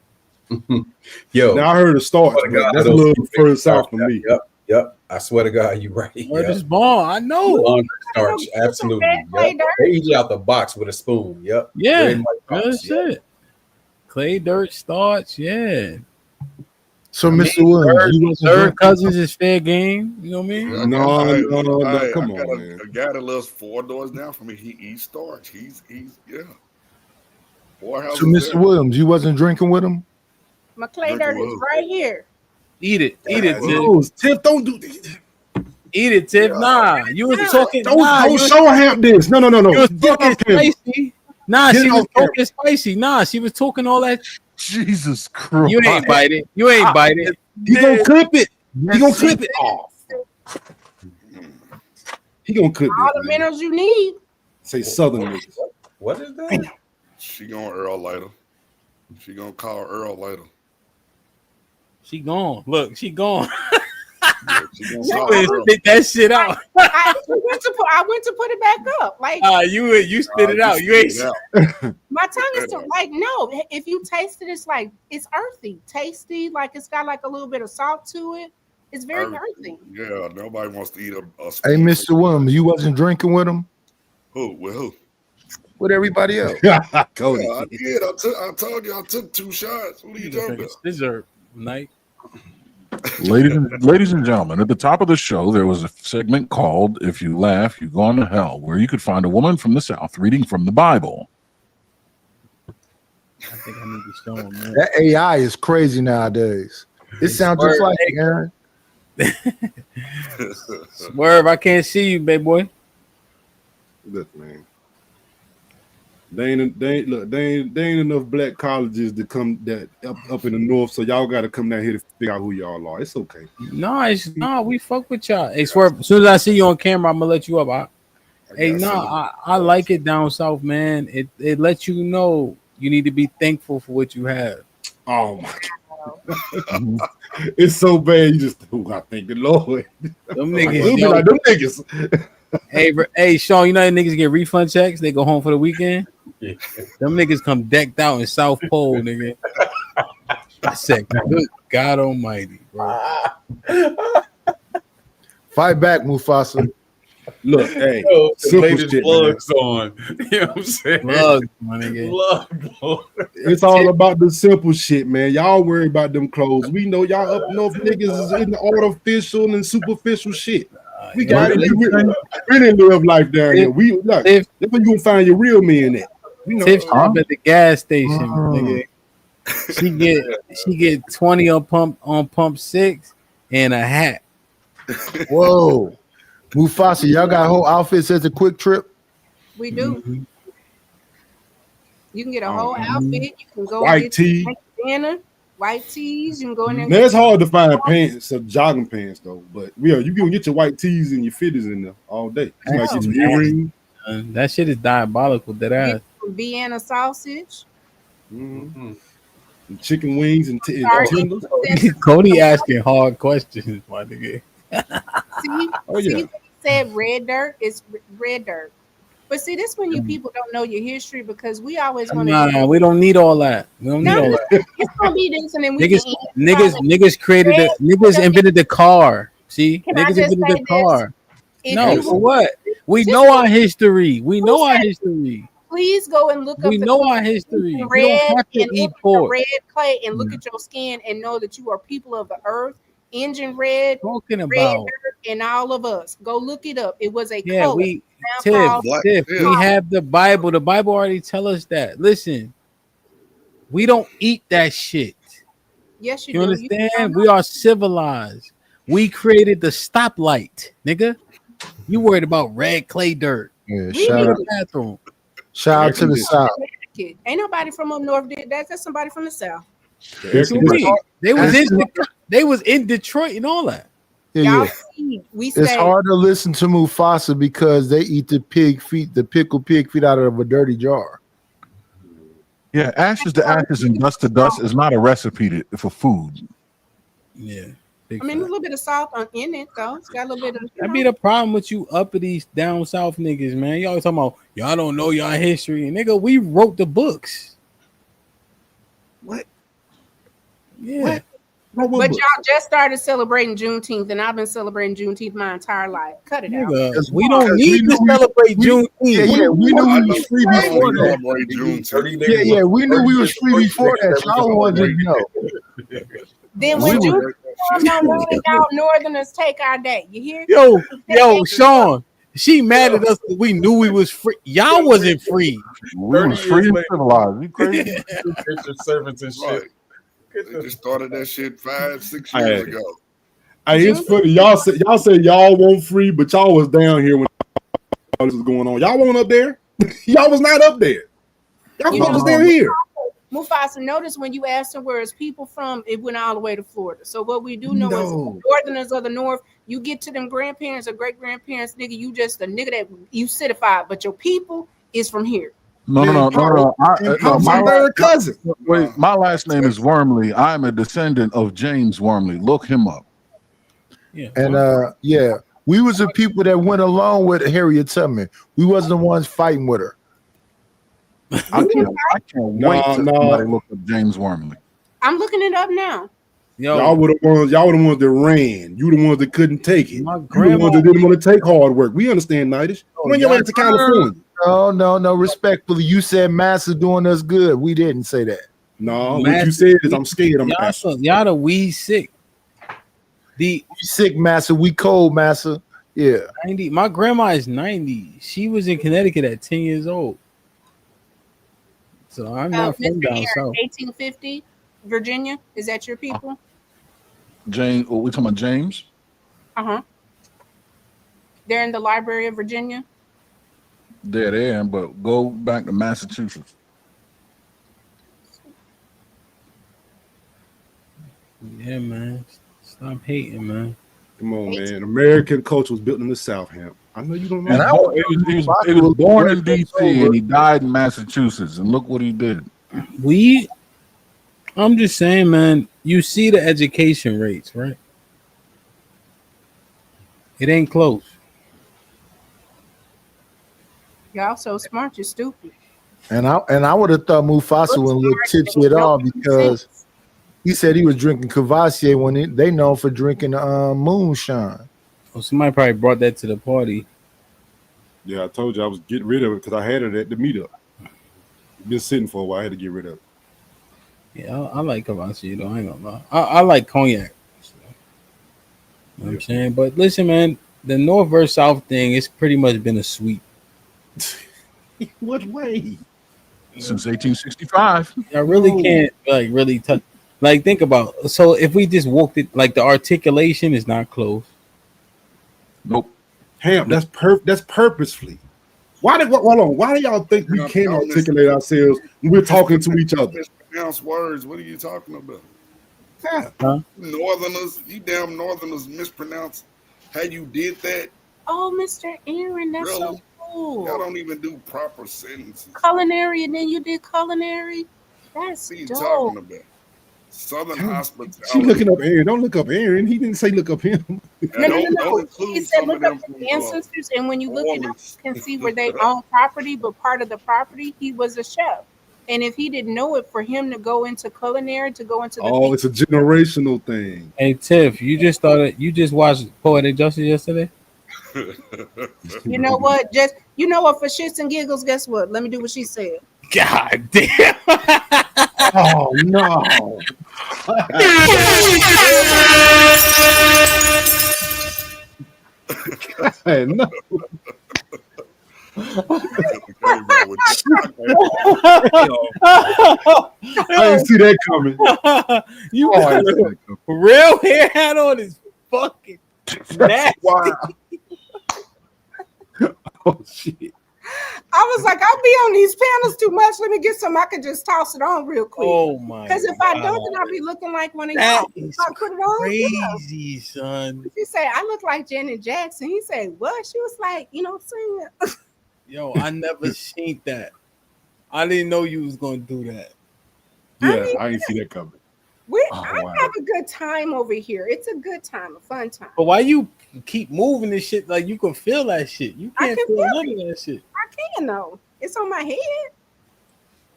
Yo, now I heard of starch, but that's a little further south for me. Yep. I swear to God, you're right. Word is born. I know. Laundry starch, absolutely. Yep. They eat you out the box with a spoon. Yep. Yeah. Red and white box. That's it. Clay dirt, starch. Yeah. So, Mr. Williams, you wasn't third drinking. cousins is fair game. You know what I mean? Yeah, No, come I got on, man. a guy that lives 4 doors down from me. He eats starch. He's yeah. So, Warehouses Mr. there. Williams, you wasn't drinking with him. My clay dirt is right here. Eat it, Tiff. No, Tiff, don't do this. Eat it, Tiff. Nah, you was talking. Don't show Hamp this. No. You was Get talking off camera. spicy. Nah, Get she was off camera. talking spicy. Nah, she was talking all that. Jesus Christ. You ain't bite it. You ain't bite it. He gonna clip it. He gonna clip it off. He gonna clip All it. the minerals you need. Say Southern niggas. What is that? She gonna Earl later. She gonna call Earl later. She gone. Look, she gone. She gonna She call went and Earl. spit that shit out. I went to put it back up. Like You spit it out. You ain't. my tongue is still like no. If you taste it, it's like it's earthy, tasty. Like it's got like a little bit of salt to it. It's very earthy. Yeah, nobody wants to eat a Hey, Mr. Williams, you wasn't drinking with him. Who? With who? With everybody else. Cody. Yeah, I did. I told you I took 2 shots. What are you talking about? Dessert night. Ladies and gentlemen, at the top of the show, there was a segment called If You Laugh, You Go on to Hell, where you could find a woman from the South reading from the Bible. I think I need to show him, man. That AI is crazy nowadays. It sounds just like it, Aaron. Swerve, I can't see you, baby boy. Look, man. They ain't enough black colleges to come that up in the north, so y'all got to come down here to figure out who y'all are. It's okay. No, we fuck with y'all. Hey, Swerve, as soon as I see you on camera, I'm gonna let you up. I like it down south, man. It lets you know you need to be thankful for what you have. Oh my God. It's so bad. You just, I thank the Lord. Them niggas, We'll be like them niggas. Hey, Sean, you know that niggas get refund checks? They go home for the weekend. Yeah. Them niggas come decked out in South Pole, nigga. I said, good God Almighty, bro. Fight back, Mufasa. Look, hey, latest shit, plugs on. You know what I'm saying? Plug, my nigga. It's all about the simple shit, man. Y'all worry about them clothes. We know y'all up north niggas is in the artificial and superficial shit. We got it. We really live life down here. We look. That's where you gonna find your real men at. We know. Tiff shop at the gas station, nigga. She get 20 on pump 6 and a hat. Whoa. Mufasa, y'all got whole outfits as a quick trip? We do. You can get a whole outfit. You can go White get tee. dinner, white tees. You can go in there. Now it's hard to find pants, jogging pants though. But yeah, you can get your white tees and your fitters in there all day. You might get some earrings. That shit is diabolical. That ass. Get some Vienna sausage. And chicken wings and tenders. Cody asking hard questions, my nigga. See, said red dirt is red dirt. But see, this when you people don't know your history because we always want to. Nah, we don't need all that. We don't need all that. It's gonna be this, and then we niggas created it. Niggas invented the car. See, niggas invented the car. No, for what? We know our history. We know our history. Please go and look up. We know our history. You don't have to eat pork. Red clay and look at your skin and know that you are people of the earth. Engine red, talking about red dirt, and all of us. Go look it up. It was a color. Tiff, we have the Bible. The Bible already tell us that. Listen, we don't eat that shit. Yes, you do. Understand? We are civilized. We created the stoplight, nigga. You worried about red clay dirt? Yeah, shout out to the South. Ain't nobody from up north did that. That's somebody from the South. They was in Detroit and all that. Yeah. It's hard to listen to Mufasa because they eat the pickled pig feet out of a dirty jar. Yeah, ashes to ashes and dust to dust is not a recipe for food. Yeah. I mean, a little bit of salt in it, though. It's got a little bit of. That be the problem with you uppity down south niggas, man. Y'all always talking about y'all don't know y'all history, and nigga, we wrote the books. What? Yeah. But y'all just started celebrating Juneteenth, and I've been celebrating Juneteenth my entire life. Cut it out. We don't need to celebrate Juneteenth. Yeah, we knew we was free before that. Yeah, we knew we was free before that. Y'all wanted to know. Then when June come on, y'all Northerners take our day. You hear? Yo, Sean. She mad at us because we knew we was free. Y'all wasn't free. We was free and civilized. You crazy? Picture servants and shit. They just started that shit 5-6 years ago. Hey, it's funny. Y'all said y'all won't free, but y'all was down here when all this was going on. Y'all weren't up there. Y'all was not up there. Y'all was down here. Mufasa, notice when you asked them where is people from, it went all the way to Florida. So what we do know is Northerners of the North, you get to them grandparents or great grandparents, nigga, you just a nigga that you citified, but your people is from here. No. My third cousin. Wait, my last name is Wormley. I'm a descendant of James Wormley. Look him up. Yeah. And we was the people that went along with Harriet Tubman. We wasn't the ones fighting with her. I can't wait to somebody look up James Wormley. I'm looking it up now. Y'all were the ones that ran. You the ones that couldn't take it. You the ones that didn't want to take hard work. We understand, Nightish. When you went to California. No. Respectfully, you said Massa doing us good. We didn't say that. No, what you said is I'm scared. Y'all the we sick. We sick, Massa. We cold, Massa. Yeah. 90. My grandma is 90. She was in Connecticut at 10 years old. So I'm not from down south. 1850, Virginia. Is that your people? James, we talking about James? Uh-huh. They're in the Library of Virginia. They're there, but go back to Massachusetts. Yeah, man. Stop hating, man. Come on, man. American culture was built in the South, Ham. I know you don't know. He was born in D.C. and he died in Massachusetts, and look what he did. I'm just saying, man, you see the education rates, right? It ain't close. Y'all so smart, you're stupid. And I would have thought Mufasa wouldn't look tipsy at all because he said he was drinking Cavassier when they known for drinking moonshine. Oh, somebody probably brought that to the party. Yeah, I told you I was getting rid of it because I had it at the meetup. Been sitting for a while. I had to get rid of it. Yeah, I like Cavassier, though. I ain't gonna lie. I like cognac. So. You know what I'm saying? But listen, man, the North versus South thing, it's pretty much been a sweep. What way? Since 1865. I really can't really touch. Like, think about it. So if we just walked it, like the articulation is not close. Nope. Ham, that's purposefully. Why do y'all think we can't articulate ourselves when we're talking to each other? Mispronounce words. What are you talking about? Huh? Northerners, you damn Northerners mispronounce how you did that. Oh, Mr. Aaron, that's so cool. Y'all don't even do proper sentences. Culinary, and then you did culinary. That's what are you dope. talking about? Southern hospitality. She looking up Aaron. Don't look up Aaron. He didn't say look up him. No. He said look up his ancestors, and when you look it up, you can see where they own property, but part of the property, he was a chef. And if he didn't know it, for him to go into culinary, to go into the it's a generational thing. Hey Tiff, you just watched Poetic Justice yesterday? You know what? For shits and giggles, guess what? Let me do what she said. God damn. Oh no. No. I didn't see that coming. You real hair hat on is fucking nasty. Wow. Oh shit. I was like, I'll be on these panels too much. Let me get some. I could just toss it on real quick. Oh my! Because if I don't, then I'll be looking like one of y'all. If I put it on, crazy, son. She said, I look like Janet Jackson. He said, what? She was like, you know what I'm saying? Yo, I never seen that. I didn't know you was gonna do that. Yeah, I didn't see that coming. I have a good time over here. It's a good time, a fun time. But why you keep moving this shit like you can feel that shit? You can't feel none of that shit. I can though. It's on my head.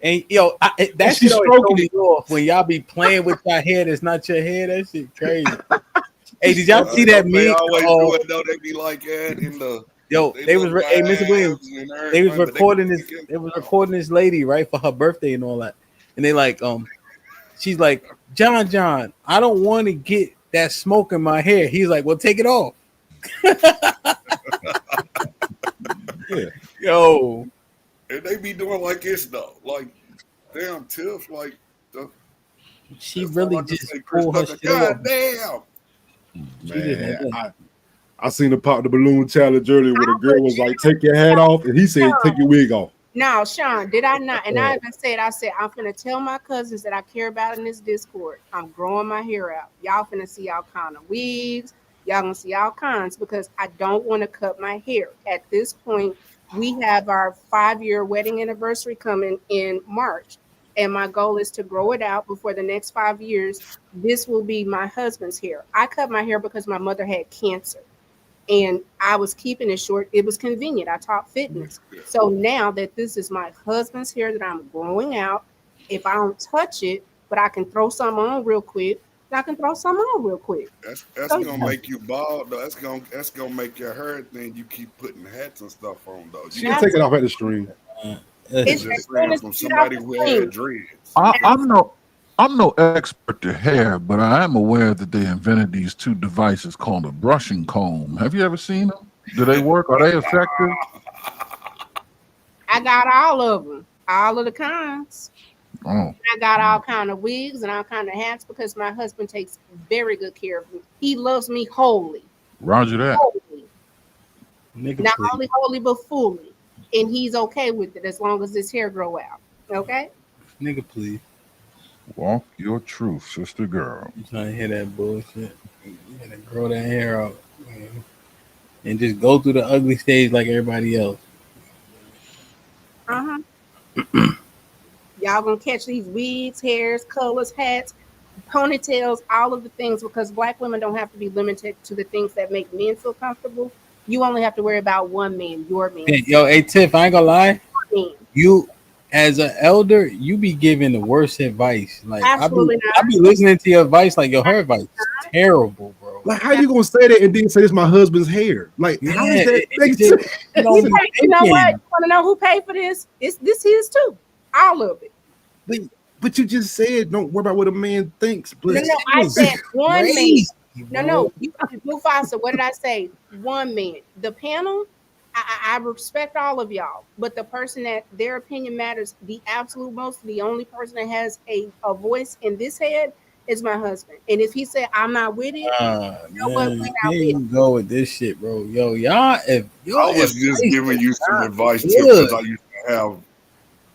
And yo, that shit always throw me off when y'all be playing with your hair that's not your hair. That shit crazy. Hey, did y'all see that meme? They always do it though. They be like that in the. Yo, they was hey, Mr. Williams. They was recording this. They was recording this lady right for her birthday and all that. And they like She's like, John, I don't want to get that smoke in my hair. He's like, well, take it off. Yeah. Yo. And they be doing like this though. Like, damn, Tiff, like, she that's all really I can just say, Chris pulled her Tucker. shit off. God damn. Man, I seen the pop the balloon challenge earlier where the girl was like, take your hat off, and he said, take your wig off. Now, Sean, did I not? And I even said, I'm finna tell my cousins that I care about in this Discord. I'm growing my hair out. Y'all finna see all kind of wigs. Y'all gonna see all kinds because I don't want to cut my hair. At this point, we have our 5-year wedding anniversary coming in March. And my goal is to grow it out before the next 5 years. This will be my husband's hair. I cut my hair because my mother had cancer. And I was keeping it short. It was convenient. I taught fitness. So now that this is my husband's hair that I'm growing out, if I don't touch it, but I can throw some on real quick, I can throw some on real quick. That's So, gonna make you bald though. That's gonna make your hair thing. You keep putting hats and stuff on though. She'll take it off at the stream. It's just saying from somebody who had dreads. I'm no expert to hair, but I am aware that they invented these two devices called a brushing comb. Have you ever seen them? Do they work? Are they effective? I got all of them, all of the kinds. Oh. I got all kind of wigs and all kind of hats because my husband takes very good care of me. He loves me wholly. Roger that. Wholly. Nigga, Not please. only wholly, but fully. And he's okay with it as long as his hair grow out. Okay? Nigga, please. Walk your truth, sister girl. I'm trying to hear that bullshit. You gotta grow that hair out, man. And just go through the ugly stage like everybody else. Y'all gonna catch these wigs, hairs, colors, hats, ponytails, all of the things because Black women don't have to be limited to the things that make men feel comfortable. You only have to worry about one man, your man. Hey Tiff, I ain't gonna lie. Man. You, as an elder, you be giving the worst advice. Like Absolutely I be listening to your advice, like your her advice is terrible, bro. Like, how you gonna say that and then say it's my husband's hair? Like, how is that? You know what? You want to know who paid for this? This his too, all of it. But you just said don't worry about what a man thinks. But No, I said one man. No, Mufasa. What did I say? One man. The panel. I respect all of y'all, but the person that their opinion matters the absolute most, the only person that has a voice in this head is my husband. And if he said I'm not with it, you know what? We're not Here you with it. go with this shit, bro. Yo, y'all, if I was just giving you some advice too, good. because I used to have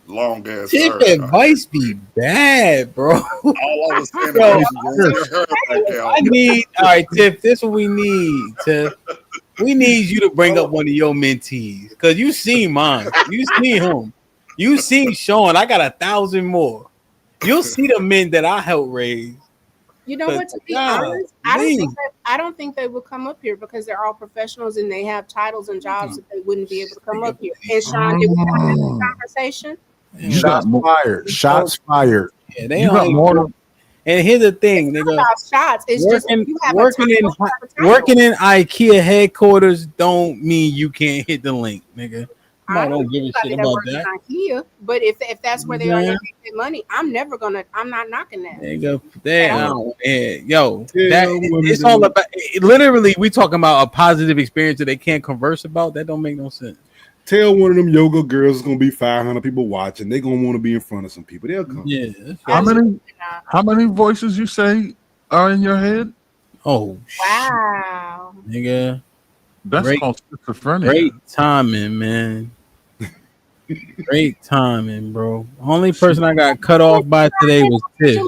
long ass Tiff hair. advice be bad, bro. All I was saying Yo, is grow your hair back out. I need, all right, Tiff, this is what we need, Tiff. We need you to bring up one of your mentees because you seen mine. You seen him. You seen Sean. I got 1,000 more. You'll see the men that I helped raise. You know what? To be honest, I don't think they will come up here because they're all professionals and they have titles and jobs that they wouldn't be able to come up here. And Sean, did we have this conversation? Shots fired. Shots fired. Yeah, they You got only more. And here's the thing, It's nigga. not about shots. It's just you have working in IKEA headquarters don't mean you can't hit the link, nigga. I don't give a shit about that. IKEA, but if that's where they are making their money, I'm not knocking that. Nigga, it's all about. Literally, we talking about a positive experience that they can't converse about. That don't make no sense. Tell one of them yoga girls it's gonna be 500 people watching. They're gonna want to be in front of some people. They'll come. Yeah. How many voices you say are in your head? Oh, wow, nigga. That's called schizophrenia. Great timing, man. Great timing, bro. Only person I got cut off by today was Tiff.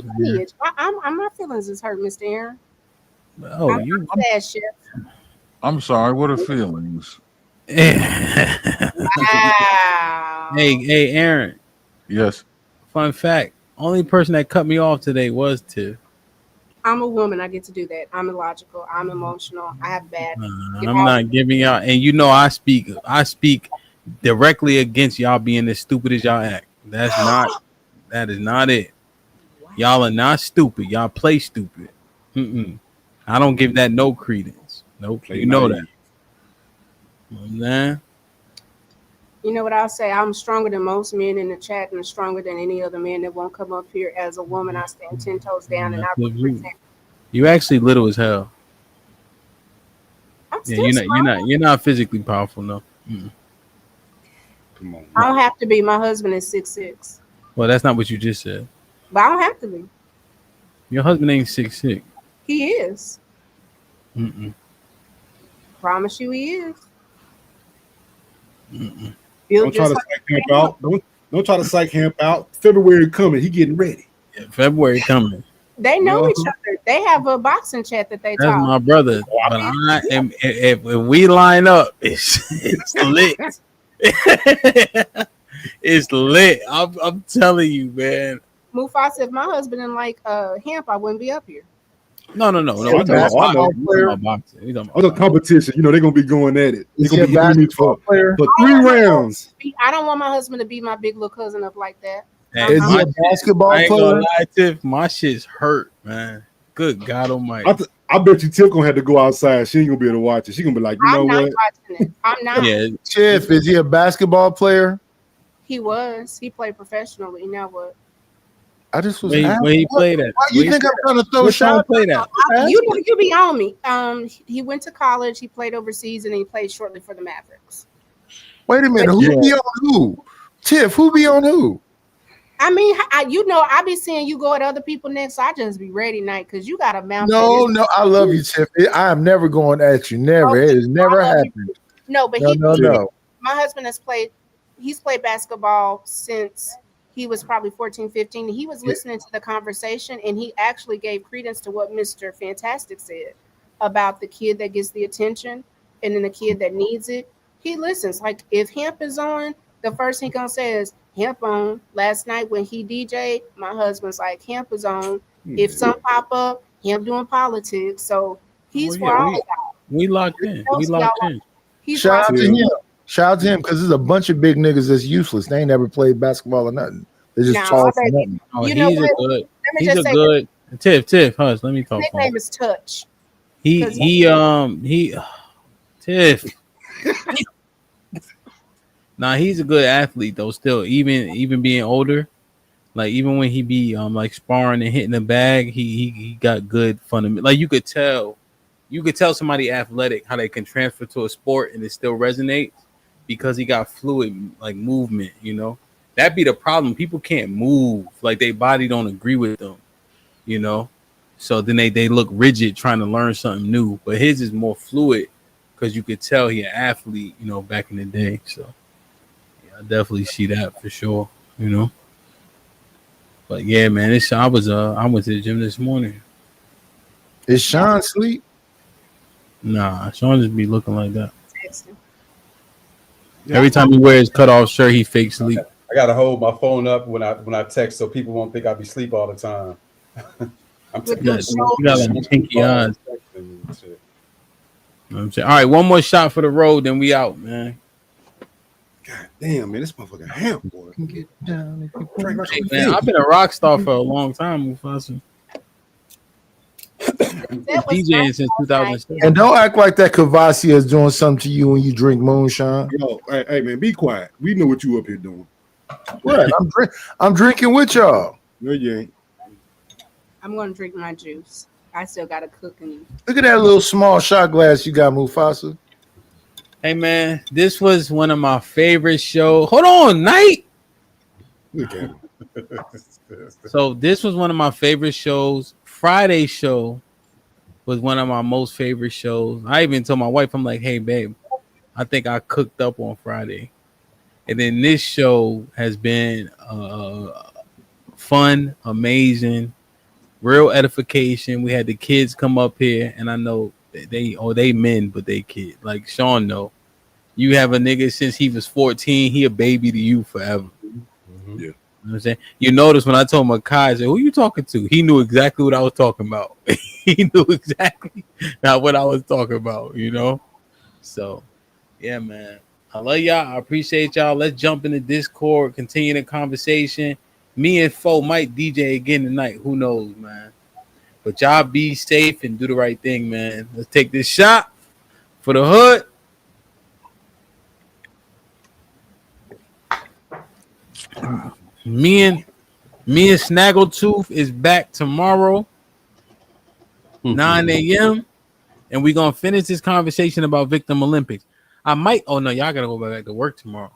My feelings is hurt, Mr. Aaron. Oh, I'm sad, Chef. I'm sorry. What are feelings? Wow. Hey, Aaron. Yes. Fun fact: only person that cut me off today was Tiff. I'm a woman. I get to do that. I'm illogical. I'm emotional. I have bad. I'm not giving y'all, and you know I speak directly against y'all being as stupid as y'all act. That is not it. Y'all are not stupid. Y'all play stupid. I don't give that no credence. Nope. You know that. You know what I'll say? I'm stronger than most men in the chat and stronger than any other man that won't come up here. As a woman, I stand 10 toes down and I represent. You actually little as hell. I'm Yeah, still small. you're not physically powerful, no. Mm-mm. Come on. I don't have to be. My husband is 6'6". Well, that's not what you just said. But I don't have to be. Your husband ain't 6'6". He is. Mm-mm. Promise you he is. Mm-mm. He'll Don't try just to psych him out. Don't try to psych him out. February coming. He getting ready. Yeah, February coming. They know Uh-huh. each other. They have a boxing chat that they That's talk. my brother. But I am if we line up, it's lit. It's lit. I'm telling you, man. Mufasa, if my husband didn't like hemp, I wouldn't be up here. No. I We know. talking about I know. boxing. We talking about boxing. We talking about Other competition. You know they're gonna be going at it. They're Is he gonna a be hitting me basketball for player? 3 rounds. I don't want my husband to beat my big little cousin up like that. Hey, Is he my a shit, basketball I ain't gonna player? lie, Tiff. My shit's hurt, man. Good God Almighty. I bet you Tiff gonna have to go outside. She ain't gonna be able to watch it. She gonna be like, you know I'm not what? watching it. I'm not. Yeah, Chief, is he a basketball player? He was. He played professionally. Now what? I just was where asking. he played at? Why you think I'm trying to throw What time shots? played at? You be on me. He went to college. He played overseas, and he played shortly for the Mavericks. Wait a minute. Who be on who? Tiff, who be on who? I mean, I be seeing you go at other people next. So I just be ready night because you got a mouth. No, I love you, Tiff. I am never going at you. Never. It has never happened. No, but No. My husband he's played basketball since he was probably 14, 15. He was listening to the conversation and he actually gave credence to what Mr. Fantastic said about the kid that gets the attention and then the kid that needs it. He listens. Like if Hemp is on, the first thing he gonna say is Hemp on. Last night when he DJ'd, my husband's like Hemp is on. If some pop up, Hemp doing politics. So he's for all y'all. We locked in. We locked in. Shout out to him. Shout out to him because there's a bunch of big niggas that's useless. They ain't never played basketball or nothing. They're just tall for nothing. Oh, he's a good. He's a good. Tiff, hush. Let me talk. His name is Touch. He Tiff. Nah, he's a good athlete though. Still, even being older, like even when he be like sparring and hitting the bag, he got good fundamental. Like you could tell somebody athletic how they can transfer to a sport and it still resonates because he got fluid like movement. You know, that be the problem. People can't move, like their body don't agree with them. You know, so then they look rigid trying to learn something new. But his is more fluid because you could tell he an athlete. You know, back in the day. So. I definitely see that for sure, you know. But yeah, man, I went to the gym this morning. Is Sean asleep? Nah, Sean just be looking like that. Every time he wears cutoff shirt, he fake sleep. I gotta hold my phone up when I text so people won't think I be sleep all the time. You got like pinky eyes. You know what I'm saying? All right, one more shot for the road, then we out, man. God damn, man, this motherfucker Hemp, boy. Get down if you Drink like a Man, fish. I've been a rock star for a long time, Mufasa. DJing since 2007. And don't act like that Cavassier is doing something to you when you drink moonshine. Yo, hey man, be quiet. We know what you up here doing. What? I'm drinking with y'all. No, you ain't. I'm gonna drink my juice. I still gotta cook and Look at that little small shot glass you got, Mufasa. Hey man, this was one of my favorite shows. Hold on, Night. Look at him. So this was one of my favorite shows. Friday show was one of my most favorite shows. I even told my wife, I'm like, hey babe, I think I cooked up on Friday. And then this show has been fun, amazing, real edification. We had the kids come up here, and I know they men, but they kid. Like Sean, know you have a nigga since he was 14. He a baby to you forever. Yeah. You know what I'm saying? You notice when I told Makai, I said, who you talking to? He knew exactly what I was talking about. He knew exactly not what I was talking about, you know? So, yeah, man. I love y'all. I appreciate y'all. Let's jump into Discord, continue the conversation. Me and Fo might DJ again tonight. Who knows, man? But y'all be safe and do the right thing, man. Let's take this shot for the hood. Me and Snaggletooth is back tomorrow, 9 a.m. And we're gonna finish this conversation about Victim Olympics. I might. Oh no, y'all gotta go back to work tomorrow.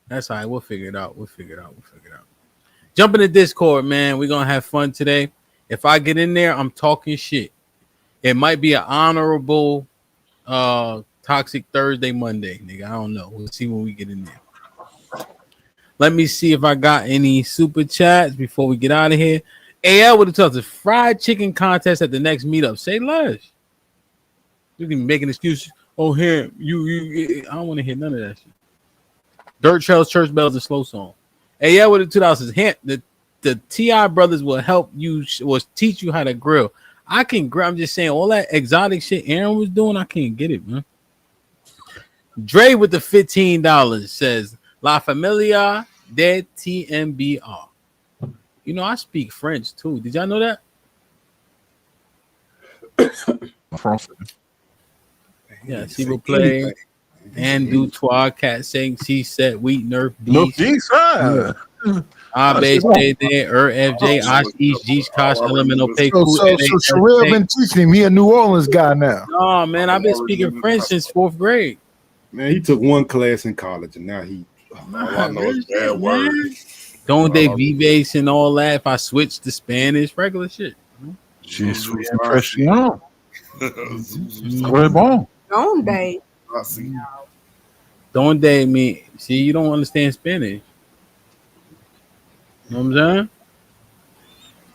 That's all right. We'll figure it out. Jump in the Discord, man. We're gonna have fun today. If I get in there, I'm talking shit. It might be an honorable Toxic Thursday Monday, nigga. I don't know. We'll see when we get in there. Let me see if I got any super chats before we get out of here. AL would have told us fried chicken contest at the next meetup. Say less. You can make an excuse. Oh, here you. I don't want to hear none of that shit. Dirt Trails, Church Bells, and Slow Song. AL with the 2000s. Hint the TI brothers will help you. Will teach you how to grill. I can grill. I'm just saying all that exotic shit Aaron was doing. I can't get it, man. Dre with the $15 says La Familia de TMBR. You know, I speak French too. Did y'all know that? Yeah, she will play and do trois, cat saying she said wheat nerf beast. A B C D E F J H I G Kosh elemental pay. So Sherelle been teaching him. He a New Orleans guy now. Oh man, I've been speaking French since 4th grade. Man, he took one class in college and now he. All I know is bad words. Donde vives and all that. If I switch to Spanish, regular shit. She's impression. Très bon. Donde me. See, you don't understand Spanish. You know what I'm saying?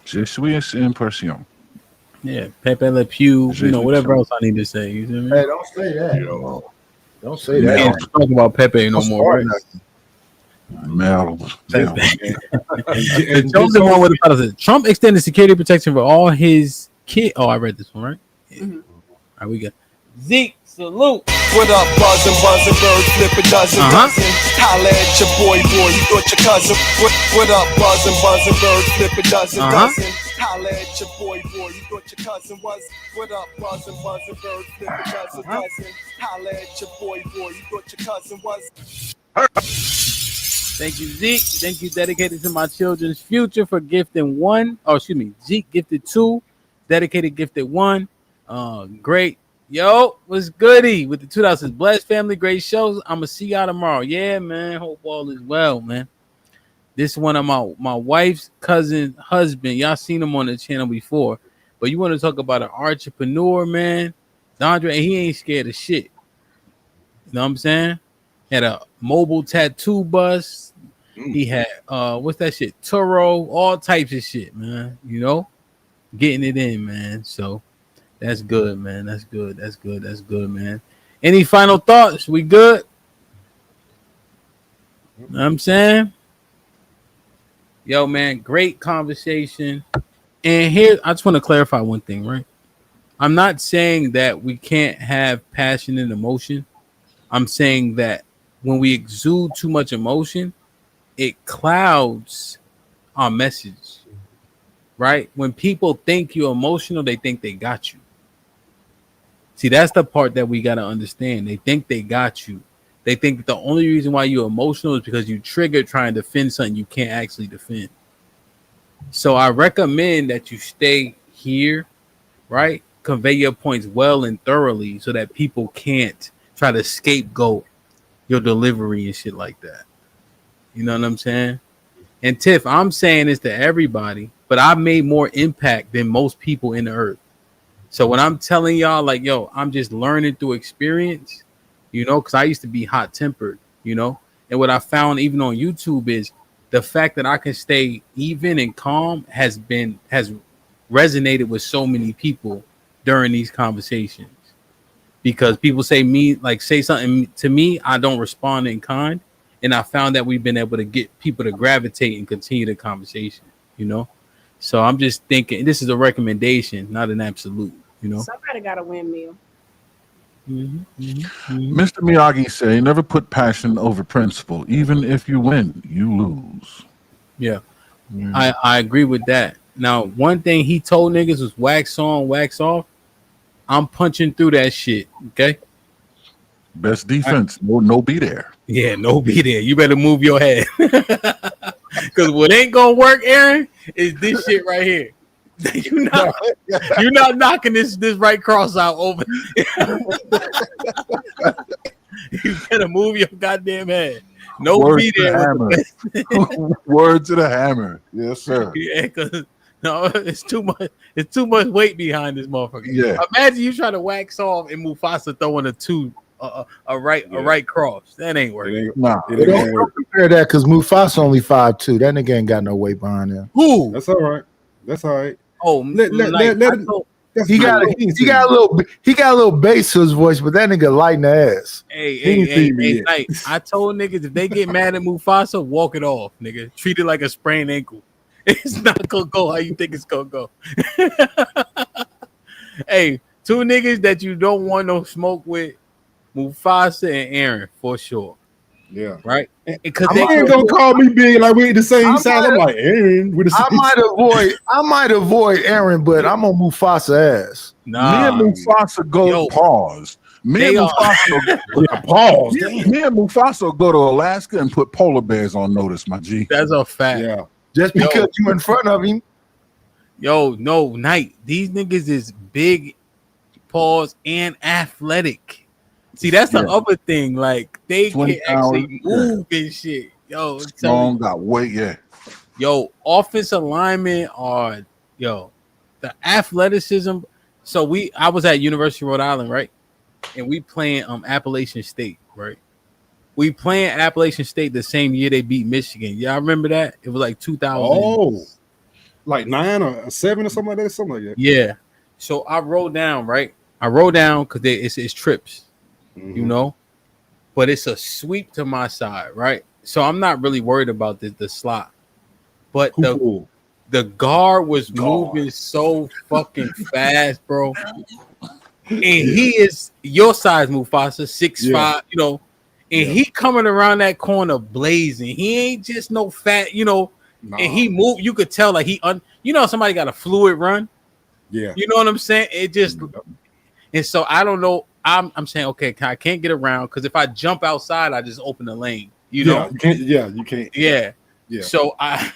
Je suis impression. Yeah, Pepe Le Pew, you know, whatever else I need to say. You see me? Hey, don't say that. Don't say We that. can't talk about Pepe no more. Right? Merde. Trump extended security protection for all his kids. Oh, I read this one, right? Yeah. All right, we got Zeke. Salute. What up, buzzing, bird, flip a dozen. Holla at your boy, you thought your cousin. What up, buzzing, bird, flip a dozen. Holla at your boy, you thought your cousin was. What up, buzzing, bird, flip a dozen. Holla at your boy, you thought your cousin was. Thank you, Zeke. Thank you, dedicated to my children's future for gifting one. Oh, excuse me, Zeke gifted 2, dedicated gifted 1. Great. Yo, what's goody with the 2000s? Blessed family, great shows. I'm gonna see y'all tomorrow. Yeah, man. Hope all is well, man. This is one of my wife's cousin husband. Y'all seen him on the channel before, but you want to talk about an entrepreneur, man? Dondre, he ain't scared of shit. You know what I'm saying? Had a mobile tattoo bus. He had what's that shit? Turo, all types of shit, man. You know, getting it in, man. So. That's good, man. That's good, man. Any final thoughts? We good? Know what I'm saying? Yo, man, great conversation. And here, I just want to clarify one thing, right? I'm not saying that we can't have passion and emotion. I'm saying that when we exude too much emotion, it clouds our message, right? When people think you're emotional, they think they got you. See, that's the part that we got to understand. They think they got you. They think that the only reason why you're emotional is because you triggered trying to defend something you can't actually defend. So I recommend that you stay here, right? Convey your points well and thoroughly so that people can't try to scapegoat your delivery and shit like that. You know what I'm saying? And Tiff, I'm saying this to everybody, but I've made more impact than most people in the earth. So when I'm telling y'all, like, yo, I'm just learning through experience, you know, because I used to be hot tempered, you know, and what I found even on YouTube is the fact that I can stay even and calm has resonated with so many people during these conversations, because people say something to me, I don't respond in kind, and I found that we've been able to get people to gravitate and continue the conversation, you know. So I'm just thinking this is a recommendation, not an absolute, you know. Somebody got a windmill. Mr. Miyagi say, never put passion over principle. Even if you win, you lose. Yeah. I agree with that. Now, one thing he told niggas was wax on, wax off. I'm punching through that shit, okay? Best defense. No be there. Yeah, no be there. You better move your head. Because what ain't gonna work, Aaron, is this shit right here. You're not knocking this right cross out over. You better move your goddamn head. No Word be to the there. hammer. Word to the hammer. Yes, sir. Yeah, because no, it's too much. It's too much weight behind this motherfucker. Yeah. Imagine you trying to wax off and Mufasa throwing a right cross. That ain't working. Nah, don't compare that because Mufasa only 5'2". That nigga ain't got no weight behind him. Who? That's all right. That's all right. Oh, let him. He got a little bass to his voice, but that nigga light in the ass. Hey, Knight, I told niggas if they get mad at Mufasa, walk it off, nigga. Treat it like a sprained ankle. It's not gonna go how you think it's gonna go. Hey, two niggas that you don't want no smoke with, Mufasa and Aaron, for sure. Yeah. Right? Because they ain't gonna call me big like we the same size. I'm like Aaron with the same I might avoid Aaron, but I'm on Mufasa ass. Nah. Me and Mufasa go pause. Me and Mufasa go to Alaska and put polar bears on notice, my G. That's a fact. Yeah. Just because you in front of him. Yo, no, Knight. These niggas is big, pause, and athletic. See, that's the other thing. Like, they can actually move and shit. Yo, strong, got weight, yeah. Yo, offensive linemen are, the athleticism. So I was at University of Rhode Island, right? And we playing Appalachian State, right? We playing Appalachian State the same year they beat Michigan. Yeah, I remember that. It was like 2000. Oh, like 9 or 7 or something like that. Something like that. Yeah. So I wrote down, right? I wrote down because it's trips, you know, but it's a sweep to my side, right? So I'm not really worried about the slot, but the guard was moving so fucking fast, bro. And he is your size, Mufasa, 6'5", you know, and he coming around that corner blazing. He ain't just no fat, you know, and he moved. You could tell like somebody got a fluid run. Yeah. You know what I'm saying? It just, and so I don't know. I'm saying, okay, I can't get around because if I jump outside, I just open the lane. You know? You can't. Yeah, you can't. Yeah. So I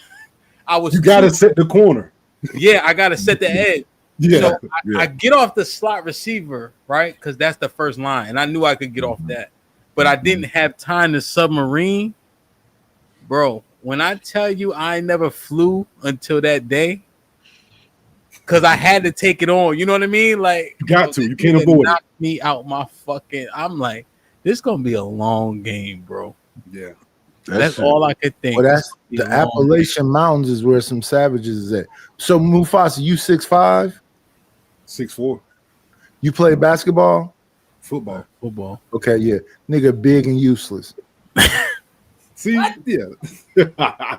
was. You gotta set the corner. Yeah, I gotta set the edge. Yeah. So I get off the slot receiver, right? Because that's the first line, and I knew I could get off that, but I didn't have time to submarine, bro. When I tell you I never flew until that day. Because I had to take it on, you know what I mean? Like you got to, you can't avoid knock me out my fucking. I'm like, this gonna be a long game, bro. Yeah, that's all I could think. Well, that's the Appalachian Mountains is where some savages is at. So Mufasa, you 6'5", 6'4". You play basketball, football. Okay, yeah, nigga, big and useless. See, yeah.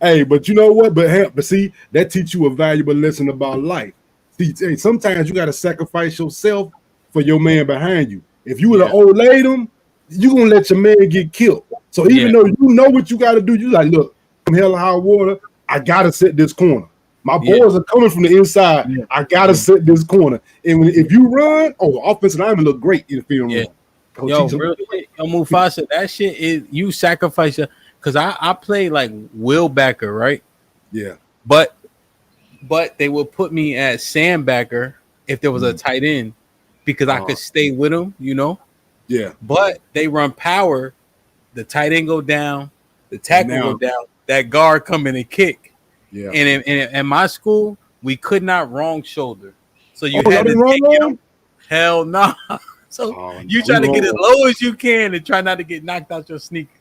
Hey, but you know what? But see, that teach you a valuable lesson about life. See, sometimes you got to sacrifice yourself for your man behind you. If you were an old lady, you gonna let your man get killed. So even though you know what you got to do, you like, look, from hell or high water, I gotta set this corner. My boys are coming from the inside. I gotta set this corner. And if you run, offensive lineman look great in the field. Yo, Mufasa, that shit is you sacrifice your. Because I play like Will backer, right? Yeah. But they would put me at Sam backer if there was a tight end because I could stay with him, you know? Yeah. But they run power. The tight end go down. The tackle go down. That guard come in and kick. Yeah. And in my school, we could not wrong shoulder. So you had to take it. Hell no. Nah. So you try to get as low as you can and try not to get knocked out your sneakers.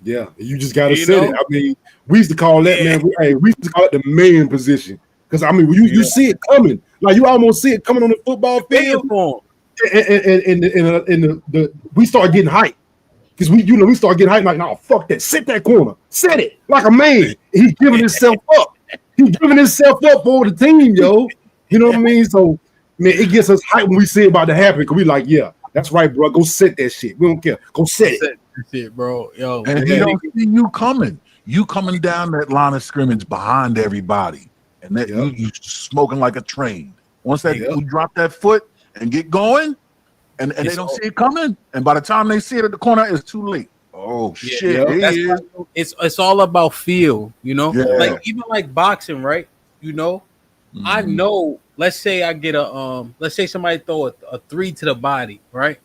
Yeah, you just gotta set it. I mean, we used to call that man. We used to call it the man position because I mean, you see it coming, like you almost see it coming on the football field. And we start getting hyped because we start getting hyped like, no, fuck that, set that corner, set it like a man. He's giving himself up. He's giving himself up for the team, yo. You know what I mean? So man, it gets us hyped when we see it about to happen because we like, yeah, that's right, bro. Go set that shit. We don't care. Go set it. Shit, bro. Yo, and he don't see you coming. You coming down that line of scrimmage behind everybody, and that you smoking like a train. Once that you drop that foot and get going, and they don't see it coming. And by the time they see it at the corner, it's too late. Oh shit! That's why it's all about feel, you know. Yeah. Like even like boxing, right? You know, I Mhm. know. Let's say I get let's say somebody throw a 3 to the body, right?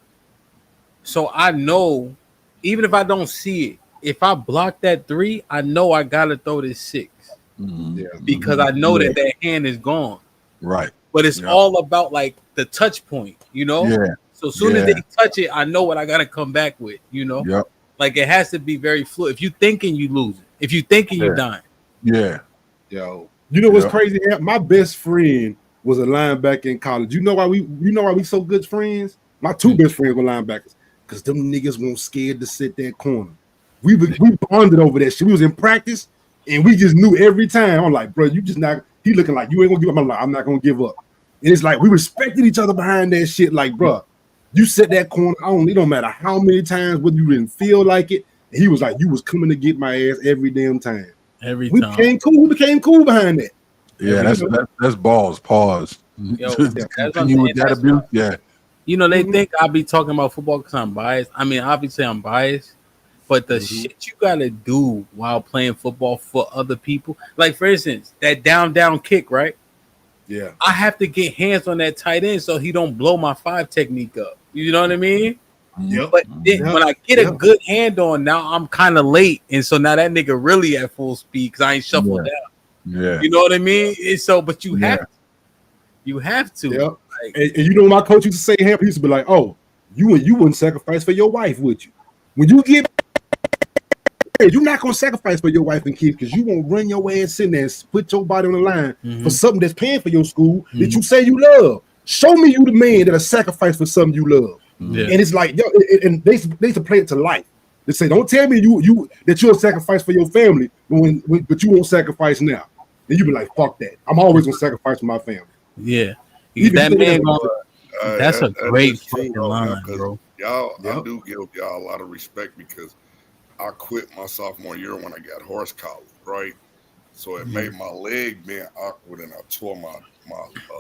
So I know, even if I don't see it, if I block that 3, I know I gotta throw this 6 because I know that that hand is gone. Right. But it's Yep. all about like the touch point, you know. Yeah. So as soon as Yeah. they touch it, I know what I gotta come back with, you know. Yep. Like it has to be very fluid. If you thinking, you losing. If you thinking, you dying. Yeah. Yo, you know what's Yep. crazy? My best friend was a linebacker in college. You know why we so good friends? My two best friends were linebackers because them niggas weren't scared to sit that corner. We bonded over that shit. We was in practice and we just knew every time. I'm like, bro, you just not. He looking like you ain't gonna give up. I'm like, I'm not gonna give up. And it's like we respected each other behind that shit. Like, bro, you sit that corner. It don't matter how many times whether you didn't feel like it. And he was like, you was coming to get my ass every damn time. Every We time. became cool behind that. Yeah, that's balls. Pause. Yo, Just that's continue with that abuse. Yeah. You know, they think I'll be talking about football because I'm biased. I mean, obviously I'm biased, but the shit you gotta do while playing football for other people, like for instance, that down kick, right? Yeah. I have to get hands on that tight end so he don't blow my 5 technique up. You know what I mean? Yep. But then when I get a good hand on, now I'm kind of late, and so now that nigga really at full speed because I ain't shuffled down. Yeah. You know what I mean? And so, but you have to. Yep. Like, And you know what my coach used to say, Hamp, he used to be like, oh, you wouldn't sacrifice for your wife, would you? When you get you're not gonna sacrifice for your wife and kids because you won't run your ass in there and put your body on the line for something that's paying for your school that you say you love. Show me you the man that'll sacrifice for something you love. Yeah. And it's like, yo, and they used to play it to life. They say, don't tell me that you'll sacrifice for your family but you won't sacrifice now. And you be like, fuck that. I'm always gonna sacrifice for my family. Yeah. Even That if man, it's- that's a great is true, fucking though, line, because bro. Y'all, I do give y'all a lot of respect because I quit my sophomore year when I got horse collar, right? So it made my leg bend awkward and I tore my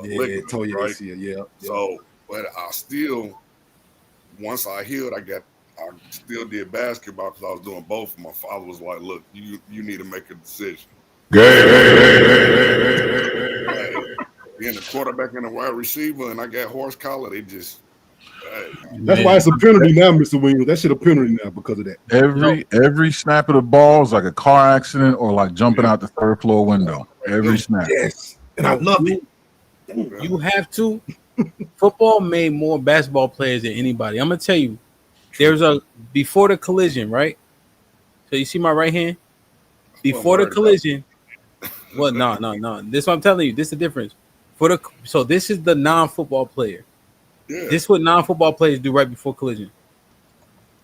ligament, tore your right? ACL, yeah. So, but I still, once I healed, I still did basketball because I was doing both. My father was like, "Look, you need to make a decision." Being a quarterback and a wide receiver, and I got horse collar, they just. That's why it's a penalty now, Mr. Williams. That shit a penalty now because of that. Every snap of the ball is like a car accident or like jumping out the third floor window. Every snap. Yes, and I love it. You have to. Football made more basketball players than anybody. I'm gonna tell you. There's before the collision, right? So you see my right hand? Before the collision. Well, no. This is what I'm telling you. This is the difference. So this is the non-football player. Yeah. This is what non-football players do right before collision.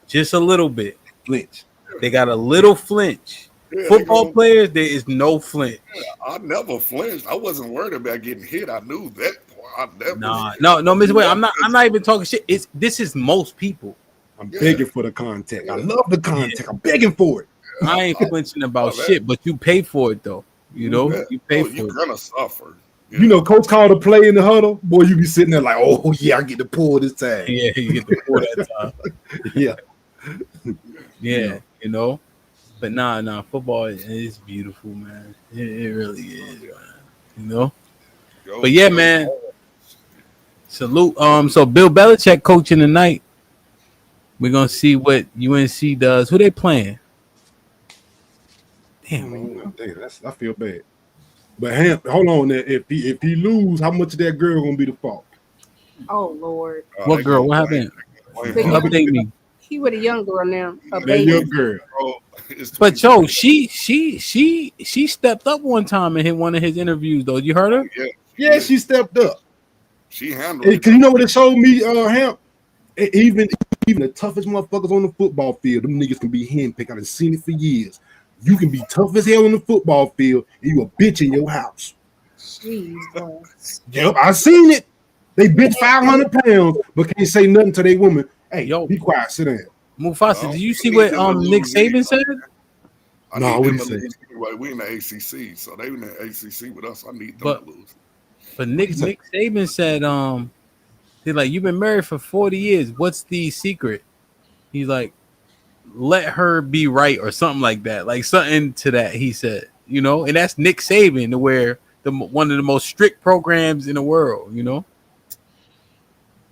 Just a little bit. Flinch. They got a little flinch. Yeah, Football players, there is no flinch. Yeah, I never flinched. I wasn't worried about getting hit. I knew that. No, Mr. Wade, I'm not even talking shit. This is most people. I'm begging for the contact. I love the contact. I'm begging for it. I ain't flinching about shit, but you pay for it though. You know, you pay for you're it. gonna suffer. You know, coach called a play in the huddle. Boy, you be sitting there like, oh yeah, I get the pull this time. Yeah, you get the pull that time. Yeah. You know. But nah, football is beautiful, man. It really is, man. You know. But yeah, man. Salute. So Bill Belichick coaching tonight. We're gonna see what UNC does. Who they playing? Damn, I feel bad. But hold on there. If he lose, how much of that girl gonna be the fault? Oh Lord. What girl? What happened? Update me. He with a young girl now. A That baby. young girl. But yo, she stepped up one time and hit one of his interviews though. You heard her? Yeah, she stepped up. She handled it. Cause you know what it showed me, Hamp? Even the toughest motherfuckers on the football field, them niggas can be handpicked. I've seen it for years. You can be tough as hell on the football field, and you a bitch in your house. Jesus. Yep, I seen it. They bitch 500 pounds, but can't say nothing to their woman. Hey, yo, be quiet, sit down. Mufasa, did you see what Nick Saban said? No, what did he say? We in the ACC, so they in the ACC with us. I need them to lose. But Nick Saban said They're like, you've been married for 40 years. What's the secret? He's like, let her be right or something like that. Like something to that, he said. You know, and that's Nick Saban, to where one of the most strict programs in the world, you know?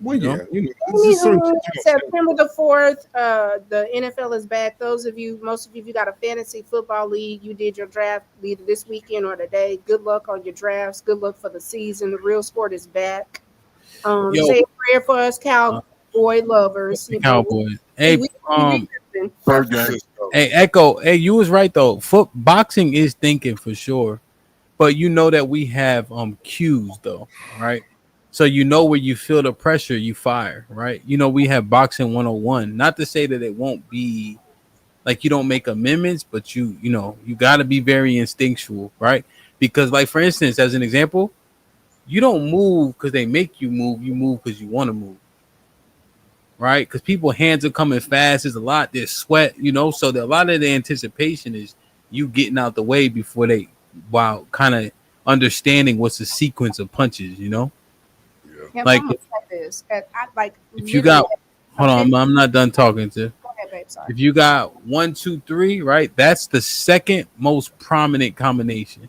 Well, yeah, it's just certain Anywho, shit you don't say. September the 4th, the NFL is back. Most of you, if you got a fantasy football league, you did your draft either this weekend or today. Good luck on your drafts. Good luck for the season. The real sport is back. Yo, Say a prayer for us cowboy lovers. the Cowboys. Hey, We listen. Bird gang. hey, Echo. Hey, you was right though. Boxing is thinking for sure, but you know that we have cues though, right? So you know where you feel the pressure, you fire, right? You know we have boxing 101. Not to say that it won't be like you don't make amendments, but you know you got to be very instinctual, right? Because like for instance, as an example, you don't move because they make you move. You move because you want to move, right? Because people hands are coming fast. There's a lot. There's sweat, you know. So a lot of the anticipation is you getting out the way before they, while kind of understanding what's the sequence of punches, you know. Yeah, Like I'm gonna say this. Like if you literally. got, hold on, I'm not done talking to. Go ahead, babe. Sorry. If you got 1, 2, 3, right? That's the second most prominent combination.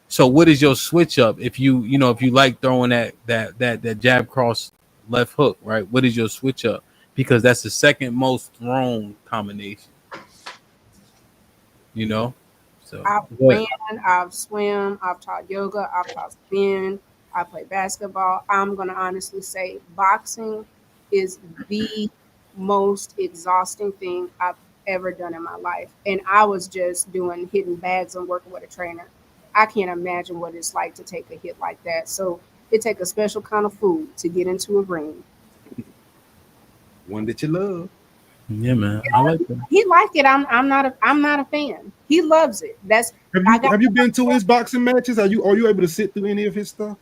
So what is your switch up if you know if you like throwing that jab cross left hook, right? What is your switch up? Because that's the second most thrown combination. You know? So I've what? ran, I've swim, I've taught yoga, I've taught spin, I play basketball. I'm gonna honestly say boxing is the most exhausting thing I've ever done in my life. And I was just doing hitting bags and working with a trainer. I can't imagine what it's like to take a hit like that. So it takes a special kind of food to get into a ring. One that you love. Yeah, man. I like that. He liked it. I'm not a fan. He loves it. Have you been to his boxing matches? Are you able to sit through any of his stuff?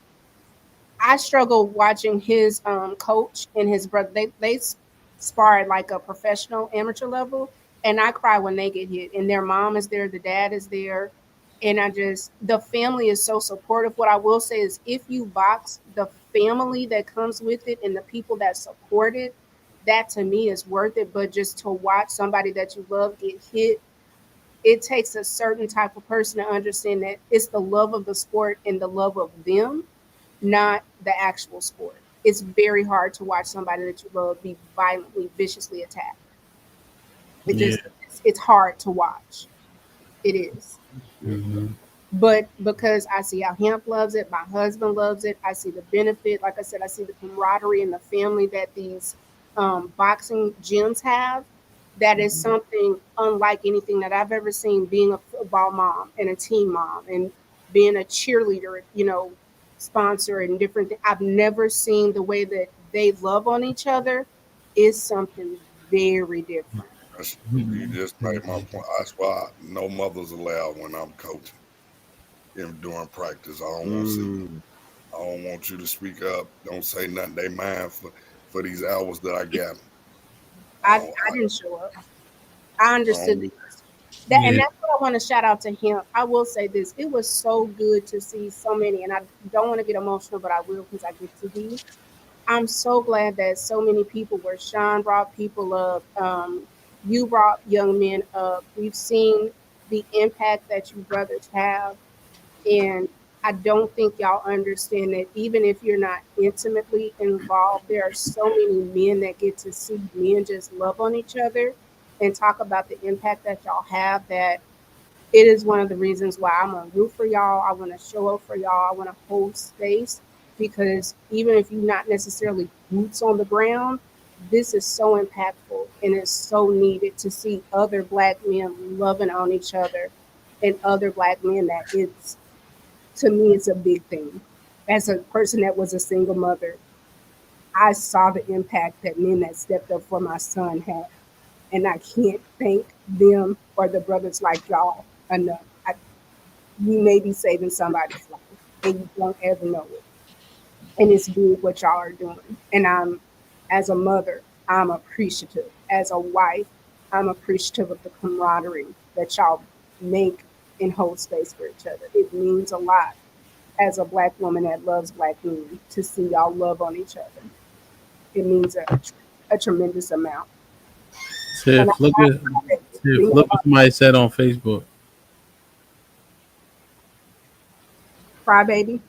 I struggle watching his coach and his brother. They spar at like a professional amateur level, and I cry when they get hit. And their mom is there, the dad is there, and the family is so supportive. What I will say is, if you box, the family that comes with it and the people that support it, that to me is worth it. But just to watch somebody that you love get hit, it takes a certain type of person to understand that it's the love of the sport and the love of them, not the actual sport. It's very hard to watch somebody that you love be violently, viciously attacked. Yeah. It's hard to watch. It is. Mhm. But because I see how Hemp loves it, my husband loves it, I see the benefit. Like I said, I see the camaraderie and the family that these boxing gyms have. That is something unlike anything that I've ever seen. Being a football mom and a team mom and being a cheerleader, sponsor and different things. I've never seen the way that they love on each other is something very different. You just made my point. That's why no mothers allowed when I'm coaching during practice. I don't want to see. I don't want you to speak up. Don't say nothing. They mind for these hours that I got them. I didn't show up. I understood that, and Yeah. that's what I want to shout out to him. I will say this: it was so good to see so many, and I don't want to get emotional, but I will because I get to be. I'm so glad that so many people were. Sean brought people up. You brought young men up. We've seen the impact that you brothers have, and I don't think y'all understand that even if you're not intimately involved, there are so many men that get to see men just love on each other and talk about the impact that y'all have. That it is one of the reasons why I'm gonna root for y'all. I want to show up for y'all. I want to hold space because even if you're not necessarily boots on the ground, this is so impactful and it's so needed to see other black men loving on each other and other black men that it's, to me, it's a big thing. As a person that was a single mother, I saw the impact that men that stepped up for my son had. And I can't thank them or the brothers like y'all enough. You may be saving somebody's life and you don't ever know it. And it's big what y'all are doing. And as a mother, I'm appreciative. As a wife, I'm appreciative of the camaraderie that y'all make and hold space for each other. It means a lot. as a black woman that loves black men to see y'all love on each other. It means a tremendous amount. And Tiff, look what somebody said on Facebook. Crybaby.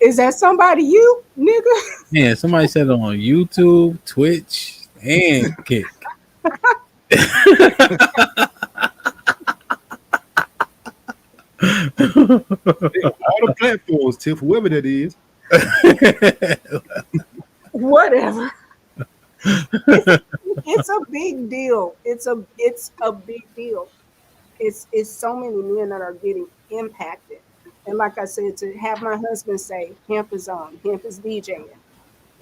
Is that somebody you, nigga? Man, somebody said it on YouTube, Twitch, and Kick. All the platforms, Tiff, whoever that is. Whatever. It's a big deal. It's a big deal. It's so many men that are getting impacted. And like I said, to have my husband say hemp is on, hemp is DJing,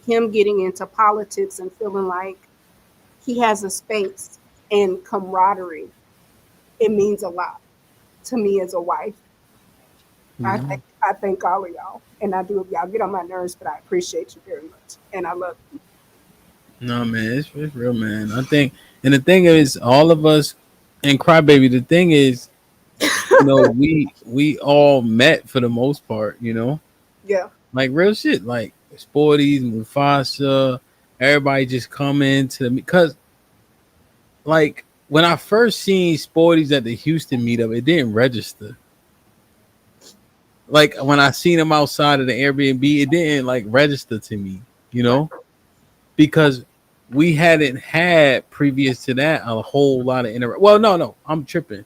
him getting into politics and feeling like he has a space and camaraderie, it means a lot to me as a wife. I thank all of y'all, and I do. Y'all get on my nerves, but I appreciate you very much, and I love you. No, man, it's real, man. I think, and the thing is, all of us, and Crybaby. The thing is, we all met for the most part. Yeah. Like real shit, like Sporties, Mufasa, everybody just come into the because, like when I first seen Sporties at the Houston meetup, it didn't register. Like when I seen him outside of the Airbnb, it didn't like register to me, because we hadn't had previous to that a whole lot of Well, no, I'm tripping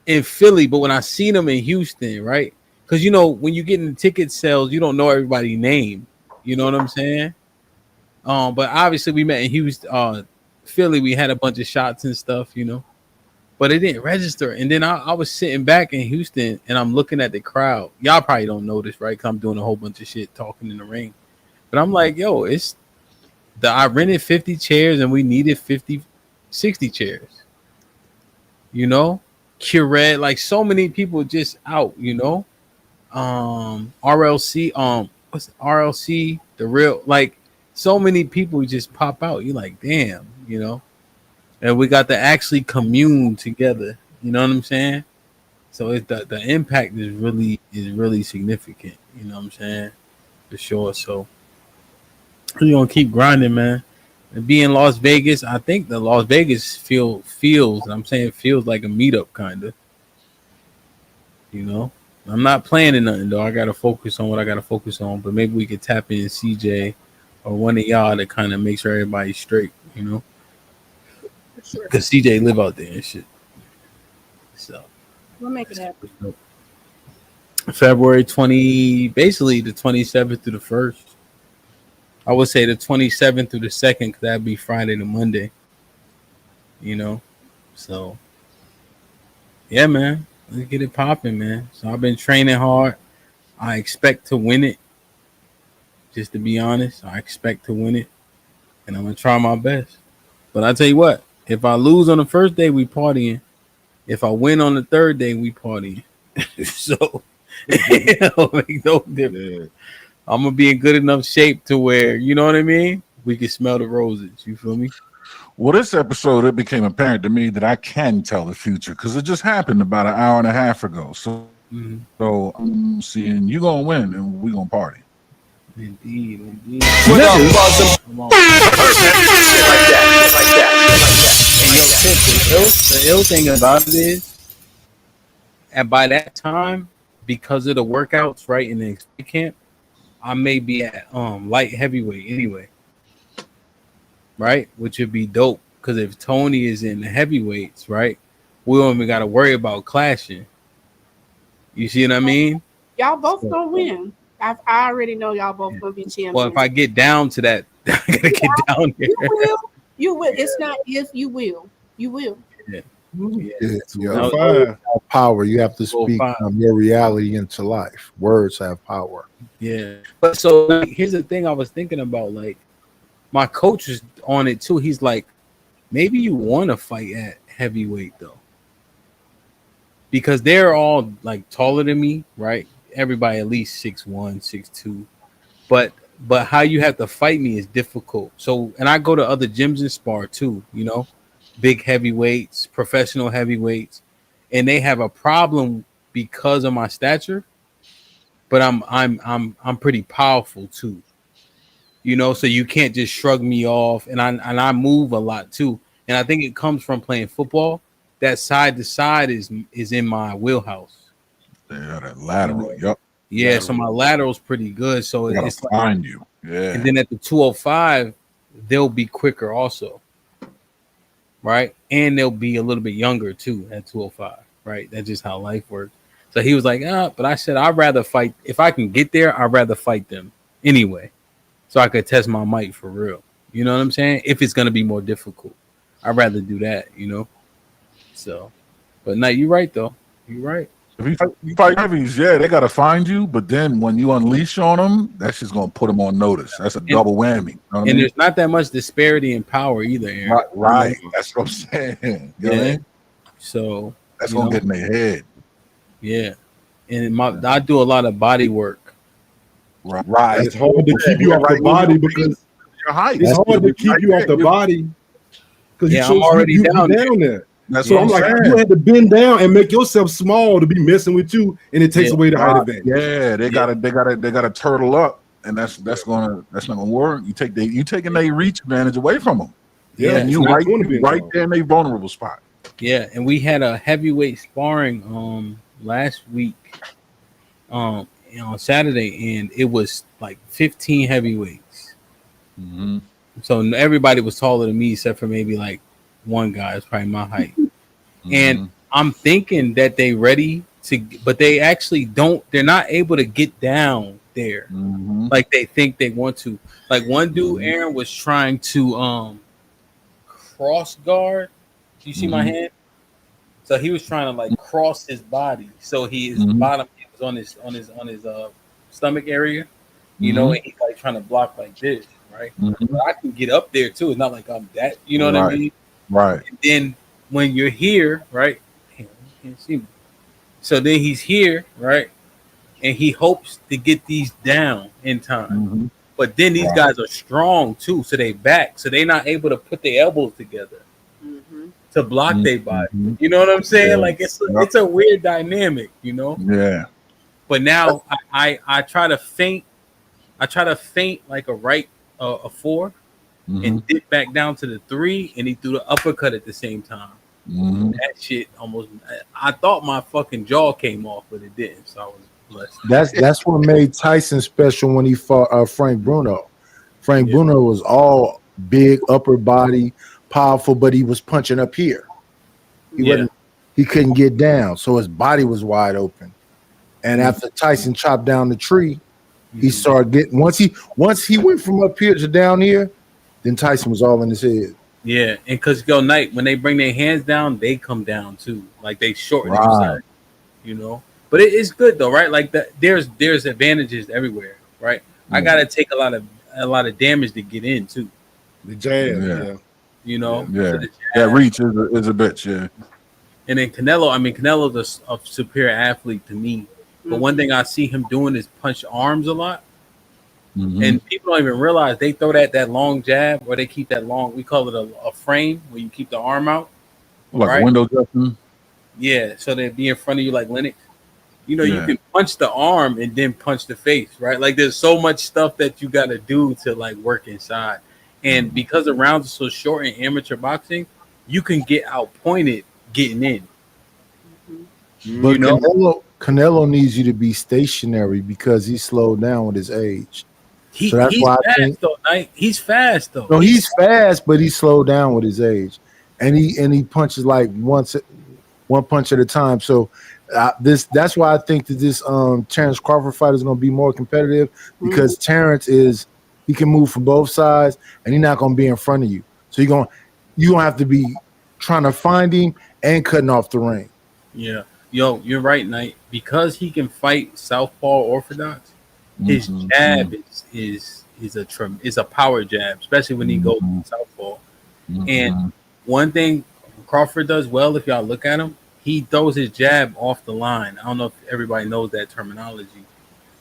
in Philly, but when I seen him in Houston, right? Because when you get in ticket sales, you don't know everybody's name. You know what I'm saying? But obviously we met in Houston, Philly. We had a bunch of shots and stuff, but it didn't register. And then I was sitting back in Houston and I'm looking at the crowd. Y'all probably don't know this, right? Because I'm doing a whole bunch of shit talking in the ring. But I'm like, yo, I rented 50 chairs and we needed 50, 60 chairs. Curette, like so many people just out, RLC, what's it, RLC, the real, like so many people just pop out. You're like, damn, and we got to actually commune together. You know what I'm saying? So it's the impact is really significant. You know what I'm saying? For sure. So we're gonna keep grinding, man. And be in Las Vegas, I think the Las Vegas feels, and I'm saying feels like a meetup kind of. I'm not planning nothing though. I gotta focus on what I gotta focus on. But maybe we could tap in CJ or one of y'all to kind of make sure everybody's straight. Sure. Because CJ live out there and shit. So We'll make it happen. February 20, basically the 27th through the 1st. I would say the 27th through the 2nd, because that'd be Friday to Monday. So yeah, man, let's get it popping, man. So I've been training hard. I expect to win it. Just to be honest, I expect to win it, and I'm gonna try my best. But I tell you what, if I lose on the first day, we partying. If I win on the third day, we partying. So it don't make no difference. I'm gonna be in good enough shape to where, you know what I mean? We can smell the roses. You feel me? Well, this episode, it became apparent to me that I can tell the future because it just happened about an hour and a half ago. So I'm seeing you gonna win and we gonna party. Indeed. What up, buzzin'? And yo, Tip, the ill thing about it is, and by that time, because of the workouts, right, in the camp, I may be at light heavyweight anyway, right? Which would be dope because if Tony is in the heavyweights, right, we don't even got to worry about clashing. You see what I mean? Y'all both gonna win. I already know y'all both gonna be champions. Well, if I get down to that, I gotta get down there. You will. You will. It's not if you will. You will. Yeah. Power. You have to speak your reality into life. Words have power. Yeah. But so like, here's the thing I was thinking about. Like, my coach is on it too. He's like, maybe you want to fight at heavyweight though, because they're all like taller than me, right? Everybody at least 6'1", 6'2". But how you have to fight me is difficult. So, and I go to other gyms and spar too, big heavyweights, professional heavyweights, and they have a problem because of my stature. but I'm pretty powerful too. You know, so you can't just shrug me off, and I move a lot too, and I think it comes from playing football. That side to side is in my wheelhouse. Yeah, that lateral. You know? Yep. Yeah, so my lateral's pretty good. So They gotta it's like, find you. and Yeah. then at the 205, they'll be quicker also, right? And they'll be a little bit younger too at 205, right? That's just how life works. So he was like, but I said I'd rather fight if I can get there. I'd rather fight them anyway, so I could test my might for real. You know what I'm saying? If it's gonna be more difficult, I'd rather do that. You know. So, but no, you're right though. You're right. If you fight heavies, yeah, they gotta find you. But then when you unleash on them, that's just gonna put them on notice. That's a double whammy. You know what I And mean? there's not that much disparity in power either, Aaron. Right. That's what I'm saying. You know what I mean? So That's gonna get in their head. Yeah, and I do a lot of body work. Right. It's hard to keep you off the body because your height. it's hard to keep you off the body because Yeah, I'm already down there. That's so what I'm I'm like, saying. you had to bend down and make yourself small to be messing with you, and it takes away the height advantage. Yeah, they gotta turtle up, and that's not gonna work. You taking their reach advantage away from them. Yeah, and you right there in a vulnerable spot. Yeah, and we had a heavyweight sparring last week on Saturday, and it was like 15 heavyweights. Mm-hmm. So everybody was taller than me except for maybe like one guy. It's probably my height. Mm-hmm. And I'm thinking that they ready to, but they actually don't. They're not able to get down there like they think they want to. Like one dude, Aaron, was trying to cross guard. Do you see my hand? So he was trying to like cross his body. So his bottom was on his stomach area, you know, and he's like trying to block like this, right? But I can get up there too. It's not like I'm that, you know what I mean? Right. And then when you're here, right? Damn, you can't see me. So then he's here, right? And he hopes to get these down in time. But then these guys are strong too, so they back, so they're not able to put their elbows together to block their body. You know what I'm saying? Yeah. Like it's a weird dynamic, you know. Yeah. But now I try to feint. I try to feint like a 4 and dip back down to the 3, and he threw the uppercut at the same time. That shit almost. I thought my fucking jaw came off, but it didn't. So I was blessed. That's what made Tyson special when he fought Frank Bruno. Frank Bruno was all big, upper body, powerful, but he was punching up here. He couldn't get down, so his body was wide open. And after Tyson chopped down the tree, he started getting once he went from up here to down here, then Tyson was all in his head. Yeah, and because Knight, when they bring their hands down, they come down too. Like they shorten themselves, you know. But it's good though, right? Like there's advantages everywhere, right? I gotta take a lot of damage to get in too. The jab, you know. Yeah, So that reach is a bitch. Yeah. And then Canelo's a superior athlete to me. But one thing I see him doing is punch arms a lot. And people don't even realize they throw that long jab, or they keep that long. We call it a frame where you keep the arm out, like a window dressing. Yeah, so they'd be in front of you like Lennox. You know, you can punch the arm and then punch the face, right? Like there's so much stuff that you got to do to like work inside. And because the rounds are so short in amateur boxing, you can get outpointed getting in. But You know? Canelo needs you to be stationary because he slowed down with his age. He's I fast think though, Knight. He's fast though. no, he's fast, but he slowed down with his age, and he punches like one punch at a time. So that's why I think that this Terrence Crawford fight is going to be more competitive because Terrence he can move from both sides, and he's not going to be in front of you. So you're gonna have to be trying to find him and cutting off the ring. Yeah, yo, you're right, Knight. Because he can fight southpaw orthodox, his jab is a power jab, especially when he goes southpaw. And one thing Crawford does well, if y'all look at him, he throws his jab off the line. I don't know if everybody knows that terminology.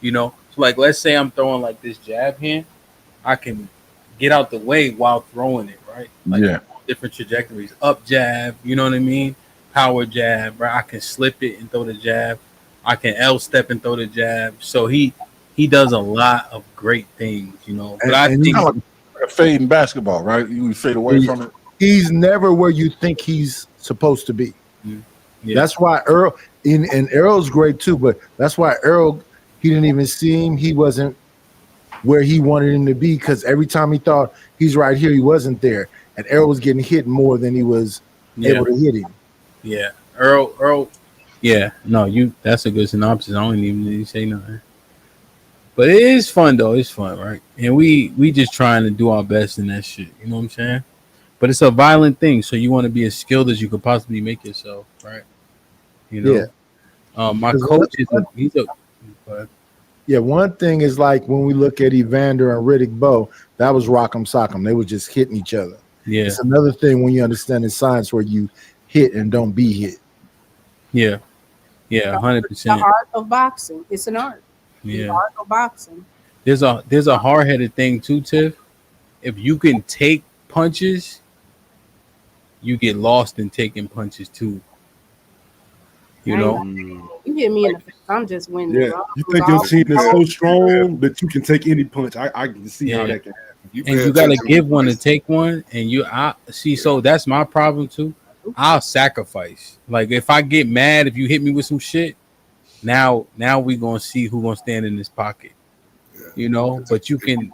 You know, so like let's say I'm throwing like this jab hand, I can get out the way while throwing it, right? Like different trajectories, up jab, you know what I mean? Power jab, right? I can slip it and throw the jab. I can L step and throw the jab. So he does a lot of great things, you know. But I And think kind of like a fade in basketball, right? You fade away from it. He's never where you think he's supposed to be. Yeah. That's why Earl and Earl's great too, but that's why Earl, he didn't even see him. He wasn't where he wanted him to be because every time he thought he's right here, he wasn't there. And Earl was getting hit more than he was able to hit him. Yeah. Earl. Yeah. No, that's a good synopsis. I don't even need to say nothing. But it is fun though. It's fun, right? And we just trying to do our best in that shit. You know what I'm saying? But it's a violent thing, so you want to be as skilled as you could possibly make yourself, right? You know. My coach he's a. Yeah, one thing is like when we look at Evander and Riddick Bowe, that was rock'em sock'em. They were just hitting each other. Yeah. It's another thing when you understand the science where you hit and don't be hit. Yeah. Yeah, 100%. The art of boxing. It's an art. The Yeah. art of boxing. There's a hard-headed thing too, Tiff. If you can take punches, you get lost in taking punches too. You know? You hit me in the face, I'm just winning. Yeah, you think your chin is so strong that you can take any punch. I can see how that can happen. And you gotta give one to take one, and I see. So that's my problem too. I'll sacrifice. Like if I get mad, if you hit me with some shit, now we gonna see who gonna stand in this pocket. You know, but you can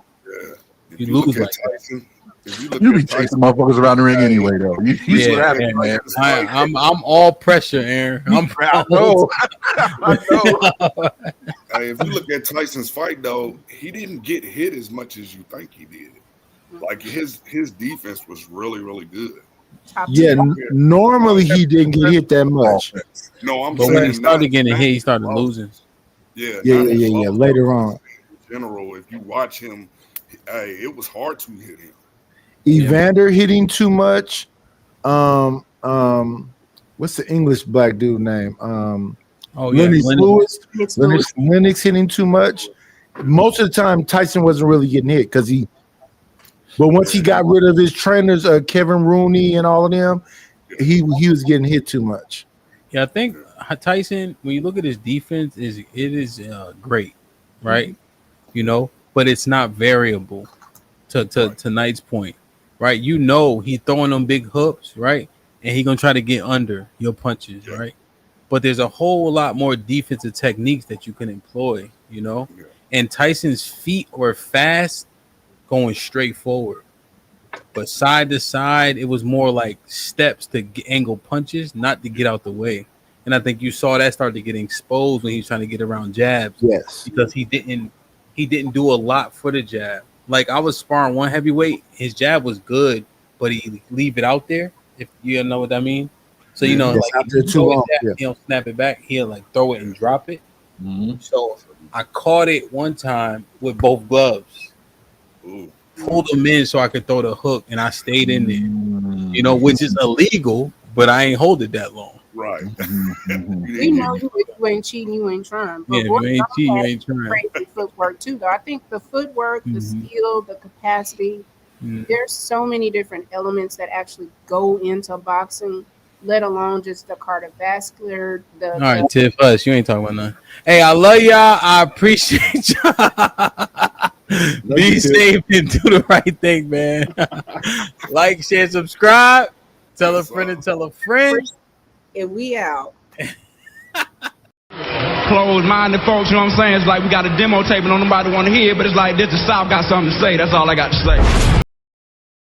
you lose like Tyson, You be chasing motherfuckers around the ring anyway, though. You what happened, man. I'm all pressure, Aaron. I know. Hey, if you look at Tyson's fight, though, he didn't get hit as much as you think he did. Like his defense was really, really good. Yeah, normally he didn't get hit that much. No, I'm But saying when he started getting hit, he started losing. Yeah, Yeah. Later on, in general, if you watch him, hey, it was hard to hit him. Evander hitting too much. What's the English black dude name? Lennox Lewis. Lennox hitting too much. Most of the time, Tyson wasn't really getting hit because but once he got rid of his trainers, Kevin Rooney and all of them, he was getting hit too much. Yeah, I think Tyson, when you look at his defense, it is great, right? You know, but it's not variable to Knight's point, right? You know, he throwing them big hooks, right? And he gonna try to get under your punches, right? But there's a whole lot more defensive techniques that you can employ, you know? And Tyson's feet were fast going straight forward. But side to side, it was more like steps to angle punches, not to get out the way. And I think you saw that start to get exposed when he was trying to get around jabs. Yes. Because he didn't do a lot for the jab. Like I was sparring one heavyweight, his jab was good, but he leave it out there, if you know what I mean. So you know, like out there too long. he don't snap it back, he'll like throw it and drop it. So I caught it one time with both gloves. Pulled them in so I could throw the hook, and I stayed in there. You know, which is illegal, but I ain't hold it that long. Right. You know, you ain't cheating, you ain't trying. But Yeah, you ain't cheating, you ain't trying. Crazy footwork too, though. I think the footwork, the skill, the capacity. There's so many different elements that actually go into boxing, let alone just the cardiovascular. All right, Tiff, us. You ain't talking about nothing. Hey, I love y'all. I appreciate y'all. Be safe and do the right thing, man. Like, share, subscribe. Tell a friend and tell a friend. And we out. Closed-minded folks, you know what I'm saying? It's like we got a demo tape and don't nobody want to hear it, but it's like this, the South got something to say. That's all I got to say.